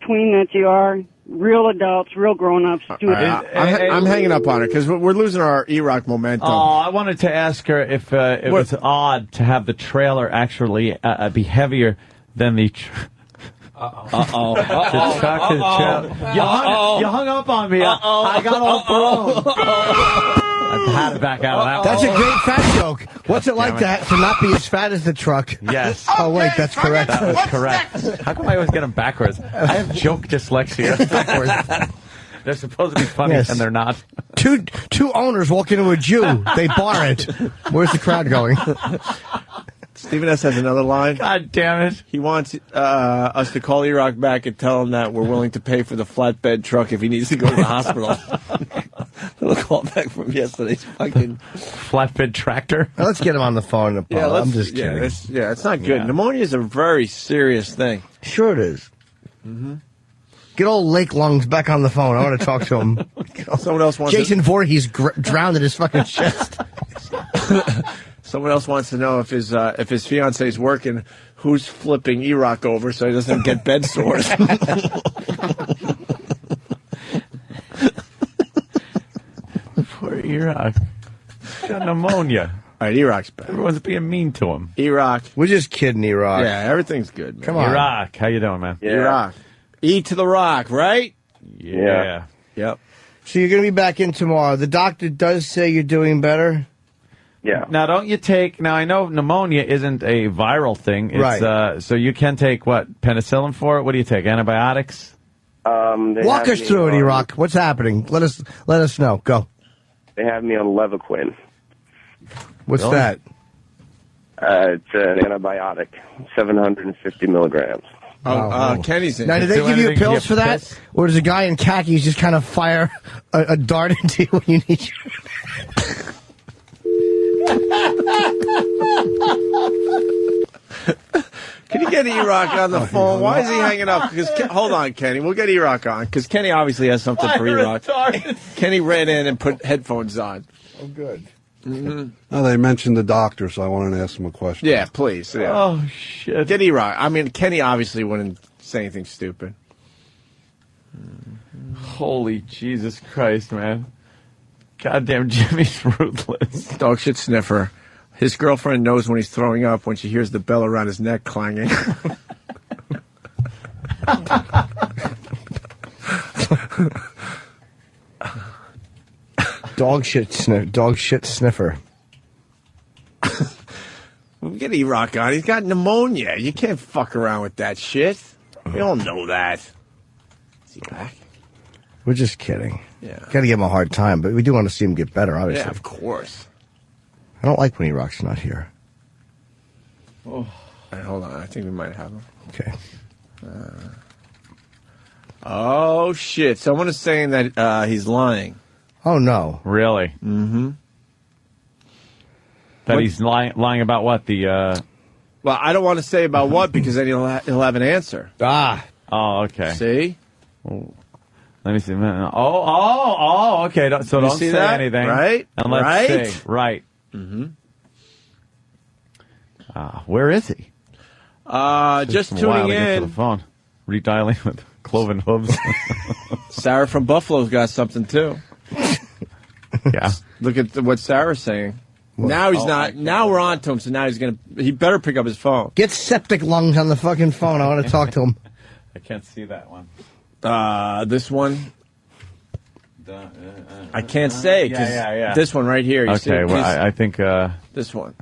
Speaker 1: tween that you are. Real adults, real grown-ups.
Speaker 2: I'm hanging up on her because we're losing our E-Rock momentum.
Speaker 3: Oh, I wanted to ask her if it was odd to have the trailer actually be heavier than the...
Speaker 2: Uh-oh.
Speaker 3: You hung up on me. I got all thrown. I've had to back out of that one.
Speaker 5: That's a great fat joke. What's it like to not be as fat as the truck?
Speaker 3: Yes.
Speaker 5: Oh, wait, that's correct.
Speaker 3: That was correct. How come I always get them backwards? I have joke dyslexia. They're supposed to be funny,
Speaker 5: Yes.
Speaker 3: and they're not.
Speaker 5: Two owners walk into a Jew. They bar it. Where's the crowd going?
Speaker 2: Stephen S. has another line.
Speaker 3: God damn it.
Speaker 2: He wants us to call E-Rock back and tell him that we're willing to pay for the flatbed truck if he needs to go to the hospital. Little call back from yesterday's fucking
Speaker 3: flatbed tractor.
Speaker 5: Now, let's get him on the phone.
Speaker 2: Yeah,
Speaker 5: I'm just kidding.
Speaker 2: It's not good.
Speaker 5: Yeah.
Speaker 2: Pneumonia is a very serious thing.
Speaker 5: Sure it is.
Speaker 2: Mm-hmm.
Speaker 5: Get old Lake Lungs back on the phone. I want to talk to him.
Speaker 2: Someone else wants
Speaker 5: Jason Voorhees drowned in his fucking chest.
Speaker 2: Someone else wants to know if his fiance is working, who's flipping E-Rock over so he doesn't get bed sores.
Speaker 3: Poor E-Rock. He's got pneumonia.
Speaker 2: All right, E-Rock's back.
Speaker 3: Everyone's being mean to him.
Speaker 2: E-Rock.
Speaker 5: We're just kidding, E-Rock.
Speaker 2: Yeah, everything's good, man.
Speaker 5: Come on.
Speaker 3: E-Rock, how you doing, man?
Speaker 2: Yeah. E-Rock. E to the rock, right?
Speaker 3: Yeah.
Speaker 2: Yep.
Speaker 5: So you're going to be back in tomorrow. The doctor does say you're doing better.
Speaker 9: Yeah.
Speaker 3: Now, don't you take... Now, I know pneumonia isn't a viral thing. It's,
Speaker 5: Right.
Speaker 3: So you can take, what, penicillin for it? What do you take, antibiotics?
Speaker 5: Walk us through it, E-Rock. What's happening? Let us know. Go.
Speaker 9: They have me on Levaquin.
Speaker 5: What's
Speaker 3: Really?
Speaker 5: that?
Speaker 9: It's an antibiotic, 750 milligrams.
Speaker 2: Kenny's in.
Speaker 5: Now, do they give you pills for that? Or does a guy in khakis just kind of fire a dart into you when you need
Speaker 2: Can you get E-Rock on the phone? Why is he hanging up? Hold on, Kenny. We'll get E-Rock on, because Kenny obviously has something for E-Rock. Kenny ran in and put headphones on.
Speaker 5: Oh, good.
Speaker 2: Mm-hmm.
Speaker 11: Now, they mentioned the doctor, so I wanted to ask him a question.
Speaker 2: Yeah, please. Yeah.
Speaker 3: Oh, shit.
Speaker 2: Get E-Rock. I mean, Kenny obviously wouldn't say anything stupid.
Speaker 3: Holy Jesus Christ, man. Goddamn Jimmy's ruthless.
Speaker 2: Dog shit sniffer. His girlfriend knows when he's throwing up when she hears the bell around his neck clanging.
Speaker 5: Dog shit sniffer.
Speaker 2: We'll get E-Rock on. He's got pneumonia. You can't fuck around with that shit. We all know that. Is he back?
Speaker 5: We're just kidding.
Speaker 2: Yeah.
Speaker 5: Got to give him a hard time, but we do want to see him get better, obviously.
Speaker 2: Yeah, of course.
Speaker 5: I don't like when E-Rock's not here.
Speaker 2: Oh. All right, hold on. I think we might have him.
Speaker 5: Okay.
Speaker 2: Oh, shit. Someone is saying that he's lying.
Speaker 5: Oh, no.
Speaker 3: Really?
Speaker 2: Mm-hmm.
Speaker 3: That he's lying about what? The,
Speaker 2: Well, I don't want to say about what, because then he'll have an answer.
Speaker 5: Ah.
Speaker 3: Oh, okay.
Speaker 2: See?
Speaker 3: Oh, let me see. Oh, okay. So
Speaker 2: You
Speaker 3: don't
Speaker 2: see
Speaker 3: say
Speaker 2: that?
Speaker 3: anything.
Speaker 2: Right?
Speaker 3: And let's
Speaker 2: Right?
Speaker 3: see. Right.
Speaker 2: Mm-hmm.
Speaker 3: Where is he?
Speaker 2: Just
Speaker 3: Takes him a while
Speaker 2: tuning
Speaker 3: to get to
Speaker 2: in.
Speaker 3: the phone. Redialing with cloven hooves.
Speaker 2: Sarah from Buffalo's got something, too.
Speaker 3: Yeah.
Speaker 2: Look at what Sarah's saying. Now he's not. Now we're on to him, so now he better pick up his phone.
Speaker 5: Get septic lungs on the fucking phone. I want to talk to him.
Speaker 3: I can't see that one.
Speaker 2: This one. I can't say, because
Speaker 3: yeah.
Speaker 2: this one right here. You see,
Speaker 3: Okay, well, I think...
Speaker 2: this one.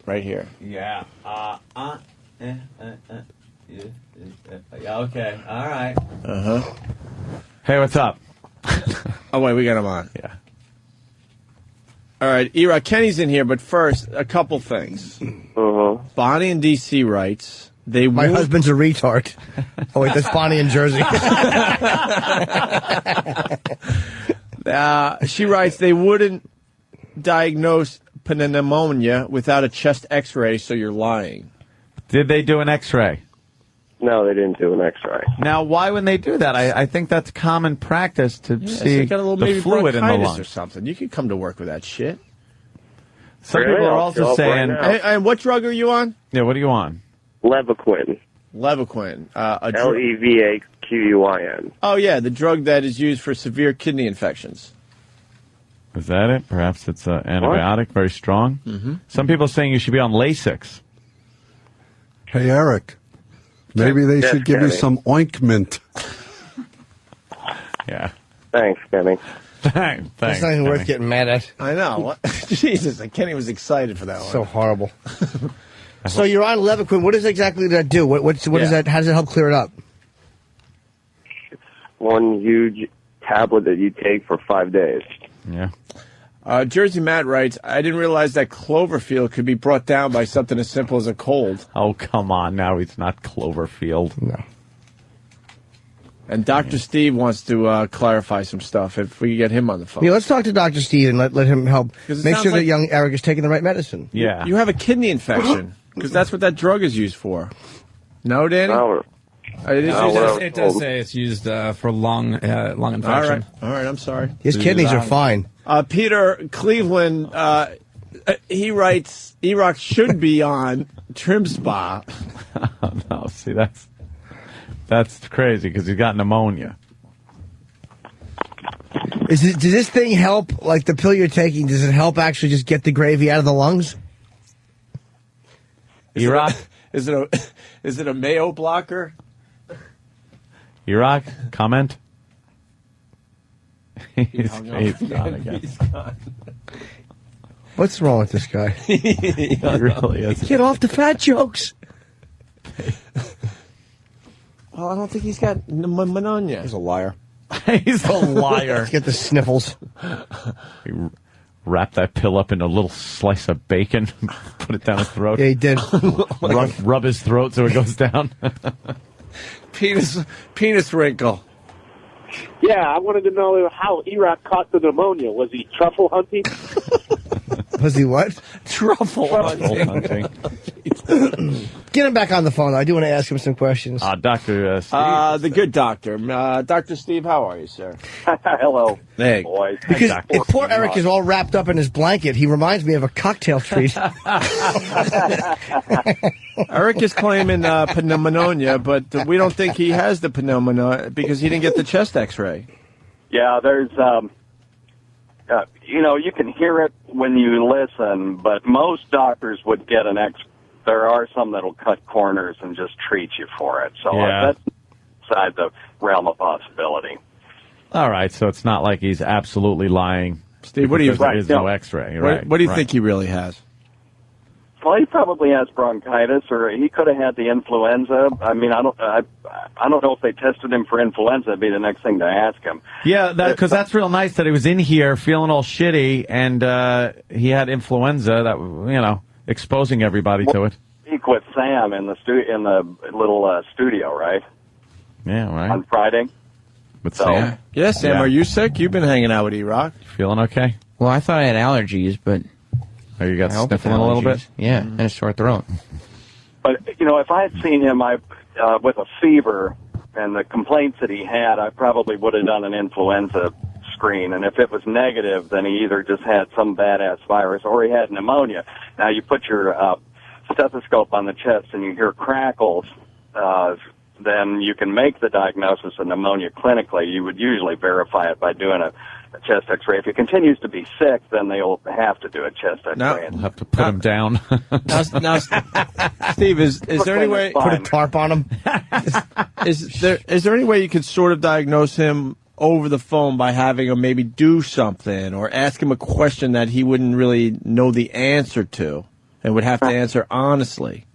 Speaker 2: Right here.
Speaker 3: Yeah. Okay. All right.
Speaker 2: Uh-huh.
Speaker 3: Hey, what's up?
Speaker 2: Oh, wait, we got him on.
Speaker 3: Yeah.
Speaker 2: All right, E-Rock, Kenny's in here, but first, a couple things.
Speaker 9: Uh-huh.
Speaker 2: Bonnie in D.C. writes,
Speaker 5: My husband's a retard. Oh, wait, that's Bonnie in Jersey.
Speaker 2: She writes, they wouldn't diagnose pneumonia without a chest x-ray, so you're lying.
Speaker 3: Did they do an x-ray?
Speaker 9: No, they didn't do an X-ray.
Speaker 3: Now, why wouldn't they do that? I think that's common practice to
Speaker 2: So
Speaker 3: see
Speaker 2: you got a little
Speaker 3: the
Speaker 2: maybe
Speaker 3: fluid in the
Speaker 2: bronchitis
Speaker 3: lung.
Speaker 2: or something. You can come to work with that shit.
Speaker 3: Some
Speaker 9: Really?
Speaker 3: people are
Speaker 9: I'll
Speaker 3: also
Speaker 9: show up right
Speaker 3: saying...
Speaker 9: now.
Speaker 2: And what drug are you on?
Speaker 3: Yeah, what are you on?
Speaker 9: Levaquin.
Speaker 2: Levaquin.
Speaker 9: Levaquin.
Speaker 2: Oh, yeah, the drug that is used for severe kidney infections.
Speaker 3: Is that it? Perhaps it's an antibiotic, very strong?
Speaker 2: Mm-hmm.
Speaker 3: Some people are saying you should be on Lasix.
Speaker 11: Hey, Eric. Maybe they
Speaker 9: Yes,
Speaker 11: should give you
Speaker 9: Kenny.
Speaker 11: some ointment.
Speaker 3: Yeah.
Speaker 9: Thanks, Kenny.
Speaker 3: Thanks.
Speaker 5: That's not even worth getting mad at.
Speaker 2: I know. What? Jesus, Kenny was excited for that one.
Speaker 5: So horrible. So you're on Levaquin. What does exactly that do? What is that? How does it help clear it up?
Speaker 9: One huge tablet that you take for 5 days.
Speaker 3: Yeah.
Speaker 2: Jersey Matt writes, I didn't realize that Cloverfield could be brought down by something as simple as a cold.
Speaker 3: Oh, come on. Now it's not Cloverfield.
Speaker 5: No.
Speaker 2: And Dr. Steve wants to clarify some stuff if we can get him on the phone.
Speaker 5: Yeah, let's talk to Dr. Steve and let him help.
Speaker 2: 'Cause it
Speaker 5: Make
Speaker 2: sounds
Speaker 5: sure that
Speaker 2: like-
Speaker 5: young Eric is taking the right medicine.
Speaker 3: Yeah.
Speaker 2: You have a kidney infection because that's what that drug is used for. No, Danny?
Speaker 6: It does say it's used for lung infection.
Speaker 2: All right, I'm sorry.
Speaker 5: His kidneys are fine.
Speaker 2: Peter Cleveland, he writes, E-Rock should be on Trim Spa.
Speaker 3: No, see, that's crazy because he's got pneumonia.
Speaker 5: Does this thing help, like the pill you're taking, does it help actually just get the gravy out of the lungs?
Speaker 3: E-Rock?
Speaker 2: Is it a Mayo blocker?
Speaker 3: E-Rock, comment? He's
Speaker 2: hung up.
Speaker 3: gone again.
Speaker 2: He's gone.
Speaker 5: What's wrong with this guy?
Speaker 3: He really is.
Speaker 5: Get off the fat jokes.
Speaker 2: Well, I don't think he's got pneumonia.
Speaker 5: He's a liar.
Speaker 3: He's a liar.
Speaker 5: Let's get the sniffles.
Speaker 3: He wrapped that pill up in a little slice of bacon, put it down his throat.
Speaker 5: Yeah, he did.
Speaker 3: Rub his throat so it goes down.
Speaker 2: Penis wrinkle.
Speaker 21: Yeah, I wanted to know how E-Rock caught the pneumonia. Was he truffle hunting?
Speaker 5: Was he what?
Speaker 2: Truffle
Speaker 3: hunting.
Speaker 5: Get him back on the phone. I do want to ask him some questions.
Speaker 3: Dr. Steve.
Speaker 2: The good doctor. Dr. Steve, how are you, sir?
Speaker 21: Hello,
Speaker 2: hey.
Speaker 21: boys.
Speaker 5: Because if poor Eric is all wrapped up in his blanket, he reminds me of a cocktail treat.
Speaker 2: Eric is claiming pneumonia, but we don't think he has the pneumonia because he didn't get the chest X-ray.
Speaker 19: Yeah, there's, you can hear it when you listen, but most doctors would get an X. There are some that'll cut corners and just treat you for it. So that's outside the realm of possibility.
Speaker 3: All right, so it's not like he's absolutely lying.
Speaker 2: Steve, what do you
Speaker 3: There
Speaker 2: think?
Speaker 3: is no X-ray. Right.
Speaker 2: What do you think he really has?
Speaker 19: Well, he probably has bronchitis, or he could have had the influenza. I mean, I don't know if they tested him for influenza. It'd be the next thing to ask him.
Speaker 3: Yeah, because that's real nice that he was in here feeling all shitty, and he had influenza. That exposing everybody to it.
Speaker 19: Speak with Sam in the little studio, right?
Speaker 3: Yeah, right.
Speaker 19: On Friday.
Speaker 3: With Sam.
Speaker 2: Yeah, Sam.
Speaker 3: Yeah.
Speaker 2: Are you sick? You've been hanging out with E-Rock.
Speaker 3: Feeling okay?
Speaker 8: Well, I thought I had allergies, but
Speaker 3: Oh, you got
Speaker 8: I hope it's
Speaker 3: sniffling a little bit?
Speaker 8: allergies. Yeah, and a sore throat.
Speaker 19: But if I had seen him, with a fever and the complaints that he had, I probably would have done an influenza screen. And if it was negative, then he either just had some badass virus or he had pneumonia. Now you put your stethoscope on the chest and you hear crackles. Then you can make the diagnosis of pneumonia clinically. You would usually verify it by doing a chest X-ray. If he continues to be sick, then they'll have to do a chest X-ray.
Speaker 3: We'll have to put him down.
Speaker 2: Now, Steve, is there any way
Speaker 5: Put a tarp on him?
Speaker 2: is there any way you could sort of diagnose him over the phone by having him maybe do something or ask him a question that he wouldn't really know the answer to and would have to answer honestly?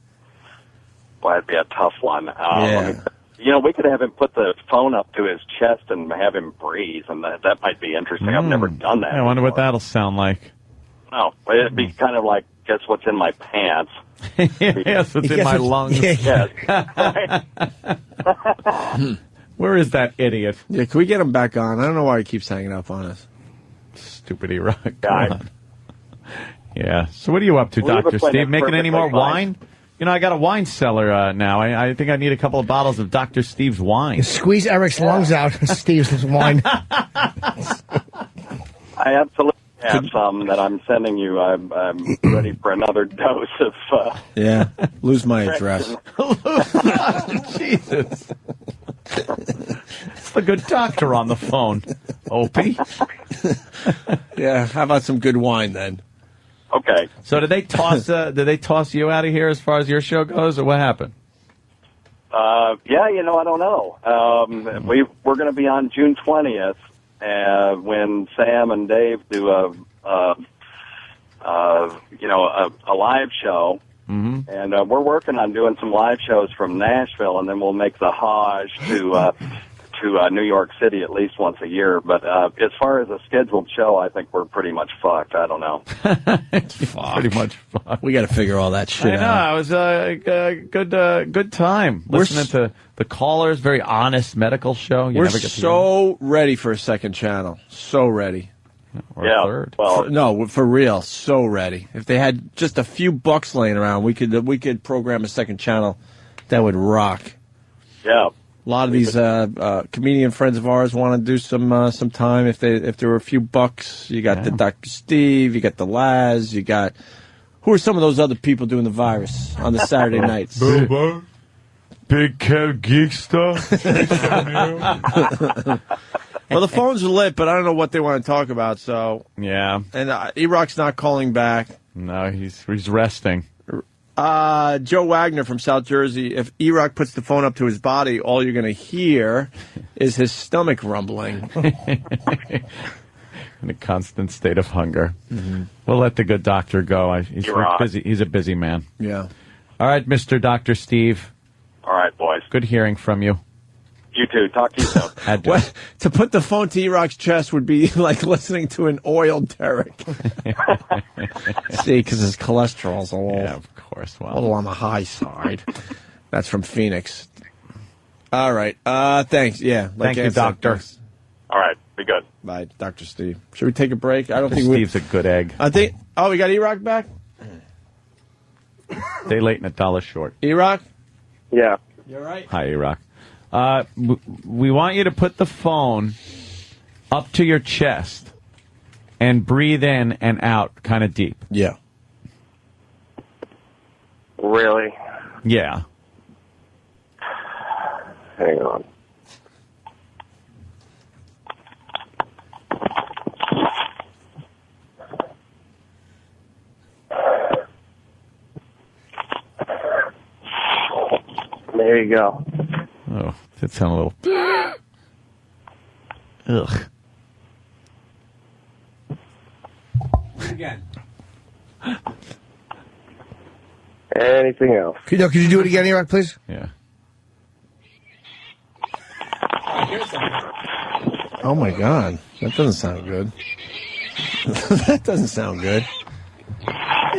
Speaker 19: Well, that'd be a tough one.
Speaker 2: Yeah.
Speaker 19: We could have him put the phone up to his chest and have him breathe, and that might be interesting. I've never done that.
Speaker 3: I wonder what that'll sound like.
Speaker 19: No, it'd be kind of like, guess what's in my pants?
Speaker 3: Yes, what's in my lungs.
Speaker 19: Yes.
Speaker 3: Where is that idiot?
Speaker 2: Yeah, can we get him back on? I don't know why he keeps hanging up on us.
Speaker 3: Stupid E-Rock. Come on. Yeah. So what are you up to,
Speaker 19: We'll leave
Speaker 3: Dr.
Speaker 19: it when
Speaker 3: Steve?
Speaker 19: it's
Speaker 3: Making any more
Speaker 19: perfectly fine.
Speaker 3: wine? I got a wine cellar now. I think I need a couple of bottles of Dr. Steve's wine.
Speaker 5: Squeeze Eric's lungs out. Steve's wine.
Speaker 19: I absolutely have some that I'm sending you. I'm ready for another dose of.
Speaker 2: Yeah, lose my address.
Speaker 3: Jesus. It's the good doctor on the phone. Opie.
Speaker 2: Yeah, how about some good wine then?
Speaker 19: Okay.
Speaker 3: So did they toss you out of here as far as your show goes, or what happened?
Speaker 19: I don't know. We're going to be on June 20th when Sam and Dave do a live show.
Speaker 3: Mm-hmm.
Speaker 19: And we're working on doing some live shows from Nashville, and then we'll make the Hajj
Speaker 12: to New York City at least once a year. But as far as a scheduled show, I think we're pretty much fucked. I don't know.
Speaker 3: Pretty much fucked.
Speaker 2: We got to figure all that shit
Speaker 3: I know.
Speaker 2: out.
Speaker 3: It was a good time listening to the callers. Very honest medical show. You
Speaker 2: We're
Speaker 3: never get to
Speaker 2: so ready for a second channel. So ready.
Speaker 3: Or a third.
Speaker 12: Well,
Speaker 2: No, for real. So ready. If they had just a few bucks laying around, we could program a second channel that would rock.
Speaker 12: Yeah.
Speaker 2: A lot of these comedian friends of ours want to do some time. If there were a few bucks, you got the Dr. Steve, you got the Laz, you got who are some of those other people doing the virus on the Saturday nights?
Speaker 3: Big Cat Geek stuff.
Speaker 2: Well, the phones are lit, but I don't know what they want to talk about. So
Speaker 3: yeah,
Speaker 2: and E-Rock's not calling back.
Speaker 3: No, he's resting.
Speaker 2: Joe Wagner from South Jersey, if E-Rock puts the phone up to his body, all you're going to hear is his stomach rumbling.
Speaker 3: In a constant state of hunger.
Speaker 2: Mm-hmm.
Speaker 3: We'll let the good doctor go. He's
Speaker 12: E-Rock.
Speaker 3: busy. He's a busy man.
Speaker 2: Yeah.
Speaker 3: All right, Mr. Dr. Steve.
Speaker 12: All right, boys.
Speaker 3: Good hearing from you.
Speaker 12: You too. Talk to you soon.
Speaker 2: What, to put the phone to E-Rock's chest would be like listening to an oil derrick. See, because his cholesterol's a little,
Speaker 3: of course,
Speaker 2: a little on the high side. That's from Phoenix. All right. Thanks. Yeah.
Speaker 3: Thank you,
Speaker 2: Ann said,
Speaker 3: doctor.
Speaker 2: thanks.
Speaker 12: All right. Be good.
Speaker 2: Bye, Dr. Steve. Should we take a break? I don't think
Speaker 3: Steve's a good egg.
Speaker 2: I think. Oh, we got E-Rock back?
Speaker 3: Day late and $1 short.
Speaker 2: E-Rock?
Speaker 9: Yeah.
Speaker 2: You're right.
Speaker 3: Hi, E-Rock. We want you to put the phone up to your chest and breathe in and out kind of deep.
Speaker 2: Yeah.
Speaker 9: Really?
Speaker 3: Yeah.
Speaker 9: Hang on. There you go.
Speaker 3: Oh, that sound a little... Ugh.
Speaker 2: Again.
Speaker 9: Anything else?
Speaker 5: Could you do it again, E-Rock, please?
Speaker 3: Yeah.
Speaker 2: Oh, my God. That doesn't sound good. That doesn't sound good.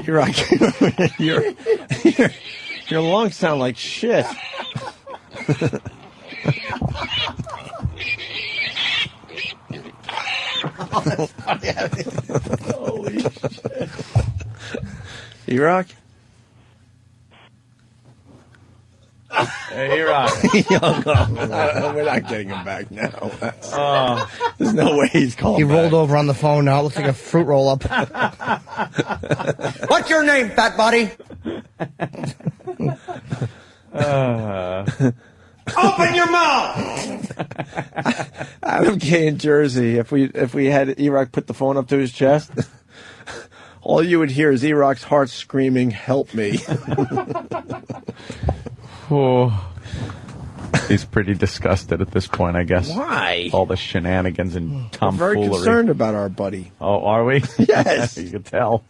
Speaker 2: E-Rock, your lungs sound like shit. Holy shit. E-Rock?
Speaker 3: Hey, E-Rock.
Speaker 2: We're not getting him back now. There's no way he's calling
Speaker 5: He
Speaker 2: back.
Speaker 5: rolled over on the phone now. It looks like a fruit roll up. What's your name, fat body? Open your mouth!
Speaker 2: Adam K in Jersey. If we had E-Rock put the phone up to his chest, all you would hear is E-Rock's heart screaming, "Help me!"
Speaker 3: Oh. He's pretty disgusted at this point, I guess.
Speaker 2: Why?
Speaker 3: All the shenanigans and
Speaker 2: We're
Speaker 3: tomfoolery.
Speaker 2: very concerned about our buddy.
Speaker 3: Oh, are we?
Speaker 2: Yes.
Speaker 3: You can tell.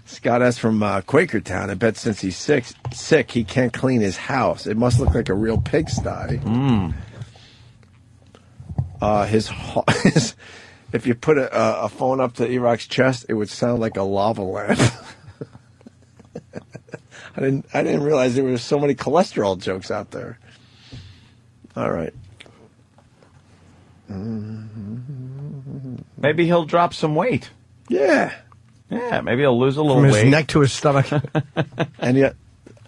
Speaker 2: Scott S. from Quakertown. I bet since he's sick, he can't clean his house. It must look like a real pigsty. His if you put a phone up to E-Rock's chest, it would sound like a lava lamp. I didn't realize there were so many cholesterol jokes out there. All right.
Speaker 3: Maybe he'll drop some weight.
Speaker 2: Yeah.
Speaker 3: Yeah, maybe he'll lose a little
Speaker 5: From his
Speaker 3: weight.
Speaker 5: neck to his stomach.
Speaker 2: And yet,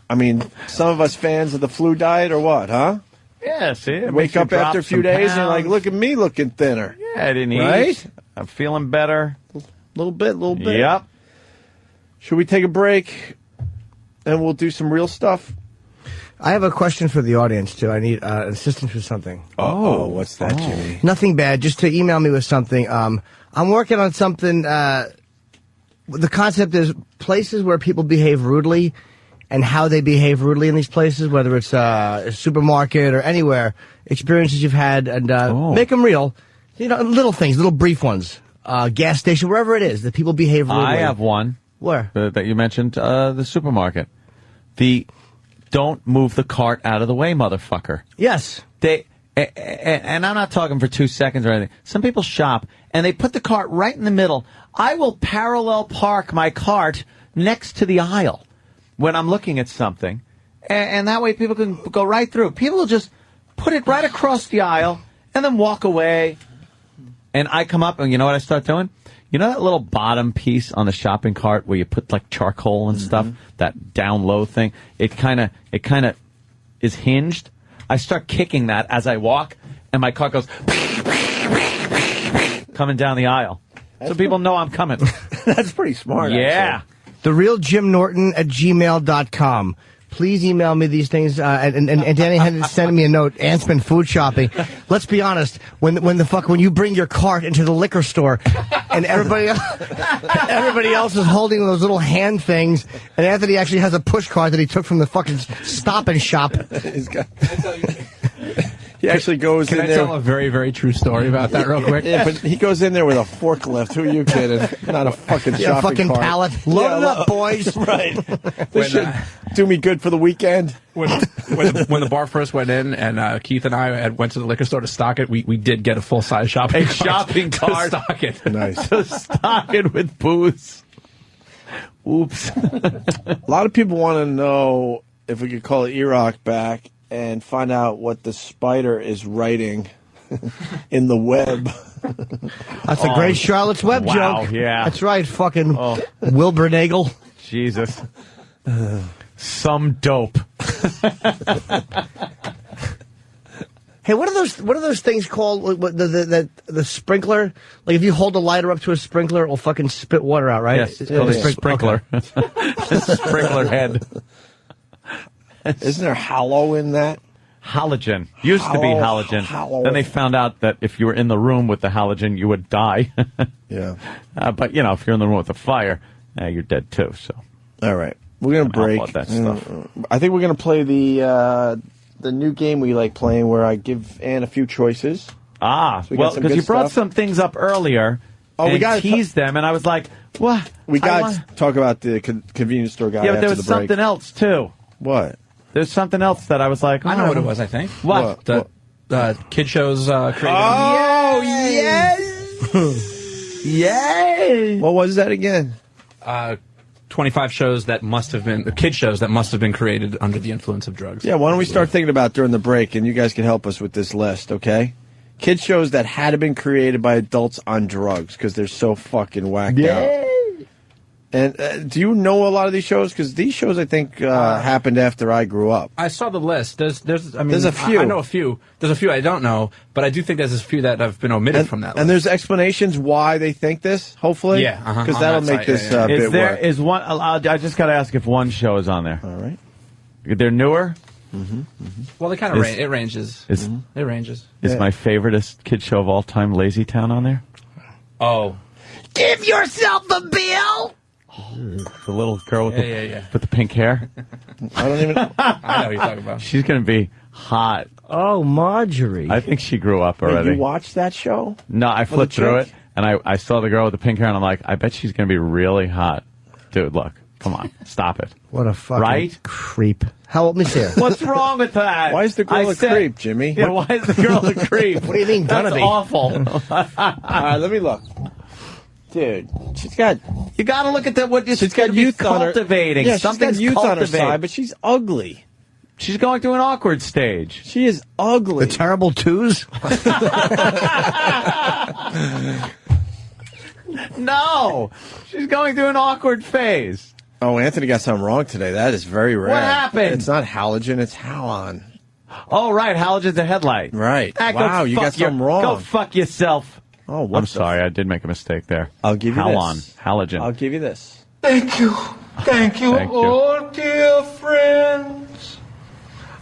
Speaker 2: I mean, some of us fans of the flu diet or what, huh?
Speaker 3: Yeah, see? It
Speaker 2: Wake
Speaker 3: makes you
Speaker 2: up
Speaker 3: drop
Speaker 2: after a few
Speaker 3: some
Speaker 2: days and like,
Speaker 3: pounds.
Speaker 2: look at me looking thinner.
Speaker 3: Yeah, I didn't eat.
Speaker 2: Right?
Speaker 3: I'm feeling better.
Speaker 2: Little bit.
Speaker 3: Yep.
Speaker 2: Should we take a break and we'll do some real stuff?
Speaker 5: I have a question for the audience, too. I need assistance with something.
Speaker 2: Oh, what's that, Jimmy?
Speaker 5: Nothing bad, just to email me with something. I'm working on something. The concept is places where people behave rudely and how they behave rudely in these places, whether it's a supermarket or anywhere, experiences you've had, and make them real. You know, little things, little brief ones. Gas station, wherever it is, that people behave rudely.
Speaker 3: I have one.
Speaker 5: Where?
Speaker 3: That you mentioned, the supermarket. The don't move the cart out of the way, motherfucker.
Speaker 5: Yes.
Speaker 3: And I'm not talking for 2 seconds or anything. Some people shop, and they put the cart right in the middle. I will parallel park my cart next to the aisle when I'm looking at something, and that way people can go right through. People will just put it right across the aisle and then walk away. And I come up, and you know what I start doing? You know that little bottom piece on the shopping cart where you put like charcoal and stuff, that down low thing? It kind of is hinged. I start kicking that as I walk, and my cart goes coming down the aisle. So people know I'm coming.
Speaker 2: That's pretty smart.
Speaker 3: Yeah.
Speaker 5: The real Jim Norton at gmail.com. Please email me these things. And Danny had sent me a note. Ant's been food shopping. Let's be honest. When you bring your cart into the liquor store, and everybody else is holding those little hand things, and Anthony actually has a push cart that he took from the fucking Stop and Shop.
Speaker 2: He actually goes
Speaker 6: Can
Speaker 2: in
Speaker 6: I
Speaker 2: there.
Speaker 6: tell a very, very true story about that real quick?
Speaker 2: Yeah, but he goes in there with a forklift. Who are you kidding? Not a fucking
Speaker 5: Yeah,
Speaker 2: shopping
Speaker 5: fucking
Speaker 2: cart.
Speaker 5: pallet. Load it up, boys.
Speaker 2: Right. This should do me good for the weekend.
Speaker 6: When the bar first went in, and Keith and I went to the liquor store to stock it, we did get a full-size shopping cart.
Speaker 3: Shopping
Speaker 6: to
Speaker 3: cart.
Speaker 6: stock it.
Speaker 2: Nice.
Speaker 3: To stock it with booze. Oops.
Speaker 2: A lot of people want to know if we could call Iraq back and find out what the spider is writing in the web.
Speaker 5: That's a great Charlotte's Web
Speaker 3: wow,
Speaker 5: joke.
Speaker 3: Yeah.
Speaker 5: That's right, fucking Wilbur Nagel.
Speaker 3: Jesus. Some dope.
Speaker 5: Hey, what are those things called? What, the sprinkler? Like if you hold the lighter up to a sprinkler, it will fucking spit water out, right?
Speaker 3: Yes, it's called a sprinkler. Sprinkler head.
Speaker 2: Isn't there hallow in that?
Speaker 3: Halogen. Used to be halogen. Then they found out that if you were in the room with the halogen, you would die.
Speaker 2: Yeah.
Speaker 3: But, you know, if you're in the room with the fire, you're dead too. So.
Speaker 2: All right. We're going to break.
Speaker 3: All that stuff.
Speaker 2: I think we're going to play the new game we like playing where I give Ann a few choices. So
Speaker 3: well, because you brought some things up earlier and
Speaker 2: we got
Speaker 3: teased them, and I was like, what?
Speaker 2: We got to talk about the convenience store guy.
Speaker 3: Yeah, but there
Speaker 2: after
Speaker 3: was
Speaker 2: the break.
Speaker 3: something else, too.
Speaker 2: What?
Speaker 3: There's something else that I was like,
Speaker 6: I know what it was, I think.
Speaker 3: What?
Speaker 6: The kid shows created.
Speaker 2: Oh, yes!
Speaker 3: Yay!
Speaker 2: What was that again?
Speaker 6: 25 shows that must have been kid shows that must have been created under the influence of drugs.
Speaker 2: Yeah, why don't we start thinking about during the break, and you guys can help us with this list, okay? Kid shows that had to been created by adults on drugs because they're so fucking whacked out. And do you know a lot of these shows? Because these shows, I think, happened after I grew up.
Speaker 6: I saw the list. There's
Speaker 2: a few.
Speaker 6: I know a few. There's a few I don't know, but I do think there's a few that have been omitted from that list.
Speaker 2: And there's explanations why they think this, hopefully?
Speaker 6: Yeah,
Speaker 2: because that'll make this bit
Speaker 3: Is there
Speaker 2: work.
Speaker 3: is one? I just got to ask if one show is on there.
Speaker 2: All right.
Speaker 3: They're newer.
Speaker 6: Well, they kind of it ranges. It ranges.
Speaker 3: Is my favoriteest kid show of all time, Lazy Town, on there?
Speaker 6: Oh,
Speaker 5: give yourself a bill.
Speaker 3: The little girl with with the pink hair.
Speaker 2: I don't even.
Speaker 6: I know what you're talking about.
Speaker 3: She's going to be hot.
Speaker 5: Oh, Marjorie.
Speaker 3: I think she grew up
Speaker 2: Wait,
Speaker 3: already.
Speaker 2: you watched that show?
Speaker 3: No, I flipped
Speaker 2: the
Speaker 3: through
Speaker 2: chick?
Speaker 3: it, and I saw the girl with the pink hair, and I'm like, I bet she's going to be really hot. Dude, look. Come on. Stop it.
Speaker 5: What a fucking
Speaker 3: Right?
Speaker 5: creep. How old is her?
Speaker 3: What's wrong with that?
Speaker 2: Why is the girl a creep, Jimmy?
Speaker 3: Yeah, why is the girl a creep?
Speaker 5: What do you mean, gonna
Speaker 3: That's
Speaker 5: be?
Speaker 3: awful.
Speaker 2: All right, let me look. Dude, she's got.
Speaker 3: You got to look at that. What
Speaker 2: She's got youth on her.
Speaker 3: cultivating.
Speaker 2: Yeah, she's got
Speaker 3: Something's
Speaker 2: youth on her
Speaker 3: cultivating.
Speaker 2: side, but she's ugly.
Speaker 3: She's going through an awkward stage.
Speaker 2: She is ugly.
Speaker 5: The terrible twos?
Speaker 3: No, she's going through an awkward phase.
Speaker 2: Oh, Anthony got something wrong today. That is very rare.
Speaker 3: What happened?
Speaker 2: It's not halogen, it's halon.
Speaker 3: Oh, right. Halogen's a headlight.
Speaker 2: Right.
Speaker 3: Ah, go
Speaker 2: Wow, you got
Speaker 3: fuck your-
Speaker 2: something wrong.
Speaker 3: Go fuck yourself.
Speaker 2: Oh, what
Speaker 3: I'm
Speaker 2: the
Speaker 3: sorry. I did make a mistake there.
Speaker 2: I'll give you
Speaker 3: Halon.
Speaker 2: this.
Speaker 3: Halogen.
Speaker 2: I'll give you this.
Speaker 13: Thank you. Thank you,
Speaker 3: Thank you.
Speaker 13: oh dear friends,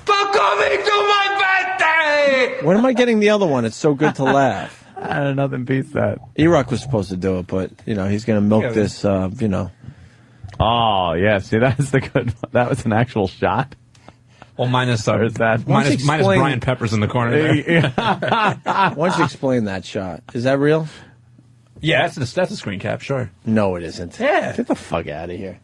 Speaker 13: for coming to my birthday.
Speaker 2: When am I getting the other one? It's so good to laugh.
Speaker 3: Nothing beats that.
Speaker 2: E-Rock was supposed to do it, but, he's going to milk this,
Speaker 3: Oh, yeah. See, that's the good one. That was an actual shot.
Speaker 6: Well, minus
Speaker 3: Or is that
Speaker 6: minus
Speaker 2: explain-
Speaker 6: Brian Peppers in the corner there.
Speaker 2: Why don't you explain that shot? Is that real?
Speaker 6: Yeah, that's a screen cap, sure.
Speaker 2: No, it isn't.
Speaker 6: Yeah.
Speaker 2: Get the fuck out of here.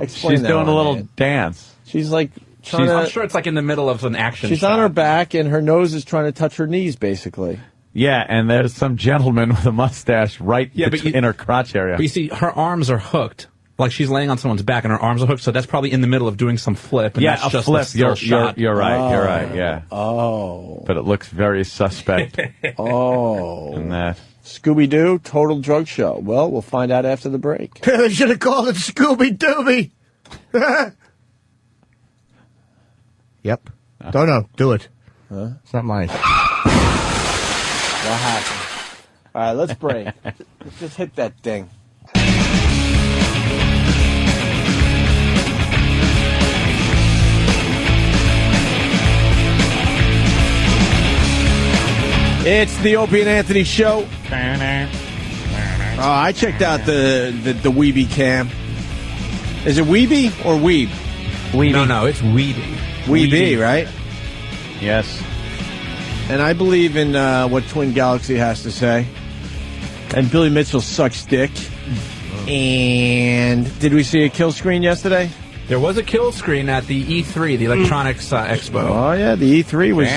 Speaker 2: Explain
Speaker 3: She's
Speaker 2: that
Speaker 3: doing a
Speaker 2: one,
Speaker 3: little
Speaker 2: man.
Speaker 3: dance.
Speaker 2: She's like trying to.
Speaker 6: I'm sure it's like in the middle of an action.
Speaker 2: She's
Speaker 6: shot.
Speaker 2: on her back, and her nose is trying to touch her knees, basically.
Speaker 3: Yeah, and there's some gentleman with a mustache in her crotch area.
Speaker 6: But you see, her arms are hooked. Like she's laying on someone's back, and her arms are hooked. So that's probably in the middle of doing some flip. And
Speaker 3: Yeah,
Speaker 6: that's
Speaker 3: a
Speaker 6: just
Speaker 3: flip.
Speaker 6: A still shot.
Speaker 3: You're right. You're right. Yeah.
Speaker 2: Oh.
Speaker 3: But it looks very suspect.
Speaker 2: Oh.
Speaker 3: in that.
Speaker 2: Scooby-Doo, total drug show. Well, we'll find out after the break.
Speaker 5: They should have called it Scooby-Dooby. Yep. No, do it.
Speaker 2: Huh?
Speaker 5: It's not mine.
Speaker 2: What happened? All right, let's break. Let's just hit that thing. It's the Opie and Anthony show. I checked out the Weeby cam. Is it Weeby or Weeb?
Speaker 6: Weeby. No, it's Weeby.
Speaker 2: Weeby, right?
Speaker 3: Yes.
Speaker 2: And I believe in what Twin Galaxy has to say. And Billy Mitchell sucks dick. And did we see a kill screen yesterday?
Speaker 6: There was a kill screen at the E3, the Electronics Expo.
Speaker 2: Oh, yeah, the E3 was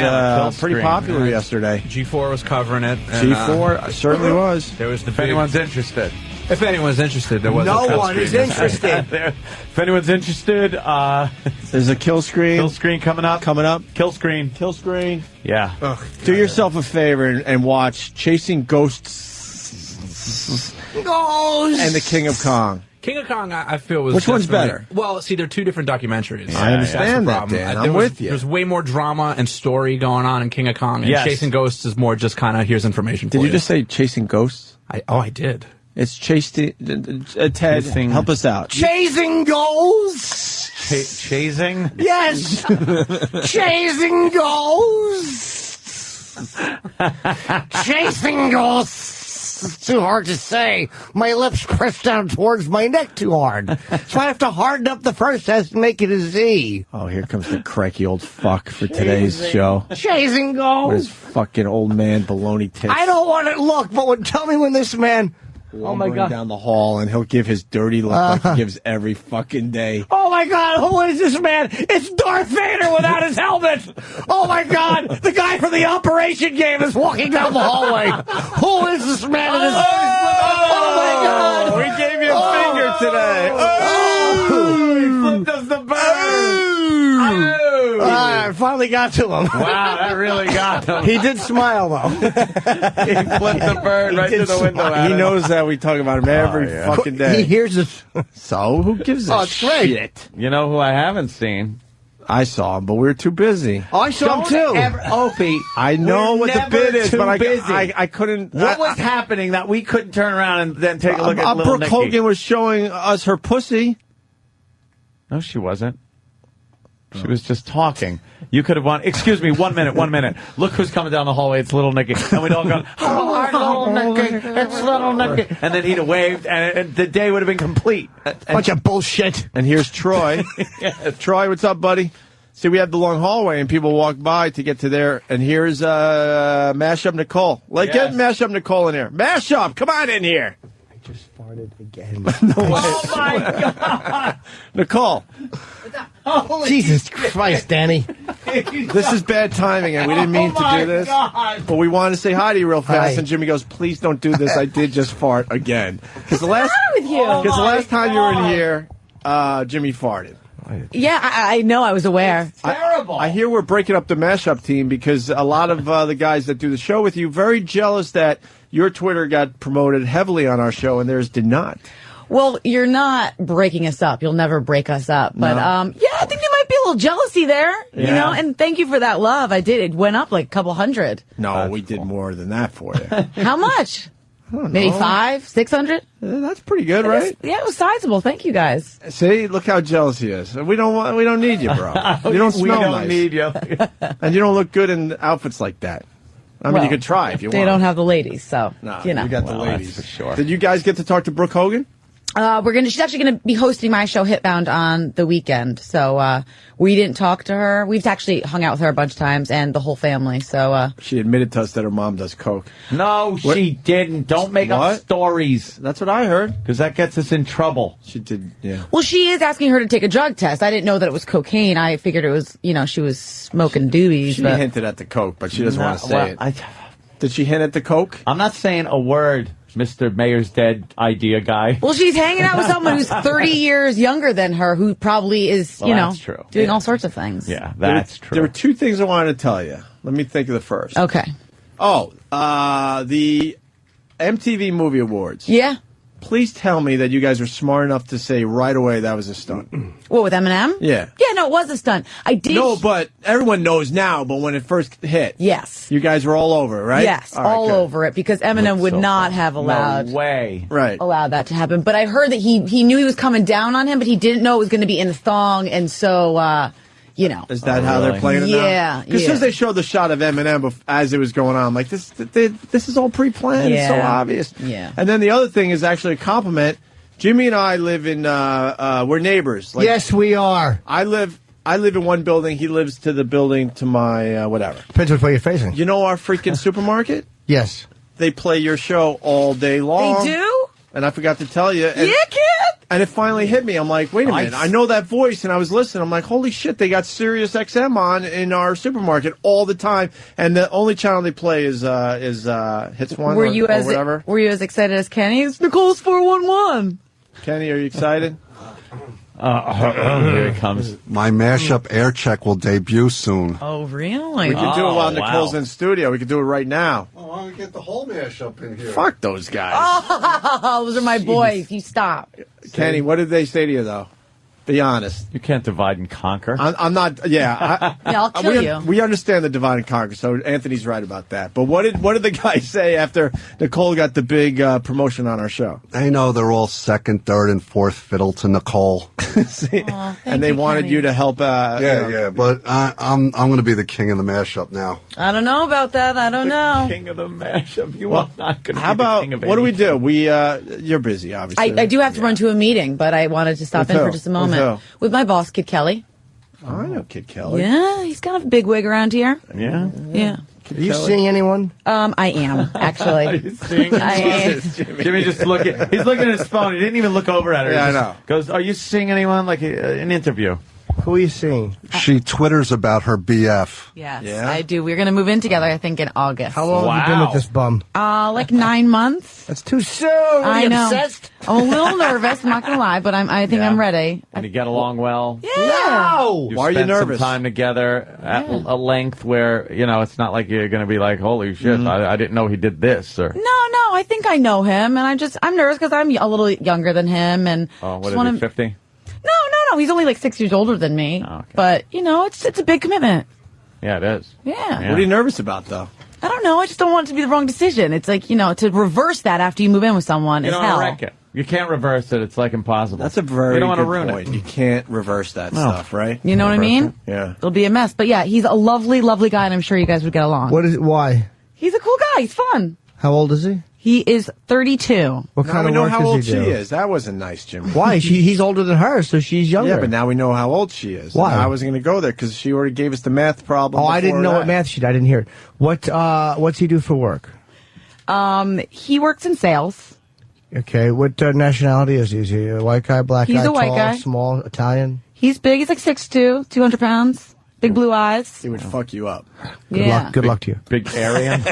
Speaker 2: pretty
Speaker 6: screen.
Speaker 2: popular yesterday.
Speaker 6: G4 was covering it. And,
Speaker 2: G4 certainly was.
Speaker 6: There was the
Speaker 3: If anyone's interested.
Speaker 6: If anyone's interested, there was a kill
Speaker 5: No one is
Speaker 6: screen.
Speaker 5: interested.
Speaker 3: If anyone's interested,
Speaker 2: there's a kill screen.
Speaker 3: Kill screen coming up.
Speaker 2: Kill screen.
Speaker 3: Yeah.
Speaker 2: Do yourself a favor and watch Chasing Ghosts and the King of Kong.
Speaker 6: King of Kong, I feel was.
Speaker 2: Which one's
Speaker 6: definitely-
Speaker 2: better?
Speaker 6: Well, see, they're two different documentaries.
Speaker 2: I understand
Speaker 6: That's the
Speaker 2: that,
Speaker 6: problem.
Speaker 2: Dan.
Speaker 6: There
Speaker 2: I'm
Speaker 6: was-
Speaker 2: with you.
Speaker 6: There's way more drama and story going on in King of Kong, and
Speaker 3: Yes.
Speaker 6: Chasing Ghosts is more just kind of here's information.
Speaker 2: Did
Speaker 6: for
Speaker 2: you just say Chasing Ghosts?
Speaker 6: I did.
Speaker 2: It's Chasing. Ted,
Speaker 3: Chasing-
Speaker 2: help us out.
Speaker 5: Chasing ghosts.
Speaker 3: Chasing?
Speaker 5: Yes. Chasing ghosts. Chasing ghosts. It's too hard to say. My lips pressed down towards my neck too hard. So I have to harden up the first S and make it a Z.
Speaker 2: Oh, here comes the cranky old fuck for today's show.
Speaker 5: Chasing
Speaker 2: With his
Speaker 5: ghosts.
Speaker 2: fucking old man baloney tits.
Speaker 5: I don't want to look, but tell me when this man... Oh my
Speaker 2: lumbering
Speaker 5: God.
Speaker 2: down the hall, and he'll give his dirty look like he gives every fucking day.
Speaker 5: Oh my God, who is this man? It's Darth Vader without his helmet! Oh my God, the guy from the Operation game is walking down the hallway. Who is this man? Oh my God!
Speaker 2: We gave you a finger today.
Speaker 3: He flipped us the bird.
Speaker 5: I finally got to him.
Speaker 3: Wow, that really got him.
Speaker 5: He did smile though.
Speaker 3: He flipped the bird right
Speaker 5: did
Speaker 3: to the window.
Speaker 2: He knows that we talk about him every fucking
Speaker 5: He
Speaker 2: day.
Speaker 5: hears it.
Speaker 2: So who gives a
Speaker 5: it's great.
Speaker 2: shit?
Speaker 3: You know who I haven't seen?
Speaker 2: I saw him, but we were too busy.
Speaker 5: Oh, I saw him too.
Speaker 3: Opie,
Speaker 2: I know
Speaker 3: we're
Speaker 2: what the
Speaker 3: never
Speaker 2: bid is,
Speaker 3: too
Speaker 2: but
Speaker 3: busy.
Speaker 2: I couldn't.
Speaker 3: What was happening that we couldn't turn around and then take a look at little
Speaker 2: Brooke
Speaker 3: Nicky?
Speaker 2: Hogan was showing us her pussy.
Speaker 3: No, she wasn't. She was just talking. You could have won. Excuse me, 1 minute. Look who's coming down the hallway. It's little Nicky. And we'd all go, oh, little Nicky. It's little Nicky. And then he'd have waved, and the day would have been complete.
Speaker 5: Bunch of bullshit.
Speaker 2: And here's Troy. Troy, what's up, buddy? See, we have the long hallway, and people walk by to get to there. And here's Mashup Nicole. Get Mashup Nicole in here. Mashup, come on in here.
Speaker 5: I just farted again.
Speaker 3: Oh, my God.
Speaker 2: Nicole.
Speaker 5: Jesus Christ, Danny.
Speaker 2: This is bad timing, and we didn't mean to do this.
Speaker 3: God.
Speaker 2: But we wanted to say hi to you real fast,
Speaker 5: Hi.
Speaker 2: and Jimmy goes, please don't do this. I did just fart again. Because the last
Speaker 14: with you?
Speaker 2: last time you were in here, Jimmy farted.
Speaker 14: Yeah, I know. I was aware.
Speaker 3: Terrible.
Speaker 2: I hear we're breaking up the mashup team because a lot of the guys that do the show with you very jealous that your Twitter got promoted heavily on our show and theirs did not.
Speaker 14: Well, you're not breaking us up. You'll never break us up. But,
Speaker 2: No.
Speaker 14: yeah, I think there might be a little jealousy there, you
Speaker 2: Yeah.
Speaker 14: know, and thank you for that love. I did. It went up like a couple hundred.
Speaker 2: No, we did more than that for you.
Speaker 14: How much? Maybe 500, 600?
Speaker 2: That's pretty good, right?
Speaker 14: Yeah, it was sizable. Thank you guys.
Speaker 2: See, look how jealous he is. We don't need you, bro. You don't smell
Speaker 3: we don't
Speaker 2: nice.
Speaker 3: need you.
Speaker 2: And you don't look good in outfits like that. I mean,
Speaker 14: Well,
Speaker 2: you could try if you
Speaker 14: They
Speaker 2: want.
Speaker 14: don't have the ladies, so,
Speaker 2: No,
Speaker 14: you know.
Speaker 2: you got the
Speaker 3: Well,
Speaker 2: ladies
Speaker 3: that's for sure.
Speaker 2: Did you guys get to talk to Brooke Hogan?
Speaker 14: She's actually gonna be hosting my show Hitbound on the weekend. So, we didn't talk to her. We've actually hung out with her a bunch of times and the whole family. So,
Speaker 2: she admitted to us that her mom does coke.
Speaker 3: No, she didn't. Don't make up stories.
Speaker 2: That's what I heard.
Speaker 3: Because that gets us in trouble.
Speaker 2: She did, yeah.
Speaker 14: well, she is asking her to take a drug test. I didn't know that it was cocaine. I figured it was, she was smoking doobies.
Speaker 2: She
Speaker 14: but
Speaker 2: hinted at the coke, but she doesn't want to say it. Did she hint at the coke?
Speaker 3: I'm not saying a word, Mr. Mayor's dead idea guy.
Speaker 14: Well, she's hanging out with someone who's 30 years younger than her, who probably is,
Speaker 3: that's true.
Speaker 14: doing all sorts of things.
Speaker 3: Yeah, that's true.
Speaker 2: There were two things I wanted to tell you. Let me think of the first.
Speaker 14: Okay.
Speaker 2: Oh, the MTV Movie Awards.
Speaker 14: Yeah.
Speaker 2: Please tell me that you guys are smart enough to say right away that was a stunt.
Speaker 14: What, with Eminem?
Speaker 2: Yeah.
Speaker 14: Yeah, no, it was a stunt. I did.
Speaker 2: No, but everyone knows now, but when it first hit.
Speaker 14: Yes.
Speaker 2: You guys were all over, right?
Speaker 14: Yes, all over it, because Eminem would not have allowed allowed that to happen. But I heard that he knew he was coming down on him, but he didn't know it was going to be in the thong, and so,
Speaker 2: Is that how they're playing it now?
Speaker 14: Yeah.
Speaker 2: Because as soon as they showed the shot of Eminem as it was going on, I'm like, this is all pre-planned. It's so obvious.
Speaker 14: Yeah.
Speaker 2: And then the other thing is actually a compliment. Jimmy and I live in, we're neighbors.
Speaker 5: Yes, we are.
Speaker 2: I live in one building. He lives to the building to my, whatever.
Speaker 5: Depends which way you're facing.
Speaker 2: You know our freaking supermarket?
Speaker 5: Yes.
Speaker 2: They play your show all day long.
Speaker 14: They do?
Speaker 2: And I forgot to tell you. And,
Speaker 14: yeah, kid!
Speaker 2: And it finally hit me. I'm like, wait a minute. I know that voice. And I was listening. I'm like, holy shit, they got Sirius XM on in our supermarket all the time. And the only channel they play is Hits 1 or whatever.
Speaker 14: Were you as excited as Kenny? It's Nicole's 411.
Speaker 2: Kenny, are you excited?
Speaker 3: Here it comes.
Speaker 11: My mashup air check will debut soon.
Speaker 14: Oh, really?
Speaker 2: We can do it while Nicole's in studio. We can do it right now.
Speaker 11: Oh, I want to get the whole mashup in here.
Speaker 2: Fuck those guys.
Speaker 14: Oh, those are my boys. You stop.
Speaker 2: Kenny, what did they say to you, though? Be honest.
Speaker 3: You can't divide and conquer.
Speaker 2: I'm not. Yeah,
Speaker 14: yeah, I'll kill you.
Speaker 2: We understand the divide and conquer, so Anthony's right about that. But what did the guys say after Nicole got the big promotion on our show?
Speaker 11: They know they're all second, third, and fourth fiddle to Nicole.
Speaker 2: See, and they wanted you to help.
Speaker 11: Yeah, but I'm going to be the king of the mashup now.
Speaker 14: I don't know about that. I don't know.
Speaker 3: King of the mashup. You are not going to.
Speaker 2: How about what do we do? You're busy, obviously.
Speaker 14: I do have to run to a meeting, but I wanted to stop in for just a moment. With my boss, Kid Kelly.
Speaker 2: Oh, I know Kid Kelly.
Speaker 14: Yeah, he's kind of a big wig around here.
Speaker 3: Yeah?
Speaker 14: Yeah.
Speaker 5: Are you seeing anyone?
Speaker 14: I am, actually.
Speaker 3: Are you seeing anyone? Jimmy just he's looking at his phone. He didn't even look over at her.
Speaker 2: Yeah, I know.
Speaker 3: Goes, are you seeing anyone? Like an interview.
Speaker 5: Who are you seeing?
Speaker 11: She twitters about her BF.
Speaker 14: Yes,
Speaker 2: Yeah?
Speaker 14: I do. We're going to move in together, I think, in August.
Speaker 5: How long have you been with this bum?
Speaker 14: Like 9 months.
Speaker 5: That's too soon.
Speaker 14: I know.
Speaker 5: Obsessed?
Speaker 14: I'm a little nervous, I'm not going to lie, but I think I'm ready.
Speaker 3: And you get along well.
Speaker 14: Yeah.
Speaker 5: No!
Speaker 3: You
Speaker 2: Why are you
Speaker 3: spent
Speaker 2: nervous?
Speaker 3: Some time together at a length where, it's not like you're going to be like, holy shit, I didn't know he did this. Or
Speaker 14: No, I think I know him, and I'm nervous because I'm a little younger than him, and
Speaker 3: what is he, 50?
Speaker 14: No, he's only like 6 years older than me.
Speaker 3: Oh, okay.
Speaker 14: But it's a big commitment.
Speaker 3: Yeah, it is.
Speaker 14: Yeah.
Speaker 2: What are you nervous about, though?
Speaker 14: I don't know. I just don't want it to be the wrong decision. It's like, to reverse that after you move in with someone
Speaker 3: You
Speaker 14: is
Speaker 3: don't
Speaker 14: hell.
Speaker 3: want to wreck it. You can't reverse it. It's like impossible.
Speaker 2: That's a very
Speaker 3: You don't want to
Speaker 2: good
Speaker 3: ruin
Speaker 2: point.
Speaker 3: it.
Speaker 2: You can't reverse that stuff, right?
Speaker 14: You know what I mean?
Speaker 2: Yeah.
Speaker 14: It'll be a mess. But yeah, he's a lovely, lovely guy, and I'm sure you guys would get along.
Speaker 5: Why?
Speaker 14: He's a cool guy. He's fun.
Speaker 5: How old is he?
Speaker 14: He is 32.
Speaker 5: What
Speaker 2: Now
Speaker 5: kind
Speaker 2: we
Speaker 5: of
Speaker 2: know
Speaker 5: work
Speaker 2: how
Speaker 5: does
Speaker 2: old
Speaker 5: he
Speaker 2: she
Speaker 5: do?
Speaker 2: is. That wasn't nice, Jimmy.
Speaker 5: Why? He's older than her, so she's younger.
Speaker 2: Yeah, but now we know how old she is.
Speaker 5: Why?
Speaker 2: And I wasn't going to go there because she already gave us the math problem.
Speaker 5: I didn't
Speaker 2: before
Speaker 5: know
Speaker 2: that.
Speaker 5: what math she did. I didn't hear it. What's he do for work?
Speaker 14: He works in sales.
Speaker 5: Okay, what nationality is he? Is he a white guy, black guy,
Speaker 14: He's a white
Speaker 5: tall,
Speaker 14: guy.
Speaker 5: small, Italian?
Speaker 14: He's big. He's like 6'2", 200 pounds. Big blue eyes.
Speaker 2: He would fuck you up.
Speaker 5: Good luck to you.
Speaker 3: Big Aryan.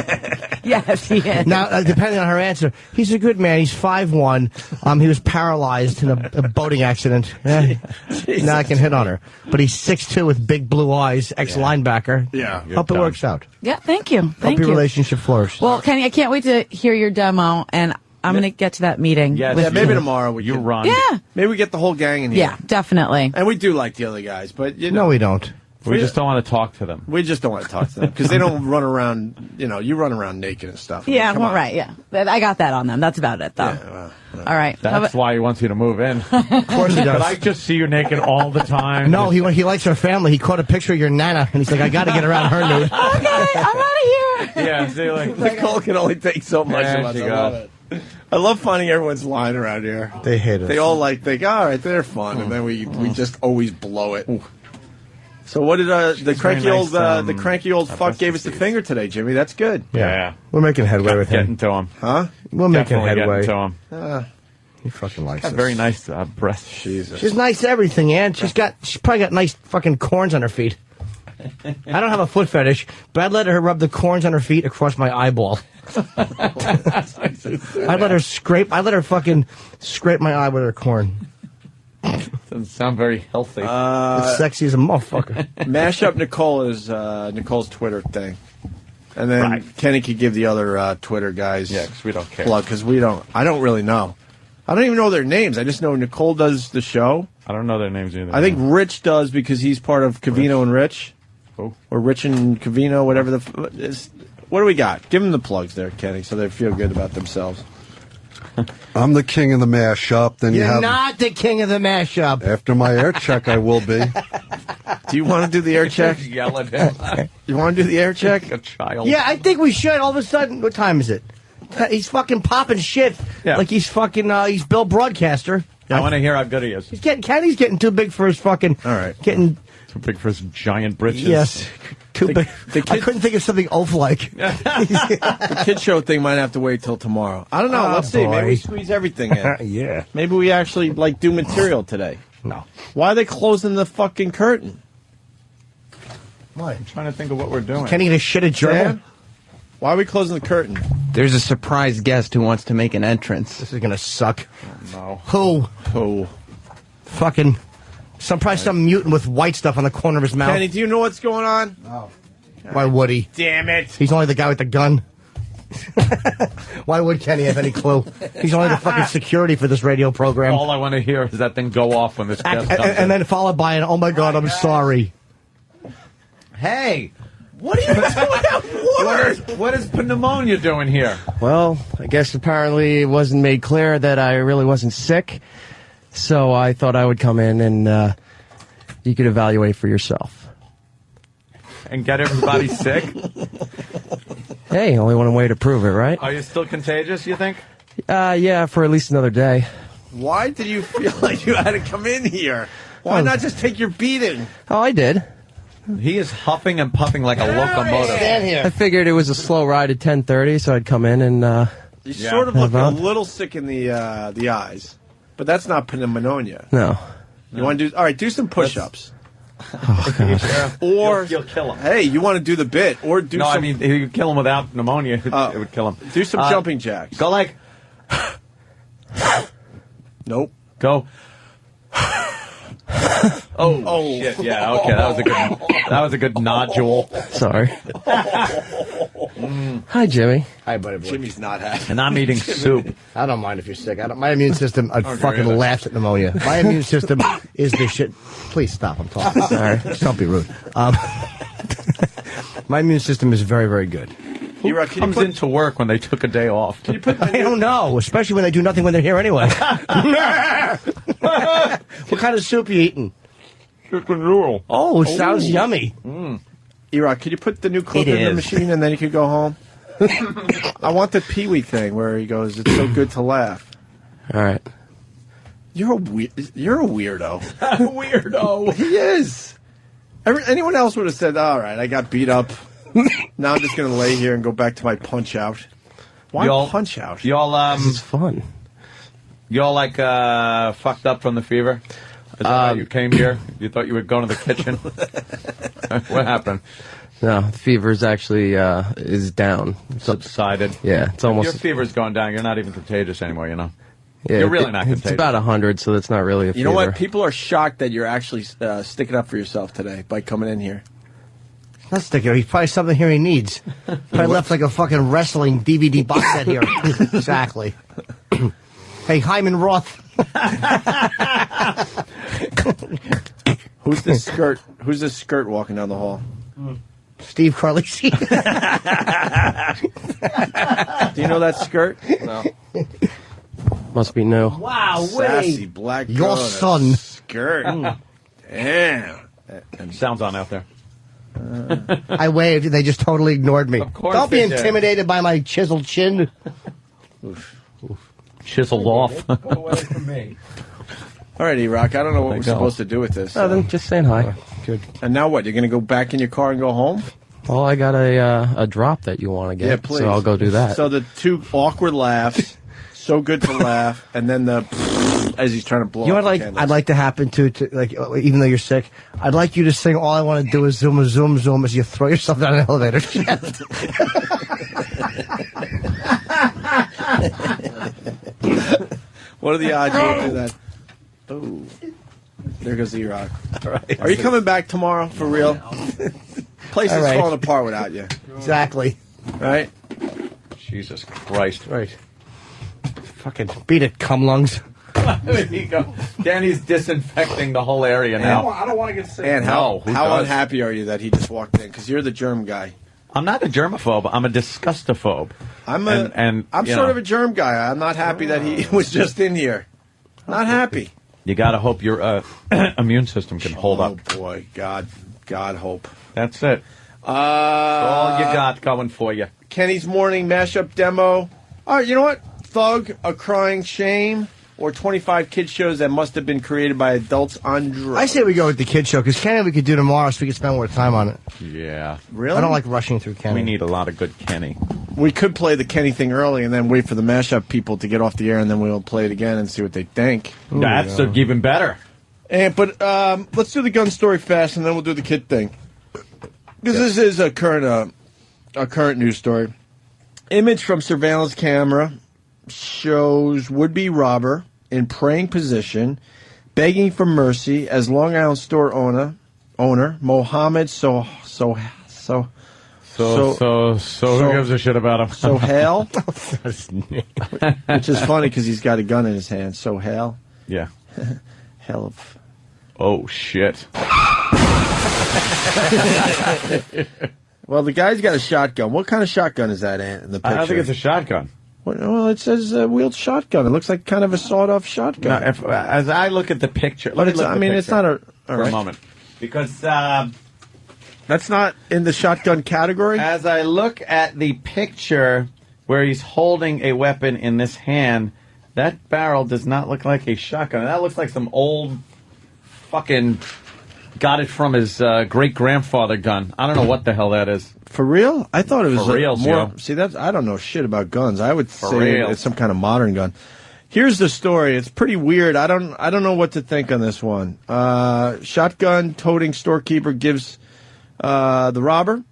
Speaker 14: Yes, he is.
Speaker 5: Now, depending on her answer, he's a good man. He's 5'1". He was paralyzed in a boating accident. Now I can hit on her. But he's 6'2" with big blue eyes, ex-linebacker.
Speaker 2: Yeah.
Speaker 5: Hope it works out.
Speaker 14: Yeah, thank you.
Speaker 5: Hope
Speaker 14: Thank
Speaker 5: your
Speaker 14: you.
Speaker 5: relationship flourishes.
Speaker 14: Well, Kenny, I can't wait to hear your demo, and I'm going to get to that meeting.
Speaker 3: Yes.
Speaker 14: with
Speaker 2: Yeah, maybe
Speaker 14: you.
Speaker 2: tomorrow you
Speaker 3: run.
Speaker 14: Yeah.
Speaker 2: Maybe we get the whole gang in here.
Speaker 14: Yeah, definitely.
Speaker 2: And we do like the other guys, but
Speaker 5: No, we don't.
Speaker 3: We just don't want to talk to them.
Speaker 2: We just don't want to talk to them because they don't run around. You run around naked and stuff.
Speaker 14: Yeah,
Speaker 2: Come on.
Speaker 14: right, yeah. I got that on them. That's about it, though. All right.
Speaker 3: That's why he wants you to move in.
Speaker 5: Of course he does.
Speaker 3: But I just see you naked all the time.
Speaker 5: No, he likes her family. He caught a picture of your nana, and he's like, I got to get around her nude.
Speaker 14: Okay, I'm out of here.
Speaker 3: Yeah, see, like
Speaker 2: Nicole can only take so much
Speaker 3: There
Speaker 2: of us.
Speaker 3: she
Speaker 2: I love
Speaker 3: goes.
Speaker 2: it. I love finding everyone's line around here.
Speaker 5: They hate us.
Speaker 2: They all think, all right, they're fun, and then we just always blow it. So what did the cranky old fuck gave us the finger today, Jimmy? That's good.
Speaker 5: Yeah. We're making headway with him.
Speaker 3: Getting to him.
Speaker 2: Huh?
Speaker 5: We're making headway.
Speaker 3: Getting to him.
Speaker 5: He fucking likes
Speaker 3: Got
Speaker 5: us.
Speaker 3: very nice breasts.
Speaker 2: Jesus.
Speaker 5: She's nice to everything, Ann. She's probably got nice fucking corns on her feet. I don't have a foot fetish, but I'd let her rub the corns on her feet across my eyeball. I'd let her fucking scrape my eye with her corn.
Speaker 3: Doesn't sound very healthy.
Speaker 5: It's sexy as a motherfucker.
Speaker 2: Mash up Nicole is Nicole's Twitter thing. And then Kenny could give the other Twitter guys
Speaker 3: because we don't care.
Speaker 2: plug, because I don't really know. I don't even know their names. I just know Nicole does the show.
Speaker 3: I don't know their names either.
Speaker 2: I think Rich does because he's part of Covino and Rich.
Speaker 3: Oh.
Speaker 2: Or Rich and Covino, whatever what do we got? Give them the plugs there, Kenny, so they feel good about themselves.
Speaker 11: I'm the king of the mashup. Then
Speaker 5: You're not the king of the mashup.
Speaker 11: After my air check, I will be.
Speaker 2: Do you want to do the air check?
Speaker 3: Yell at him.
Speaker 2: You want to do the air check?
Speaker 3: A child.
Speaker 5: Yeah, I think we should. All of a sudden, what time is it? He's fucking popping shit like he's fucking he's Bill Broadcaster.
Speaker 3: I want to hear how good he is.
Speaker 5: Kenny's getting too big for his fucking.
Speaker 2: All right,
Speaker 5: getting
Speaker 3: too big for his giant britches.
Speaker 5: Yes, too big. I couldn't think of something oaf-like.
Speaker 2: The kid show thing might have to wait till tomorrow. I don't know. Let's see. Maybe we squeeze everything in.
Speaker 5: Yeah.
Speaker 2: Maybe we actually do material today.
Speaker 5: No.
Speaker 2: Why are they closing the fucking curtain?
Speaker 5: Why?
Speaker 3: I'm trying to think of what we're doing.
Speaker 5: Kenny gonna shit a gerbil?
Speaker 2: Why are we closing the curtain?
Speaker 8: There's a surprise guest who wants to make an entrance.
Speaker 5: This is gonna suck.
Speaker 3: No.
Speaker 5: Who? Fucking. Probably some mutant with white stuff on the corner of his mouth.
Speaker 2: Kenny, do you know what's going on?
Speaker 5: No. Why would he?
Speaker 2: Damn it.
Speaker 5: He's only the guy with the gun. Why would Kenny have any clue? He's only the fucking security for this radio program.
Speaker 3: All I want to hear is that thing go off when this guest comes
Speaker 5: and then followed by an, oh my God, I'm sorry.
Speaker 3: Hey!
Speaker 2: What are you doing out water?
Speaker 3: What is pneumonia doing here?
Speaker 4: Well, I guess apparently it wasn't made clear that I really wasn't sick, so I thought I would come in and you could evaluate for yourself.
Speaker 3: And get everybody sick?
Speaker 4: Hey, only one way to prove it, right?
Speaker 3: Are you still contagious, you think?
Speaker 4: Yeah, for at least another day.
Speaker 2: Why did you feel like you had to come in here? Why not just take your beating?
Speaker 4: Oh, I did.
Speaker 3: He is huffing and puffing like a locomotive.
Speaker 2: Stand here.
Speaker 4: I figured it was a slow ride at 10:30, so I'd come in and
Speaker 2: You sort of look a little sick in the eyes, but that's not pneumonia.
Speaker 4: No.
Speaker 2: You want to do? All right, do some push-ups.
Speaker 4: Oh, God.
Speaker 2: Or
Speaker 3: you'll kill him.
Speaker 2: Hey, you want to do the bit, or do
Speaker 3: no,
Speaker 2: some...
Speaker 3: I mean, if you kill him without pneumonia, it would kill him.
Speaker 2: Do some jumping jacks.
Speaker 3: Go like...
Speaker 2: Nope.
Speaker 3: Go... Oh shit! Yeah, okay, that was a good nodule.
Speaker 4: Sorry. Hi, Jimmy.
Speaker 5: Hi, buddy. Boy.
Speaker 2: Jimmy's not happy.
Speaker 3: And I'm eating soup.
Speaker 5: I don't mind if you're sick. My immune system fucking laughs at pneumonia. My immune system is the shit. Please stop. I'm talking. Sorry. Don't be rude. My immune system is very, very good.
Speaker 3: Who comes into work when they took a day off?
Speaker 5: I don't know, especially when they do nothing when they're here anyway. What kind of soup are you eating?
Speaker 3: Chicken noodle.
Speaker 5: Oh, it sounds yummy.
Speaker 2: E-Rock, could you put the new clip in the machine and then you could go home? I want the Pee-wee thing where he goes, it's so good to laugh.
Speaker 4: All right.
Speaker 2: You're a weirdo.
Speaker 3: Weirdo.
Speaker 2: He is. Anyone else would have said, all right, I got beat up. Now I'm just going to lay here and go back to my punch-out. Why punch out?
Speaker 3: Y'all,
Speaker 4: This is fun.
Speaker 3: Y'all, fucked up from the fever? Is that why you came here? You thought you would go to the kitchen? What happened?
Speaker 4: No, the fever is actually is down.
Speaker 3: Subsided?
Speaker 4: Yeah, it's almost...
Speaker 3: Your fever's gone down. You're not even contagious anymore, you know?
Speaker 4: Yeah,
Speaker 3: You're really not contagious.
Speaker 4: It's about 100, so that's not really a fever.
Speaker 2: You know what? People are shocked that you're actually sticking up for yourself today by coming in here.
Speaker 5: Not sticking. He's probably something here he needs. Probably left like a fucking wrestling DVD box set here. Exactly. Hey, Hyman Roth.
Speaker 2: Who's this skirt? Who's this skirt walking down the hall?
Speaker 5: Steve Carlisi.
Speaker 2: Do you know that skirt? No.
Speaker 4: Must be new.
Speaker 5: Wow,
Speaker 2: sassy black girl.
Speaker 5: Your son.
Speaker 2: Skirt. Damn.
Speaker 3: Sounds on out there.
Speaker 5: I waved and they just totally ignored me.
Speaker 3: Of course
Speaker 5: Don't be
Speaker 3: they did.
Speaker 5: intimidated by my chiseled chin.
Speaker 3: Chiseled off.
Speaker 4: Go away from me.
Speaker 2: All right, E-Rock, I don't know what we're supposed to do with this.
Speaker 4: Nothing, just saying hi. Good.
Speaker 2: And now what? You're going to go back in your car and go home?
Speaker 4: Well, I got a drop that you want to get,
Speaker 2: Yeah, please.
Speaker 4: so I'll go do that.
Speaker 2: So the two awkward laughs, so good to laugh, and then the as he's trying to blow.
Speaker 5: You know
Speaker 2: up
Speaker 5: what
Speaker 2: the
Speaker 5: like
Speaker 2: candles.
Speaker 5: I'd like to happen to like even though you're sick, I'd like you to sing "All I Want to Do Is Zoom, Zoom, Zoom" as you throw yourself down an elevator shaft.
Speaker 2: What are the odds you'll do that? Oh, there goes E-Rock. Right. Are you coming back tomorrow for real? Place is
Speaker 5: All right.
Speaker 2: falling apart without you.
Speaker 5: Exactly.
Speaker 2: Right?
Speaker 3: Jesus Christ.
Speaker 5: Right. Fucking beat it, cum lungs.
Speaker 3: There you go. Danny's disinfecting the whole area now.
Speaker 4: I don't want to get sick.
Speaker 2: And how
Speaker 3: who does?
Speaker 2: unhappy are you that he just walked in? Because you're the germ guy.
Speaker 3: I'm not a germaphobe. I'm a disgustophobe.
Speaker 2: I'm
Speaker 3: you
Speaker 2: sort
Speaker 3: know,
Speaker 2: of a germ guy. I'm not happy that he was just in here. Not happy.
Speaker 3: You got to hope your immune system can hold up.
Speaker 2: Oh boy, God hope.
Speaker 3: That's it. That's all you got going for you.
Speaker 2: Kenny's Morning mashup demo. All right, you know what? Thug, A Crying Shame, or 25 kid shows that must have been created by adults on drugs.
Speaker 5: I say we go with the kid show because Kenny we could do tomorrow so we could spend more time on it.
Speaker 3: Yeah.
Speaker 2: Really?
Speaker 5: I don't like rushing through Kenny.
Speaker 3: We need a lot of good Kenny.
Speaker 2: We could play the Kenny thing early and then wait for the mashup people to get off the air, and then we'll play it again and see what they think.
Speaker 3: That's even better.
Speaker 2: But let's do the gun story fast, and then we'll do the kid thing. Because this is a current news story. Image from surveillance camera shows would-be robber in praying position, begging for mercy as Long Island store owner Mohammed
Speaker 3: So who gives a shit about him?
Speaker 2: Sohail, which is funny because he's got a gun in his hand. Sohail.
Speaker 3: Yeah.
Speaker 2: Hell of.
Speaker 3: Oh, shit.
Speaker 2: Well, the guy's got a shotgun. What kind of shotgun is that in the picture?
Speaker 3: I don't think it's a shotgun.
Speaker 2: Well, it says wheeled shotgun. It looks like kind of a sawed-off shotgun.
Speaker 3: No, as I look at the picture,
Speaker 2: But it's not a...
Speaker 3: for a moment. Because
Speaker 2: that's not in the shotgun category?
Speaker 3: As I look at the picture where he's holding a weapon in this hand, that barrel does not look like a shotgun. That looks like some old fucking got it from his great-grandfather gun. I don't know what the hell that is.
Speaker 2: For real? I thought it was
Speaker 3: For real,
Speaker 2: more...
Speaker 3: Joe.
Speaker 2: See, I don't know shit about guns. I would say
Speaker 3: real.
Speaker 2: it's some kind of modern gun. Here's the story. It's pretty weird. I don't know what to think on this one. Shotgun-toting storekeeper gives the robber,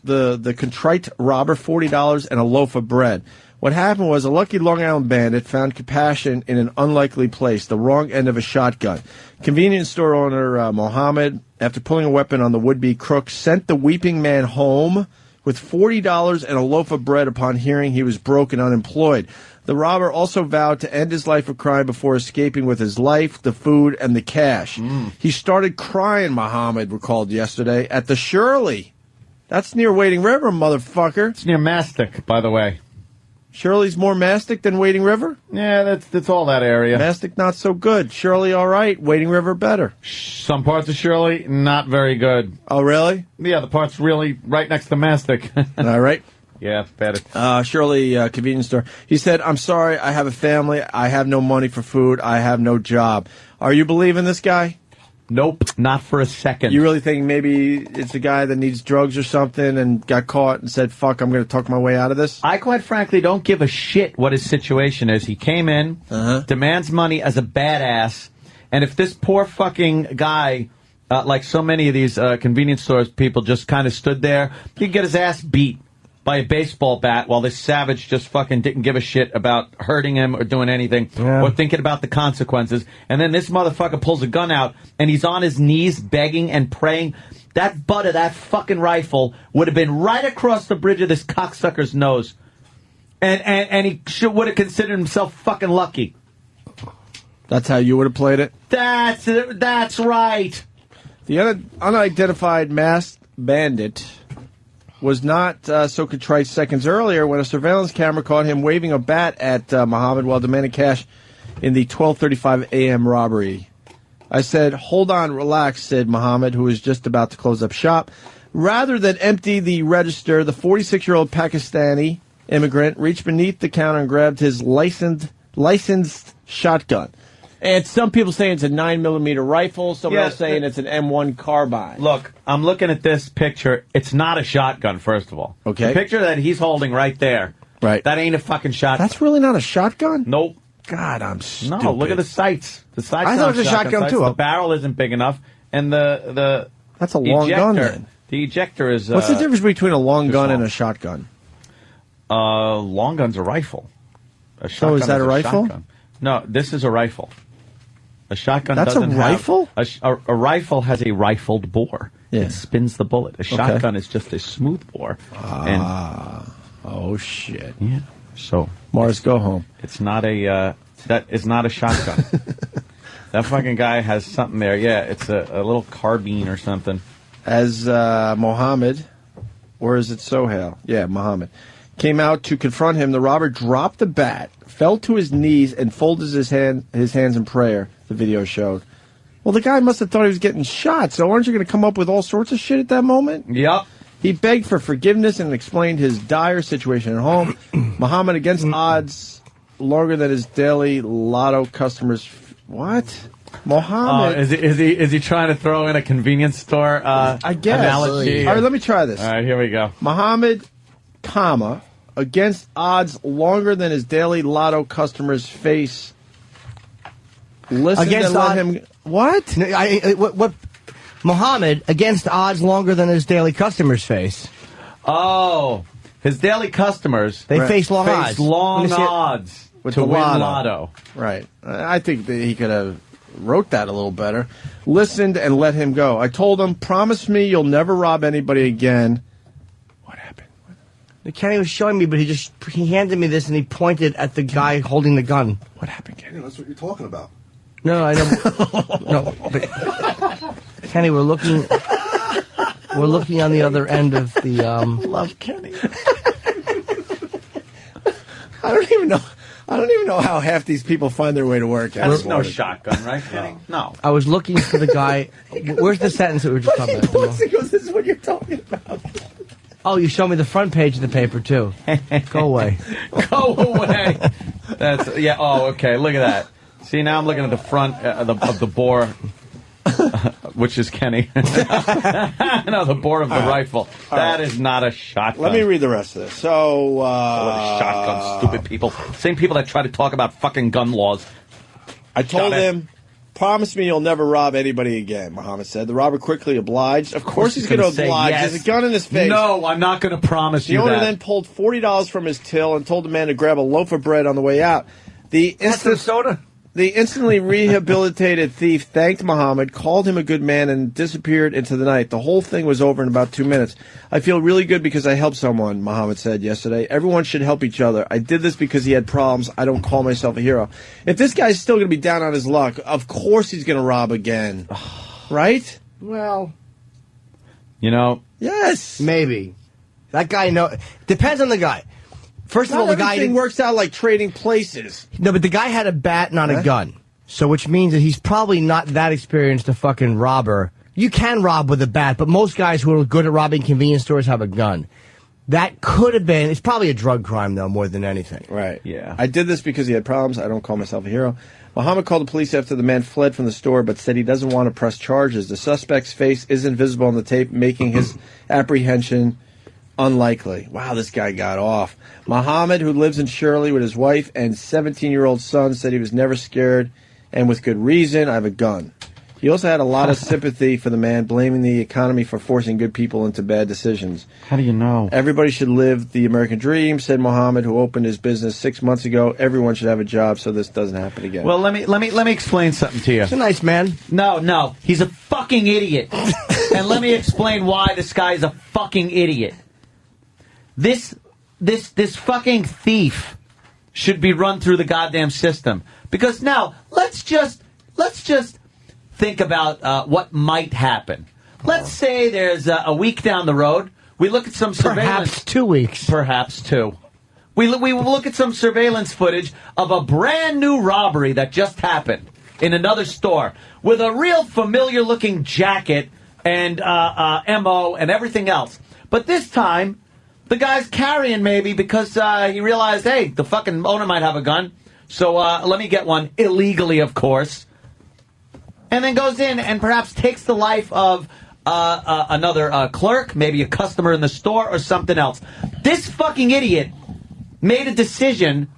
Speaker 2: the contrite robber, $40 and a loaf of bread. What happened was a lucky Long Island bandit found compassion in an unlikely place, the wrong end of a shotgun. Convenience store owner Mohammed, after pulling a weapon on the would-be crook, sent the weeping man home with $40 and a loaf of bread upon hearing he was broke and unemployed. The robber also vowed to end his life of crime before escaping with his life, the food, and the cash. He started crying, Mohammed recalled yesterday, at the Shirley. That's near Wading River, motherfucker.
Speaker 3: It's near Mastic, by the way.
Speaker 2: Shirley's more Mastic than Wading River?
Speaker 3: Yeah, that's all that area.
Speaker 2: Mastic not so good. Shirley all right. Wading River better.
Speaker 3: Some parts of Shirley, not very good.
Speaker 2: Oh, really?
Speaker 3: Yeah, the part's really right next to Mastic.
Speaker 2: All right.
Speaker 3: Yeah, bad.
Speaker 2: Shirley convenience store. He said, "I'm sorry, I have a family. I have no money for food. I have no job." Are you believing this guy?
Speaker 3: Nope, not for a second.
Speaker 2: You really think maybe it's a guy that needs drugs or something and got caught and said, "Fuck, I'm going to talk my way out of this"?
Speaker 3: I quite frankly don't give a shit what his situation is. He came in, demands money as a badass, and if this poor fucking guy, like so many of these convenience stores people, just kind of stood there, he'd get his ass beat by a baseball bat while this savage just fucking didn't give a shit about hurting him or doing anything or thinking about the consequences. And then this motherfucker pulls a gun out and he's on his knees begging and praying. That butt of that fucking rifle would have been right across the bridge of this cocksucker's nose. And he would have considered himself fucking lucky.
Speaker 2: That's how you would have played it?
Speaker 3: That's right.
Speaker 2: The unidentified masked bandit was not so contrite seconds earlier when a surveillance camera caught him waving a bat at Mohammed while demanding cash in the 12:35 a.m. robbery. I said, "Hold on, relax," said Mohammed, who was just about to close up shop. Rather than empty the register, the 46-year-old Pakistani immigrant, reached beneath the counter and grabbed his licensed shotgun. And some people say it's a 9mm rifle. Some else saying it's an M1 carbine.
Speaker 3: Look, I'm looking at this picture. It's not a shotgun, first of all.
Speaker 2: Okay.
Speaker 3: The picture that he's holding right there.
Speaker 2: Right.
Speaker 3: That ain't a fucking shotgun.
Speaker 2: That's really not a shotgun?
Speaker 3: Nope.
Speaker 2: God, I'm stupid.
Speaker 3: No, look at the sights. The sights.
Speaker 5: I thought it was a shotgun, too.
Speaker 3: The barrel isn't big enough, and the
Speaker 2: that's a long gun, then.
Speaker 3: The ejector is.
Speaker 2: What's the difference between a long gun and a shotgun?
Speaker 3: Long gun's a rifle. A
Speaker 2: So is that a rifle?
Speaker 3: shotgun. No, this is a rifle. A shotgun
Speaker 2: That's
Speaker 3: doesn't
Speaker 2: a rifle?
Speaker 3: have... A rifle has a rifled bore.
Speaker 2: Yeah.
Speaker 3: It spins the bullet. A shotgun is just a smooth bore.
Speaker 2: Oh, shit.
Speaker 3: Yeah. So...
Speaker 2: Mars, go home.
Speaker 3: It's not a... that is not a shotgun. That fucking guy has something there. Yeah, it's a little carbine or something.
Speaker 2: As Mohammed, or is it Sohail? Yeah, Mohammed. Came out to confront him, the robber dropped the bat, fell to his knees, and folded his hands in prayer, the video showed. Well, the guy must have thought he was getting shot, so aren't you going to come up with all sorts of shit at that moment?
Speaker 3: Yep.
Speaker 2: He begged for forgiveness and explained his dire situation at home. Muhammad, against odds, longer than his daily lotto customers... What? Muhammad...
Speaker 3: Is he trying to throw in a convenience store
Speaker 2: I guess.
Speaker 3: analogy?
Speaker 2: All right, let me try this.
Speaker 3: All right, here we go.
Speaker 2: Muhammad... against odds longer than his daily lotto customers face. Listen
Speaker 5: Against
Speaker 2: and let
Speaker 5: odd-
Speaker 2: him... What?
Speaker 5: What? Muhammad, against odds longer than his daily customers face.
Speaker 3: Oh, his daily customers...
Speaker 5: They face long odds.
Speaker 3: long
Speaker 5: Let me see it.
Speaker 3: odds
Speaker 2: With
Speaker 3: to
Speaker 2: the
Speaker 3: win
Speaker 2: lotto.
Speaker 3: lotto.
Speaker 2: Right. I think that he could have wrote that a little better. Listened and let him go. I told him, promise me you'll never rob anybody again.
Speaker 5: Kenny was showing me, but he handed me this and he pointed at the guy holding the gun.
Speaker 2: What happened, Kenny?
Speaker 11: That's what you're talking about.
Speaker 5: No, I don't. No, but Kenny, we're looking on the other end of the.
Speaker 2: Love Kenny. I don't even know how half these people find their way to work.
Speaker 3: That's no shotgun, right, Kenny? No.
Speaker 5: I was looking for the guy. Where's the sentence that we were just talking about?
Speaker 2: He goes, this is what you're talking about.
Speaker 5: Oh, you showed me the front page of the paper too. Go away.
Speaker 3: Go away. That's yeah. Oh, okay. Look at that. See, now I'm looking at the front of the bore, which is Kenny. No, the bore of the rifle. That is not a shotgun.
Speaker 2: Let me read the rest of this. So,
Speaker 3: shotgun, stupid people. Same people that try to talk about fucking gun laws.
Speaker 2: I told him, promise me you'll never rob anybody again, Muhammad said. The robber quickly obliged. Of course he's going to oblige.
Speaker 3: Yes.
Speaker 2: There's a gun in his face.
Speaker 3: No, I'm not going to promise
Speaker 2: the
Speaker 3: you
Speaker 2: owner
Speaker 3: that.
Speaker 2: then pulled $40 from his till and told the man to grab a loaf of bread on the way out. The instantly rehabilitated thief thanked Muhammad, called him a good man, and disappeared into the night. The whole thing was over in about 2 minutes. I feel really good because I helped someone, Muhammad said yesterday. Everyone should help each other. I did this because he had problems. I don't call myself a hero. If this guy's still going to be down on his luck, of course he's going to rob again. Right?
Speaker 5: Well,
Speaker 3: you know.
Speaker 2: Yes.
Speaker 5: Maybe. That guy depends on the guy. First of all, the guy
Speaker 2: everything works out like trading places.
Speaker 5: No, but the guy had a bat, not a gun. So, which means that he's probably not that experienced a fucking robber. You can rob with a bat, but most guys who are good at robbing convenience stores have a gun. That could have been. It's probably a drug crime, though, more than anything.
Speaker 2: Right.
Speaker 3: Yeah.
Speaker 2: I did this because he had problems. I don't call myself a hero. Muhammad called the police after the man fled from the store, but said he doesn't want to press charges. The suspect's face isn't visible on the tape, making his apprehension unlikely. Wow, this guy got off. Muhammad, who lives in Shirley with his wife and 17-year-old son, said he was never scared, and with good reason. I have a gun. He also had a lot of sympathy for the man, blaming the economy for forcing good people into bad decisions.
Speaker 3: How do you know?
Speaker 2: Everybody should live the American dream, said Muhammad, who opened his business 6 months ago. Everyone should have a job so this doesn't happen again.
Speaker 3: Well, let me explain something to you.
Speaker 5: He's a nice man.
Speaker 3: No, he's a fucking idiot. And let me explain why this guy is a fucking idiot. This fucking thief should be run through the goddamn system. Because now, let's just think about what might happen. Let's say there's a week down the road. We look at some surveillance.
Speaker 5: Perhaps 2 weeks.
Speaker 3: Perhaps 2. We look at some surveillance footage of a brand new robbery that just happened in another store with a real familiar looking jacket and MO and everything else. But this time, The guy's carrying maybe because he realized, hey, the fucking owner might have a gun, so let me get one illegally, of course. And then goes in and perhaps takes the life of another clerk, maybe a customer in the store or something else. This fucking idiot made a decision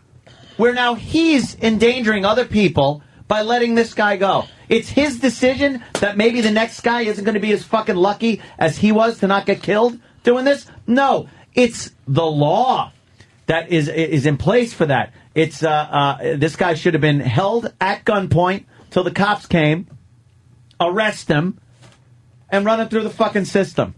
Speaker 3: where now he's endangering other people by letting this guy go. It's his decision that maybe the next guy isn't going to be as fucking lucky as he was to not get killed doing this? No. It's the law that is in place for that. It's this guy should have been held at gunpoint till the cops came, arrest him, and run him through the fucking system.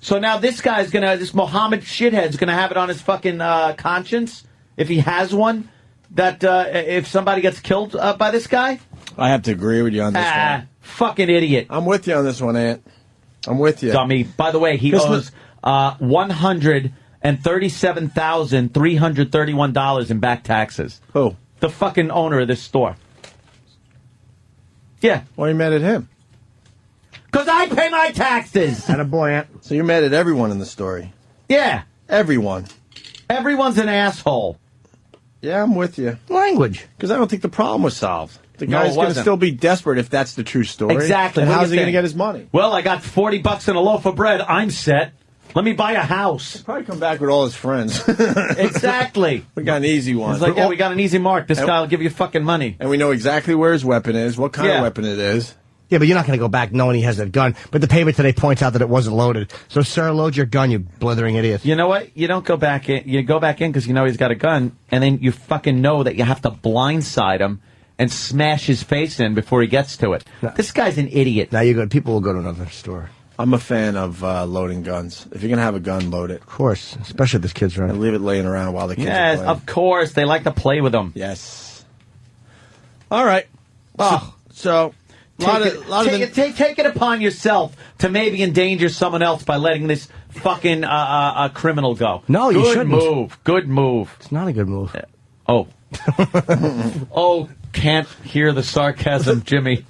Speaker 3: So now this Mohammed shithead's gonna have it on his fucking conscience, if he has one, that if somebody gets killed by this guy.
Speaker 2: I have to agree with you on this one.
Speaker 3: Fucking idiot.
Speaker 2: I'm with you on this one, Ant. I'm with you.
Speaker 3: Dummy. By the way, he owes $137,331 in back taxes.
Speaker 2: Who?
Speaker 3: The fucking owner of this store. Yeah.
Speaker 2: Why are you mad at him?
Speaker 3: Because I pay my taxes.
Speaker 2: And a boy, Ant. So you're mad at everyone in the story?
Speaker 3: Yeah.
Speaker 2: Everyone.
Speaker 3: Everyone's an asshole.
Speaker 2: Yeah, I'm with you.
Speaker 5: Language.
Speaker 2: Because I don't think the problem was solved. The
Speaker 3: No,
Speaker 2: guy's
Speaker 3: it
Speaker 2: going to
Speaker 3: wasn't.
Speaker 2: still be desperate if that's the true story.
Speaker 3: Exactly.
Speaker 2: And
Speaker 3: What do
Speaker 2: how's
Speaker 3: you
Speaker 2: he going to
Speaker 3: think?
Speaker 2: get his money?
Speaker 3: Well, I got $40 in a loaf of bread. I'm set. Let me buy a house.
Speaker 2: Probably come back with all his friends.
Speaker 3: Exactly.
Speaker 2: We got an easy one.
Speaker 3: It's like, yeah, we got an easy mark. This
Speaker 2: And-
Speaker 3: guy will give you fucking money.
Speaker 2: And we know exactly where his weapon is, what kind of weapon it is.
Speaker 5: Yeah, but you're not going to go back knowing he has that gun. But the payment today points out that it wasn't loaded. So, sir, load your gun, you blithering idiot.
Speaker 3: You know what? You don't go back in. You go back in because you know he's got a gun, and then you fucking know that you have to blindside him and smash his face in before he gets to it. This guy's an idiot.
Speaker 5: Now you're good. People will go to another store.
Speaker 2: I'm a fan of loading guns. If you're going to have a gun, load it.
Speaker 5: Of course, especially if this kid's running.
Speaker 2: And leave it laying around while the kids are
Speaker 3: Yes,
Speaker 2: playing.
Speaker 3: of course. They like to play with them.
Speaker 2: Yes. All right. So
Speaker 3: take it upon yourself to maybe endanger someone else by letting this fucking criminal go.
Speaker 5: No, you shouldn't.
Speaker 3: Good move. Good move.
Speaker 5: It's not a good move.
Speaker 3: Oh. Oh, can't hear the sarcasm, Jimmy.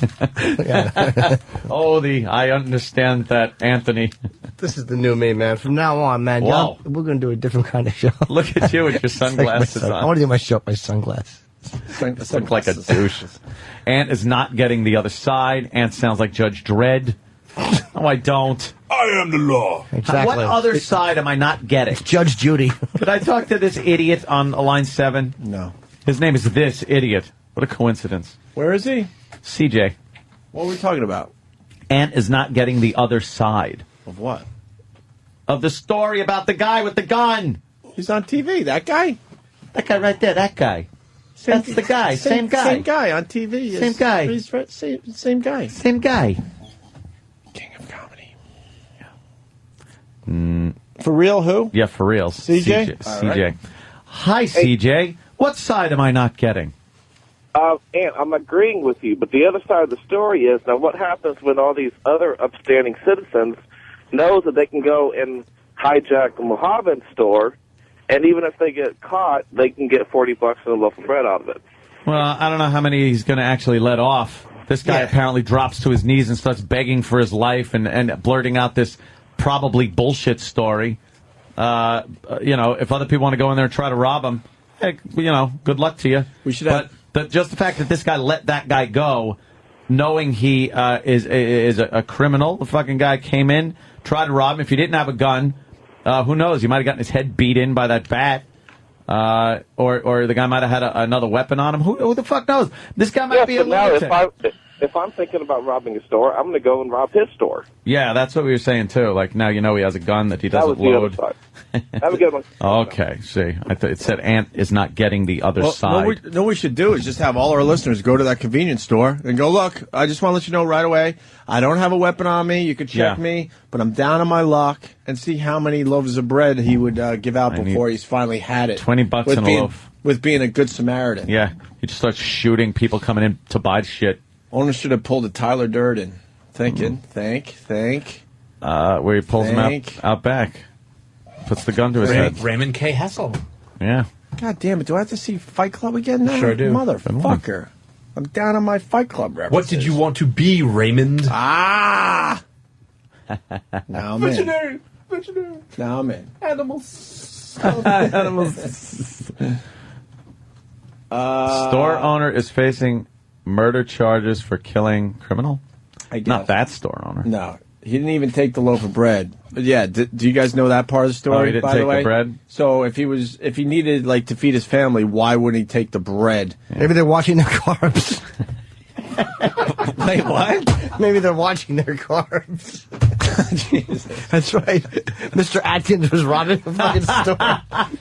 Speaker 3: I understand that, Anthony.
Speaker 5: This is the new me, man. From now on, man,
Speaker 3: Wow.
Speaker 5: we're going to do a different kind of show.
Speaker 3: Look at you with your sunglasses on.
Speaker 5: I want to do my show with my sunglasses.
Speaker 3: Look like a douche. Ant is not getting the other side. Ant sounds like Judge Dredd. No, I don't.
Speaker 11: I am the law.
Speaker 5: Exactly.
Speaker 3: What other side am I not getting?
Speaker 5: Judge Judy.
Speaker 3: Could I talk to this idiot on line 7?
Speaker 2: No.
Speaker 3: His name is This Idiot. What a coincidence.
Speaker 2: Where is he?
Speaker 3: CJ.
Speaker 2: What are we talking about?
Speaker 3: Ant is not getting the other side.
Speaker 2: Of what?
Speaker 3: Of the story about the guy with the gun.
Speaker 2: He's on TV. That guy?
Speaker 3: That guy right there. That guy. That's the guy. Same guy.
Speaker 2: Same guy on TV.
Speaker 3: Same guy.
Speaker 2: He's same guy.
Speaker 3: Same guy.
Speaker 2: King of comedy. Yeah. For real, who?
Speaker 3: Yeah, for real.
Speaker 2: CJ?
Speaker 3: CJ.
Speaker 2: Right.
Speaker 3: Hi, CJ. What side am I not getting?
Speaker 21: Ant, I'm agreeing with you, but the other side of the story is, now what happens when all these other upstanding citizens knows that they can go and hijack Mohammed's store, and even if they get caught, they can get $40 and a loaf of bread out of it.
Speaker 3: Well, I don't know how many he's going to actually let off. This guy apparently drops to his knees and starts begging for his life and blurting out this probably bullshit story. If other people want to go in there and try to rob him, heck, good luck to you.
Speaker 2: We should have...
Speaker 3: just the fact that this guy let that guy go, knowing he is a criminal, the fucking guy came in, tried to rob him. If he didn't have a gun, who knows? He might have gotten his head beat in by that bat. Or the guy might have had another weapon on him. Who the fuck knows? This guy might be a lunatic.
Speaker 21: If I'm thinking about robbing a store, I'm going to go and rob his store.
Speaker 3: Yeah, that's what we were saying too. Like now, he has a gun that he doesn't load.
Speaker 21: Have a good one.
Speaker 3: Okay, see, I thought it said Ant is not getting the other side.
Speaker 2: What we should do is just have all our listeners go to that convenience store and go, look, I just want to let you know right away, I don't have a weapon on me. You can check me, but I'm down on my luck, and see how many loaves of bread he would give out before he's finally had it.
Speaker 3: $20 in a loaf.
Speaker 2: With being a good Samaritan.
Speaker 3: Yeah, he just starts shooting people coming in to buy shit.
Speaker 2: Owner should have pulled a Tyler Durden. Thinking, think.
Speaker 3: Where he pulls him out back. Puts the gun to his head.
Speaker 6: Raymond K. Hessel.
Speaker 3: Yeah.
Speaker 2: God damn it, do I have to see Fight Club again now?
Speaker 6: Sure do.
Speaker 2: Motherfucker. I'm down on my Fight Club references.
Speaker 6: What did you want to be, Raymond?
Speaker 2: Ah! Now, man. Now I'm in.
Speaker 6: Animals.
Speaker 3: Animals. Store owner is facing murder charges for killing criminal.
Speaker 2: I guess.
Speaker 3: Not that store owner.
Speaker 2: No, he didn't even take the loaf of bread. But yeah, do you guys know that part of the story?
Speaker 3: Oh, he didn't
Speaker 2: by
Speaker 3: take
Speaker 2: the way?
Speaker 3: the bread?
Speaker 2: So if he needed like to feed his family, why wouldn't he take the bread?
Speaker 5: Maybe they're watching their carbs.
Speaker 2: Wait, what?
Speaker 5: Maybe they're watching their carbs. That's right. Mr. Atkins was robbing the fucking store.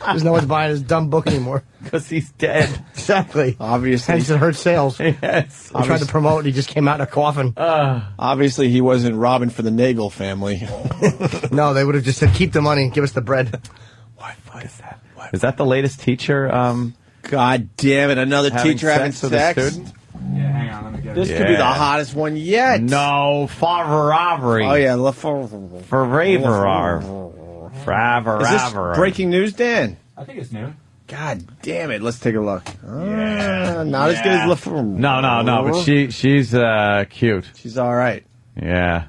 Speaker 5: There's no one's buying his dumb book anymore.
Speaker 3: Because he's dead.
Speaker 5: Exactly.
Speaker 2: Obviously.
Speaker 5: Hence it hurt sales.
Speaker 3: Yes.
Speaker 5: I tried to promote and he just came out in a coffin.
Speaker 2: Obviously, he wasn't robbing for the Nagel family.
Speaker 5: No, they would have just said, keep the money, give us the bread.
Speaker 3: What is that? Is that the latest teacher?
Speaker 2: God damn it, another teacher having
Speaker 3: sex with a
Speaker 2: sex?
Speaker 3: student?
Speaker 6: Yeah, hang on, let me get
Speaker 2: This could be the hottest one yet.
Speaker 3: No, for robbery.
Speaker 2: Oh, yeah.
Speaker 3: For raver.
Speaker 2: Is this breaking news, Dan?
Speaker 6: I think it's new.
Speaker 2: God damn it. Let's take a look. Not as good as LaFleur.
Speaker 3: No, but she's cute.
Speaker 2: She's all right.
Speaker 3: Yeah.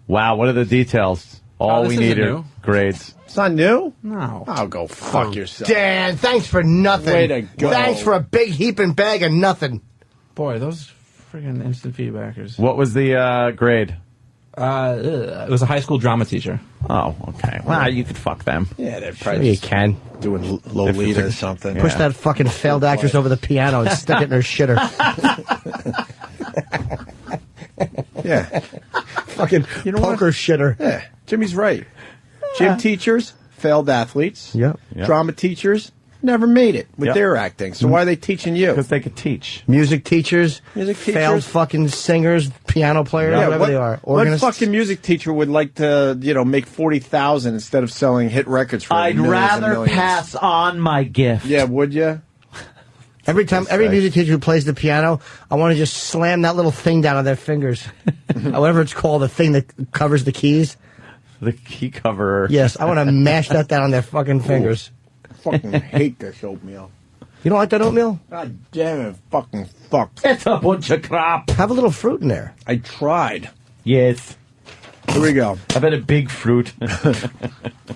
Speaker 3: Wow, what are the details? All we need are grades.
Speaker 2: It's not new?
Speaker 6: No.
Speaker 2: I'll go fuck yourself.
Speaker 5: Dan, thanks for nothing.
Speaker 2: Way to go.
Speaker 5: Thanks for a big heaping bag of nothing.
Speaker 6: Boy, those friggin' instant feedbackers.
Speaker 3: What was the grade?
Speaker 6: It was a high school drama teacher.
Speaker 3: Oh, okay. Well, you could fuck them.
Speaker 2: Yeah, they're
Speaker 5: Sure
Speaker 2: probably
Speaker 5: you can.
Speaker 2: doing Lolita or something.
Speaker 5: Push that fucking failed actress over the piano and stick it in her shitter.
Speaker 2: Yeah.
Speaker 5: Fucking poker shitter.
Speaker 2: Yeah. Jimmy's right. Gym teachers, failed athletes.
Speaker 5: Yep.
Speaker 2: Drama teachers, never made it with their acting. So why are they teaching you?
Speaker 3: Because they could teach.
Speaker 5: Music teachers,
Speaker 2: Music teachers.
Speaker 5: failed fucking singers, piano players, whatever they are.
Speaker 2: What
Speaker 5: Organists.
Speaker 2: fucking music teacher would like to, make 40,000 instead of selling hit records for
Speaker 3: I'd
Speaker 2: millions and
Speaker 3: rather
Speaker 2: millions?
Speaker 3: pass on my gift.
Speaker 2: Yeah, would you?
Speaker 5: Every music teacher who plays the piano, I want to just slam that little thing down on their fingers. Whatever it's called, the thing that covers the keys.
Speaker 3: The key cover.
Speaker 5: Yes, I want to mash that down on their fucking fingers.
Speaker 2: I fucking hate this oatmeal.
Speaker 5: You don't like that oatmeal?
Speaker 2: God damn it, fucking fuck.
Speaker 3: It's a bunch of crap.
Speaker 5: Have a little fruit in there.
Speaker 2: I tried.
Speaker 3: Yes.
Speaker 2: Here we go.
Speaker 3: I bet a big fruit.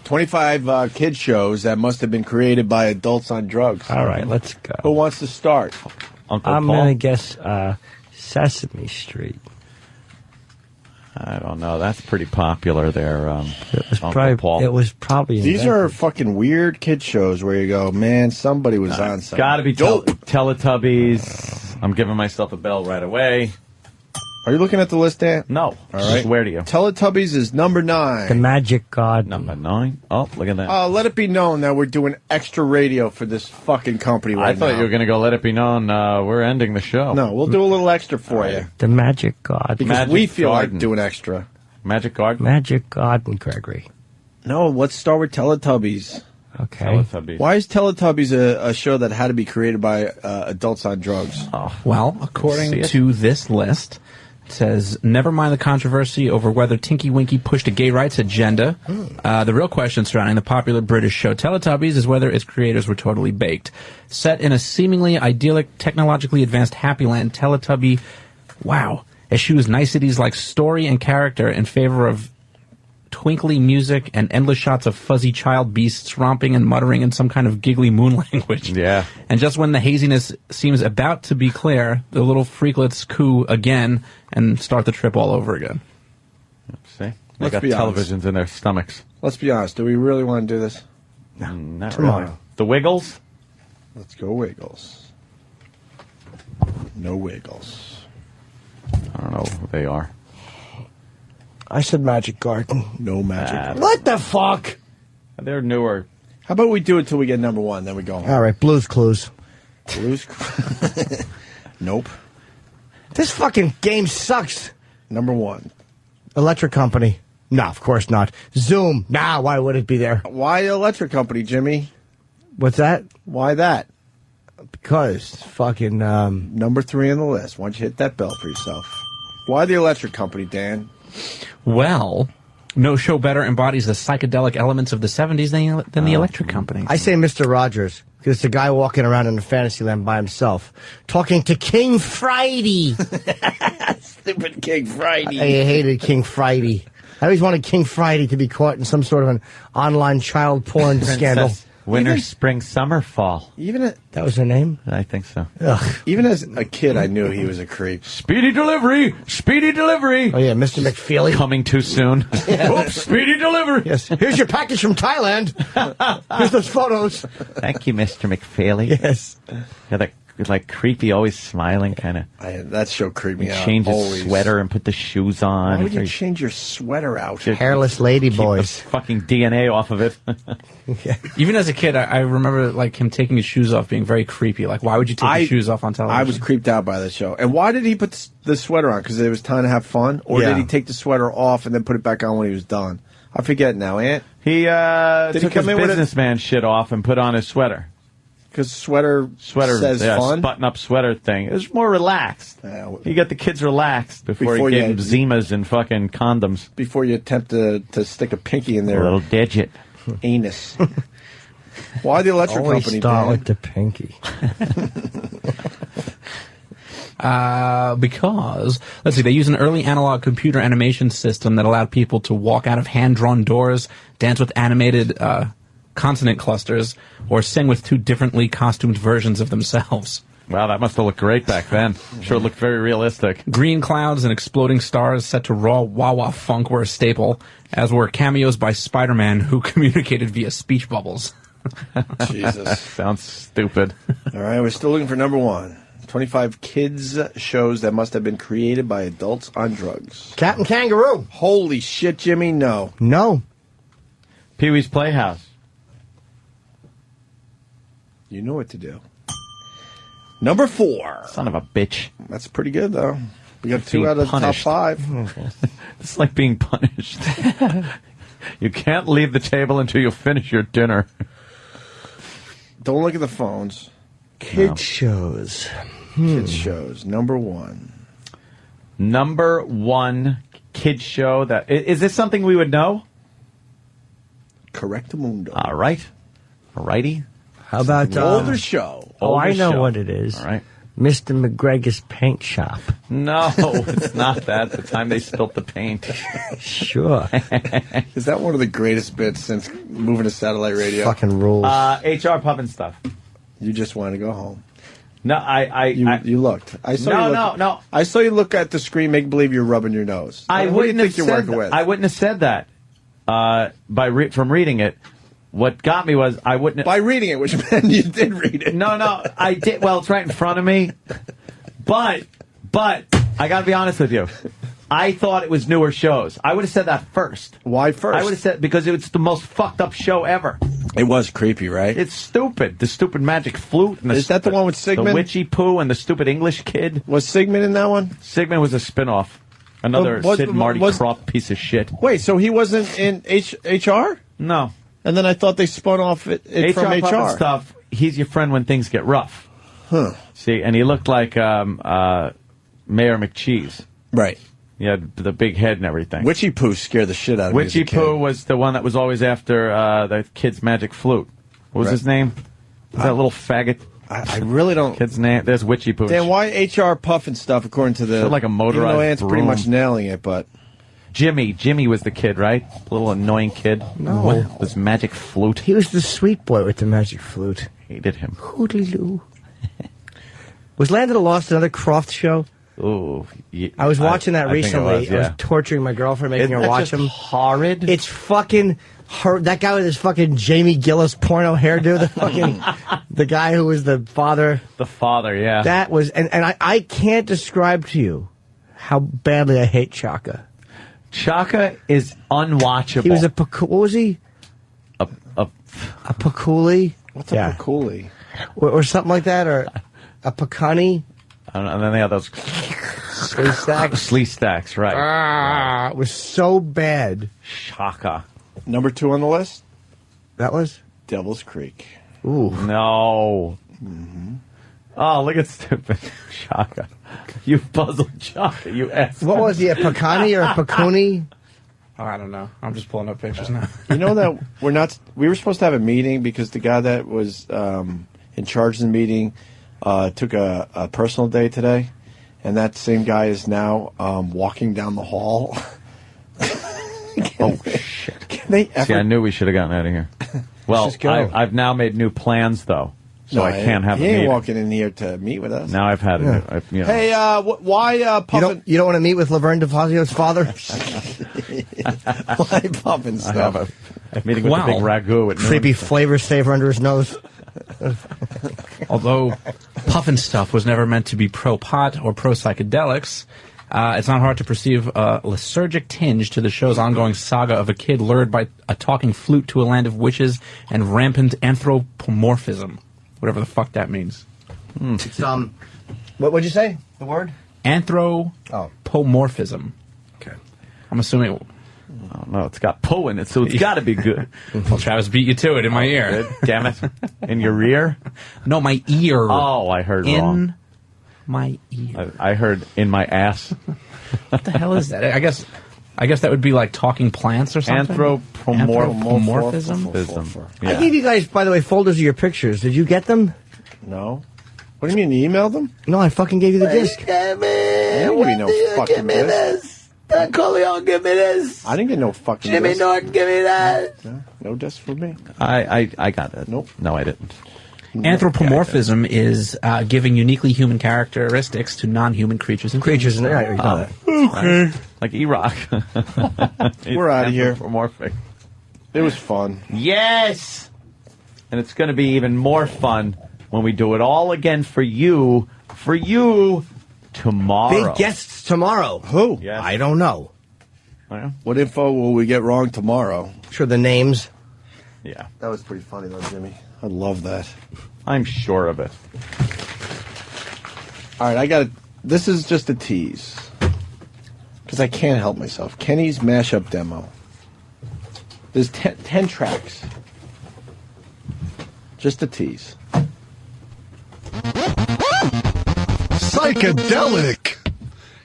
Speaker 2: 25 kid shows that must have been created by adults on drugs.
Speaker 4: All right, let's go.
Speaker 2: Who wants to start?
Speaker 3: Uncle
Speaker 4: I'm
Speaker 3: Paul?
Speaker 4: going to guess Sesame Street.
Speaker 3: I don't know. That's pretty popular there.
Speaker 4: It was
Speaker 3: Uncle Paul.
Speaker 4: It was probably.
Speaker 2: These
Speaker 4: invented.
Speaker 2: are fucking weird kid shows where you go, man, somebody was on something.
Speaker 3: Got to be
Speaker 2: dope.
Speaker 3: Teletubbies. I'm giving myself a bell right away.
Speaker 2: Are you looking at the list, Dan?
Speaker 3: No.
Speaker 2: All right.
Speaker 3: Where to you?
Speaker 2: Teletubbies is number 9.
Speaker 4: The Magic Garden.
Speaker 3: Number 9. Oh, look at that.
Speaker 2: Let it be known that we're doing extra radio for this fucking company right
Speaker 3: I thought
Speaker 2: now.
Speaker 3: you were going to go let it be known we're ending the show.
Speaker 2: No, we'll do a little extra for you.
Speaker 4: The Magic Garden.
Speaker 2: Because
Speaker 3: Magic
Speaker 2: we feel
Speaker 3: Garden.
Speaker 2: like doing extra.
Speaker 3: Magic Garden?
Speaker 4: Magic Garden, Gregory.
Speaker 2: No, let's start with Teletubbies.
Speaker 4: Okay.
Speaker 3: Teletubbies.
Speaker 2: Why is Teletubbies a show that had to be created by adults on drugs?
Speaker 6: Well, according to this list, it says, never mind the controversy over whether Tinky Winky pushed a gay rights agenda. The real question surrounding the popular British show Teletubbies is whether its creators were totally baked. Set in a seemingly idyllic, technologically advanced Happy Land, Teletubby, eschews niceties like story and character in favor of twinkly music and endless shots of fuzzy child beasts romping and muttering in some kind of giggly moon language.
Speaker 3: Yeah.
Speaker 6: And just when the haziness seems about to be clear, the little freaklets coo again and start the trip all over again.
Speaker 3: See? They
Speaker 2: Let's
Speaker 3: got
Speaker 2: be honest.
Speaker 3: televisions in their stomachs.
Speaker 2: Let's be honest. Do we really want to do this?
Speaker 3: Not
Speaker 2: Tomorrow.
Speaker 3: really. The Wiggles?
Speaker 2: Let's go Wiggles. No Wiggles.
Speaker 3: I don't know who they are.
Speaker 5: I said Magic Garden.
Speaker 2: No Magic.
Speaker 5: What the fuck?
Speaker 3: They're newer.
Speaker 2: How about we do it till we get number 1, then we go home.
Speaker 5: All right, Blue's Clues.
Speaker 2: Blues? Nope.
Speaker 5: This fucking game sucks.
Speaker 2: Number 1.
Speaker 5: Electric Company. No, of course not. Zoom. Nah, why would it be there?
Speaker 2: Why Electric Company, Jimmy?
Speaker 5: What's that?
Speaker 2: Why that?
Speaker 5: Because fucking
Speaker 2: Number 3 on the list. Why don't you hit that bell for yourself? Why the Electric Company, Dan?
Speaker 6: Well, no show better embodies the psychedelic elements of the 70s than the Electric Company.
Speaker 5: I say Mr. Rogers because it's a guy walking around in a fantasy land by himself, talking to King Friday.
Speaker 2: Stupid King Friday.
Speaker 5: I hated King Friday. I always wanted King Friday to be caught in some sort of an online child porn scandal.
Speaker 3: Winter, spring, summer, fall.
Speaker 5: That was her name?
Speaker 3: I think so.
Speaker 5: Ugh.
Speaker 2: Even as a kid, I knew he was a creep.
Speaker 3: Speedy delivery! Speedy delivery!
Speaker 5: Oh, yeah, Mr. McFeely.
Speaker 3: Coming too soon. Oops, speedy delivery!
Speaker 5: Yes. Here's your package from Thailand. Here's those photos.
Speaker 3: Thank you, Mr. McFeely.
Speaker 5: Yes.
Speaker 3: Yeah, that like creepy, always smiling kind of.
Speaker 2: That show creeped me out.
Speaker 3: Change his
Speaker 2: always.
Speaker 3: sweater and put the shoes on.
Speaker 2: Why would you change your sweater out?
Speaker 5: Hairless lady boys.
Speaker 3: Fucking DNA off of it.
Speaker 6: Even as a kid, I remember like him taking his shoes off being very creepy. Like, why would you take your shoes off on television?
Speaker 2: I was creeped out by the show. And why did he put the sweater on? Because it was time to have fun? Or did he take the sweater off and then put it back on when he was done? I forget now, Ant.
Speaker 3: He
Speaker 2: did
Speaker 3: took his businessman shit off and put on his sweater.
Speaker 2: Because sweater says fun?
Speaker 3: Button-up sweater thing. It was more relaxed. You got the kids relaxed before he gave them Zimas and fucking condoms.
Speaker 2: Before you attempt to stick a pinky in their
Speaker 3: little digit.
Speaker 2: Anus. Why the electric
Speaker 5: Always
Speaker 2: company,
Speaker 5: start
Speaker 2: Dan?
Speaker 5: with the pinky.
Speaker 6: Because, let's see, they use an early analog computer animation system that allowed people to walk out of hand-drawn doors, dance with animated consonant clusters, or sing with two differently costumed versions of themselves.
Speaker 3: Wow, that must have looked great back then. Sure, it looked very realistic.
Speaker 6: Green clouds and exploding stars set to raw wah-wah funk were a staple, as were cameos by Spider-Man, who communicated via speech bubbles.
Speaker 2: Jesus.
Speaker 3: Sounds stupid.
Speaker 2: All right, we're still looking for number one. 25 kids shows that must have been created by adults on drugs.
Speaker 5: Captain Kangaroo.
Speaker 2: Holy shit, Jimmy, no.
Speaker 5: No.
Speaker 3: Pee-wee's Playhouse.
Speaker 2: You know what to do. Number 4.
Speaker 3: Son of a bitch.
Speaker 2: That's pretty good, though. We got 2 out of the top 5.
Speaker 3: It's like being punished. You can't leave the table until you finish your dinner.
Speaker 2: Don't look at the phones.
Speaker 5: Kids shows.
Speaker 2: Kids shows. Number 1.
Speaker 3: Number 1 kids show that... Is this something we would know?
Speaker 2: Correctamundo.
Speaker 3: All right. All righty.
Speaker 5: How about...
Speaker 2: older show.
Speaker 5: I know what it is.
Speaker 3: All right.
Speaker 5: Mr. McGregor's Paint Shop.
Speaker 3: No, it's not that. The time they spilt the paint.
Speaker 5: Sure.
Speaker 2: Is that one of the greatest bits since moving to satellite radio?
Speaker 5: Fucking rules.
Speaker 3: HR Puffin stuff.
Speaker 2: You just want to go home.
Speaker 3: No,
Speaker 2: You looked. I saw
Speaker 3: No.
Speaker 2: I saw you look at the screen, make believe you're rubbing your nose.
Speaker 3: I
Speaker 2: What do you
Speaker 3: wouldn't
Speaker 2: think
Speaker 3: have
Speaker 2: you're
Speaker 3: said
Speaker 2: working with?
Speaker 3: I wouldn't have said that from reading it. What got me was I wouldn't
Speaker 2: by reading it, which meant you did read it.
Speaker 3: No, I did. Well, it's right in front of me. But I got to be honest with you. I thought it was newer shows. I would have said that first.
Speaker 2: Why first?
Speaker 3: I would have said because it's the most fucked up show ever.
Speaker 2: It was creepy, right?
Speaker 3: It's stupid. The stupid magic flute. And
Speaker 2: Is that the one with Sigmund?
Speaker 3: The witchy poo and the stupid English kid.
Speaker 2: Was Sigmund in that one?
Speaker 3: Sigmund was a spin-off. Another Sid and Marty Krofft piece of shit.
Speaker 2: Wait, so he wasn't in HR?
Speaker 3: No.
Speaker 2: And then I thought they spun off it from
Speaker 3: Puppet
Speaker 2: HR.
Speaker 3: Stuff. He's your friend when things get rough.
Speaker 2: Huh.
Speaker 3: See, and he looked like Mayor McCheese.
Speaker 2: Right.
Speaker 3: He had the big head and everything.
Speaker 2: Witchy Poo scared the shit out of me.
Speaker 3: Witchy Poo was the one that was always after the kid's magic flute. What was his name? Was that little faggot?
Speaker 2: I really don't.
Speaker 3: Kid's name. There's Witchy Poo.
Speaker 2: Dan, why HR Puffin stuff according to the...
Speaker 3: Sort of like a motorized
Speaker 2: even though Ant's pretty
Speaker 3: broom.
Speaker 2: much nailing it, but...
Speaker 3: Jimmy was the kid, right? Little annoying kid.
Speaker 5: No.
Speaker 3: What? This magic flute.
Speaker 5: He was the sweet boy with the magic flute.
Speaker 3: Hated him.
Speaker 5: Hoodly-loo. Was Land of the Lost another Croft show?
Speaker 3: Ooh.
Speaker 5: I was watching that
Speaker 3: I think it
Speaker 5: recently.
Speaker 3: was, yeah.
Speaker 5: I was torturing my girlfriend, making her watch him.
Speaker 3: Horrid.
Speaker 5: It's fucking... That guy with his fucking Jamie Gillis porno hairdo, the fucking... the guy who was the father.
Speaker 3: The father, yeah.
Speaker 5: That was... And I can't describe to you how badly I hate Chaka.
Speaker 3: Chaka is unwatchable.
Speaker 5: He was what was he?
Speaker 3: A
Speaker 5: pakuli?
Speaker 2: What's a pakuli?
Speaker 5: Or something like that, or a pakani?
Speaker 3: And then they have those...
Speaker 5: Slee stacks?
Speaker 3: Slee stacks, right.
Speaker 5: It was so bad.
Speaker 3: Chaka.
Speaker 2: Number 2 on the list?
Speaker 5: That was?
Speaker 2: Devil's Creek.
Speaker 5: Ooh.
Speaker 3: No. Mm-hmm. Oh, look at stupid Chaka. You puzzled Chaka, you ass.
Speaker 5: What was he, a Pacani or a Pacuni?
Speaker 6: Oh, I don't know. I'm just pulling up pictures now.
Speaker 2: You know that we were supposed to have a meeting because the guy that was in charge of the meeting took a personal day today, and that same guy is now walking down the hall.
Speaker 3: Oh, shit.
Speaker 2: Can they ever?
Speaker 3: See, I knew we should have gotten out of here. Well,
Speaker 2: just go.
Speaker 3: I've now made new plans, though. So
Speaker 2: No,
Speaker 3: I can't have
Speaker 2: he
Speaker 3: a
Speaker 2: ain't
Speaker 3: meeting.
Speaker 2: walking in here to meet with us.
Speaker 3: Now I've had it. You know.
Speaker 2: Hey, why Puffin?
Speaker 5: You don't want to meet with Laverne DeFazio's father?
Speaker 2: Why Puffin
Speaker 3: I
Speaker 2: stuff?
Speaker 3: have a meeting with the big ragu at noon.
Speaker 5: Creepy flavor saver under his nose.
Speaker 6: Although Puffin stuff was never meant to be pro-pot or pro-psychedelics, it's not hard to perceive a lysergic tinge to the show's ongoing saga of a kid lured by a talking flute to a land of witches and rampant anthropomorphism. Whatever the fuck that means.
Speaker 5: It's, what'd you say? The word?
Speaker 6: Anthropomorphism.
Speaker 5: Okay.
Speaker 6: I'm assuming...
Speaker 3: I don't know. It's got po in it, so it's got to be good.
Speaker 6: Well, Travis beat you to it in my ear.
Speaker 3: Good. Damn it. In your ear?
Speaker 6: No, my ear.
Speaker 3: Oh, I heard wrong.
Speaker 6: In my ear.
Speaker 3: I heard in my ass.
Speaker 6: What the hell is that? I guess that would be like talking plants or something. Anthropomorphism.
Speaker 5: I gave you guys, by the way, folders of your pictures. Did you get them?
Speaker 2: No. What do you mean? You emailed them?
Speaker 5: No, I fucking gave you the disc.
Speaker 2: I didn't give you no fucking disc.
Speaker 24: Corleone, give me this.
Speaker 2: I didn't get no fucking
Speaker 24: Jimmy
Speaker 2: disc.
Speaker 24: Norton, give me that.
Speaker 2: No disc for me.
Speaker 3: I got it.
Speaker 2: Nope.
Speaker 3: No, I didn't.
Speaker 6: Anthropomorphism is giving uniquely human characteristics to non-human creatures and
Speaker 5: creatures. And you know that.
Speaker 2: Okay.
Speaker 3: Like E-Rock.
Speaker 2: We're out of here.
Speaker 3: Anthropomorphic.
Speaker 2: It was fun.
Speaker 3: Yes! And it's going to be even more fun when we do it all again for you tomorrow.
Speaker 5: Big guests tomorrow.
Speaker 2: Who?
Speaker 3: Yes.
Speaker 5: I don't know.
Speaker 2: What info will we get wrong tomorrow?
Speaker 5: Sure, the names.
Speaker 3: Yeah.
Speaker 2: That was pretty funny, though, Jimmy. I love that.
Speaker 3: I'm sure of it.
Speaker 2: All right, this is just a tease. Because I can't help myself. Kenny's mashup demo. There's 10 tracks. Just a tease.
Speaker 11: Psychedelic.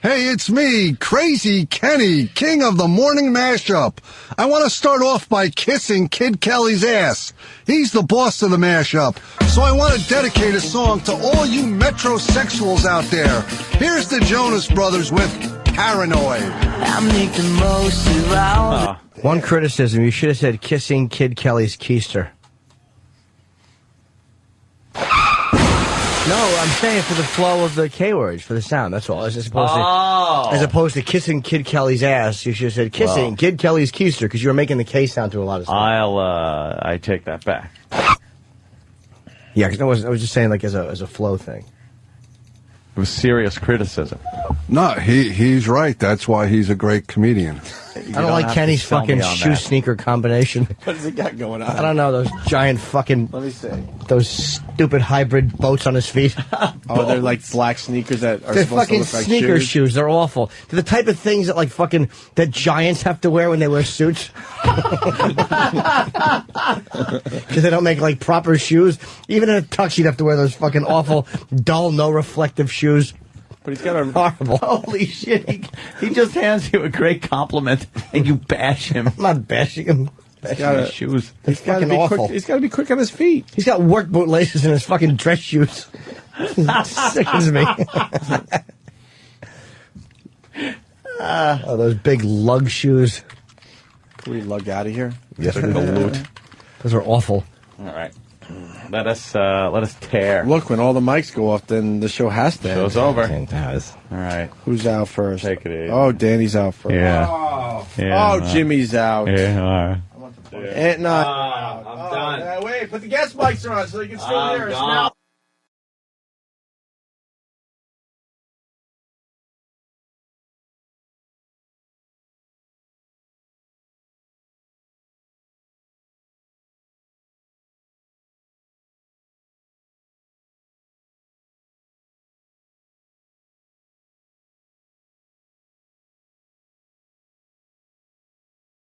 Speaker 11: Hey, it's me, Crazy Kenny, king of the morning mashup. I want to start off by kissing Kid Kelly's ass. He's the boss of the mashup, so I want to dedicate a song to all you metrosexuals out there. Here's the Jonas Brothers with Paranoid.
Speaker 24: I make the most around.
Speaker 5: One criticism, you should have said kissing Kid Kelly's keister. No, I'm saying for the flow of the K words, for the sound, that's all. As opposed to kissing Kid Kelly's ass, you should have said kissing Kid Kelly's keister, because you were making the K sound to a lot of stuff.
Speaker 3: I take that back.
Speaker 5: Yeah, because I was just saying like as a flow thing.
Speaker 3: It was serious criticism.
Speaker 11: No, he's right. That's why he's a great comedian.
Speaker 5: I don't like Kenny's fucking shoe-sneaker combination.
Speaker 2: What has he got going on?
Speaker 5: I don't know, those giant fucking...
Speaker 2: Let me see.
Speaker 5: Those stupid hybrid boats on his feet.
Speaker 2: Oh, they're like black sneakers that are
Speaker 5: They're
Speaker 2: supposed to
Speaker 5: fucking
Speaker 2: look like
Speaker 5: sneaker
Speaker 2: shoes.
Speaker 5: shoes. They're awful. They're the type of things that like fucking that giants have to wear when they wear suits. Because they don't make like proper shoes. Even in a tux, you'd have to wear those fucking awful, dull, no reflective shoes.
Speaker 2: But he's got a
Speaker 5: horrible.
Speaker 3: Holy shit! He just hands you a great compliment and you bash him.
Speaker 5: I'm not bashing him.
Speaker 3: Bashing his shoes.
Speaker 5: That's
Speaker 2: He's got to
Speaker 5: fucking
Speaker 2: be
Speaker 5: awful.
Speaker 2: quick. He's got to be quick on his feet.
Speaker 5: He's got work boot laces in his fucking dress shoes. Sickens me. Oh, those big lug shoes.
Speaker 2: Can we lug out of here?
Speaker 5: Yes, those are awful.
Speaker 3: All right. Let us tear.
Speaker 2: Look, when all the mics go off, then the show has to end.
Speaker 3: Show's over.
Speaker 5: It does.
Speaker 3: All right.
Speaker 2: Who's out first?
Speaker 3: Take it easy.
Speaker 2: Oh, Danny's out first.
Speaker 3: Yeah.
Speaker 2: Oh,
Speaker 3: Yeah,
Speaker 2: Jimmy's out.
Speaker 3: Yeah, all right.
Speaker 2: And,
Speaker 3: I'm done.
Speaker 2: Wait, put the guest mics on so you can still hear us now.